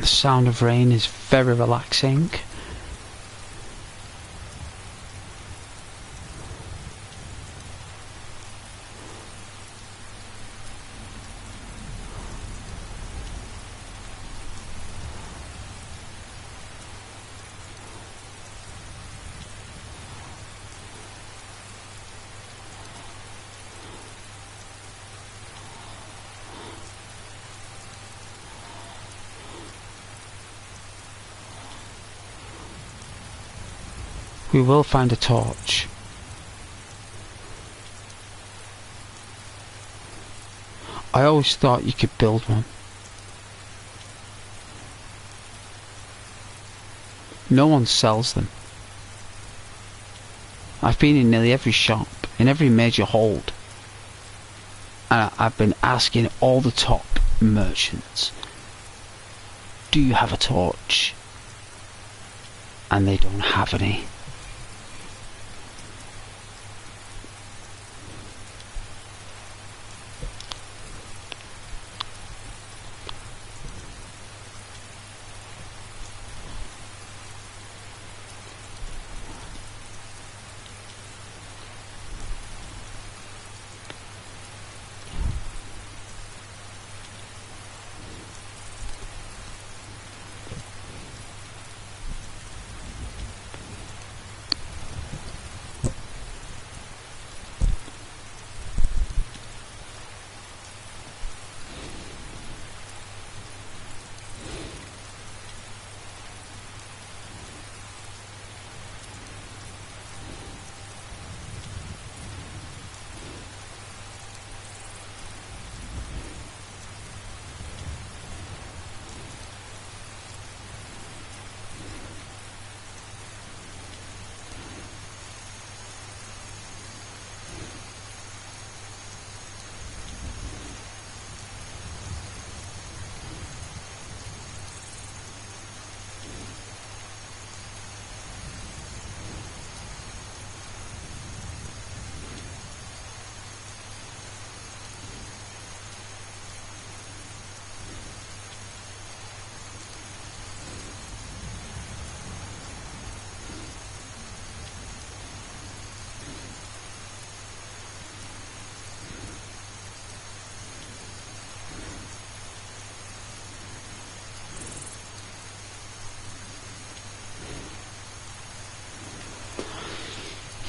The sound of rain is very relaxing. We will find a torch. I always thought you could build one. No one sells them. I've been in nearly every shop, in every major hold, and I've been asking all the top merchants, do you have a torch? And they don't have any.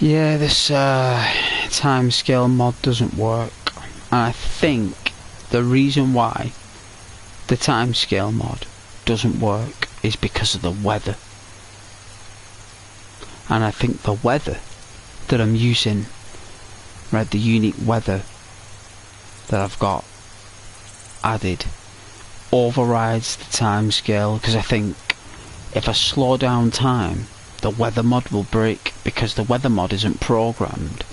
Yeah, this timescale mod doesn't work, and I think the reason why the timescale mod doesn't work is because of the weather. And I think the weather that I'm using, right, the unique weather that I've got added overrides the timescale, because I think if I slow down time, the weather mod will break, because the weather mod isn't programmed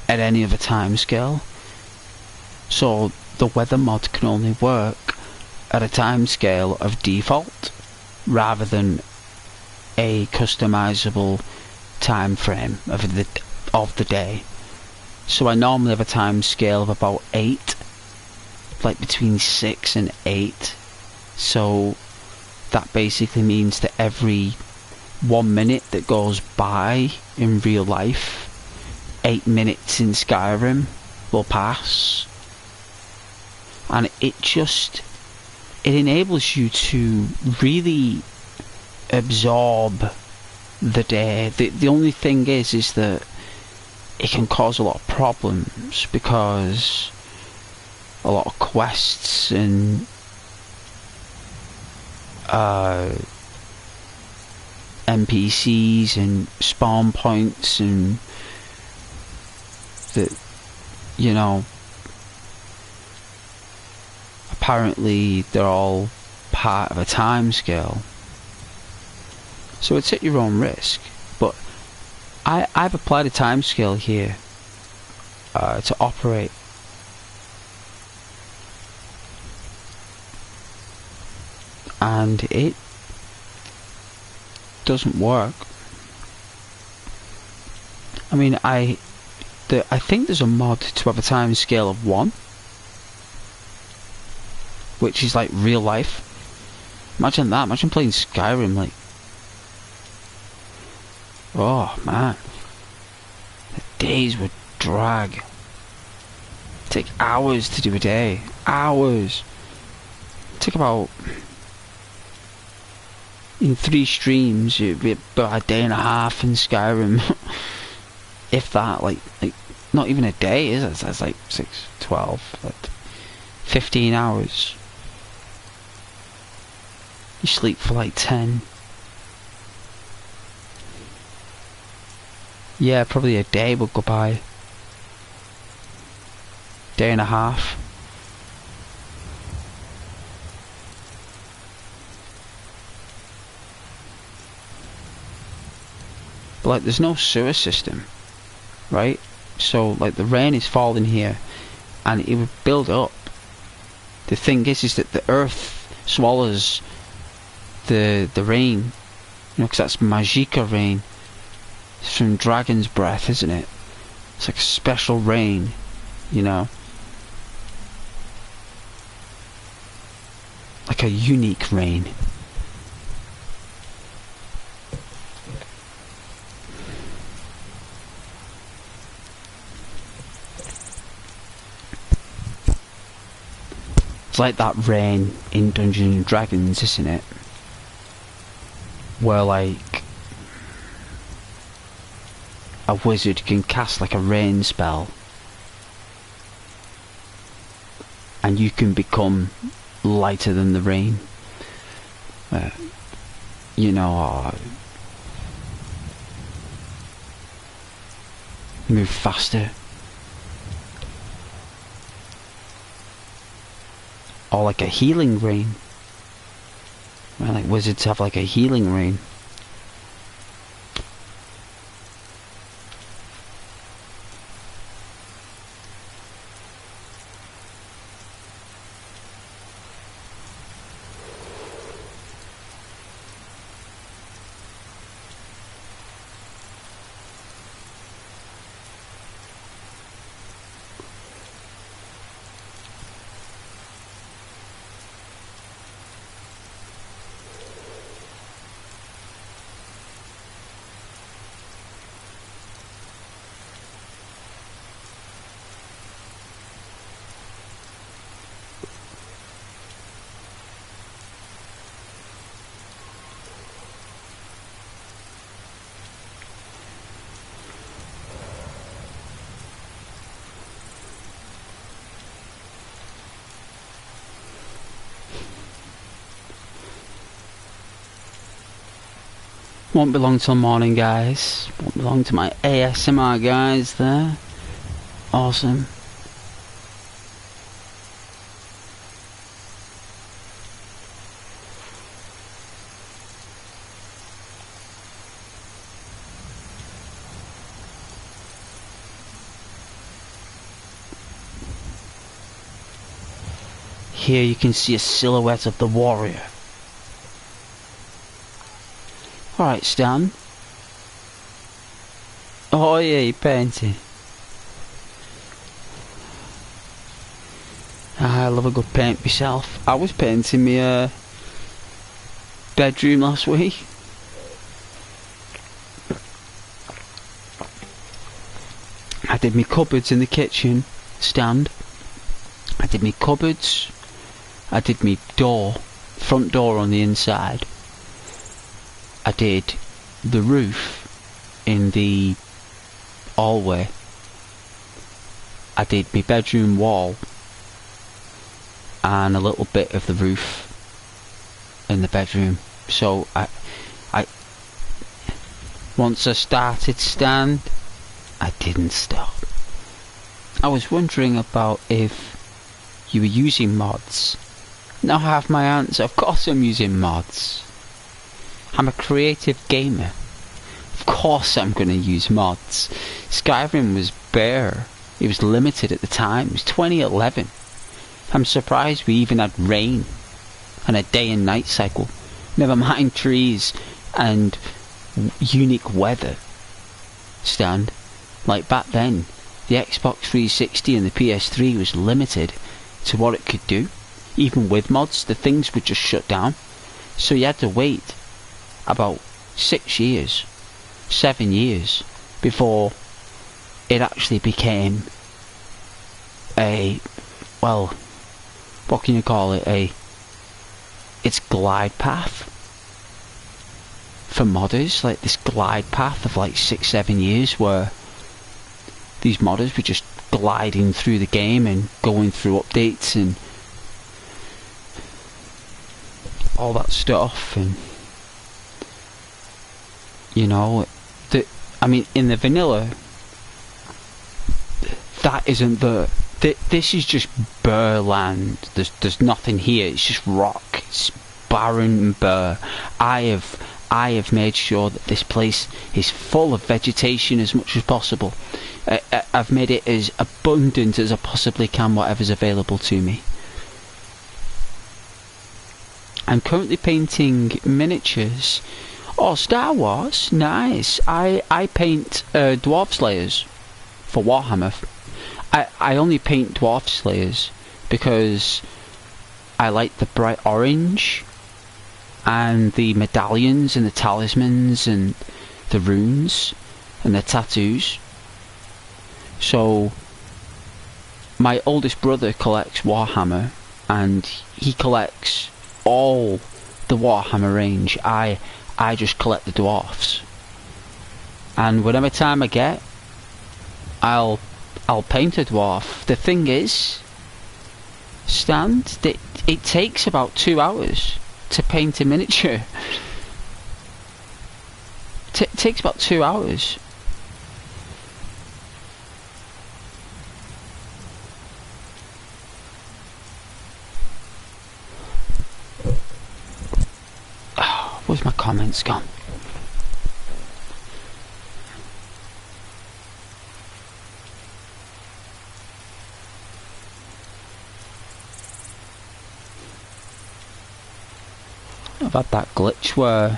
at any other timescale. So the weather mod can only work at a timescale of default rather than a customizable time frame of the day. So I normally have a time scale of about 8, like between 6 and 8. So that basically means that every 1 minute that goes by in real life, 8 minutes in Skyrim will pass. And it enables you to really absorb the day. The only thing is that it can cause a lot of problems, because a lot of quests and NPCs and spawn points and that, you know, apparently they're all part of a time scale. So it's at your own risk. But I've applied a time scale here to operate. And it doesn't work. I mean, I think there's a mod to have a time scale of 1, which is like real life. Imagine that. Imagine playing Skyrim like. Oh man, the days would drag. It'd take hours to do a day. Hours. It'd take about, in 3 streams, it'd be about a day and a half in Skyrim. If that, like not even a day, is it? That's like 6, 12, like 15 hours. You sleep for like 10. Yeah, probably a day would go by. Day and a half. But like, there's no sewer system, right? So like, the rain is falling here and it would build up. The thing is that the earth swallows the rain, you know, because that's Magicka rain. It's from Dragon's Breath, isn't it? It's like a special rain, you know, like a unique rain. It's like that rain in Dungeons and Dragons, isn't it? Where like a wizard can cast like a rain spell and you can become lighter than the rain. You know, move faster. Or like a healing rain. Well, like wizards have like a healing rain. Won't be long till morning, guys. Won't be long to my ASMR guys there. Awesome. Here you can see a silhouette of the warrior. Alright, Stan. Oh yeah, you're painting. I love a good paint myself. I was painting my bedroom last week. I did my cupboards in the kitchen stand. I did my cupboards. I did my door, front door on the inside. I did the roof in the hallway. I did my bedroom wall and a little bit of the roof in the bedroom. So I once I started stand, I didn't stop. I was wondering about if you were using mods. Now I have my answer. Of course I'm using mods. I'm a creative gamer. Of course I'm going to use mods. Skyrim was bare. It was limited at the time. It was 2011. I'm surprised we even had rain and a day and night cycle. Never mind trees and unique weather. Stand. Like back then, the Xbox 360 and the PS3 was limited to what it could do. Even with mods, the things would just shut down. So you had to wait about 6 years, 7 years before it actually became a, well, what can you call it, its glide path for modders, like this glide path of like 6-7 years where these modders were just gliding through the game and going through updates and all that stuff. And you know, I mean, in the vanilla, that isn't the. This is just bare land. There's nothing here. It's just rock. It's barren and bare. I have made sure that this place is full of vegetation as much as possible. I've made it as abundant as I possibly can, whatever's available to me. I'm currently painting miniatures. Oh, Star Wars, nice. I paint Dwarf Slayers for Warhammer. I only paint Dwarf Slayers because I like the bright orange and the medallions and the talismans and the runes and the tattoos. So my oldest brother collects Warhammer and he collects all the Warhammer range. I just collect the dwarfs, and whenever time I get, I'll paint a dwarf. The thing is, it takes about 2 hours to paint a miniature. It takes about 2 hours. Where's my comments gone? I've had that glitch where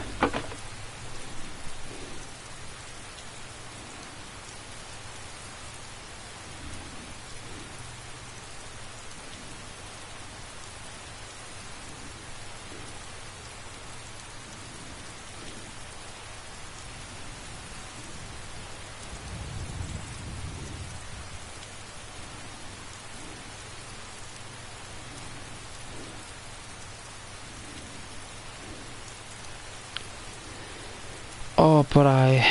but I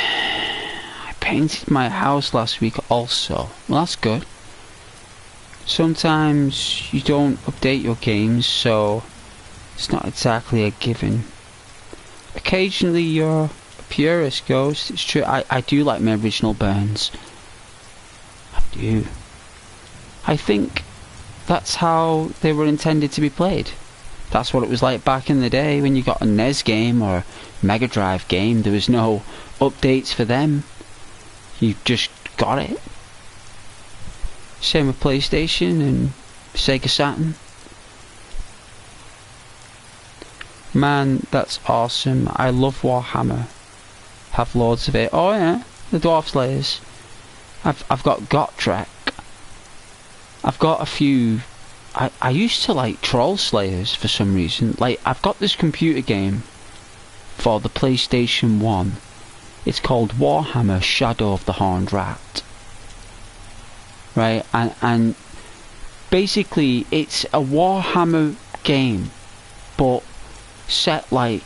painted my house last week also. Well, that's good. Sometimes you don't update your games, so it's not exactly a given. Occasionally your purist, Ghost. It's true. I do like my original Burns. I do. I think that's how they were intended to be played. That's what it was like back in the day when you got a NES game or a Mega Drive game. There was no updates for them. You just got it. Same with PlayStation and Sega Saturn. Man, that's awesome. I love Warhammer. Have loads of it. Oh yeah, the Dwarf Slayers. I've got Gotrek. I've got a few. I used to like Troll Slayers for some reason. Like, I've got this computer game for the PlayStation 1. It's called Warhammer Shadow of the Horned Rat. Right, and basically it's a Warhammer game, but set like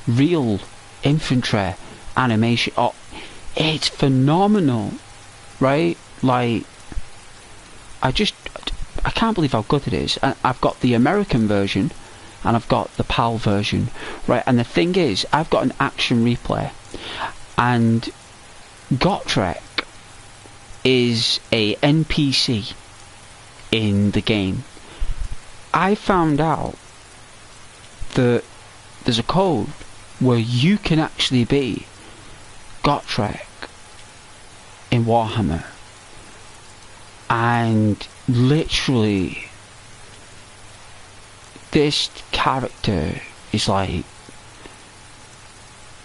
real infantry animation. Oh, it's phenomenal, right? Like, I can't believe how good it is. And I've got the American version and I've got the PAL version, right? And the thing is, I've got an action replay, and Gotrek is a NPC in the game. I found out that there's a code where you can actually be Gotrek in Warhammer, and literally this character is like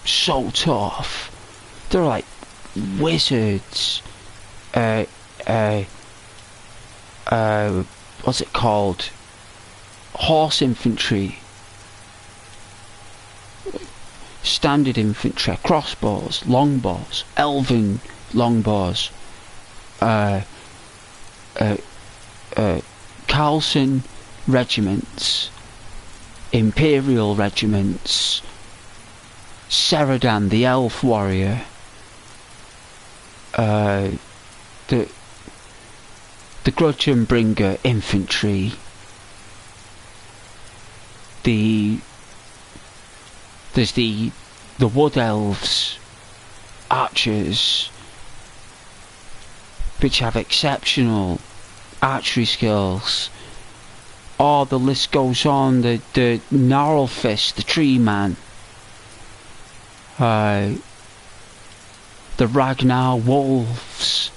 so tough. They're like wizards. What's it called? Horse infantry, standard infantry, crossbows, longbows, elven longbows, Carlson regiments, Imperial regiments, Seridan the elf warrior, the Grudgeonbringer infantry, there's the wood elves archers, which have exceptional archery skills. Oh, the list goes on. The Gnarlfist, the tree man, the Ragnar wolves,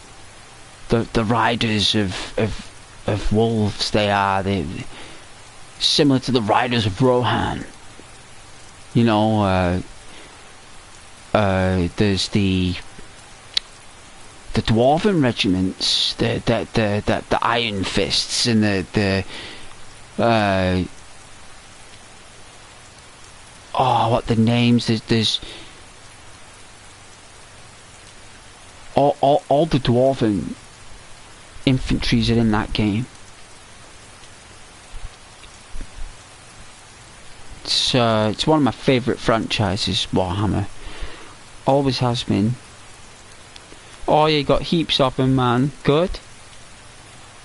the riders of wolves. They similar to the riders of Rohan. You know, there's the dwarven regiments, the Iron Fists, and what the names? There's all the dwarven infantries are in that game. It's one of my favourite franchises, Warhammer. Always has been. Oh, you got heaps of them, man. Good.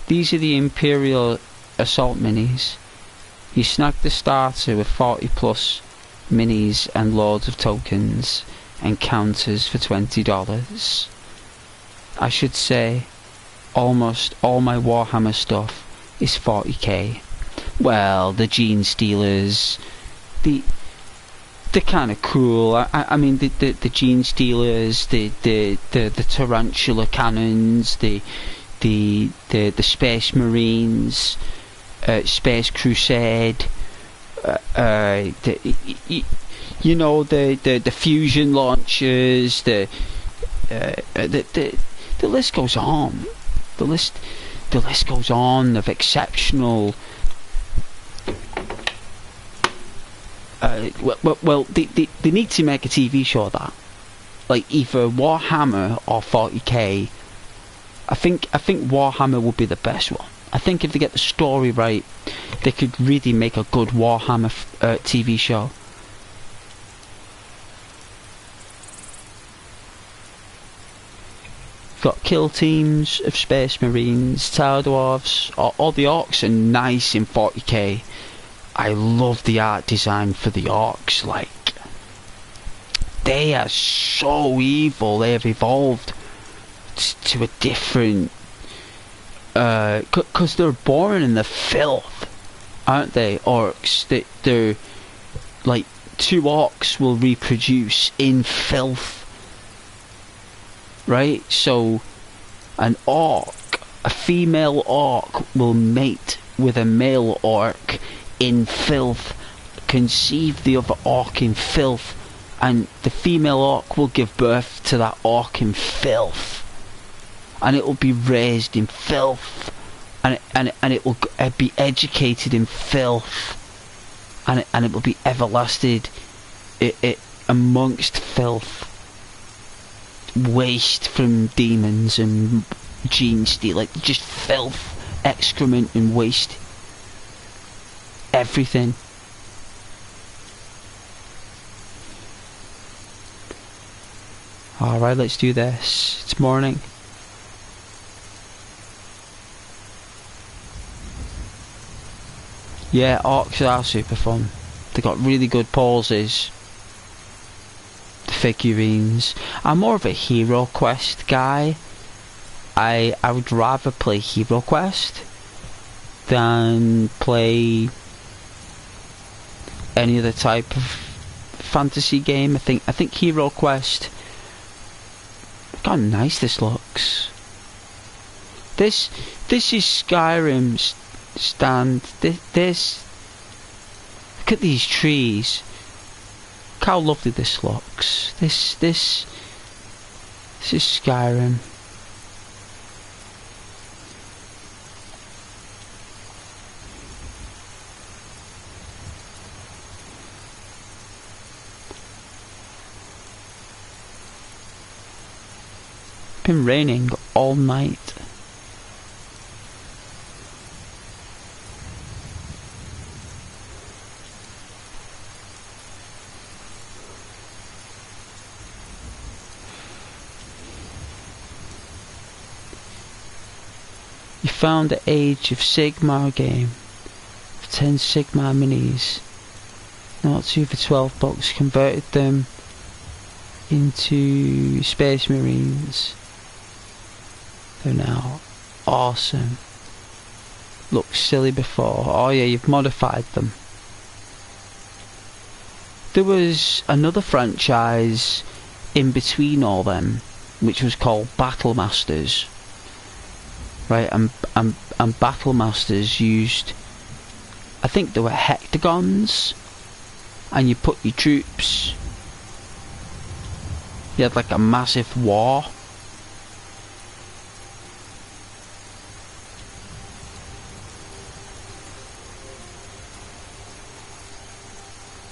These are the Imperial Assault Minis. You snag the starter with 40 plus minis and loads of tokens and counters for $20. I should say almost all my Warhammer stuff is 40k. Well, the Gene Stealers, they're kind of cool. I mean, the Gene Stealers, the Tarantula Cannons, the Space Marines, Space Crusade, you know, the fusion launchers, the list goes on. The list goes on of exceptional. Well, they need to make a TV show of that, like either Warhammer or 40k. I think Warhammer would be the best one. I think if they get the story right, they could really make a good Warhammer TV show. Got kill teams of Space Marines, Tower Dwarfs, all the orcs are nice in 40k. I love the art design for the orcs, like they are so evil. They have evolved to a different, because they're born in the filth, aren't they? Orcs. They're like, 2 orcs will reproduce in filth, right? So an orc, a female orc, will mate with a male orc in filth, conceive the other orc in filth, and the female orc will give birth to that orc in filth, and it will be raised in filth, and it will be educated in filth, and it will be everlasted amongst filth, waste from demons and gene steal, like just filth, excrement and waste, everything. Alright, let's do this. It's morning. Yeah, orcs are super fun. They got really good poses. The figurines. I'm more of a Hero Quest guy. I would rather play Hero Quest than play any other type of fantasy game. I think Hero Quest. Look how nice this looks. This is Skyrim's stand. This. Look at these trees. Look how lovely this looks. This is Skyrim. Been raining all night. You found the Age of Sigmar game. 10 Sigmar minis. Not 2 for $12. Converted them into Space Marines. They're now awesome. Looked silly before. Oh yeah, you've modified them. There was another franchise in between all them, which was called Battle Masters. Right, and Battle Masters used, I think they were hectagons, and you put your troops. You had like a massive war.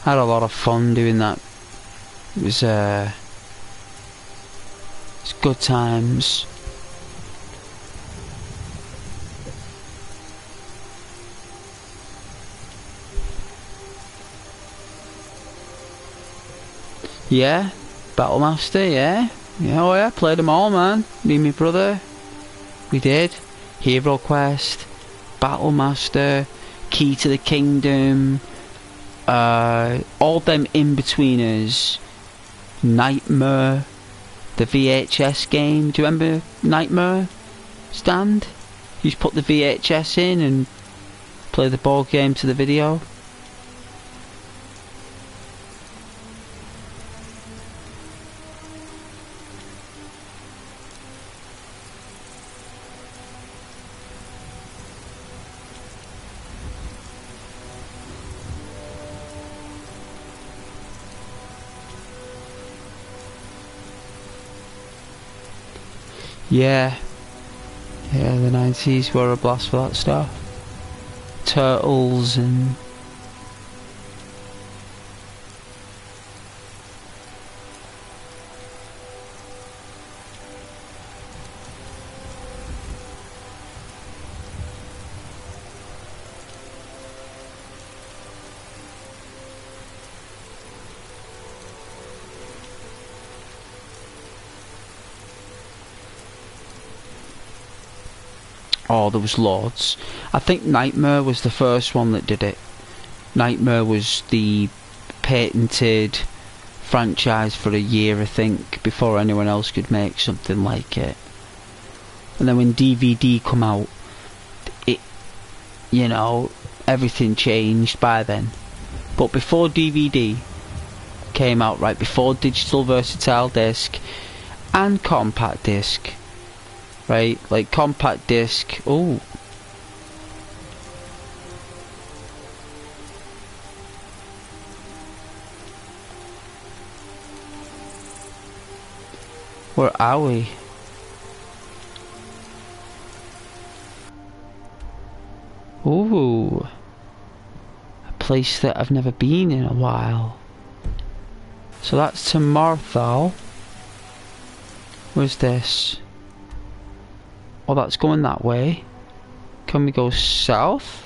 I had a lot of fun doing that. It was it's good times. Yeah, Battlemaster, yeah. Yeah, oh yeah, played them all, man. Me and my brother. We did. Hero Quest, Battlemaster, Key to the Kingdom, all them in-betweeners. Nightmare, the VHS game. Do you remember Nightmare? Stand? You just put the VHS in and play the board game to the video. Yeah, the 90s were a blast for that stuff. Turtles and... oh, there was loads. I think Nightmare was the first one that did it. Nightmare was the patented franchise for a year, I think, before anyone else could make something like it. And then when DVD come out, it, you know, everything changed by then. But before DVD came out, right, before digital versatile disc and compact disc, right, like compact disc, oh, where are we? Ooh, a place that I've never been in a while. So that's to Marthal. Where's this? Oh, that's going that way. Can we go south?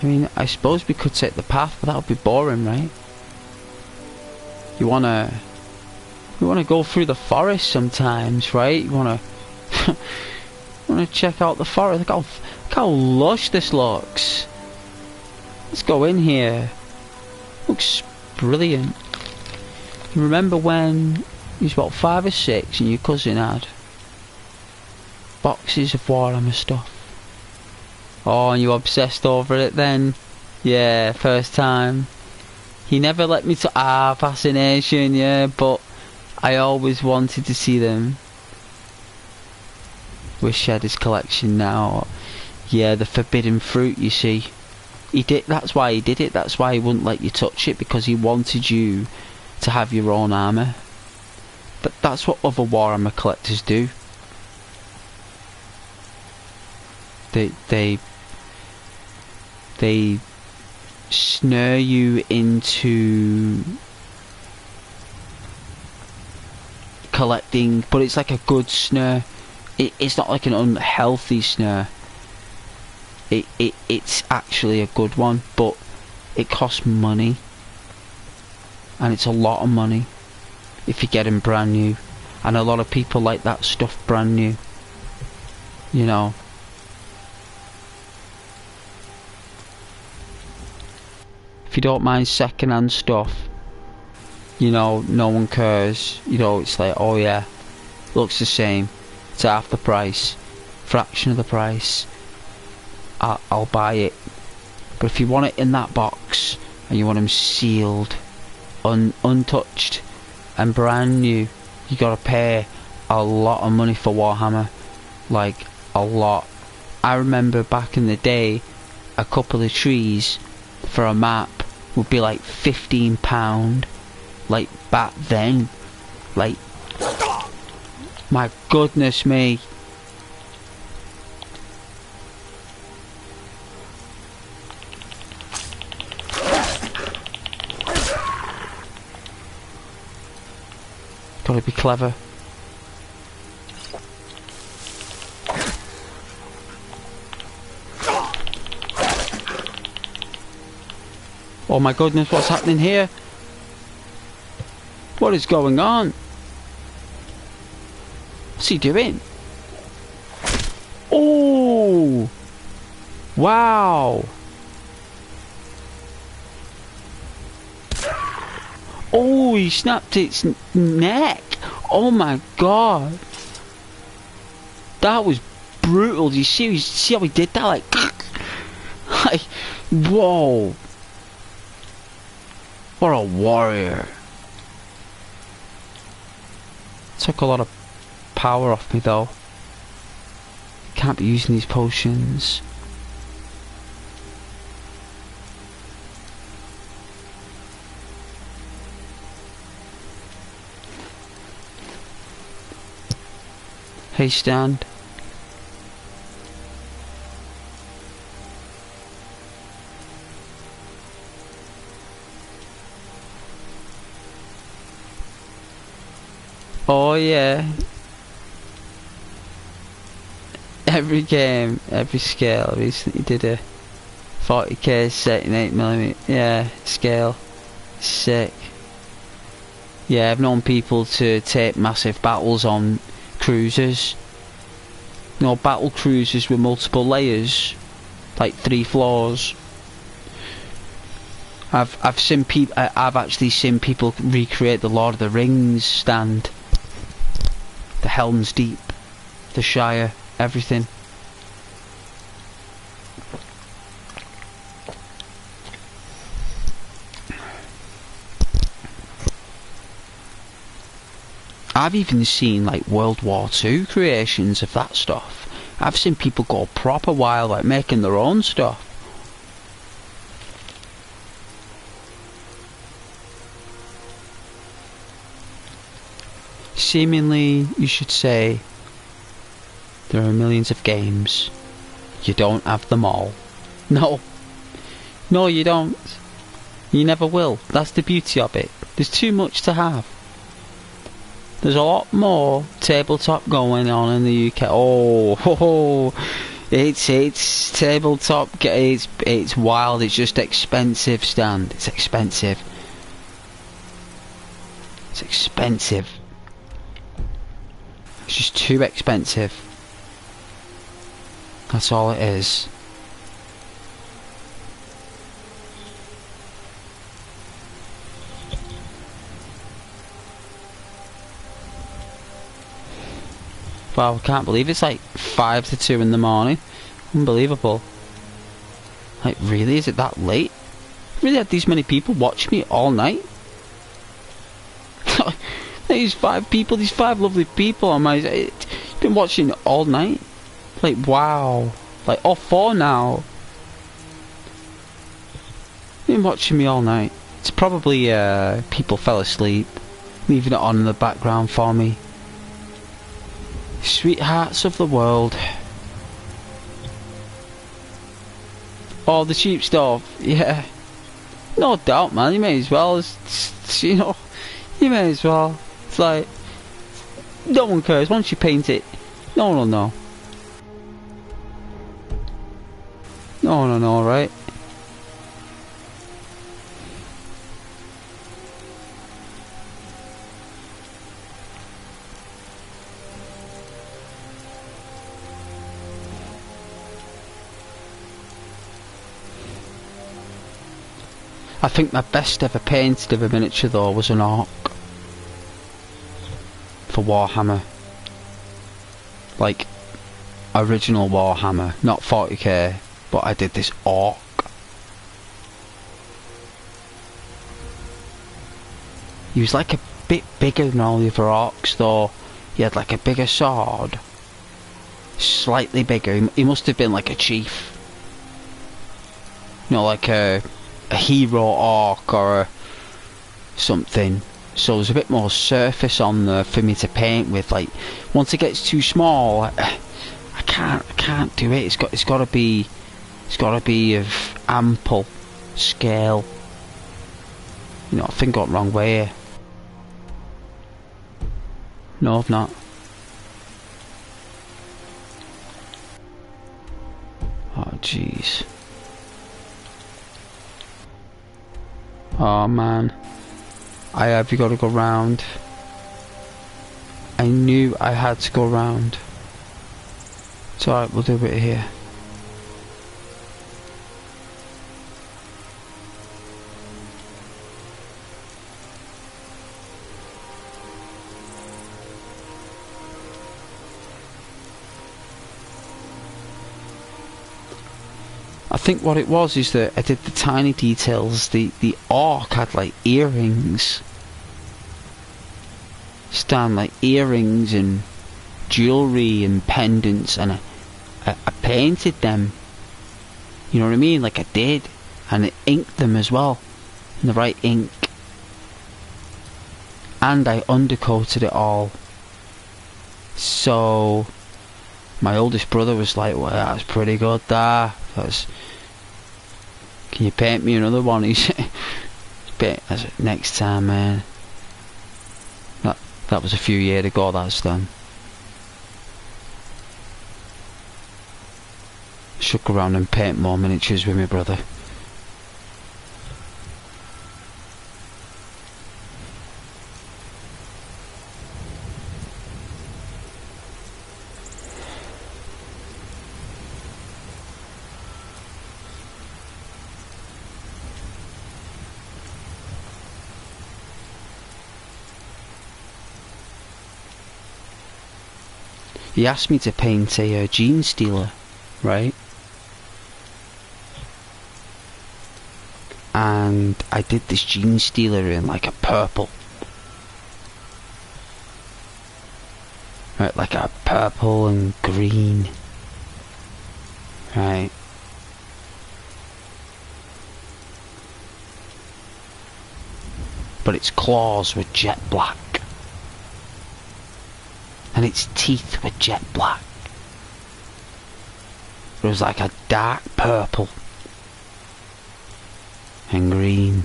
I mean, I suppose we could take the path, but that would be boring, right? You wanna go through the forest sometimes, right? You wanna check out the forest. Look how lush this looks. Let's go in here. Looks brilliant. You remember when you was about 5 or 6 and your cousin had boxes of Warhammer stuff? Oh, and you obsessed over it then? Yeah, first time. He never let me to fascination, yeah, but I always wanted to see them. Wish he had his collection now. Yeah, the forbidden fruit, you see. He did. That's why he did it. That's why he wouldn't let you touch it, because he wanted you to have your own armour. But that's what other Warhammer collectors do. They snare you into collecting, but it's like a good snare. It's not like an unhealthy snare. It's actually a good one, but it costs money, and it's a lot of money if you get them brand new, and a lot of people like that stuff brand new, you know. If you don't mind second-hand stuff, you know, no one cares. You know, it's like, oh yeah, looks the same, it's half the price, fraction of the price, I'll buy it. But if you want it in that box, and you want them sealed, untouched, and brand new, you gotta pay a lot of money for Warhammer. Like, a lot. I remember back in the day, a couple of trees for a map would be like £15. Like, back then. Like, my goodness me. Gotta be clever. Oh my goodness, what's happening here? What is going on? What's he doing? Oh! Wow! Oh, he snapped its neck! Oh my god! That was brutal. Do you see how he did that? Like, like, whoa! What a warrior! Took a lot of power off me though. Can't be using these potions. Hey, stand. Oh yeah. Every game, every scale. I recently did a 40k set in 8mm. Yeah, scale. Sick. Yeah, I've known people to take massive battles on cruisers You know, battle cruisers with multiple layers, like 3 floors. I've actually seen people recreate the Lord of the Rings stand, the Helm's Deep, the Shire, everything. I've even seen like World War II creations of that stuff. I've seen people go proper wild, like making their own stuff. Seemingly, you should say, there are millions of games. You don't have them all. No. No, you don't. You never will. That's the beauty of it. There's too much to have. There's a lot more tabletop going on in the UK. It's tabletop. It's wild. It's just expensive, Stan. It's expensive. It's expensive. It's just too expensive. That's all it is. Wow, I can't believe it's like 5 to 2 in the morning. Unbelievable. Like, really? Is it that late? Really had these many people watch me all night? These 5 people, these 5 lovely people on my... been watching all night? Like, wow. Like, 4 now. Been watching me all night. It's probably, people fell asleep. Leaving it on in the background for me. Sweethearts of the world. Oh, the cheap stuff. Yeah. No doubt, man. You may as well. You know, you may as well. It's like, no one cares. Once you paint it, no one will know. No one will know, right? I think my best ever painted of a miniature though was an orc for Warhammer, like original Warhammer, not 40k, but I did this orc. He was like a bit bigger than all the other orcs though. He had like a bigger sword, slightly bigger. He must have been like a chief, you know, like a hero orc or something. So there's a bit more surface on there for me to paint with. Like, once it gets too small, I can't do it. It's got to be of ample scale. You know, I think I got wrong way here. No, I've not. Oh jeez. Oh man, have you got to go round? I knew I had to go round. It's alright, we'll do it here. I think what it was is that I did the tiny details. The orc had like earrings. Stan, like earrings and jewellery and pendants, and I painted them. You know what I mean? Like I did. And I inked them as well. In the right ink. And I undercoated it all. So my oldest brother was like, well, that's pretty good there. Can you paint me another one? He said, next time, man. That was a few years ago, that's done. Should go around and paint more miniatures with my brother. he asked me to paint a gene stealer, right? And I did this gene stealer in like a purple. Right, like a purple and green. Right. But its claws were jet black. And its teeth were jet black. It was like a dark purple and green.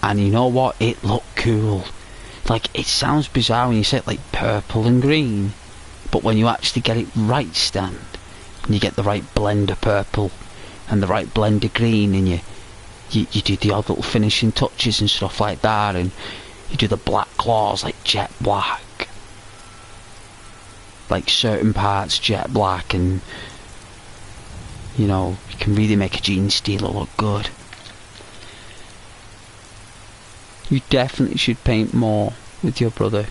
And you know what? It looked cool. Like, it sounds bizarre when you say it like purple and green, but when you actually get it right, Stan, and you get the right blend of purple and the right blend of green, and you do the odd little finishing touches and stuff like that, and you do the black claws like jet black, like certain parts jet black, and you know, you can really make a gene stealer look good. You definitely should paint more with your brother.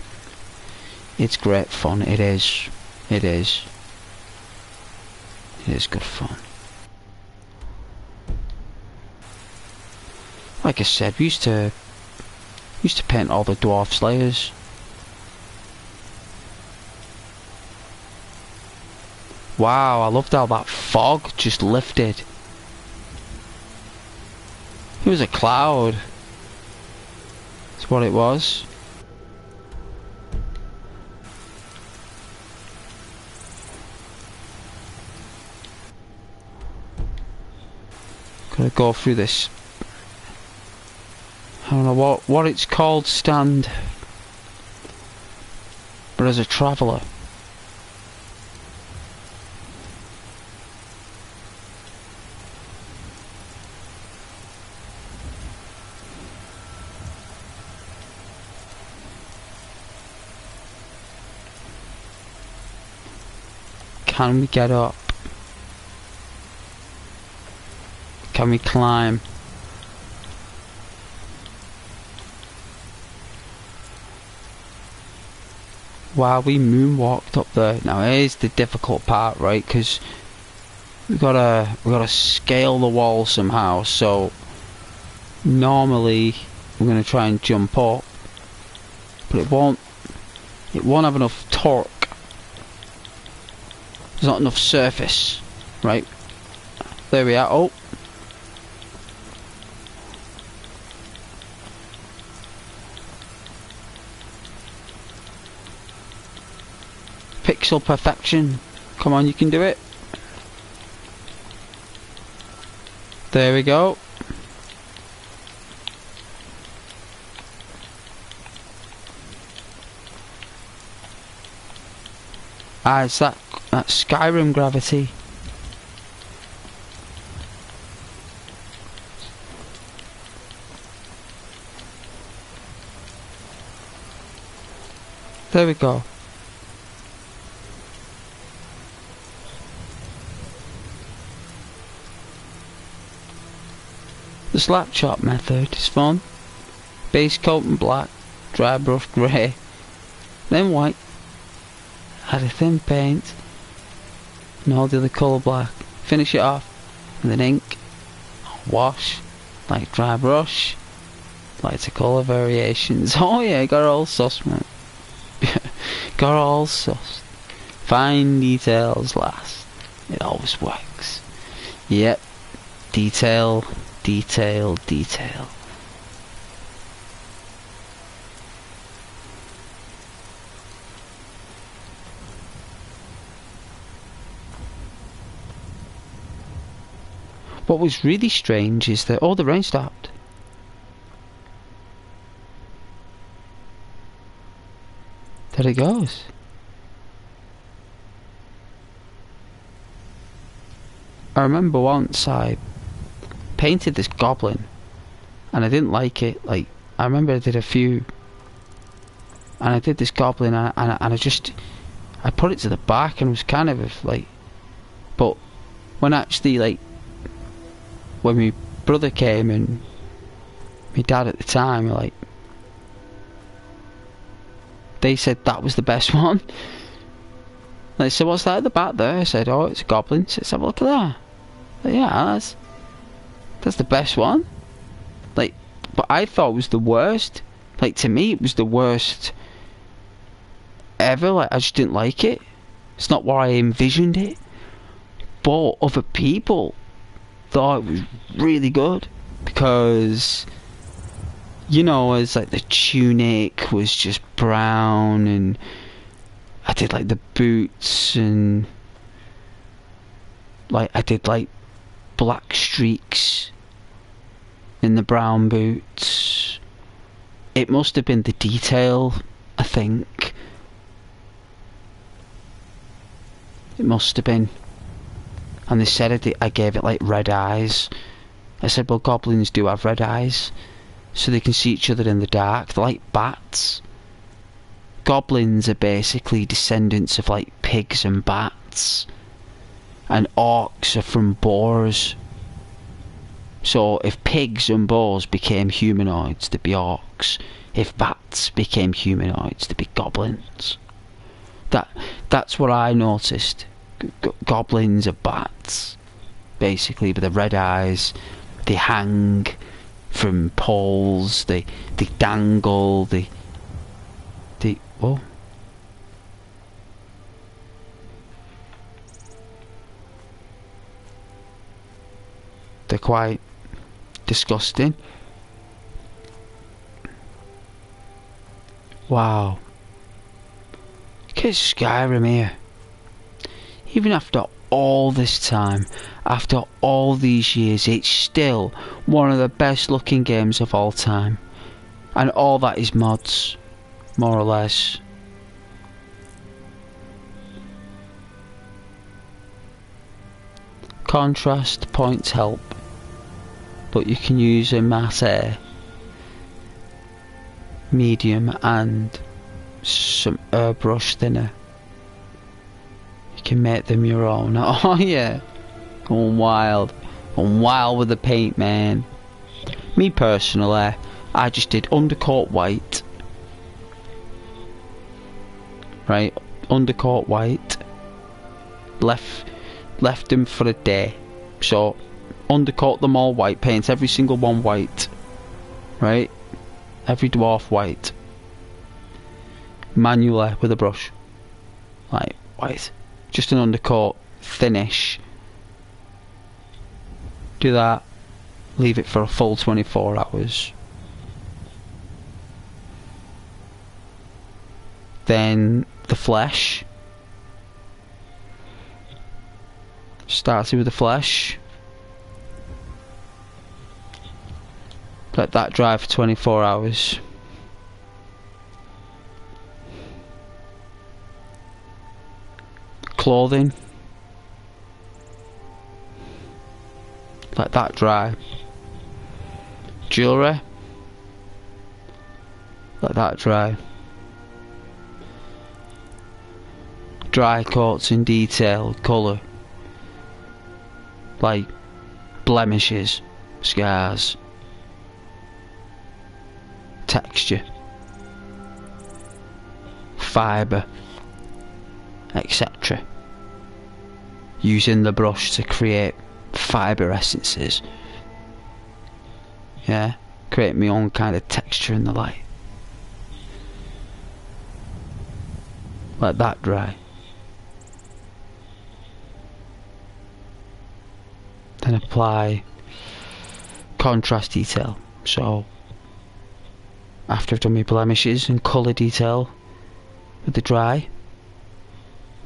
It's great fun. It is. It is. It is good fun. Like I said, we used to paint all the dwarf slayers. Wow, I loved how that fog just lifted. It was a cloud. That's what it was. Gotta go through this. I don't know what it's called, stand. But as a traveller, can we get up? Can we climb? Wow, we moonwalked up there. Now here's the difficult part, right? Because we gotta scale the wall somehow. So normally we're gonna try and jump up, but it won't have enough torque. There's not enough surface, right? There we are. Oh. Pixel perfection. Come on, you can do it. There we go. Ah, it's that Skyrim gravity. There we go. The slap chop method is fun. Base coat in black, dry brush grey, then white. Add a thin paint and all the other colour black. Finish it off with an ink, wash, like dry brush, lighter colour variations. Oh yeah, got all sus, man. Got all sus. Fine details last. It always works. Yep. Detail, detail, detail. What was really strange is that the rain stopped. There it goes. I remember once I painted this goblin and I didn't like it. Like, I remember I did a few and I did this goblin and I put it to the back and it was kind of like, but when actually, like, when my brother came and my dad at the time were like, they said that was the best one. They said, what's that at the back there? I said, oh, it's a goblin. So let's have a look at that. But yeah, that's the best one. Like, but I thought it was the worst. Like, to me, it was the worst ever. Like, I just didn't like it. It's not what I envisioned it. But other people thought it was really good. Because, you know, it's like the tunic was just brown, and I did like the boots, and like I did like black streaks in the brown boots. It must have been the detail, I think. It must have been. And they said I gave it like red eyes. I said, well, goblins do have red eyes, so they can see each other in the dark. They're like bats. Goblins are basically descendants of like pigs and bats. And orcs are from boars. So if pigs and boars became humanoids, they'd be orcs. If bats became humanoids, they'd be goblins. That's what I noticed. Goblins are bats, basically, with the red eyes. They hang from poles. They dangle. They oh. They're quite disgusting. Wow. Look at Skyrim here. Even after all this time, after all these years, it's still one of the best looking games of all time. And all that is mods, more or less. Contrast points help, but you can use a matte, medium, and some airbrush thinner. You can make them your own. Oh yeah, going wild with the paint, man. Me personally, I just did undercoat white, right? Undercoat white. Left them for a day. So undercoat them all white, paint every single one white, right? Every dwarf white. Manually with a brush, like white. Just an undercoat, thinnish. Do that. Leave it for a full 24 hours. Then the flesh. Started with the flesh. Let that dry for 24 hours. Clothing. Let that dry. Jewellery. Let that dry. Dry coats in detail, colour. Like blemishes, scars, texture, fibre, etc. Using the brush to create fibre essences. Yeah, create my own kind of texture in the light. Let that dry. Then apply contrast detail. So after I've done my blemishes and colour detail with the dry,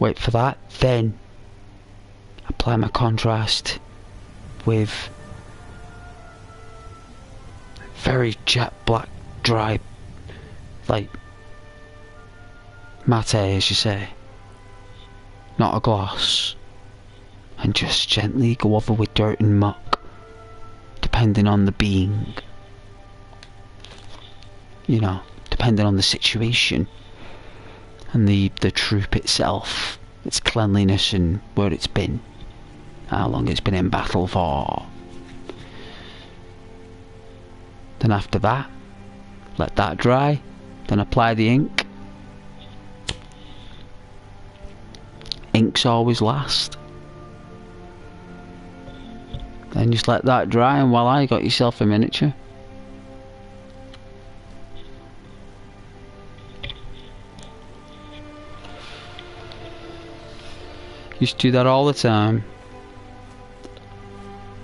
wait for that, then apply my contrast with very jet black dry, like matte, as you say, not a gloss. And just gently go over with dirt and muck, depending on the being. You know, depending on the situation and the troop itself, its cleanliness and where it's been, how long it's been in battle for. Then after that, let that dry, then apply the ink inks always last. Then just let that dry and voila, you got yourself a miniature. Used to do that all the time.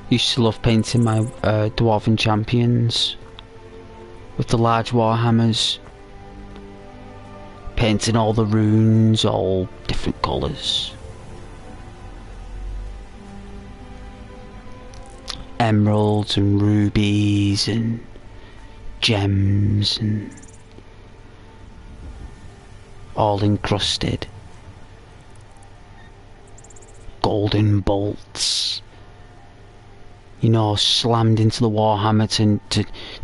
Used to love painting my dwarven champions with the large warhammers. Painting all the runes, all different colours. Emeralds and rubies and gems and all encrusted. Golden bolts, you know, slammed into the warhammer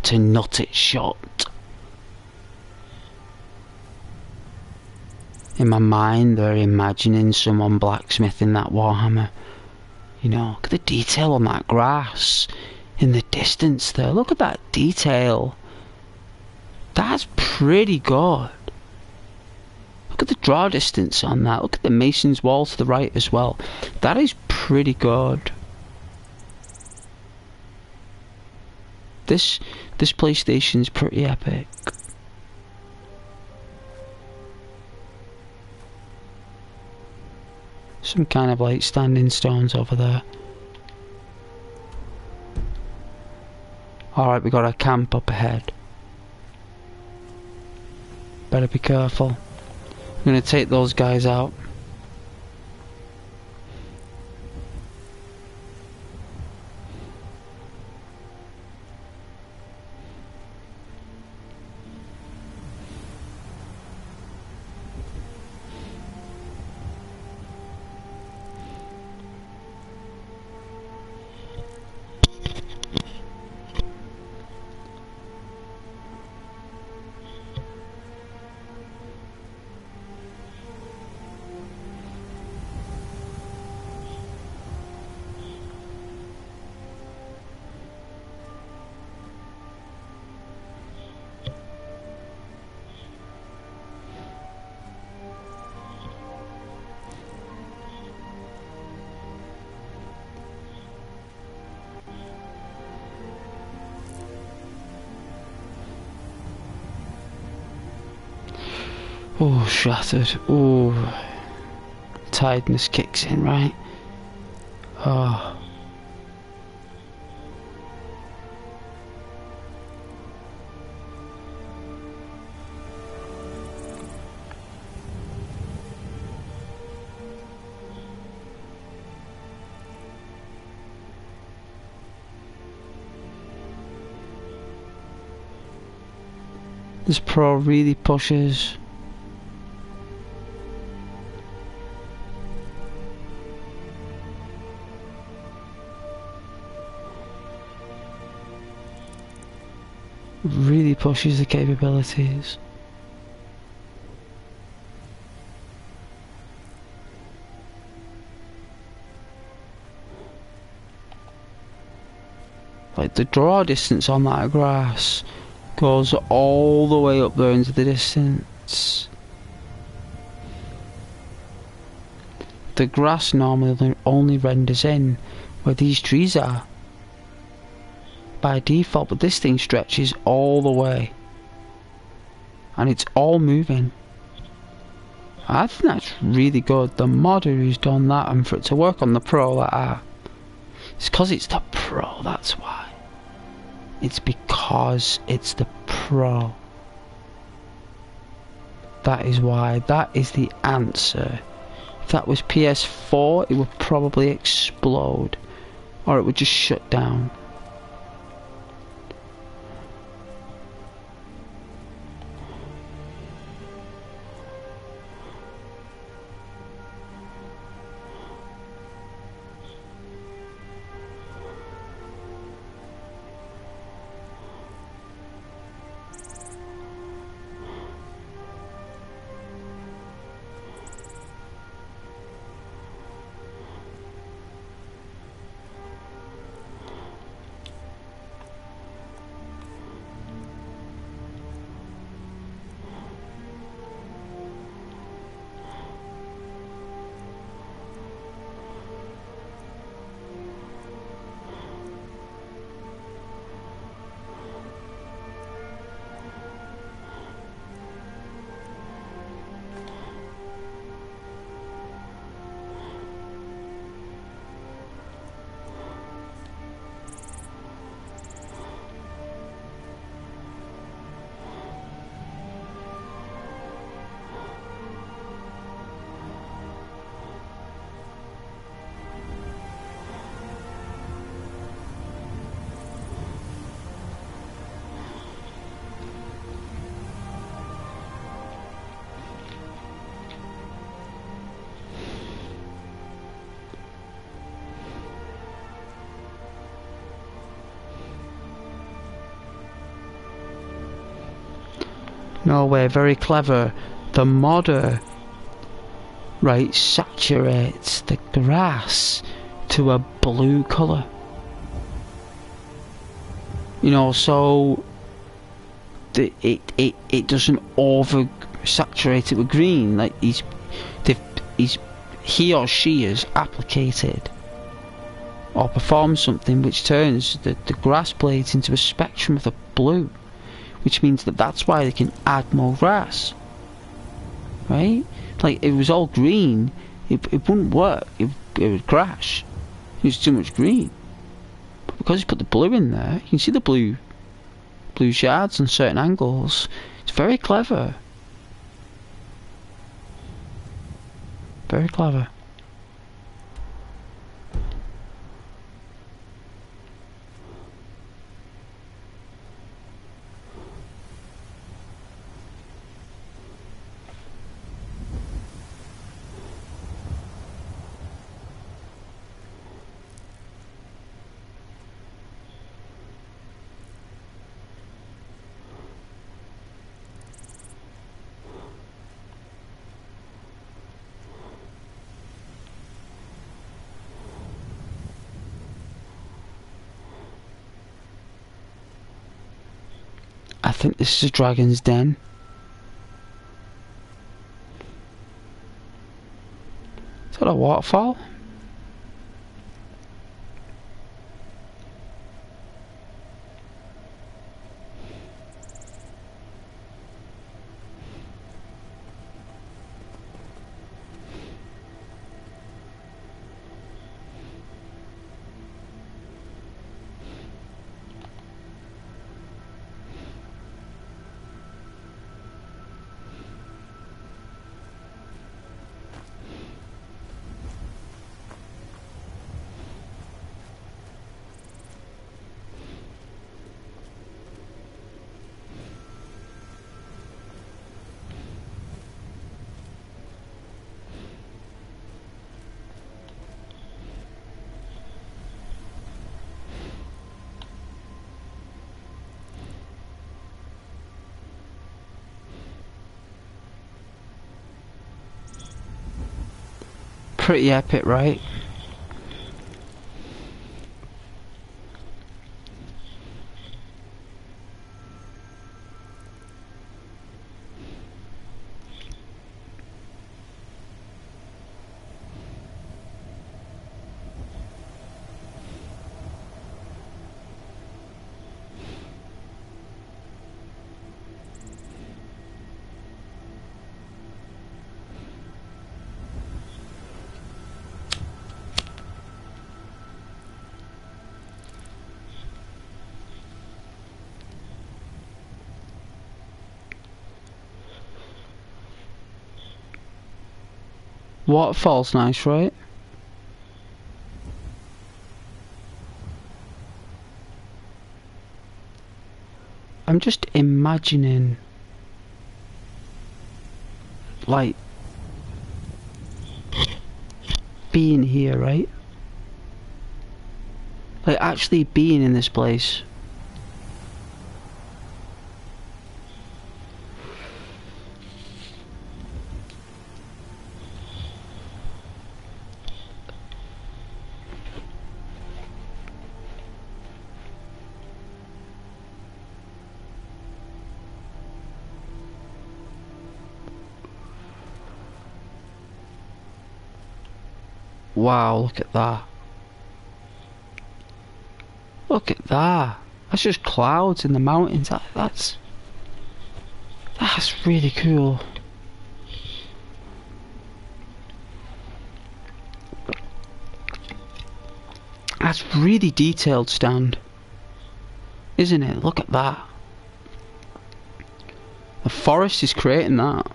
to nut its shot. In my mind, they're imagining someone blacksmithing that warhammer. You know, look at the detail on that grass in the distance there. Look at that detail. That's pretty good. Look at the draw distance on that. Look at the mason's wall to the right as well. That is pretty good. This PlayStation's pretty epic. Some kind of like standing stones over there. Alright, we got a camp up ahead. Better be careful. I'm gonna take those guys out. Oh, shattered. Oh, tiredness kicks in, right? Oh. This pro really pushes. Really pushes the capabilities. Like the draw distance on that grass goes all the way up there into the distance. The grass normally only renders in where these trees are by default, but this thing stretches all the way and it's all moving. I think that's really good. The modder who's done that, and for it to work on the pro like that, it's because it's the pro, that's why. It's because it's the pro. That is why. That is the answer. If that was PS4, it would probably explode, or it would just shut down. No way, very clever. The modder, right, saturates the grass to a blue colour. You know, so it doesn't over saturate it with green. Like he or she has applicated or performed something which turns the grass blades into a spectrum of the blue, which means that's why they can add more grass, right? Like, if it was all green, it wouldn't work, it would crash. There's too much green. But because you put the blue in there, you can see the blue shards on certain angles. It's very clever. Very clever. I think this is a dragon's den. Is that a waterfall? Pretty epic, right? Waterfall's nice, right? I'm just imagining, like, being here, right? Like, actually being in this place. Wow, look at that. Look at that. That's just clouds in the mountains. That's really cool. That's really detailed, Stan. Isn't it? Look at that. The forest is creating that.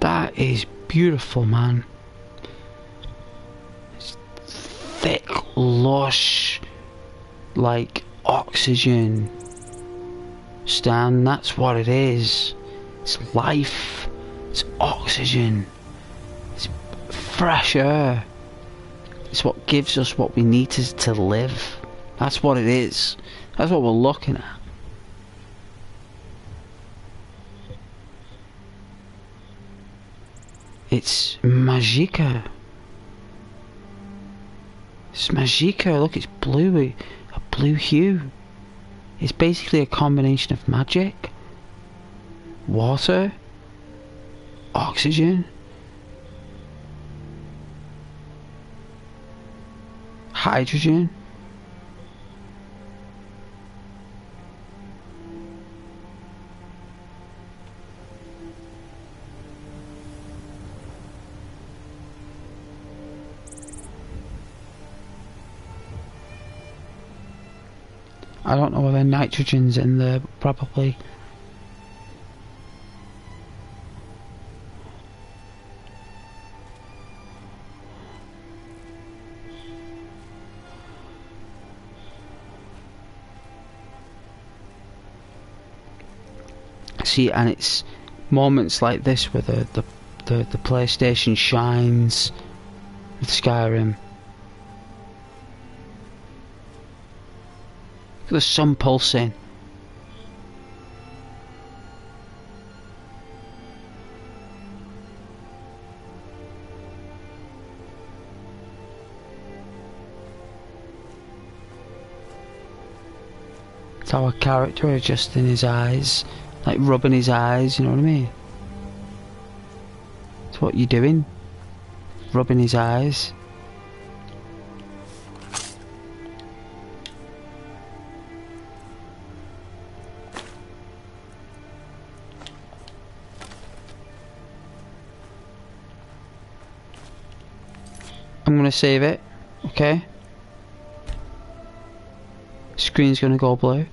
That is beautiful, man. It's thick, lush, like oxygen. Stan, that's what it is. It's life. It's oxygen. It's fresh air. It's what gives us what we need to live. That's what it is. That's what we're looking at. It's Magica. It's Magica. Look, it's blue. A blue hue. It's basically a combination of magic, water, oxygen, hydrogen. I don't know whether nitrogen's in there, probably. See, and it's moments like this where the PlayStation shines with Skyrim. Look at the sun pulsing. It's our character adjusting his eyes, like rubbing his eyes, you know what I mean? It's what you're doing. Rubbing his eyes. I'm gonna save it, okay? Screen's gonna go blue.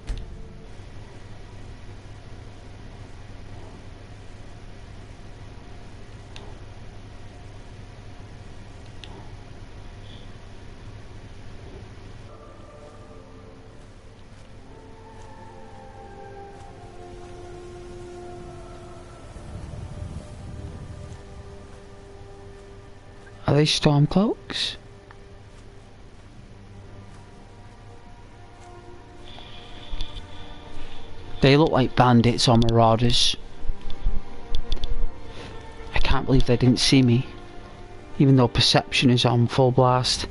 Are they storm cloaks? They look like bandits or marauders. I can't believe they didn't see me, even though perception is on full blast.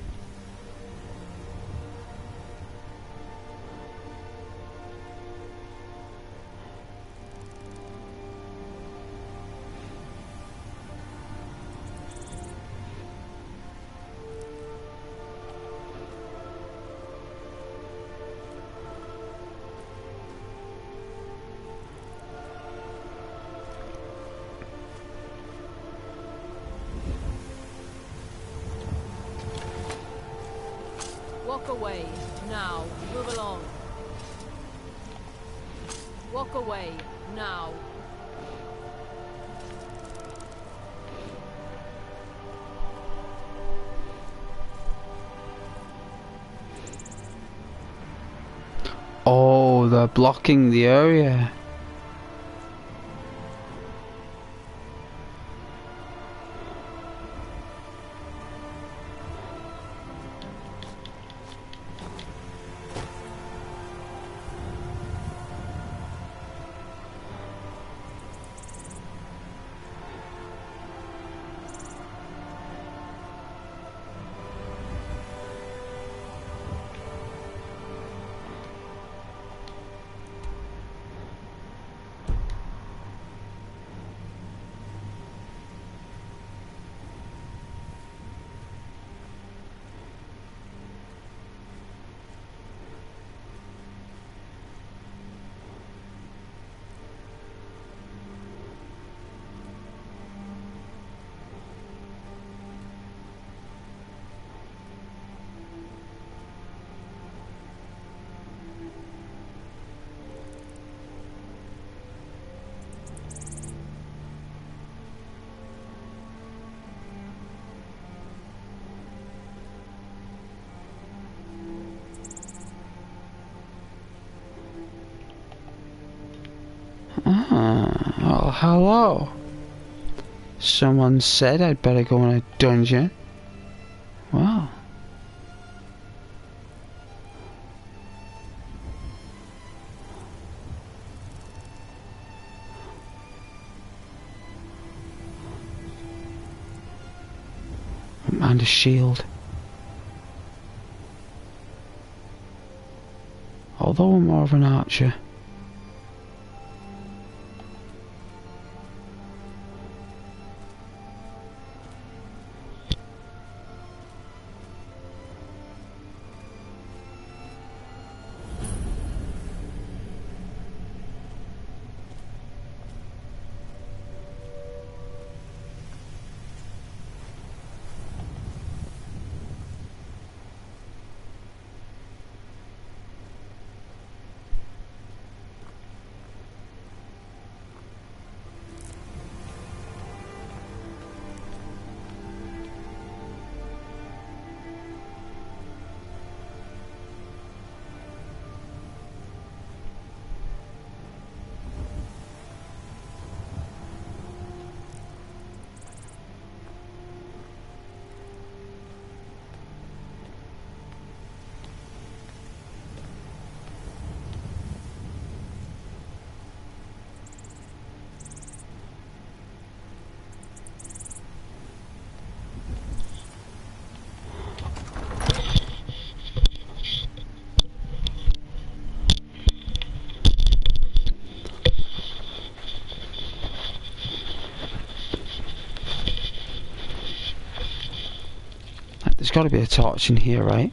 Walk away, now. Move along. Walk away, now. Oh, they're blocking the area. Oh, hello. Someone said I'd better go in a dungeon. Well, And a shield. Although I'm more of an archer. There's got to be a torch in here, right?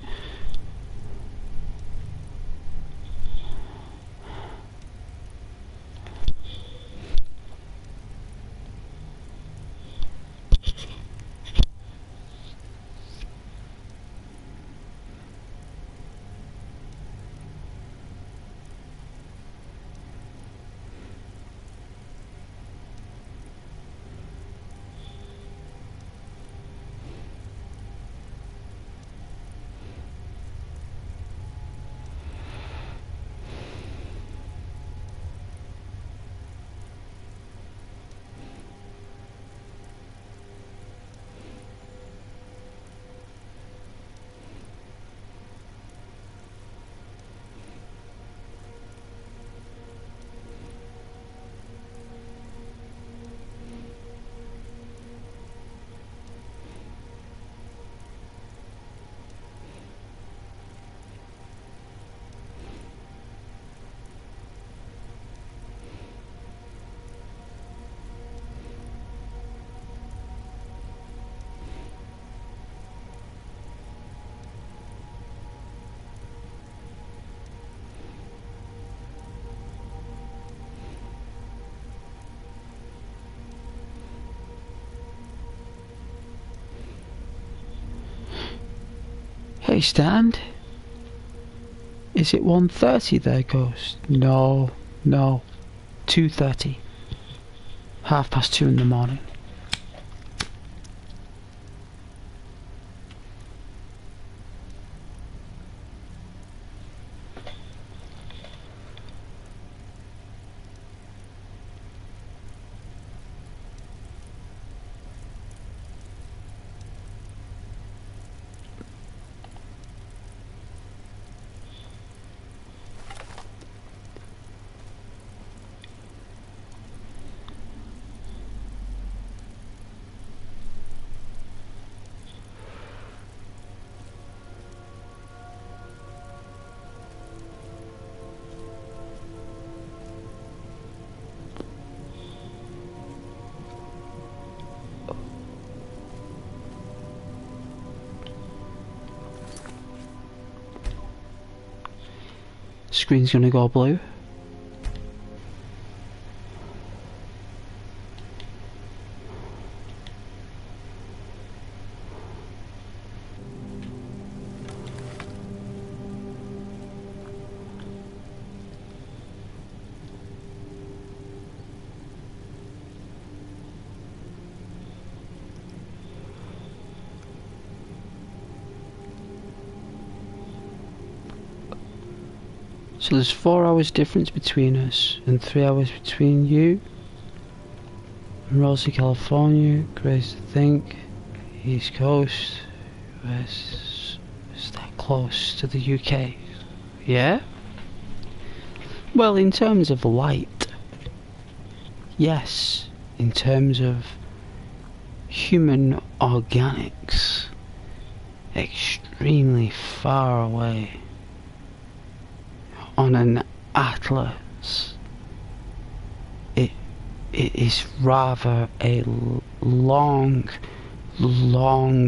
Hey, stand. Is it 1:30 there, Ghost? No, no. 2:30. 2:30 in the morning. Screen's gonna go blue. So there's 4 hours difference between us and 3 hours between you and Rosie, California, Grace, I think, East Coast, West, is that close to the UK? Yeah? Well, in terms of light, yes. In terms of human organics, extremely far away on an atlas. It is rather a long,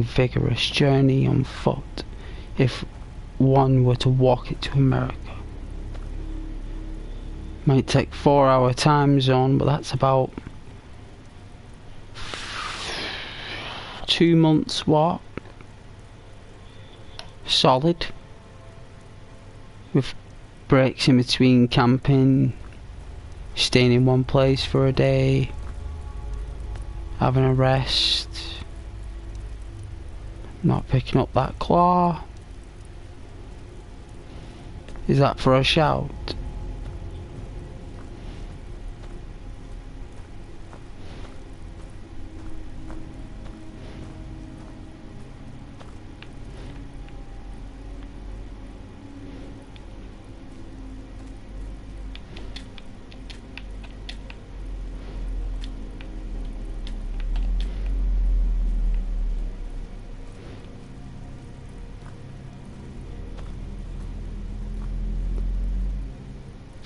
vigorous journey on foot if one were to walk it to America. Might take 4-hour time zone, but that's about 2 months walk. Solid. With breaks in between camping, staying in one place for a day, having a rest, not picking up that claw. Is that for a shout?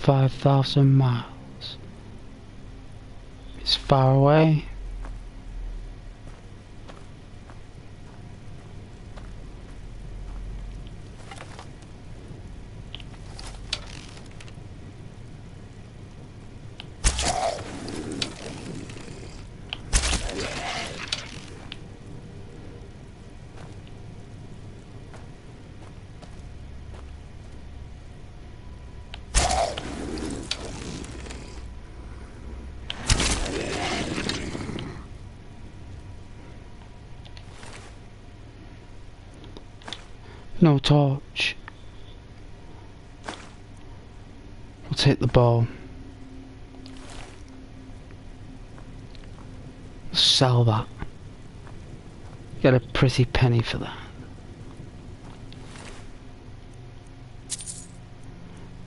$5,000 miles. It's far away. No torch. We'll take the bow. Sell that. Get a pretty penny for that.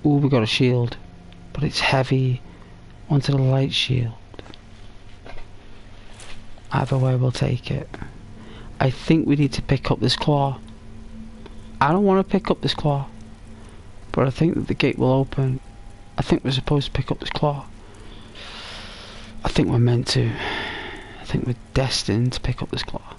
Ooh, we got a shield, but it's heavy. Wanted a light shield. Either way, we'll take it. I think we need to pick up this claw. I don't want to pick up this claw, but I think that the gate will open. I think we're supposed to pick up this claw. I think we're meant to. I think we're destined to pick up this claw.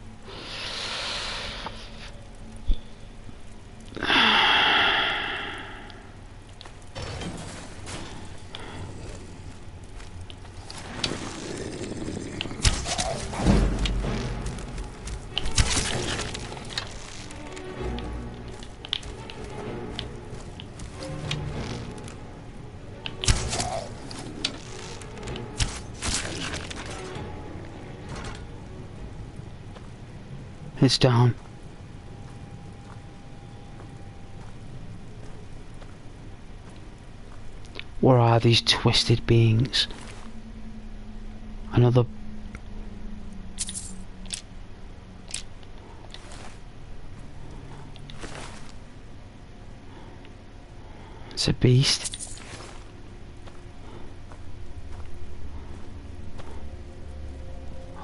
It's down. Where are these twisted beings? Another... It's a beast.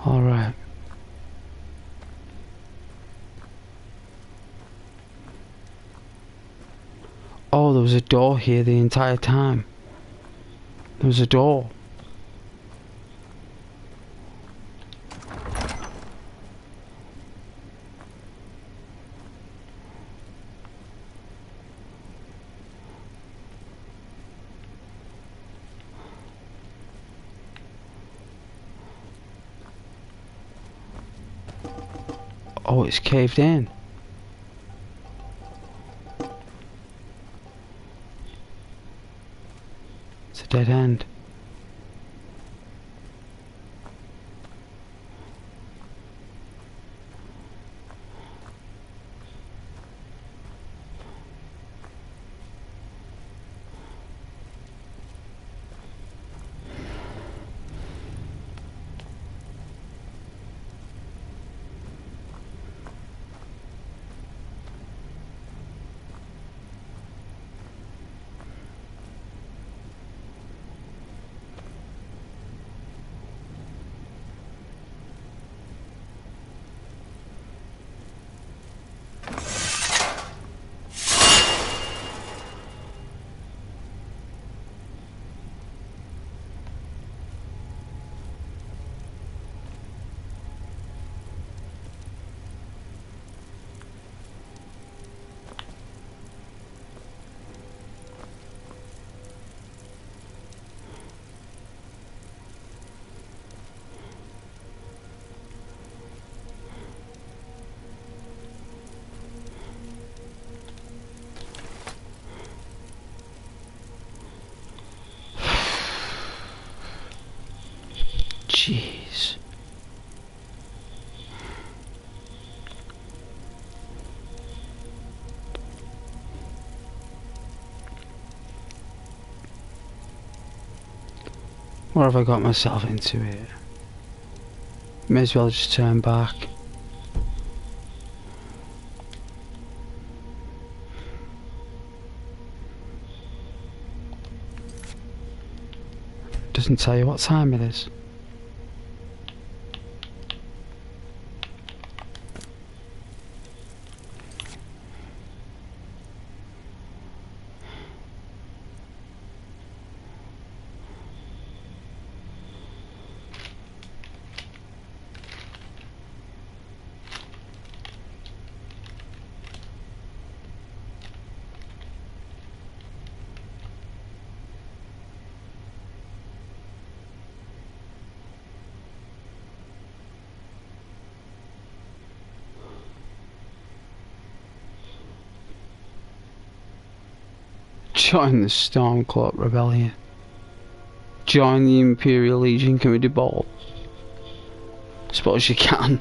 Alright. Oh, there was a door here the entire time. There was a door. Oh, it's caved in. It's a dead end. Jeez. What have I got myself into here? May as well just turn back. Doesn't tell you what time it is. Join the Stormcloak Rebellion. Join the Imperial Legion Committee Ball. Suppose you can.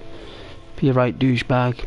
Be a right douchebag.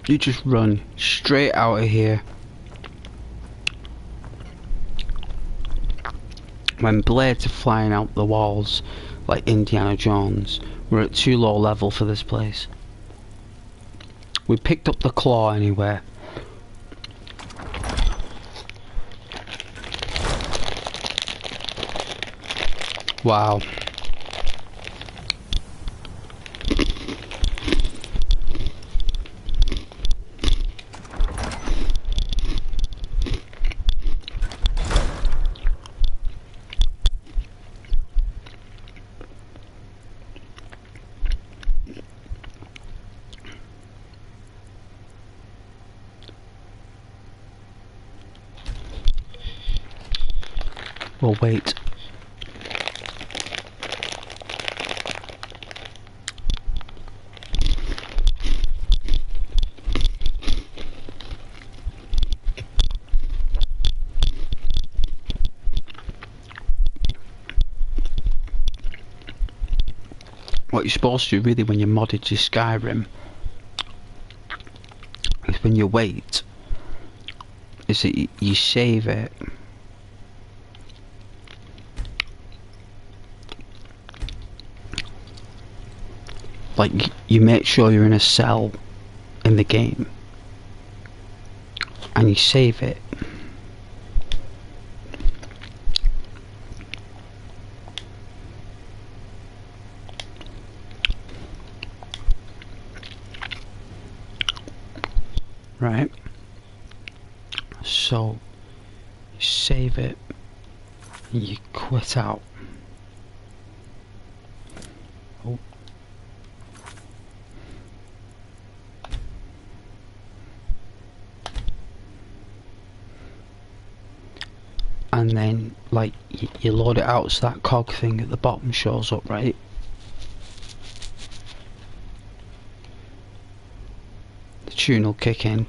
You just run straight out of here. When blades are flying out the walls like Indiana Jones, we're at too low level for this place. We picked up the claw anyway. Wow. We'll wait. What you're supposed to do really when you're modded to Skyrim is when you wait, is that you save it. Like, you make sure you're in a cell in the game and you save it. Right? So, you save it and you quit out. Oh. And then, like, you load it out so that cog thing at the bottom shows up, right? The tune will kick in.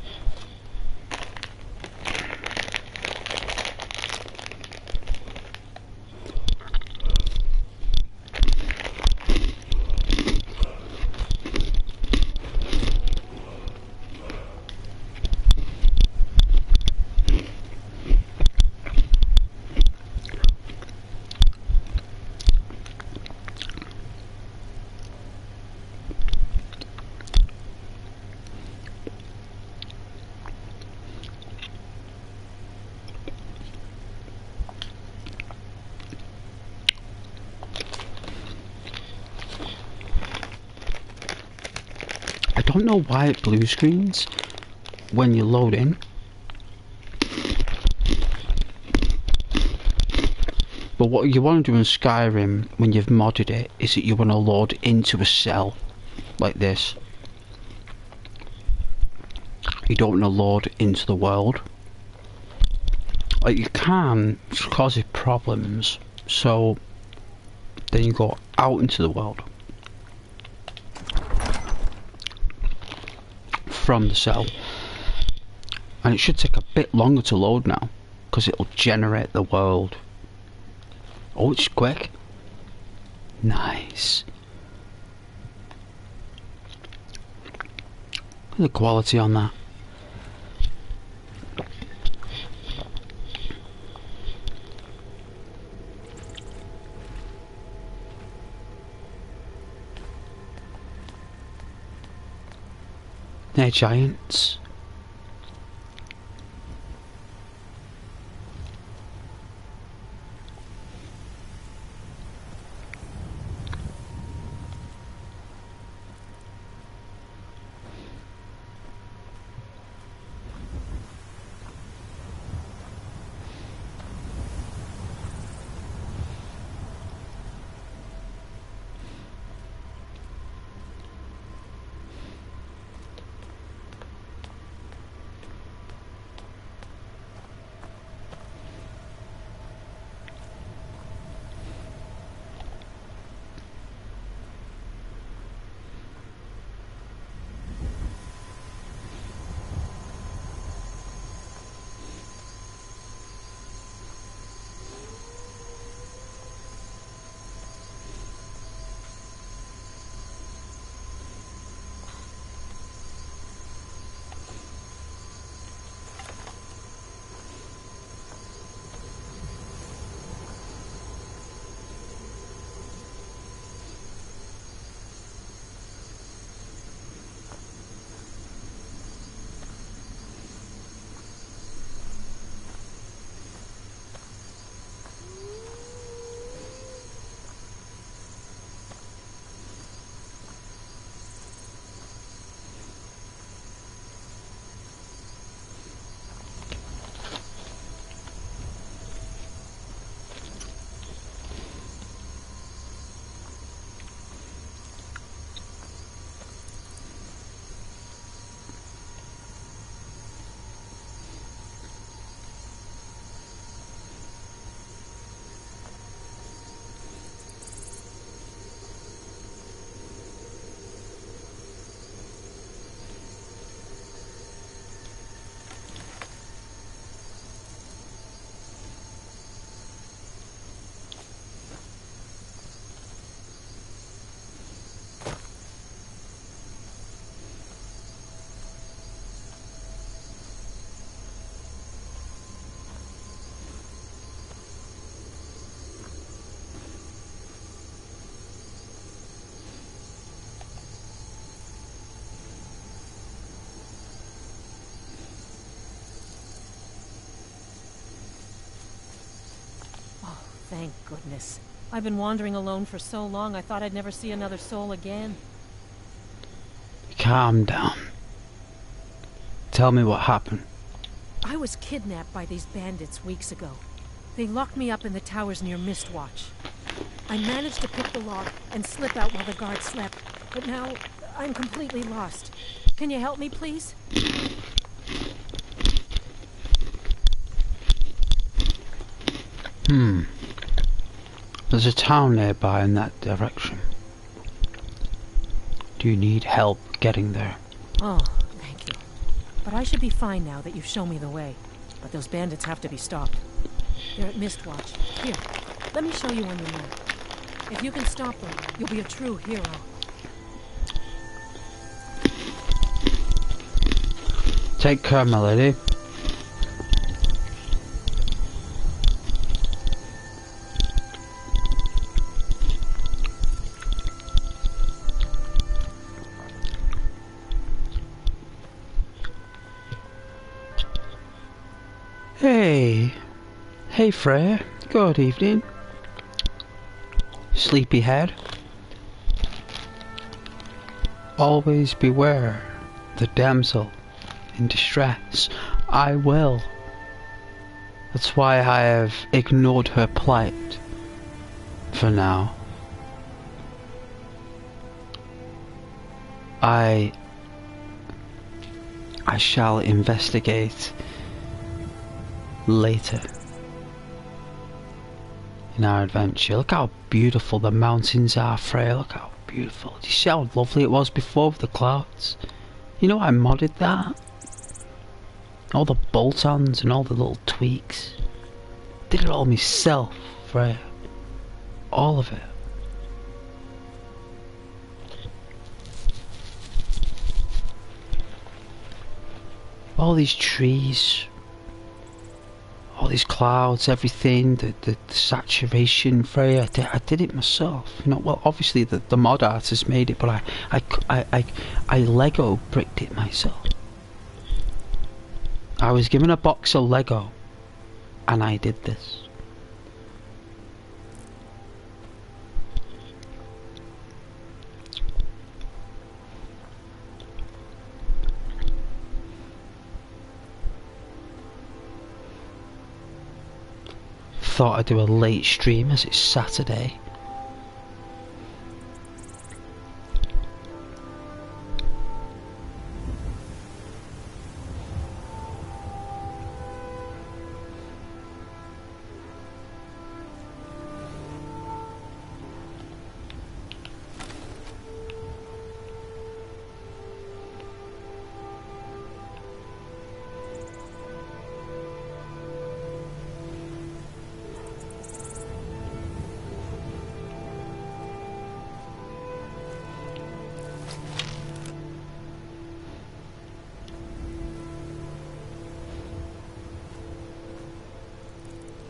don't know why it blue screens when you load in. But what you want to do in Skyrim when you've modded it is that you want to load into a cell like this. You don't want to load into the world. Like you can, which causes problems. So then you go out into the world from the cell, and it should take a bit longer to load now because it'll generate the world. Oh, it's quick. Nice. Look at the quality on that. They're giants. Thank goodness. I've been wandering alone for so long, I thought I'd never see another soul again. Calm down. Tell me what happened. I was kidnapped by these bandits weeks ago. They locked me up in the towers near Mistwatch. I managed to pick the lock and slip out while the guards slept, but now I'm completely lost. Can you help me, please? There's a town nearby in that direction. Do you need help getting there? Oh, thank you. But I should be fine now that you've shown me the way. But those bandits have to be stopped. They're at Mistwatch. Here, let me show you on your map. If you can stop them, you'll be a true hero. Take care, my lady. Hey Freya, good evening. Sleepyhead. Always beware the damsel in distress. I will. That's why I have ignored her plight for now. I shall investigate later in our adventure. Look how beautiful the mountains are, Freya. Look how beautiful. Do you see how lovely it was before with the clouds? You know I modded that? All the bolt-ons and all the little tweaks. Did it all myself, Freya. All of it. All these trees, all these clouds, everything, the saturation, Freya, I did it myself. You know, well, obviously the mod artist made it, but I Lego bricked it myself. I was given a box of Lego, and I did this. Thought I'd do a late stream as it's Saturday.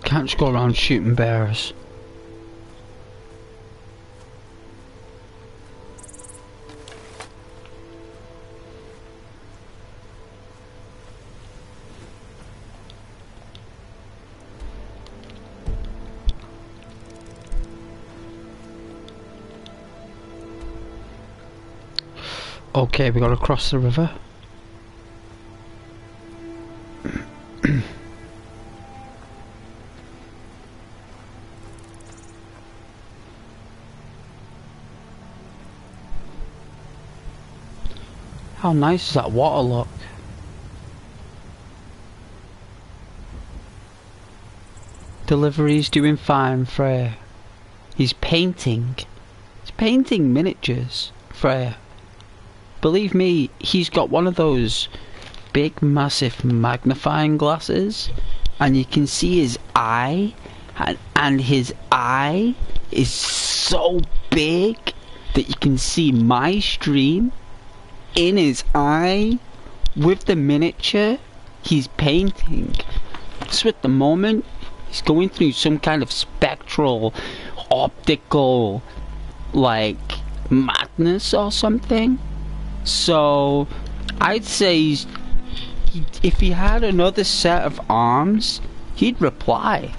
Can't just go around shooting bears. Okay, we gotta cross the river. How nice is that water look? Delivery's doing fine, Freya. He's painting. He's painting miniatures, Freya. Believe me, he's got one of those big massive magnifying glasses and you can see his eye and his eye is so big that you can see my stream in his eye with the miniature he's painting. So at the moment he's going through some kind of spectral optical like madness or something. So I'd say if he had another set of arms he'd reply.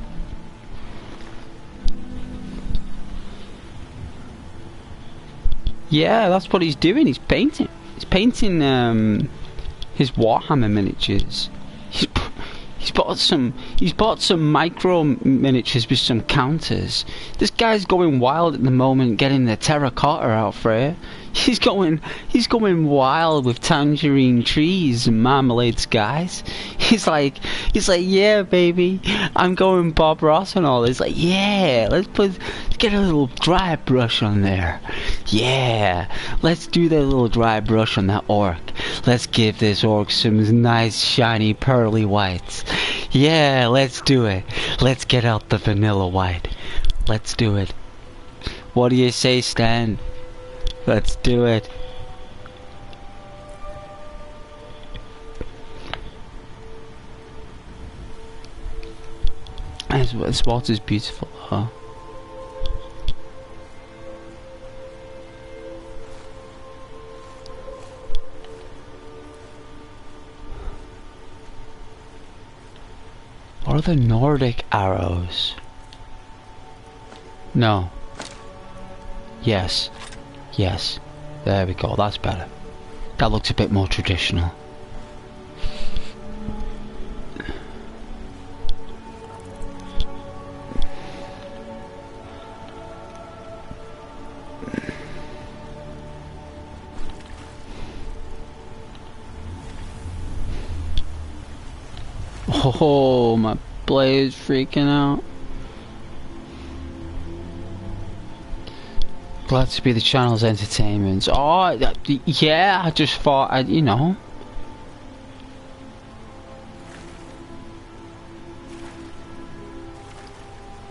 Yeah, that's what he's doing. He's painting. He's painting his Warhammer miniatures. He's bought some micro miniatures with some counters. This guy's going wild at the moment, getting the terracotta out for it. He's going wild with tangerine trees and marmalade skies. He's like, yeah, baby, I'm going Bob Ross and all this. Like, yeah, let's get a little dry brush on there. Yeah, let's do that little dry brush on that orc. Let's give this orc some nice shiny pearly whites. Yeah, let's do it. Let's get out the vanilla white. Let's do it. What do you say, Stan? Let's do it. This water's beautiful, huh? What are the Nordic arrows? No. Yes. Yes. There we go, that's better. That looks a bit more traditional. Oh, my blade's freaking out. Glad to be the channel's entertainment. Oh, yeah, I just thought, you know.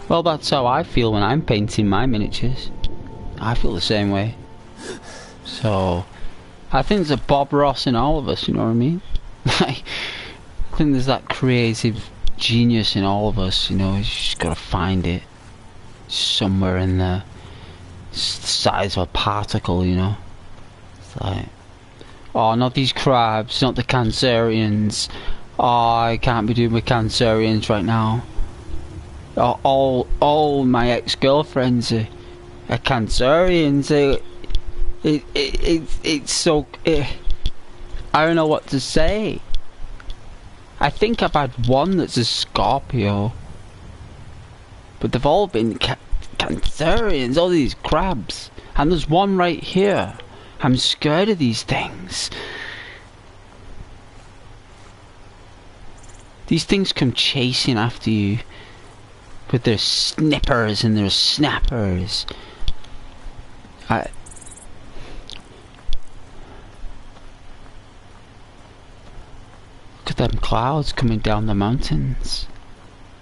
Well, that's how I feel when I'm painting my miniatures. I feel the same way. So, I think there's a Bob Ross in all of us, you know what I mean? Like, I think there's that creative genius in all of us, you know, you just gotta find it somewhere in there. It's the size of a particle, you know. It's like, oh, not these crabs, not the Cancerians. Oh, I can't be doing with Cancerians right now. Oh, all my ex-girlfriends are Cancerians. It's so... I don't know what to say. I think I've had one that's a Scorpio. But they've all been Cancerians, all these crabs. And there's one right here. I'm scared of these things. These things come chasing after you with their snippers and their snappers. Look at them clouds coming down the mountains.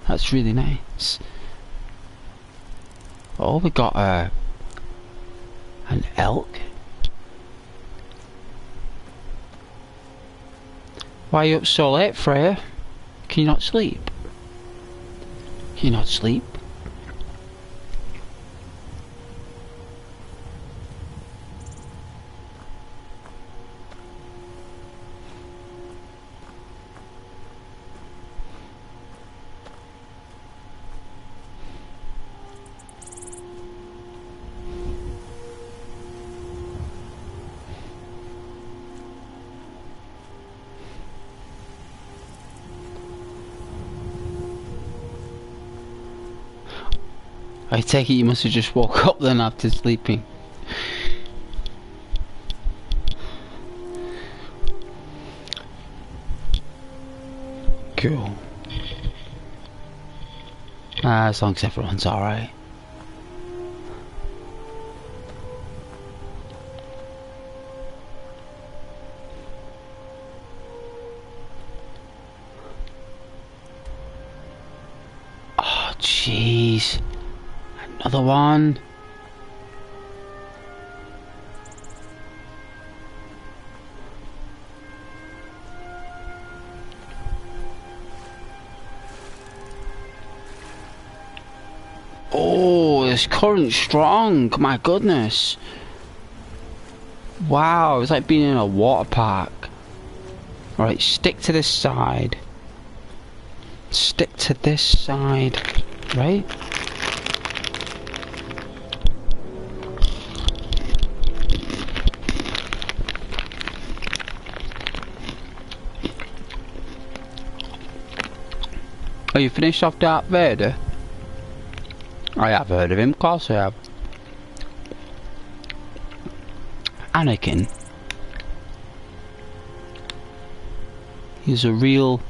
That's really nice. Oh, we got an elk. Why are you up so late, Freya? Can you not sleep? Can you not sleep? I take it you must have just woke up then after sleeping. Cool. As long as everyone's alright. Oh, jeez. Another one. Oh, this current's strong. My goodness. Wow, it's like being in a water park. Alright, stick to this side. Stick to this side. Right? Oh, you finished off Darth Vader? I have heard of him, of course I have. Anakin. He's a real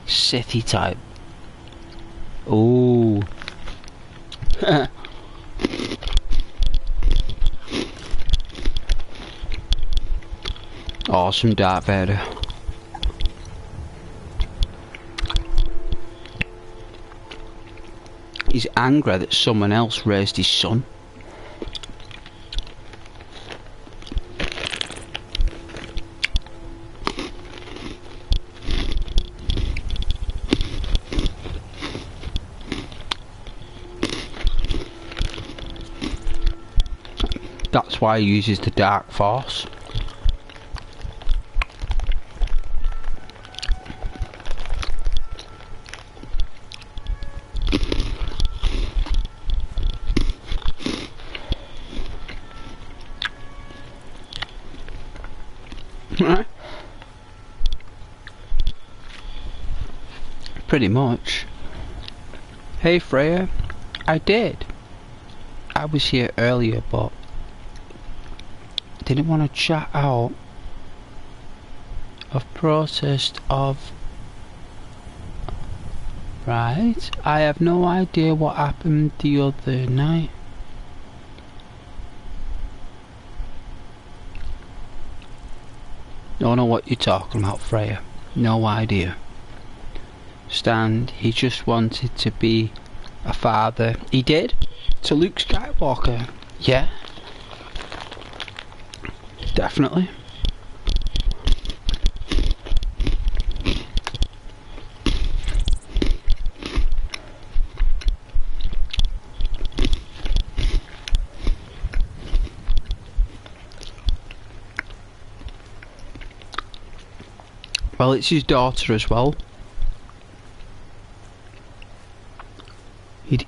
Sithy type. Ooh. Awesome Darth Vader. He's angry that someone else raised his son. That's why he uses the Dark Force. Pretty much. Hey Freya, I did. I was here earlier, but didn't want to chat out of protest of... Right, I have no idea what happened the other night. Don't know what you're talking about, Freya. No idea. Stand, he just wanted to be a father. He did? To Luke Skywalker. Yeah. Definitely. Well, it's his daughter as well.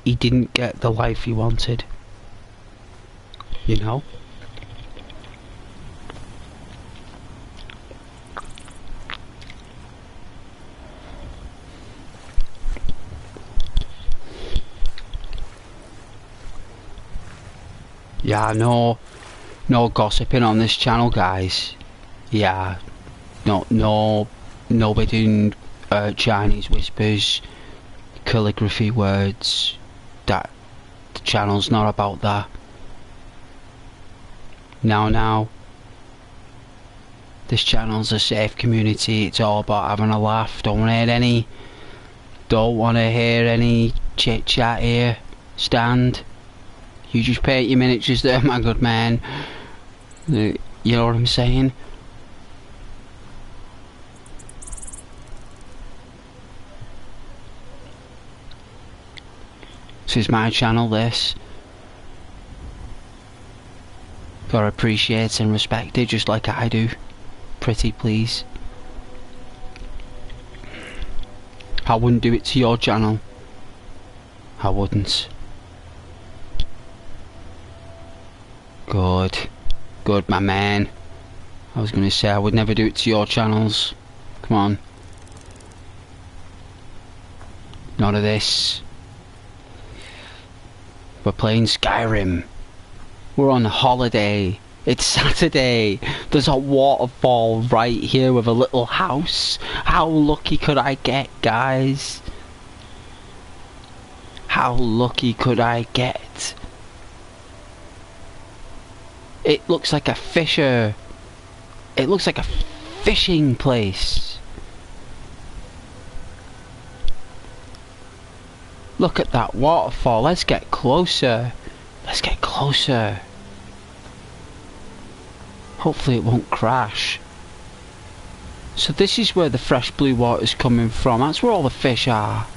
He didn't get the life he wanted. You know? Yeah, no gossiping on this channel, guys. Yeah, nobody doing Chinese whispers, calligraphy words. That the channel's not about that. Now, this channel's a safe community. It's all about having a laugh. Don't want to hear any chit chat here. Stand. You just paint your miniatures there, my good man. You know what I'm saying? This is my channel, this. Gotta appreciate and respect it just like I do. Pretty please. I wouldn't do it to your channel. I wouldn't. Good, my man. I was gonna say I would never do it to your channels. Come on. None of this. We're playing Skyrim. We're on holiday. It's Saturday. There's a waterfall right here with a little house. How lucky could I get, guys? How lucky could I get? It looks like a fisher. It looks like a fishing place. Look at that waterfall. Let's get closer. Let's get closer. Hopefully it won't crash. So this is where the fresh blue water is coming from. That's where all the fish are.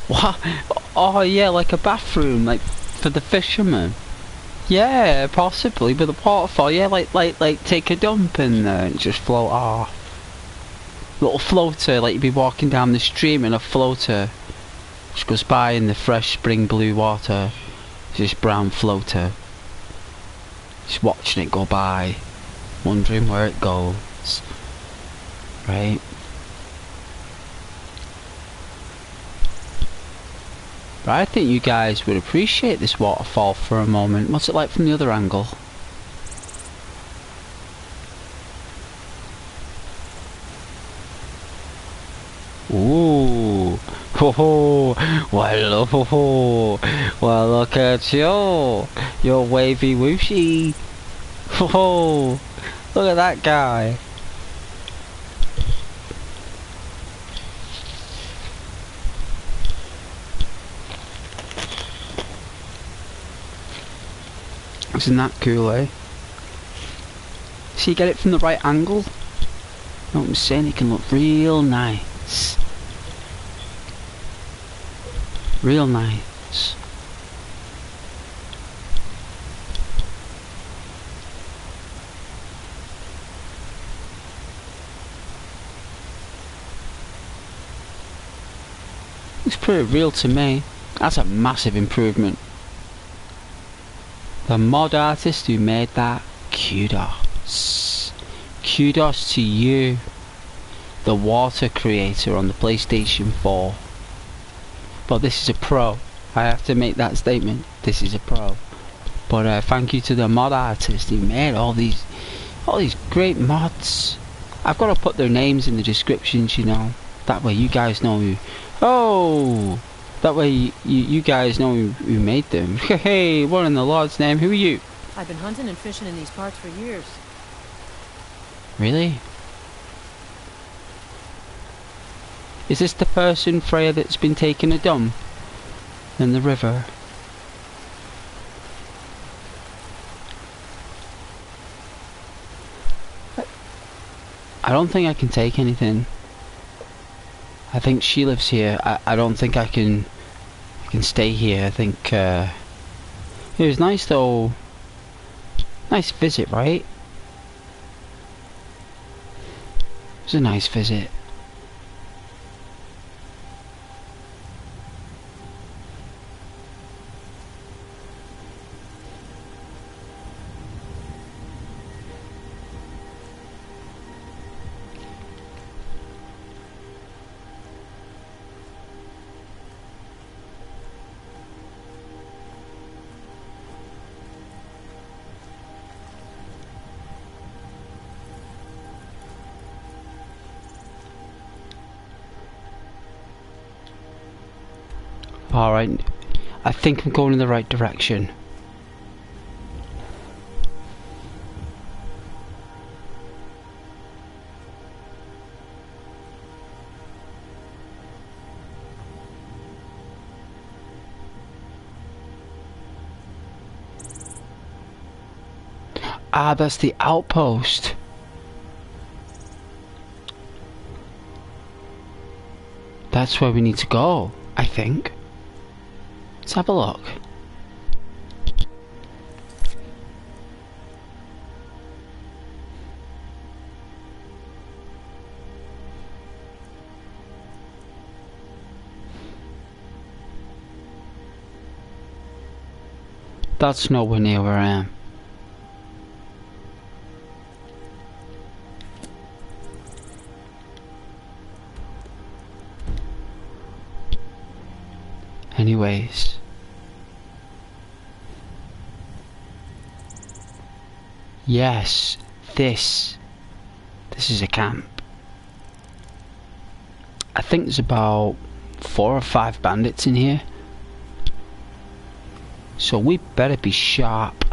What? Oh yeah, like a bathroom, like for the fishermen. Yeah, possibly, but the waterfall, yeah, like take a dump in there and just float off. Little floater, like you'd be walking down the stream and a floater just goes by in the fresh spring blue water. It's this brown floater. Just watching it go by, wondering where it goes. Right? But I think you guys would appreciate this waterfall for a moment. What's it like from the other angle? Ooh, ho ho, well, ho ho, well look at you, you're wavy wooshy, ho ho, look at that guy. Isn't that cool, eh? So you get it from the right angle? You know what I'm saying? It can look real nice. Real nice. Looks pretty real to me. That's a massive improvement. The mod artist who made that, kudos. Kudos to you. The water creator on the PlayStation 4. But this is a pro. I have to make that statement. This is a pro. But thank you to the mod artist who made all these great mods. I've got to put their names in the descriptions, you know. That way you guys know who. Oh! That way you guys know who made them. Hey, what in the Lord's name? Who are you? I've been hunting and fishing in these parts for years. Really? Is this the person, Freya, that's been taking a dump in the river? I don't think I can take anything. I think she lives here. I don't think I can stay here. I think it was nice though. Nice visit, right? It was a nice visit. Alright, I think I'm going in the right direction. Ah, that's the outpost. That's where we need to go, I think. Let's have a look. That's nowhere near where I am. Anyways. Yes, this is a camp. I think there's about 4 or 5 bandits in here. So we better be sharp.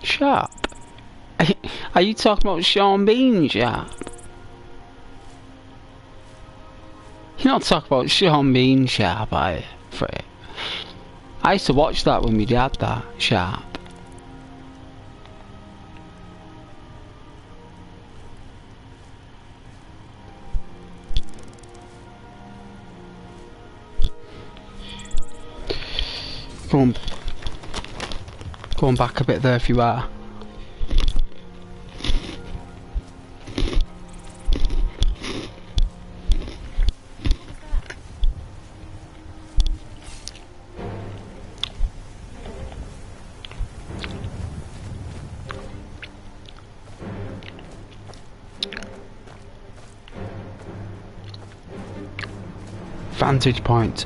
Sharp? Are you talking about Sean Bean Sharp? You're not talking about Sean Bean Sharp, are you, Fred? I used to watch that when my dad had that, Sharp. Go Going back a bit there if you are. Vantage point.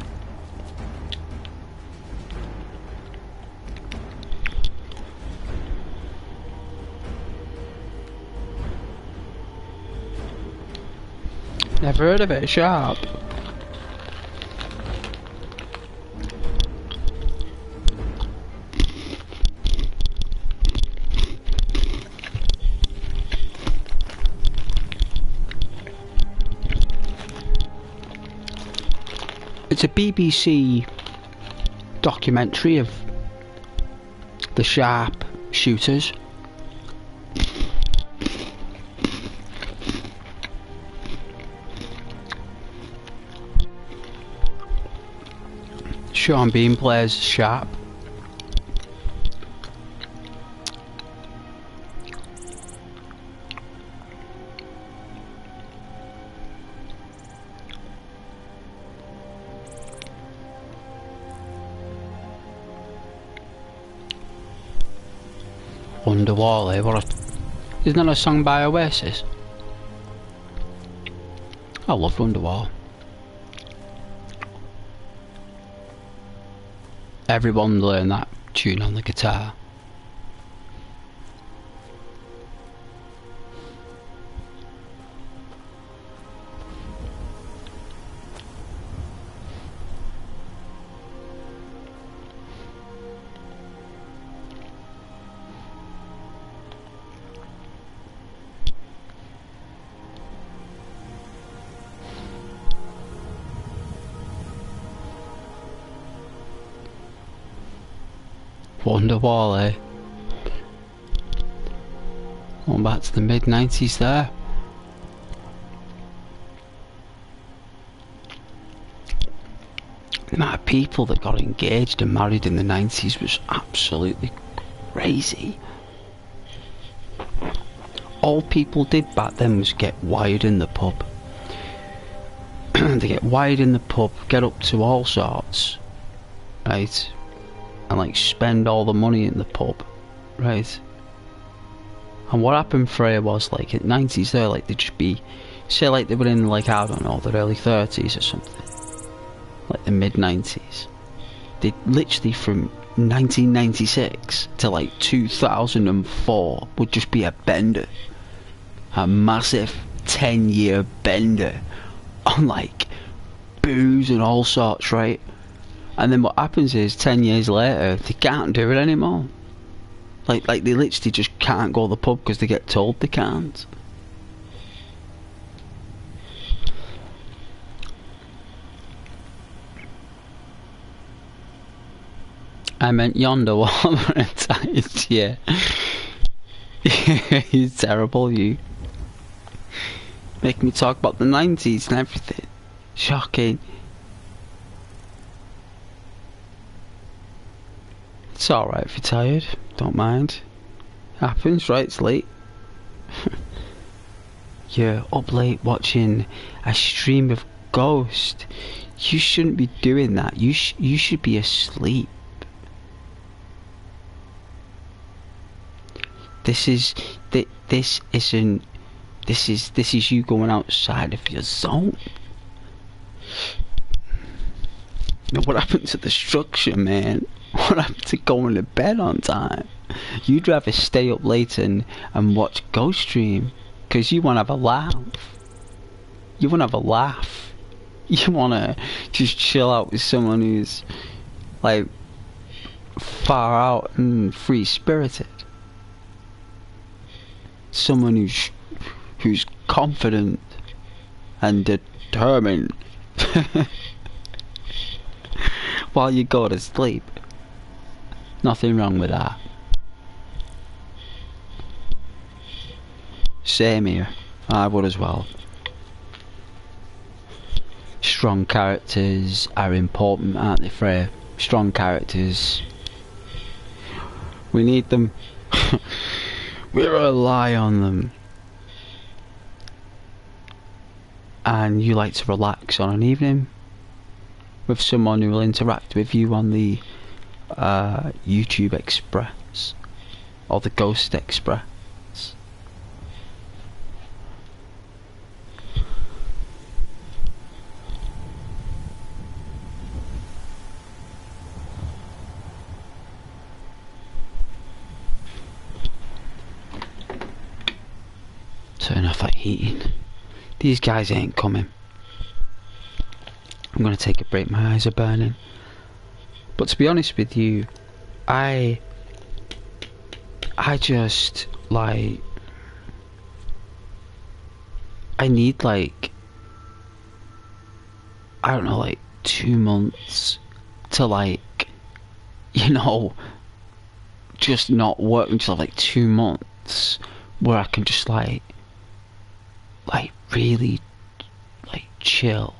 Never heard of it, sharp. It's a BBC documentary of the sharp shooters. Sean Bean plays Sharp. Wonderwall, eh? Isn't that a song by Oasis? I love Wonderwall. Everyone learned that tune on the guitar. Wonderwall, eh? Going back to the mid-90s there. The amount of people that got engaged and married in the 90s was absolutely crazy. All people did back then was get wired in the pub. They get wired in the pub, get up to all sorts, right? And like spend all the money in the pub, right? And what happened for her was like in the 90s there, like they'd just be, say like they were in like, I don't know, their early 30s or something, like the mid 90s. They literally from 1996 to like 2004 would just be a bender, a massive 10-year bender on like booze and all sorts, right? And then what happens is 10 years later they can't do it anymore. Like they literally just can't go to the pub because they get told they can't. I meant yonder tight, yeah. You're terrible, you. Make me talk about the 90s and everything. Shocking. It's alright if you're tired, don't mind. Happens, right? It's late. You're up late watching a stream of Ghost. You shouldn't be doing that. You should be asleep. This is you going outside of your zone. Now, what happened to the structure, man? What happened to going to bed on time? You'd rather stay up late and watch Ghost Stream because you want to have a laugh. You want to have a laugh. You want to just chill out with someone who's like far out and free spirited. Someone who's confident and determined while you go to sleep. Nothing wrong with that. Same here. I would as well. Strong characters are important, aren't they, Freya? Strong characters. We need them. We rely on them. And you like to relax on an evening with someone who will interact with you on the YouTube Express or the Ghost Express. Turn off that heating. These guys ain't coming. I'm gonna take a break, my eyes are burning. But to be honest with you, I just like, I need like, I don't know, like 2 months to like, you know, just not work until like 2 months where I can just like really like chill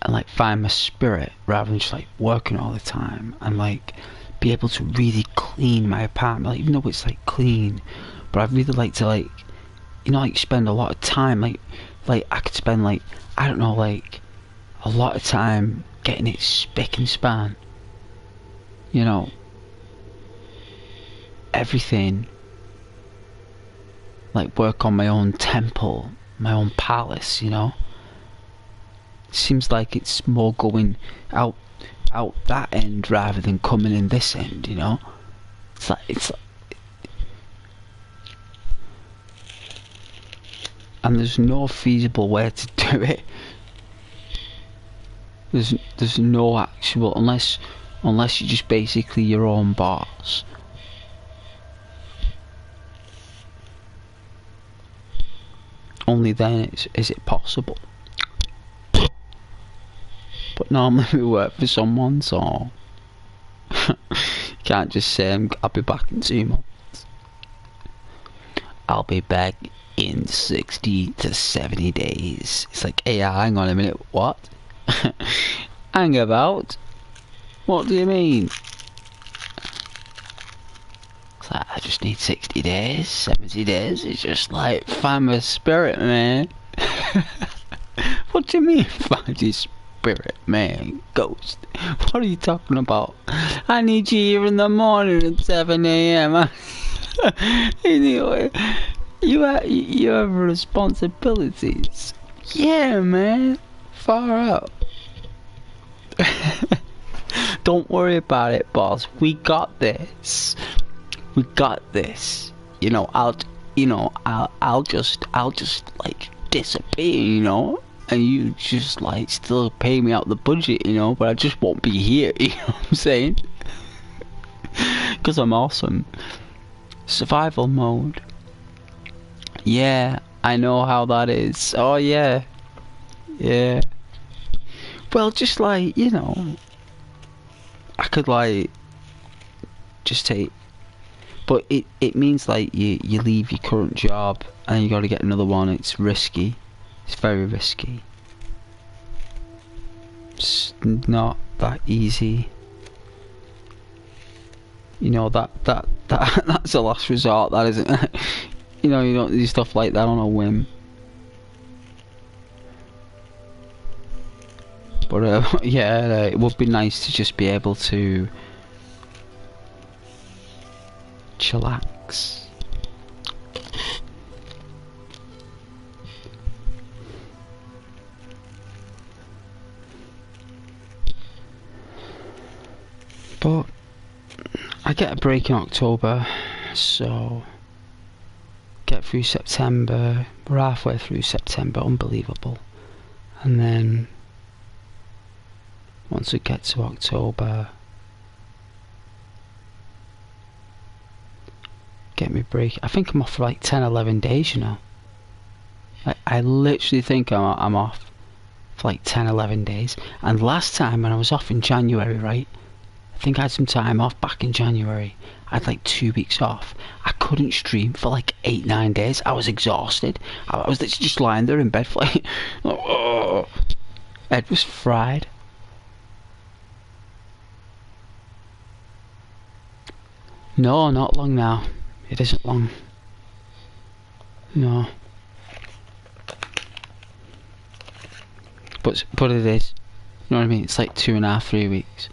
and like find my spirit rather than just like working all the time, and like be able to really clean my apartment, like, even though it's like clean, but I'd really like to like, you know, like spend a lot of time, like I could spend like, I don't know, like a lot of time getting it spick and span, you know, everything, like work on my own temple, my own palace, you know. Seems like it's more going out that end rather than coming in this end, you know. It's like and there's no feasible way to do it. There's no actual, unless you're just basically your own boss. Only then is it possible. But normally we work for someone, so can't just say I'll be back in 2 months. I'll be back in 60 to 70 days. It's like, hey, hang on a minute, what? Hang about? What do you mean? It's like, I just need 60 days, 70 days. It's just like, find my spirit, man. What do you mean, find your spirit, man? Ghost. What are you talking about? I need you here in the morning at 7 AM. Anyway, you have responsibilities. Yeah, man. Far out. Don't worry about it, boss. We got this. We got this. You know, I'll just like disappear, you know, and you just like still pay me out the budget, you know, but I just won't be here, you know what I'm saying? Because I'm awesome. Survival mode. Yeah, I know how that is. Oh yeah. Yeah. Well, just like, you know, I could like just take, but it means like you leave your current job and you got to get another one. It's risky. It's very risky. It's not that easy. You know, that's a last resort, that isn't it? You know, you don't do stuff like that on a whim. But yeah, it would be nice to just be able to chillax. But I get a break in October, so get through September. We're halfway through September, unbelievable. And then once we get to October, get me break. I think I'm off for like 10-11 days, you know. I literally think I'm off for like 10-11 days. And last time when I was off in January, right, I think I had some time off back in January. I had like 2 weeks off. I couldn't stream for like 8-9 days. I was exhausted. I was literally just lying there in bed for like, oh, head was fried. No, not long now. It isn't long. No. But it is. You know what I mean? It's like 2.5, 3 weeks.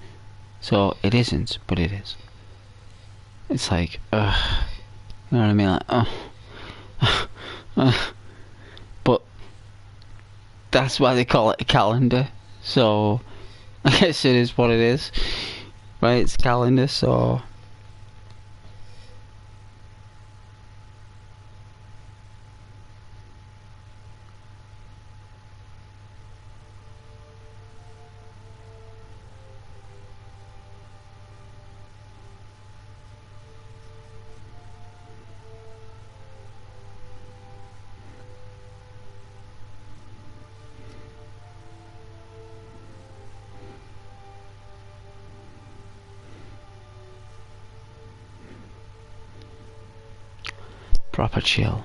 So it isn't, but it is. It's like, ugh. You know what I mean? Like, but that's why they call it a calendar. So I guess it is what it is. Right? It's a calendar, so. Proper chill.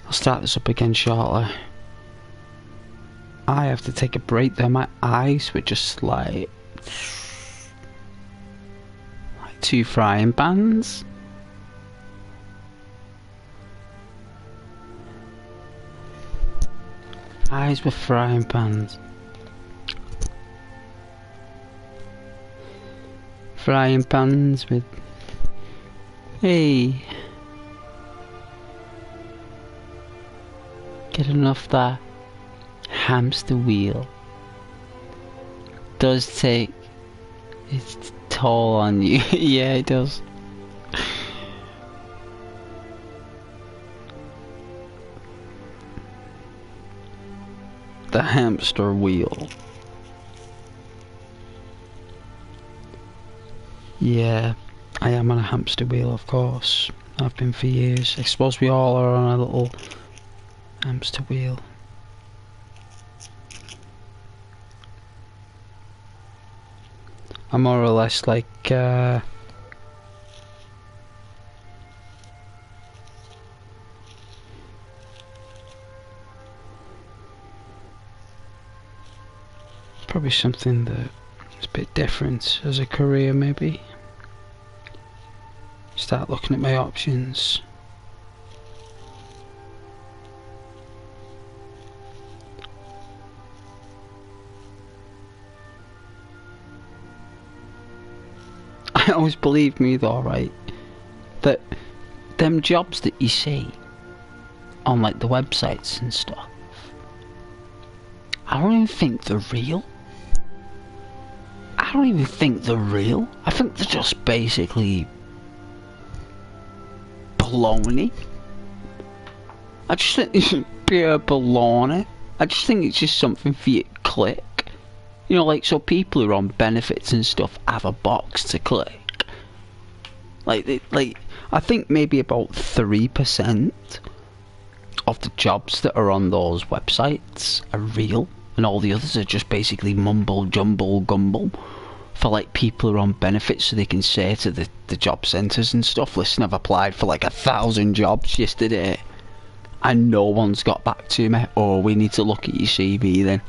I'll start this up again shortly. I have to take a break there. My eyes were just like 2 frying pans. Eyes were frying pans. Frying pans with... Hey. Get enough that hamster wheel. Does take its toll on you. Yeah, it does. The hamster wheel. Yeah, I am on a hamster wheel, of course. I've been for years. I suppose we all are on a little hamster wheel. I'm more or less like probably something that is a bit different as a career, maybe. Start looking at my options. I always believe me though, right, that them jobs that you see on like the websites and stuff, I don't even think they're real. I don't even think they're real. I think they're just basically baloney. I just think it's pure baloney. I just think it's just something for you to click. You know, like, so people who are on benefits and stuff have a box to click. Like, I think maybe about 3% of the jobs that are on those websites are real, and all the others are just basically mumble jumble gumble for like people who are on benefits, so they can say to the job centres and stuff, listen, I've applied for like 1,000 jobs yesterday and no one's got back to me. Oh, we need to look at your CV then.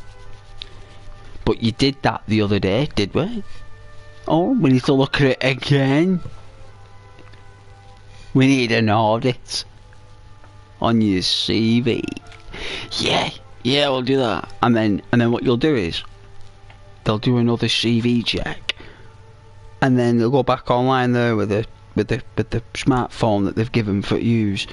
But you did that the other day, did we? Oh, we need to look at it again. We need an audit on your CV. Yeah, we'll do that. And then what you'll do is they'll do another CV check, and then they'll go back online there with the smartphone that they've given for use,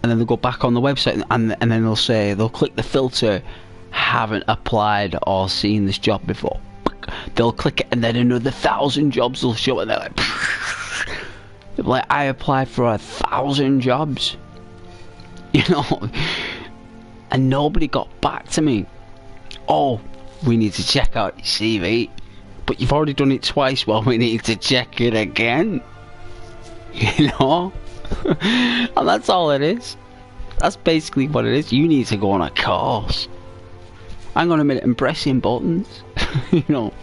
and then they'll go back on the website, and then they'll click the filter, haven't applied or seen this job before. They'll click it, and then another 1,000 jobs will show, and they're like, I applied for 1,000 jobs, you know, and nobody got back to me. Oh, we need to check out your CV, but you've already done it twice. Well, we need to check it again, you know. And that's all it is. That's basically what it is. You need to go on a course. Hang on a minute, and pressing buttons. You know,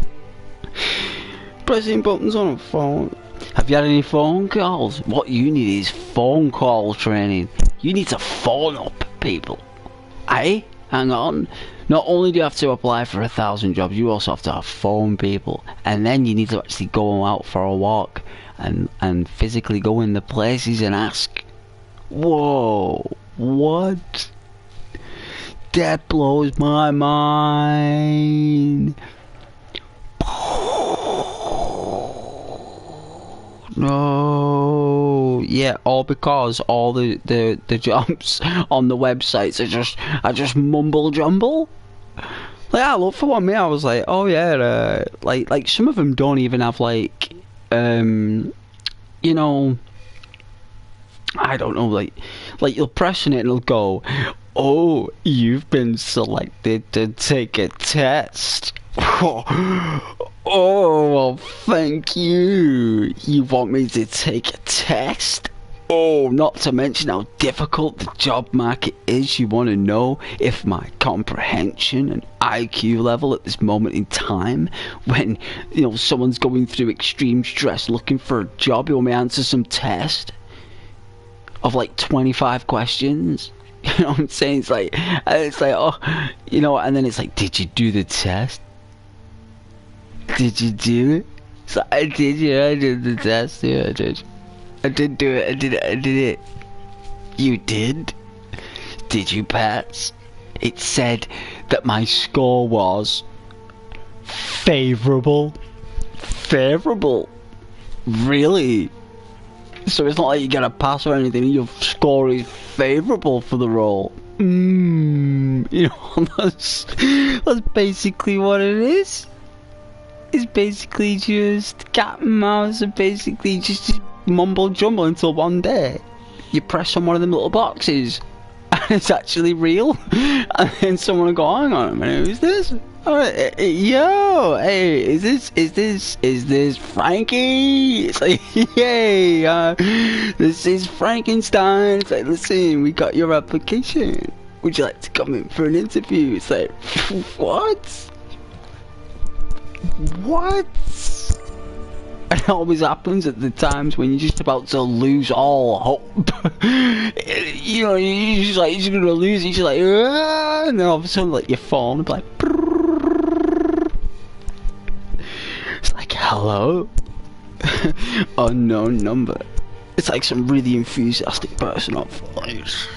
pressing buttons on a phone. Have you had any phone calls? What you need is phone call training. You need to phone up people. Hey, hang on. Not only do you have to apply for 1,000 jobs, you also have to phone people, and then you need to actually go out for a walk and physically go in the places and ask. Whoa, what? That blows my mind. No, yeah, all because all the jobs on the websites are just mumble jumble. Like, I looked for one, me. I was like, oh yeah, like some of them don't even have like, you know, I don't know, like you'll press on it and it'll go, oh, you've been selected to take a test. Oh, well, thank you. You want me to take a test? Oh, not to mention how difficult the job market is. You want to know if my comprehension and IQ level at this moment in time, when, you know, someone's going through extreme stress looking for a job, you want me to answer some test of like 25 questions? You know what I'm saying? It's like, oh, you know, and then it's like, did you do the test? Did you do it? So I did, yeah, I did the test, yeah, I did. I did do it, I did it. You did? Did you pass? It said that my score was favourable. Favourable? Really? So it's not like you get a pass or anything, your score is favourable for the role. You know, that's basically what it is. It's basically just cat and mouse and basically just mumble jumble until one day you press on one of them little boxes and it's actually real, and then someone will go, hang on a minute, who's this? Yo, hey, is this Frankie? It's like, yay, this is Frankenstein. It's like, listen, we got your application. Would you like to come in for an interview? It's like, what? What? And it always happens at the times when you're just about to lose all hope. You know, you're just like, you're just gonna lose it. You're just like, Aah! And then all of a sudden, like, your phone will be like, it's like, hello? Unknown number. It's like some really enthusiastic person up for like, it's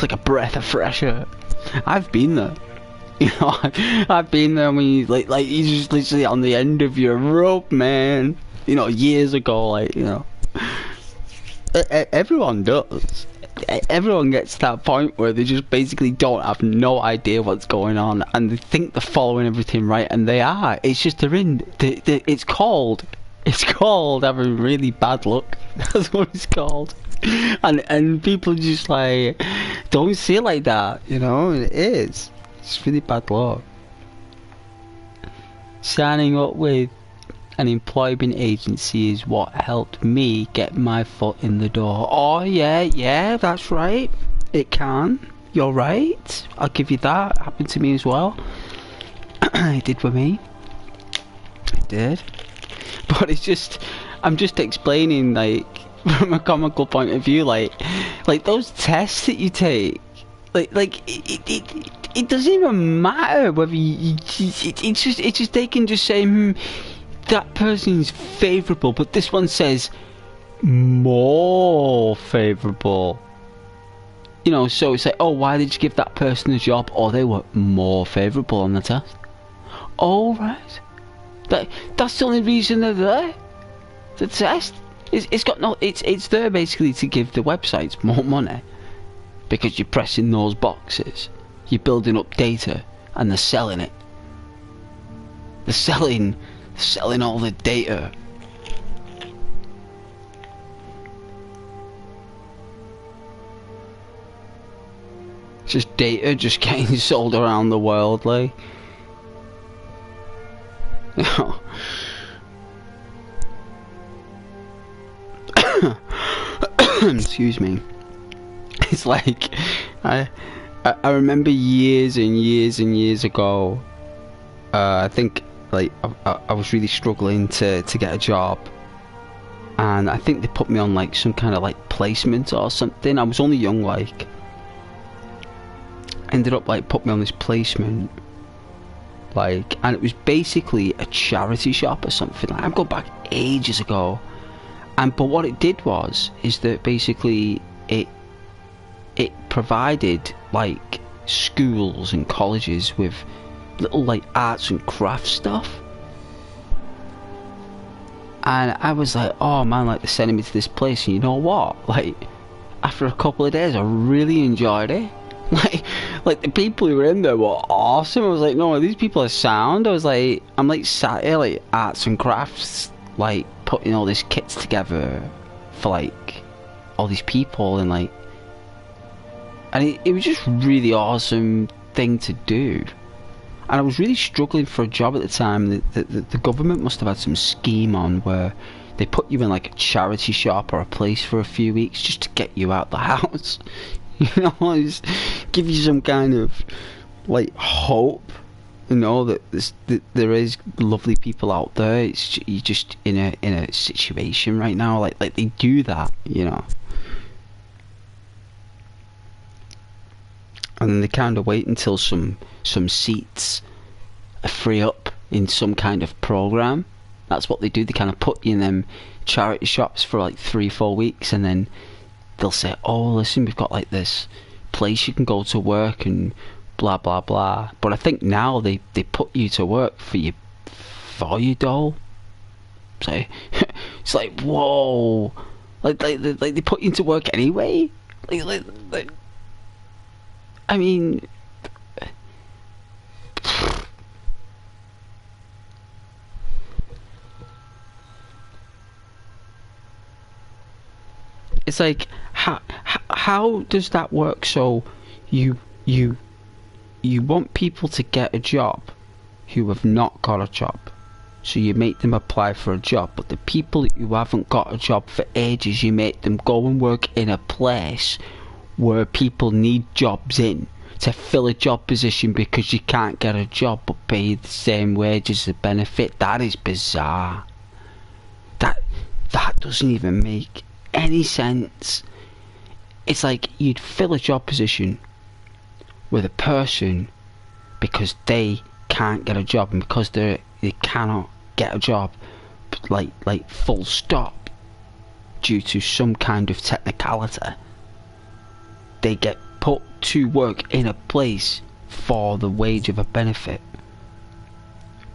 like a breath of fresh air. I've been there. You know, I've been there when you, like you're just literally on the end of your rope, man. You know, years ago, like, you know. Everyone does. Everyone gets to that point where they just basically don't have no idea what's going on, and they think they're following everything right, and they are. It's just they're in. It's called having really bad luck. That's what it's called. And people just like don't see it like that, you know. It is. It's really bad luck. Signing up with an employment agency is what helped me get my foot in the door. Oh yeah, that's right. It can. You're right. I'll give you that. It happened to me as well. It did with me. It did. But it's just, I'm just explaining, like, from a comical point of view, like those tests that you take, like it doesn't even matter whether it's just they can just say, that person's favourable, but this one says more favourable. You know, so it's like, oh, why did you give that person a job? Oh, they were more favourable on the test. Oh, right. That's the only reason they're there. The test. It's got no. It's there basically to give the websites more money, because you're pressing those boxes, you're building up data, and they're selling it. They're selling all the data. It's just data just getting sold around the world, like. Excuse me. It's like I remember years and years and years ago. I think like I was really struggling to get a job, and I think they put me on like some kind of like placement or something. I was only young, like. Ended up like put me on this placement, like, and it was basically a charity shop or something. Like, I'm going back ages ago, but what it did is that basically it provided like schools and colleges with little like arts and crafts stuff. And I was like, oh man, like they're sending me to this place, and you know what? Like, after a couple of days, I really enjoyed it. Like the people who were in there were awesome. I was like, no, these people are sound. I'm like sat here, like arts and crafts, like putting all these kits together for like all these people, and like, and it was just really awesome thing to do. And I was really struggling for a job at the time. The government must have had some scheme on where they put you in like a charity shop or a place for a few weeks just to get you out the house. You know, just give you some kind of like hope. You know that there is lovely people out there. You're just in a situation right now. Like they do that, you know. And then they kind of wait until some seats are free up in some kind of program. That's what they do. They kind of put you in them charity shops for like 3-4 weeks, and then they'll say, oh listen, we've got like this place you can go to work and blah blah blah. But I think now they put you to work for you doll. So it's like, whoa, like they put you to work anyway. Like I mean, it's like, how does that work? So you want people to get a job who have not got a job, so you make them apply for a job, but the people who haven't got a job for ages, you make them go and work in a place where people need jobs in to fill a job position because you can't get a job but pay the same wages as benefit. That is bizarre. That doesn't even make any sense. It's like you'd fill a job position with a person because they can't get a job, and because they cannot get a job, like full stop, due to some kind of technicality, they get put to work in a place for the wage of a benefit,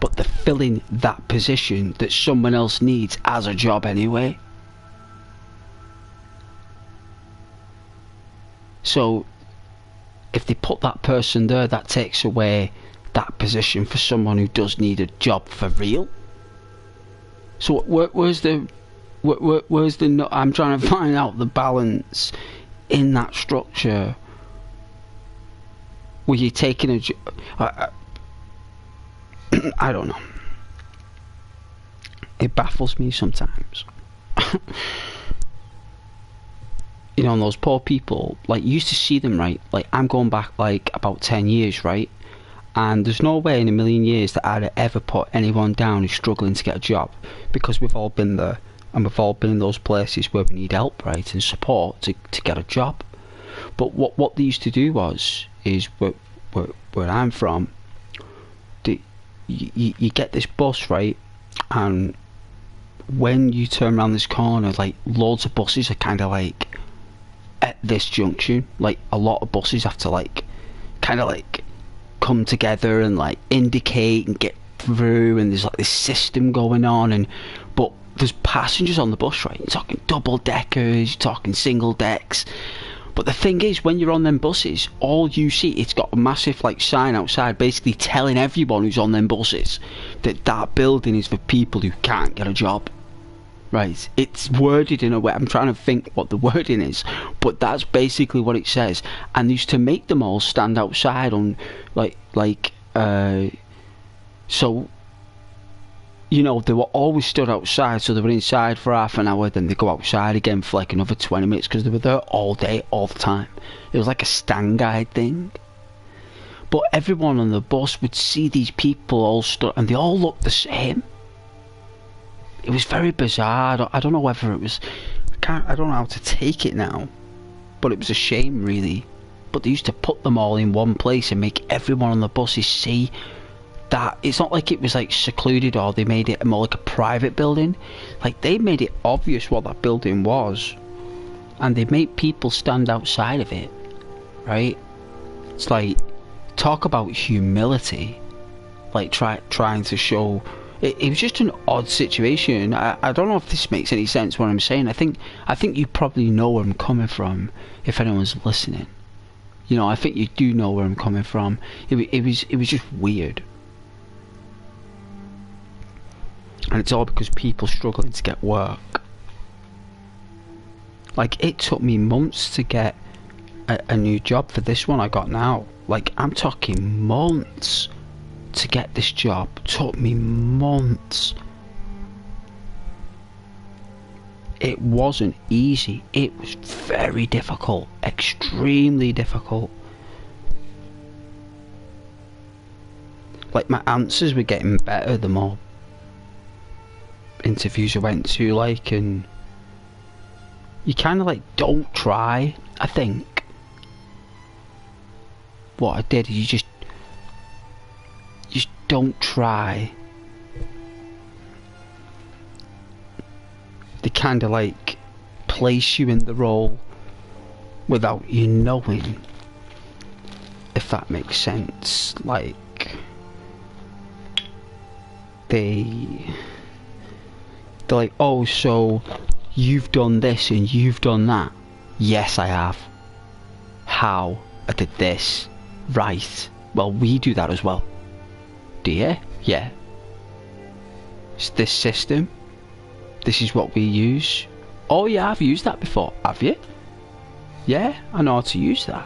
but they're filling that position that someone else needs as a job anyway. So if they put that person there, that takes away that position for someone who does need a job for real. So where's the I'm trying to find out the balance in that structure where you're taking a job. I don't know. It baffles me sometimes. You know, and those poor people, like, you used to see them, right? Like, I'm going back like about 10 years, right? And there's no way in a million years that I'd ever put anyone down who's struggling to get a job, because we've all been there, and we've all been in those places where we need help, right, and support to get a job. But what they used to do is where I'm from, you get this bus, right, and when you turn around this corner, like, loads of buses are kind of like at this junction. Like, a lot of buses have to like kind of like come together and like indicate and get through, and there's like this system going on, but there's passengers on the bus, right? You're talking double deckers, you're talking single decks. But the thing is, when you're on them buses, all you see, it's got a massive like sign outside basically telling everyone who's on them buses that that building is for people who can't get a job. Right, it's worded in a way, I'm trying to think what the wording is, but that's basically what it says. And they used to make them all stand outside on so, you know, they were always stood outside, so they were inside for half an hour, then they go outside again for like another 20 minutes, because they were there all day, all the time. It was like a stand guide thing. But everyone on the bus would see these people all stood, and they all looked the same. It was very bizarre. I don't know whether it was, I don't know how to take it now, but it was a shame, really. But they used to put them all in one place and make everyone on the buses see that it's not like it was like secluded or they made it more like a private building. Like, they made it obvious what that building was, and they made people stand outside of it, right? It's like, talk about humility. Like, trying to show it was just an odd situation. I don't know if this makes any sense what I'm saying. I think you probably know where I'm coming from if anyone's listening. You know, I think you do know where I'm coming from. It was just weird. And it's all because people struggling to get work. Like, it took me months to get a new job for this one I got now. Like, I'm talking months to get this job. Took me months. It wasn't easy. It was very difficult. Extremely difficult. Like, my answers were getting better the more interviews I went to, like, and you kind of like don't try. I think what I did is you just don't try. They kind of like place you in the role without you knowing, if that makes sense. Like, they're like, oh, so you've done this and you've done that. Yes, I have. How? I did this. Right. Well, we do that as well. Do you? Yeah. It's this system. This is what we use. Oh yeah, I've used that before. Have you? Yeah, I know how to use that.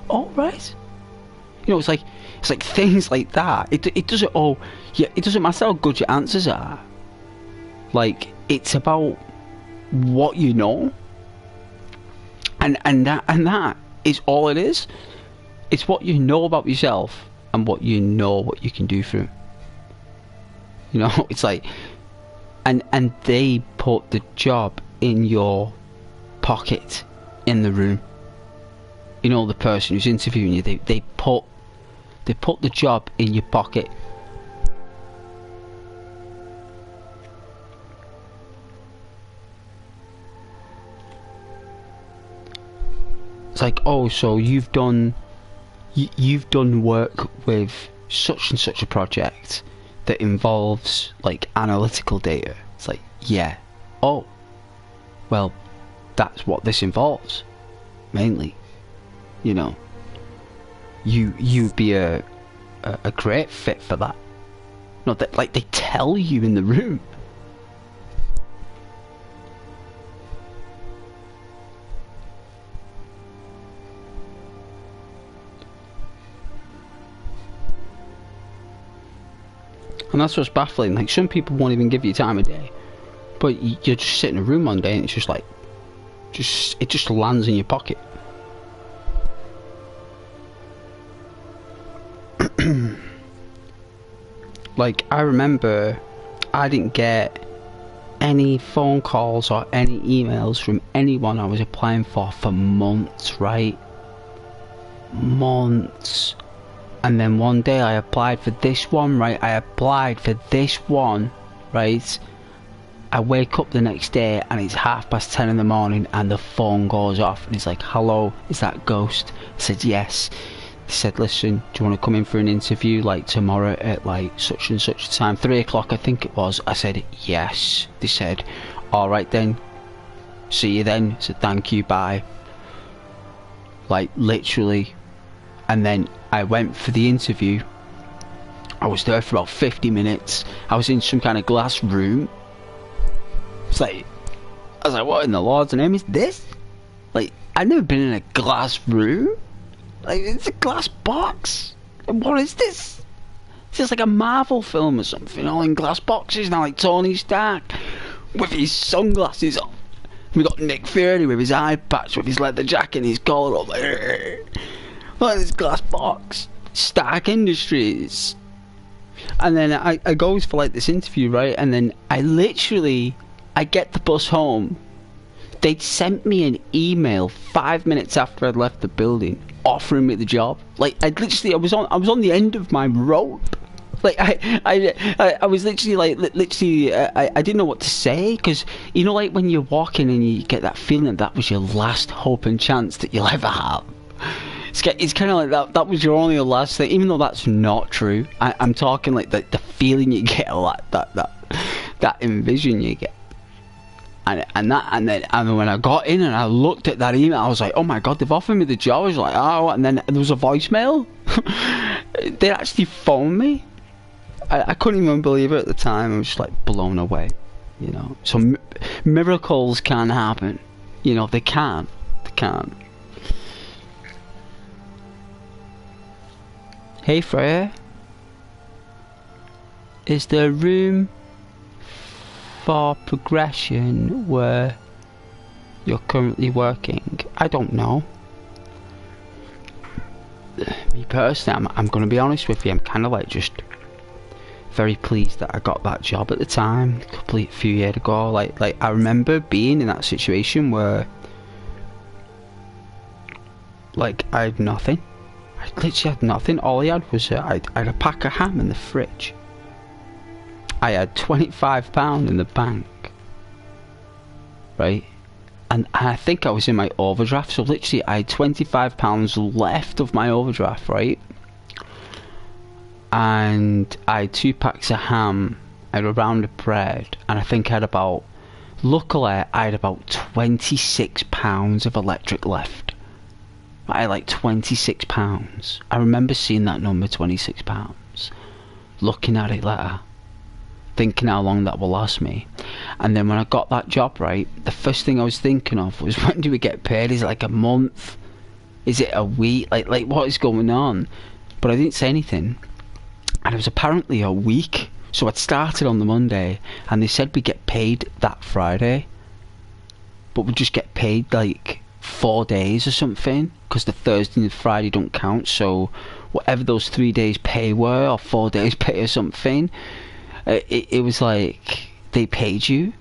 Oh, right. You know, it's like things like that. It doesn't. Oh, yeah. It doesn't matter how good your answers are. Like, it's about what you know, and that is all it is. It's what you know about yourself and what you know what you can do for him. You know, it's like, and they put the job in your pocket in the room. You know, the person who's interviewing you, they put the job in your pocket. It's like, oh, so you've done work with such and such a project that involves like analytical data. It's like, yeah. Oh, well, that's what this involves mainly. You know, you'd be a great fit for that. Not that, like, they tell you in the room. And that's what's baffling. Like, some people won't even give you time of day, but you're just sitting in a room one day and it's just like, it just lands in your pocket. Like, I remember I didn't get any phone calls or any emails from anyone I was applying for months, right? Months. And then one day I applied for this one, right? I wake up the next day and it's 10:30 in the morning and the phone goes off and it's like, hello, is that Ghost? I said, yes. They said, listen, do you want to come in for an interview like tomorrow at like such and such time, 3 o'clock I think it was. I said, yes. They said, alright then, see you then. I said, thank you, bye. Like, literally. And then I went for the interview. I was there for about 50 minutes. I was in some kind of glass room. It's like, I was like, what in the Lord's name is this? Like, I've never been in a glass room. Like, it's a glass box. What is this? It's just like a Marvel film or something, all in glass boxes now, like Tony Stark with his sunglasses on. We got Nick Fury with his eye patch, with his leather jacket and his collar up there. Look at this glass box. Stark Industries. And then I goes for like this interview, right? And then I get the bus home. They'd sent me an email 5 minutes after I'd left the building offering me the job. Like, I was on the end of my rope. Like I was literally like I didn't know what to say, because you know, like when you're walking and you get that feeling that was your last hope and chance that you'll ever have. It's kind of like that was your only last thing, even though that's not true. I'm talking like the feeling you get, like that envision you get. And then when I got in and I looked at that email, I was like, oh my god, they've offered me the job. I was like, oh, and then there was a voicemail. They actually phoned me. I couldn't even believe it at the time. I was just like blown away, you know. So miracles can happen, you know. They can. Hey Freya, is there room for progression where you're currently working? I don't know. Me personally, I'm going to be honest with you, I'm kind of like just very pleased that I got that job at the time, a few years ago. Like I remember being in that situation where like I had nothing. I literally had nothing. All I had was I had a pack of ham in the fridge. I had £25 in the bank, right? And I think I was in my overdraft, so literally I had £25 left of my overdraft, right? And I had 2 packs of ham, I had a round of bread, and I think I had about, luckily I had about £26 of electric left. I had like £26. I remember seeing that number, £26, looking at it later, thinking how long that will last me. And then when I got that job, right, the first thing I was thinking of was, when do we get paid? Is it like a month? Is it a week? Like what is going on? But I didn't say anything, and it was apparently a week. So I'd started on the Monday, and they said we get paid that Friday, but we just get paid like 4 days or something, because the Thursday and the Friday don't count. So whatever those 3 days pay were, or 4 days pay or something, it was like they paid you.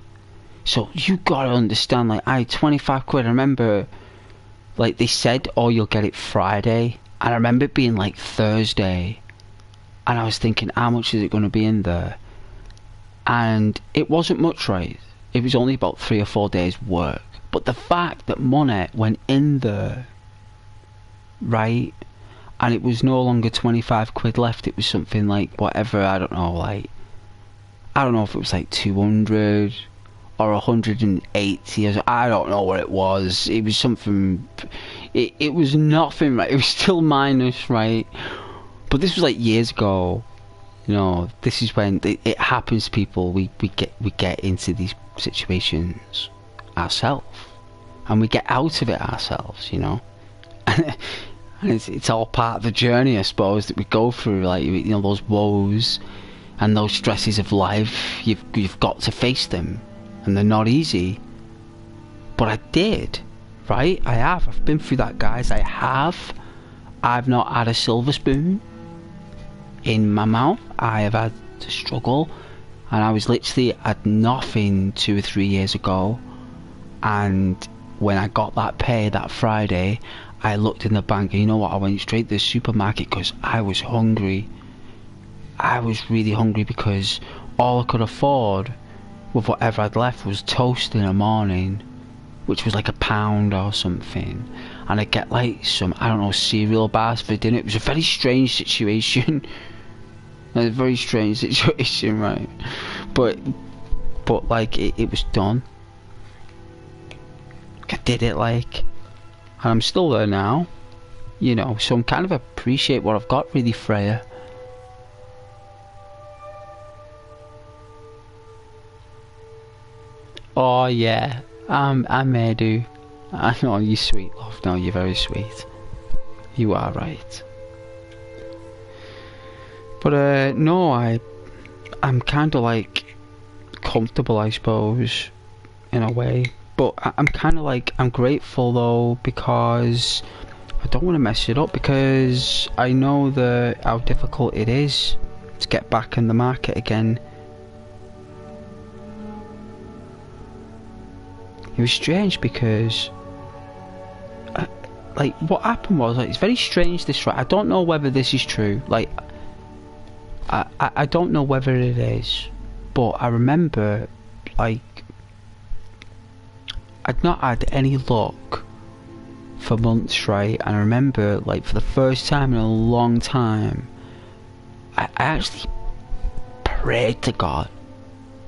So you gotta understand, like I had 25 quid. I remember like they said, oh, you'll get it Friday, and I remember it being like Thursday, and I was thinking, how much is it going to be in there? And it wasn't much, right? It was only about 3 or 4 days work. But the fact that money went in there, right, and it was no longer 25 quid left, it was something like whatever, I don't know if it was like 200 or 180, or I don't know what it was. It was something, it was nothing, right? It was still minus, right? But this was like years ago, you know. This is when it happens to people. We get into these situations ourselves, and we get out of it ourselves, you know. And it's all part of the journey, I suppose, that we go through. Like, you know, those woes and those stresses of life, you've got to face them, and they're not easy. But I did, right? I've been through that, guys. I've not had a silver spoon in my mouth. I have had to struggle, and I was literally at nothing 2 or 3 years ago. And when I got that pay that Friday, I looked in the bank, and you know what, I went straight to the supermarket because I was hungry. I was really hungry, because all I could afford with whatever I'd left was toast in the morning, which was like £1 or something, and I'd get like some, I don't know, cereal bars for dinner. It was a very strange situation. A very strange situation, right? But like it was done. I did it, like, and I'm still there now, you know. So I'm kind of appreciate what I've got, really, Freya. Oh yeah, I may do. I know, you're sweet, love. No, you're very sweet. You are right. But no, I'm kind of like comfortable, I suppose, in a way. But I'm kind of like, I'm grateful though, because I don't want to mess it up, because I know how difficult it is to get back in the market again. It was strange because like what happened was, like, it's very strange this, right? I don't know whether this is true. Like I don't know whether it is, but I remember, like, I'd not had any luck for months, right? And I remember, like, for the first time in a long time, I actually prayed to God.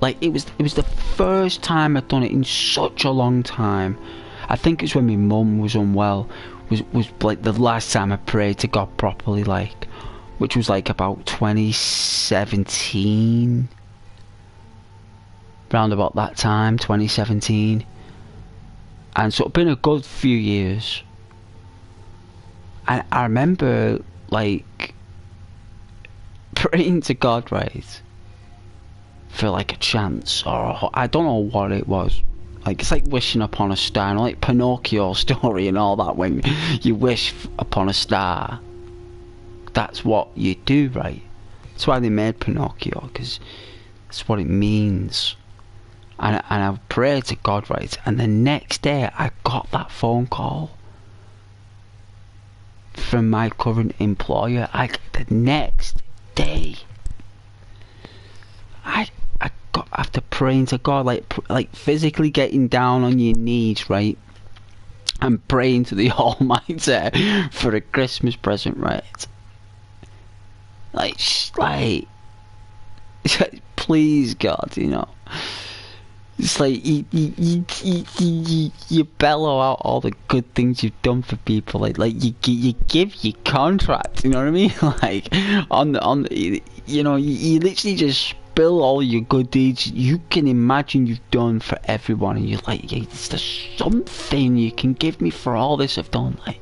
Like, it was the first time I'd done it in such a long time. I think it's when my mum was unwell, was like the last time I prayed to God properly, like, which was like about 2017, round about that time, 2017. And so it's been a good few years. And I remember, like, praying to God, right, for like a chance, or I don't know what it was. Like, it's like wishing upon a star, and like Pinocchio story and all that, when you wish upon a star. That's what you do, right? That's why they made Pinocchio, because that's what it means. And I prayed to God, right, and the next day I got that phone call from my current employer. The next day, I got, after praying to God, like physically getting down on your knees, right, and praying to the Almighty for a Christmas present, right? Like, please God, you know. It's like you bellow out all the good things you've done for people. Like you give your contract. You know what I mean? Like on the, you know, you literally just spill all your good deeds you can imagine you've done for everyone, and you're like, yeah, is there something you can give me for all this I've done? Like,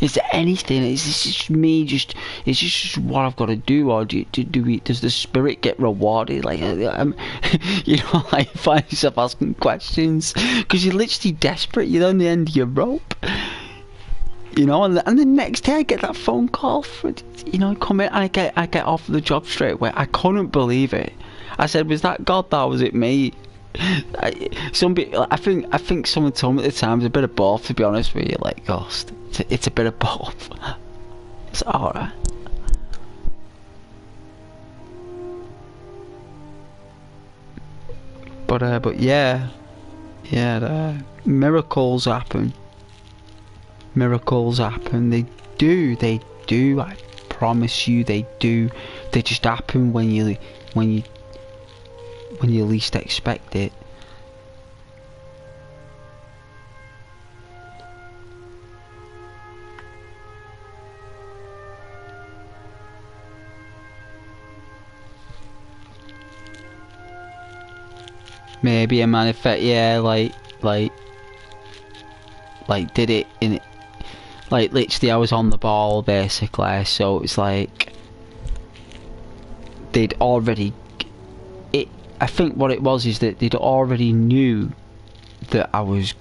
is there anything? Is this just me? Is this just what I've got to do, or does the spirit get rewarded? Like, you know, like, find yourself asking questions because you're literally desperate. You're on the end of your rope, you know. And the next day I get that phone call for, you know, come in, and I get offered the job straight away. I couldn't believe it. I said, "Was that God? That was it, me?" I think someone told me at the time it was a bit of both, to be honest with you. Like, Ghost, it's a bit of both. It's alright. But yeah, miracles happen. Miracles happen. They do. I promise you, they do. They just happen when you least expect it. Maybe a manifest, yeah, like did it in it, like literally I was on the ball basically, so it's like they'd already, I think what it was is that they'd already knew that I was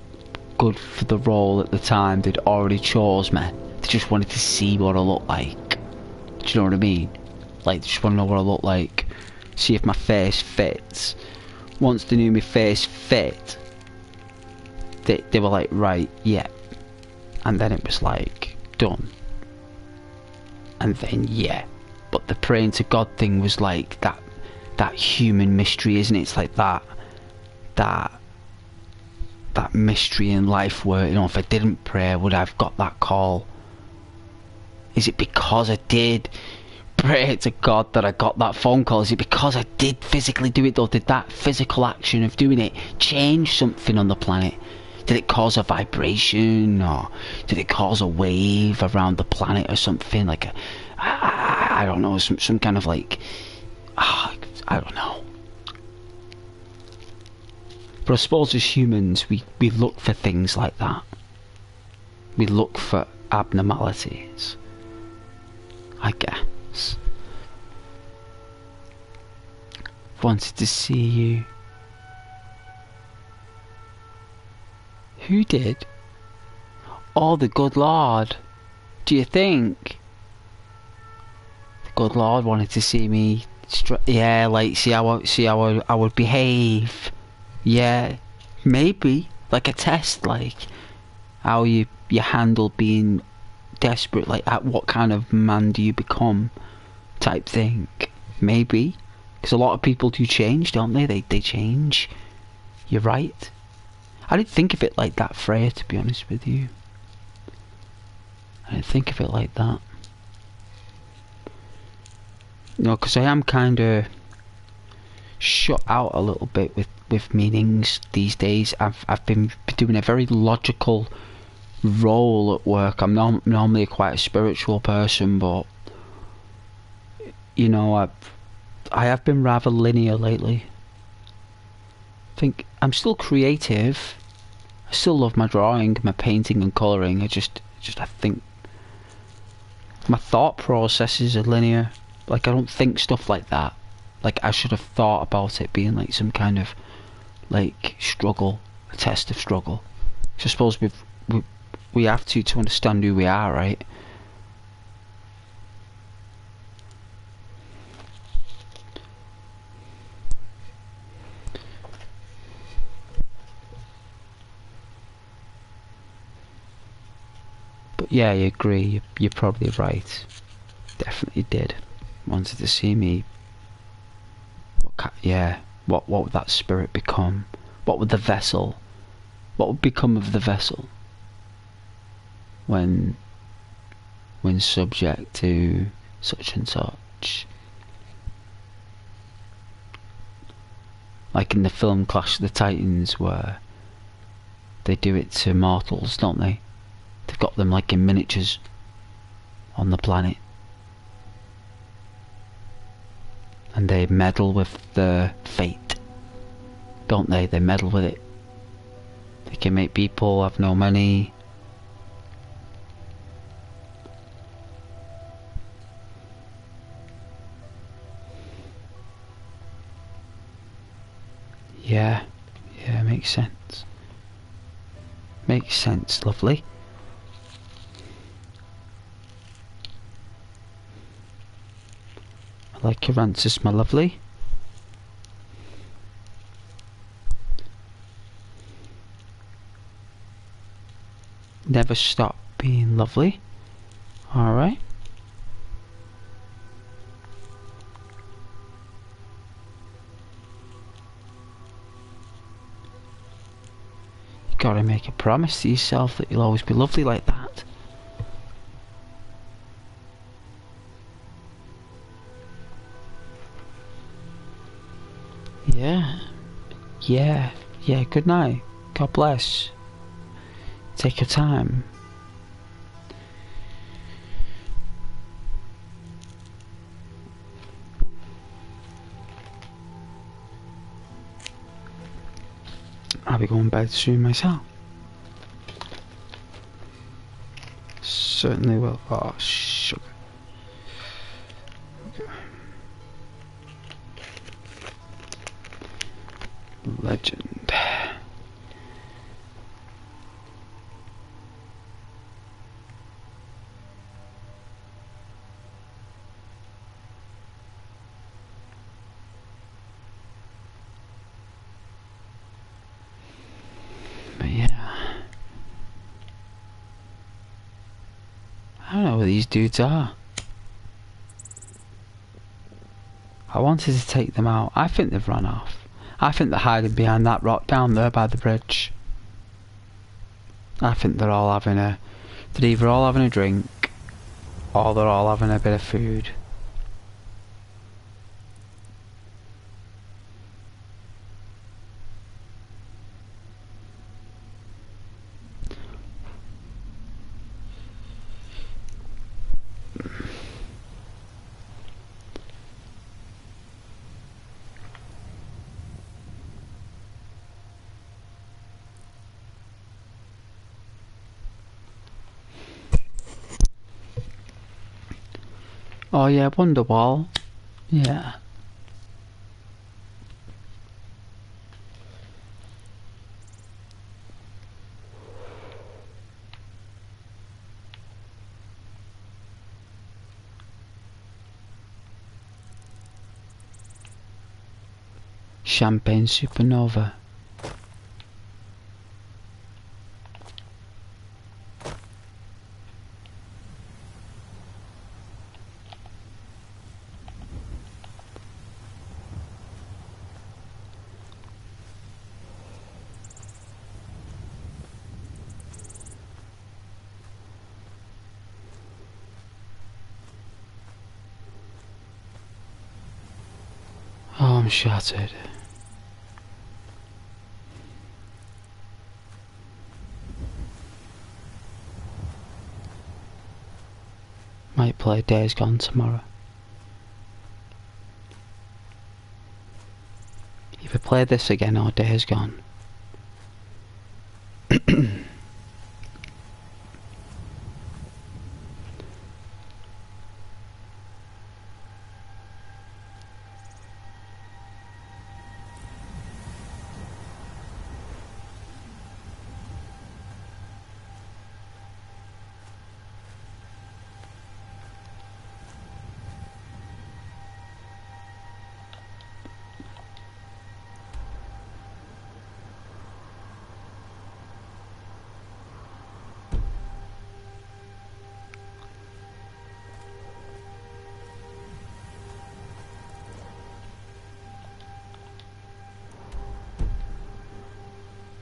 good for the role at the time. They'd already chose me. They just wanted to see what I looked like. Do you know what I mean? Like, they just want to know what I look like, see if my face fits. Once they knew my face fit, they were like, right, yeah. And then it was like, done. And then, yeah. But the praying to God thing was like that human mystery, isn't it? It's like that mystery in life where, you know, if I didn't pray, would I have got that call? Is it because I did pray to God that I got that phone call? Is it because I did physically do it though? Did that physical action of doing it change something on the planet? Did it cause a vibration, or did it cause a wave around the planet or something? Like I don't know, some kind of like, I don't know. But I suppose as humans we look for things like that. We look for abnormalities, I guess. Wanted to see you. Who did? Oh, the good Lord. Do you think? The good Lord wanted to see me. Yeah, like see how I would behave. Yeah, maybe like a test, like how you handle being desperate, like what kind of man do you become, type thing. maybe. Because a lot of people do change, don't they? They change. You're right. I didn't think of it like that, Freya, to be honest with you. I didn't think of it like that. No, because I am kind of shut out a little bit with meanings these days. I've been doing a very logical role at work. I'm normally quite a spiritual person, but you know, I have been rather linear lately. I think I'm still creative. I still love my drawing, my painting and colouring. I think my thought processes are linear. Like, I don't think stuff like that. Like, I should have thought about it being like some kind of like struggle, a test of struggle. So I suppose we have to understand who we are, right? But yeah, I agree. You're probably right. Definitely did. Wanted to see me. What would that spirit become? What would the vessel? What would become of the vessel when subject to such and such? Like in the film Clash of the Titans, where they do it to mortals, don't they? They've got them like in miniatures on the planet, and they meddle with the fate, don't they? They meddle with it. They can make people have no money. Yeah, makes sense. Makes sense, lovely. I like your answers, my lovely. Never stop being lovely. Alright. You gotta make a promise to yourself that you'll always be lovely like that. Yeah, good night. God bless. Take your time. I'll be going to bed soon myself. Certainly will. Oh, sugar. Okay. Legend. I don't know who these dudes are. I wanted to take them out. I think they've run off. I think they're hiding behind that rock down there by the bridge. I think they're all having they're either all having a drink or they're all having a bit of food. Oh yeah, Wonderwall. Yeah. Champagne Supernova. I'm shattered. Might play Days Gone tomorrow. Either play this again or Days Gone.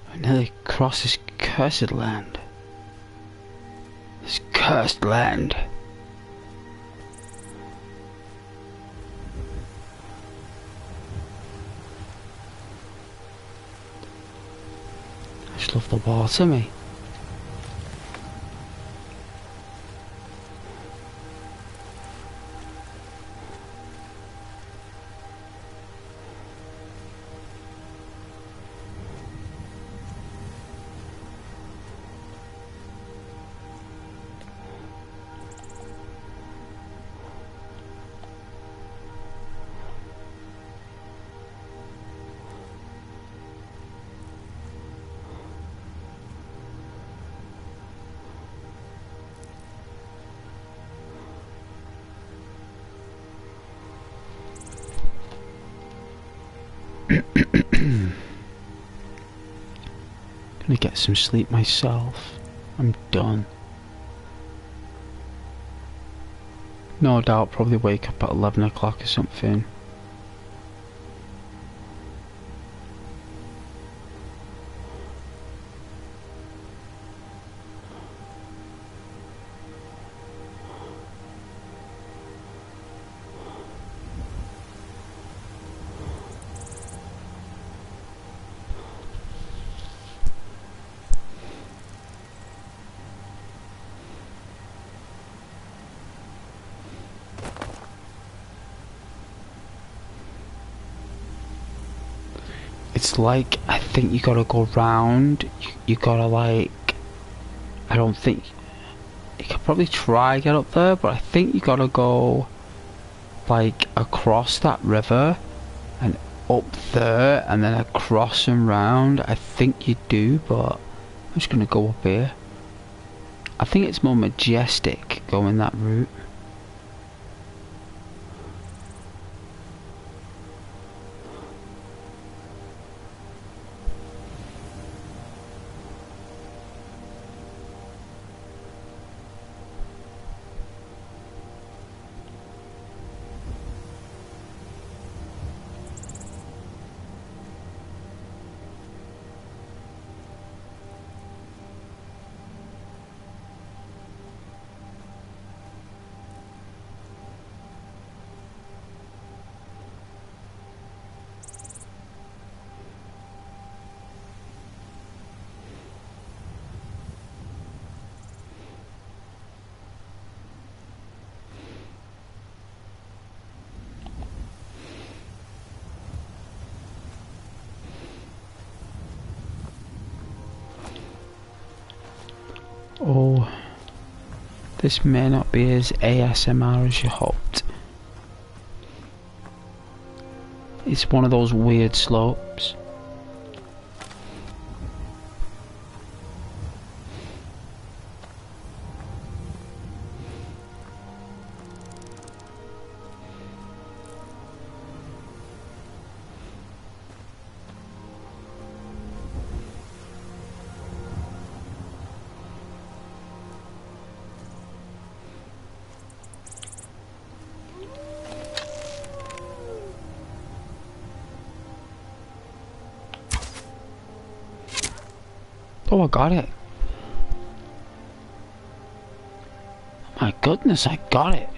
I nearly crossed this cursed land. This cursed land. I just love the water, me. Gonna get some sleep myself. I'm done. No doubt probably wake up at 11 o'clock or something. It's like, I think you gotta go round, you gotta like, I don't think, you could probably try get up there, but I think you gotta go like across that river and up there and then across and round. I think you do, but I'm just gonna go up here. I think it's more majestic going that route. Oh, this may not be as ASMR as you hoped. It's one of those weird slopes. Oh, I got it. My goodness, I got it.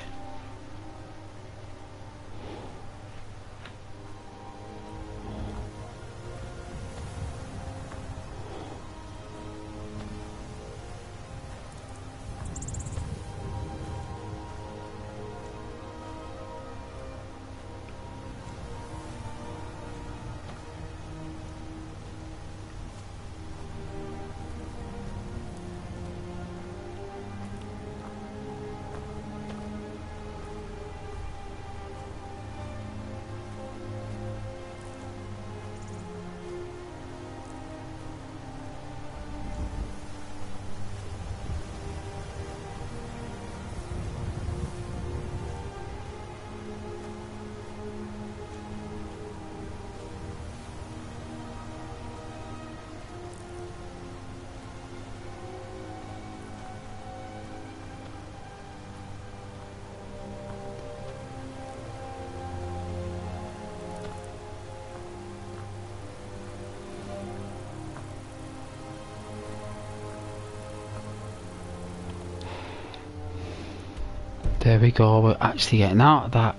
There we go, we're actually getting out of that.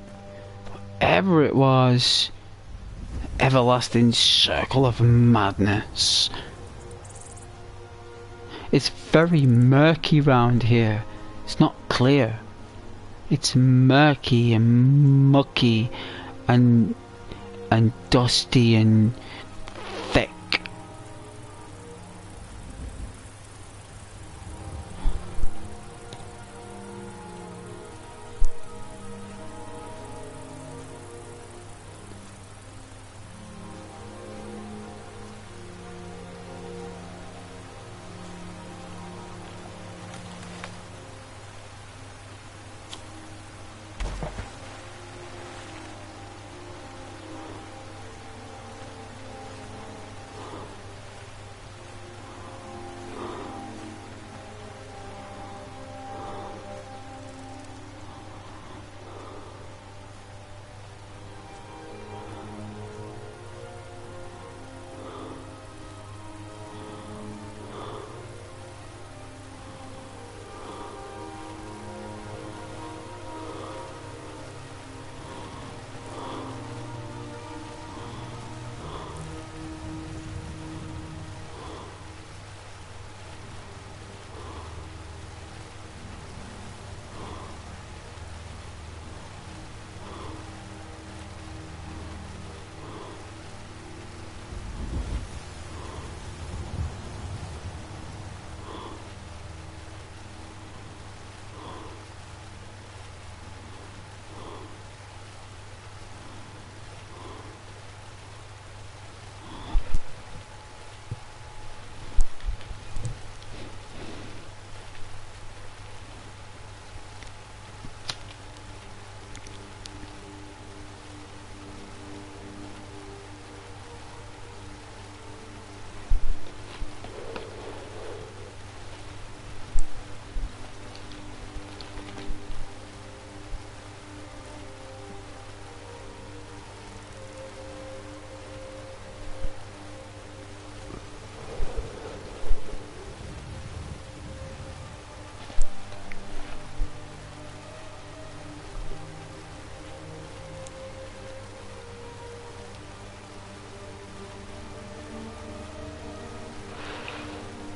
Whatever it was, everlasting circle of madness. It's very murky round here. It's not clear. It's murky and mucky and dusty and thick.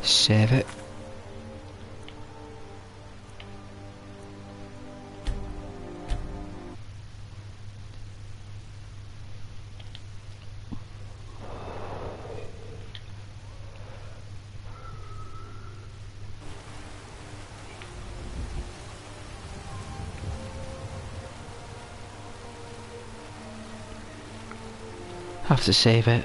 Save it. Have to save it.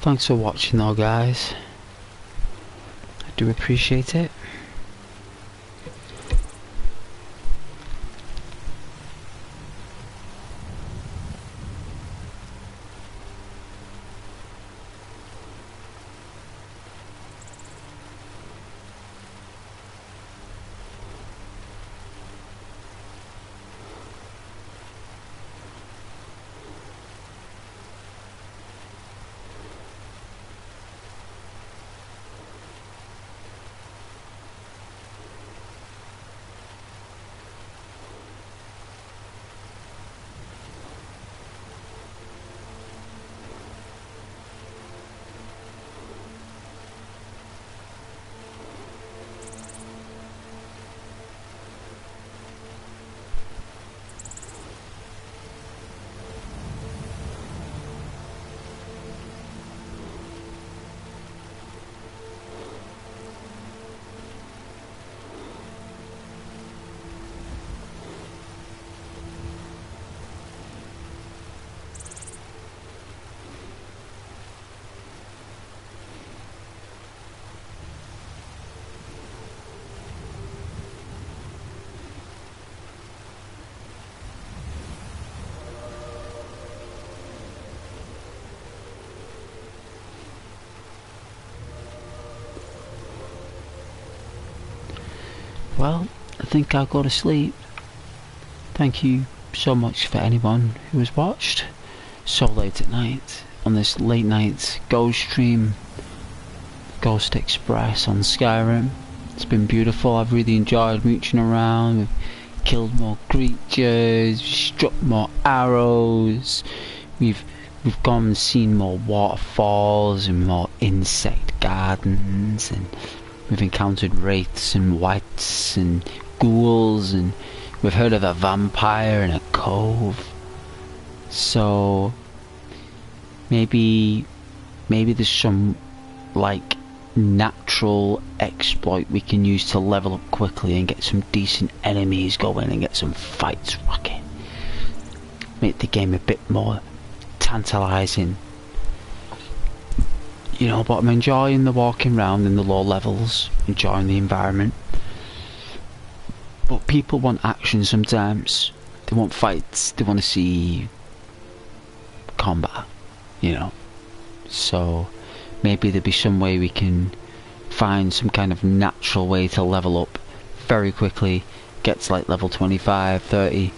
Thanks for watching though, guys. I do appreciate it. well, I think I'll go to sleep. Thank you so much for anyone who has watched so late at night on this late night ghost stream, Ghost Express on Skyrim. It's been beautiful. I've really enjoyed mooching around. We've killed more creatures, struck more arrows, we've gone and seen more waterfalls and more insect gardens, and we've encountered wraiths and wights and ghouls, and we've heard of a vampire in a cove. So maybe there's some like natural exploit we can use to level up quickly and get some decent enemies going and get some fights rocking. Make the game a bit more tantalizing. You know, but I'm enjoying the walking around in the low levels, enjoying the environment. But people want action sometimes. They want fights, they want to see combat, you know. So maybe there'll be some way we can find some kind of natural way to level up very quickly, get to like level 25, 30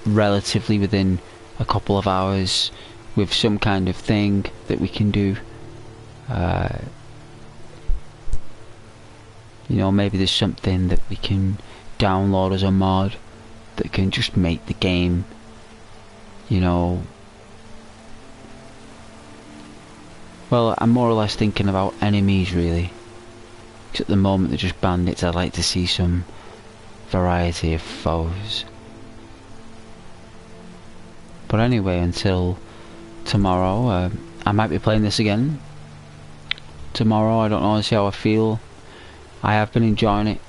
relatively within a couple of hours, with some kind of thing that we can do. You know, maybe there's something that we can download as a mod that can just make the game, you know. Well, I'm more or less thinking about enemies really, because at the moment they're just bandits. I'd like to see some variety of foes. But anyway, until tomorrow, I might be playing this again tomorrow. I don't know, see how I feel. I have been enjoying it.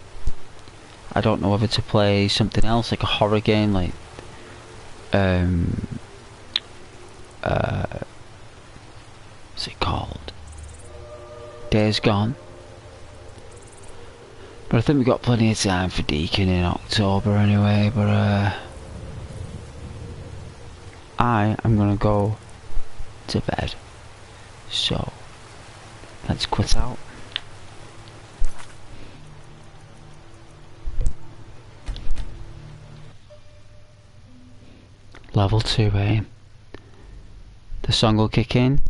I don't know whether to play something else, like a horror game, like what's it called? Days Gone. But I think we've got plenty of time for Deacon in October anyway. But I am gonna go to bed, so let's quit out. Level 2, eh? The song will kick in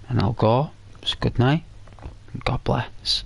and I'll go. So good night and God bless.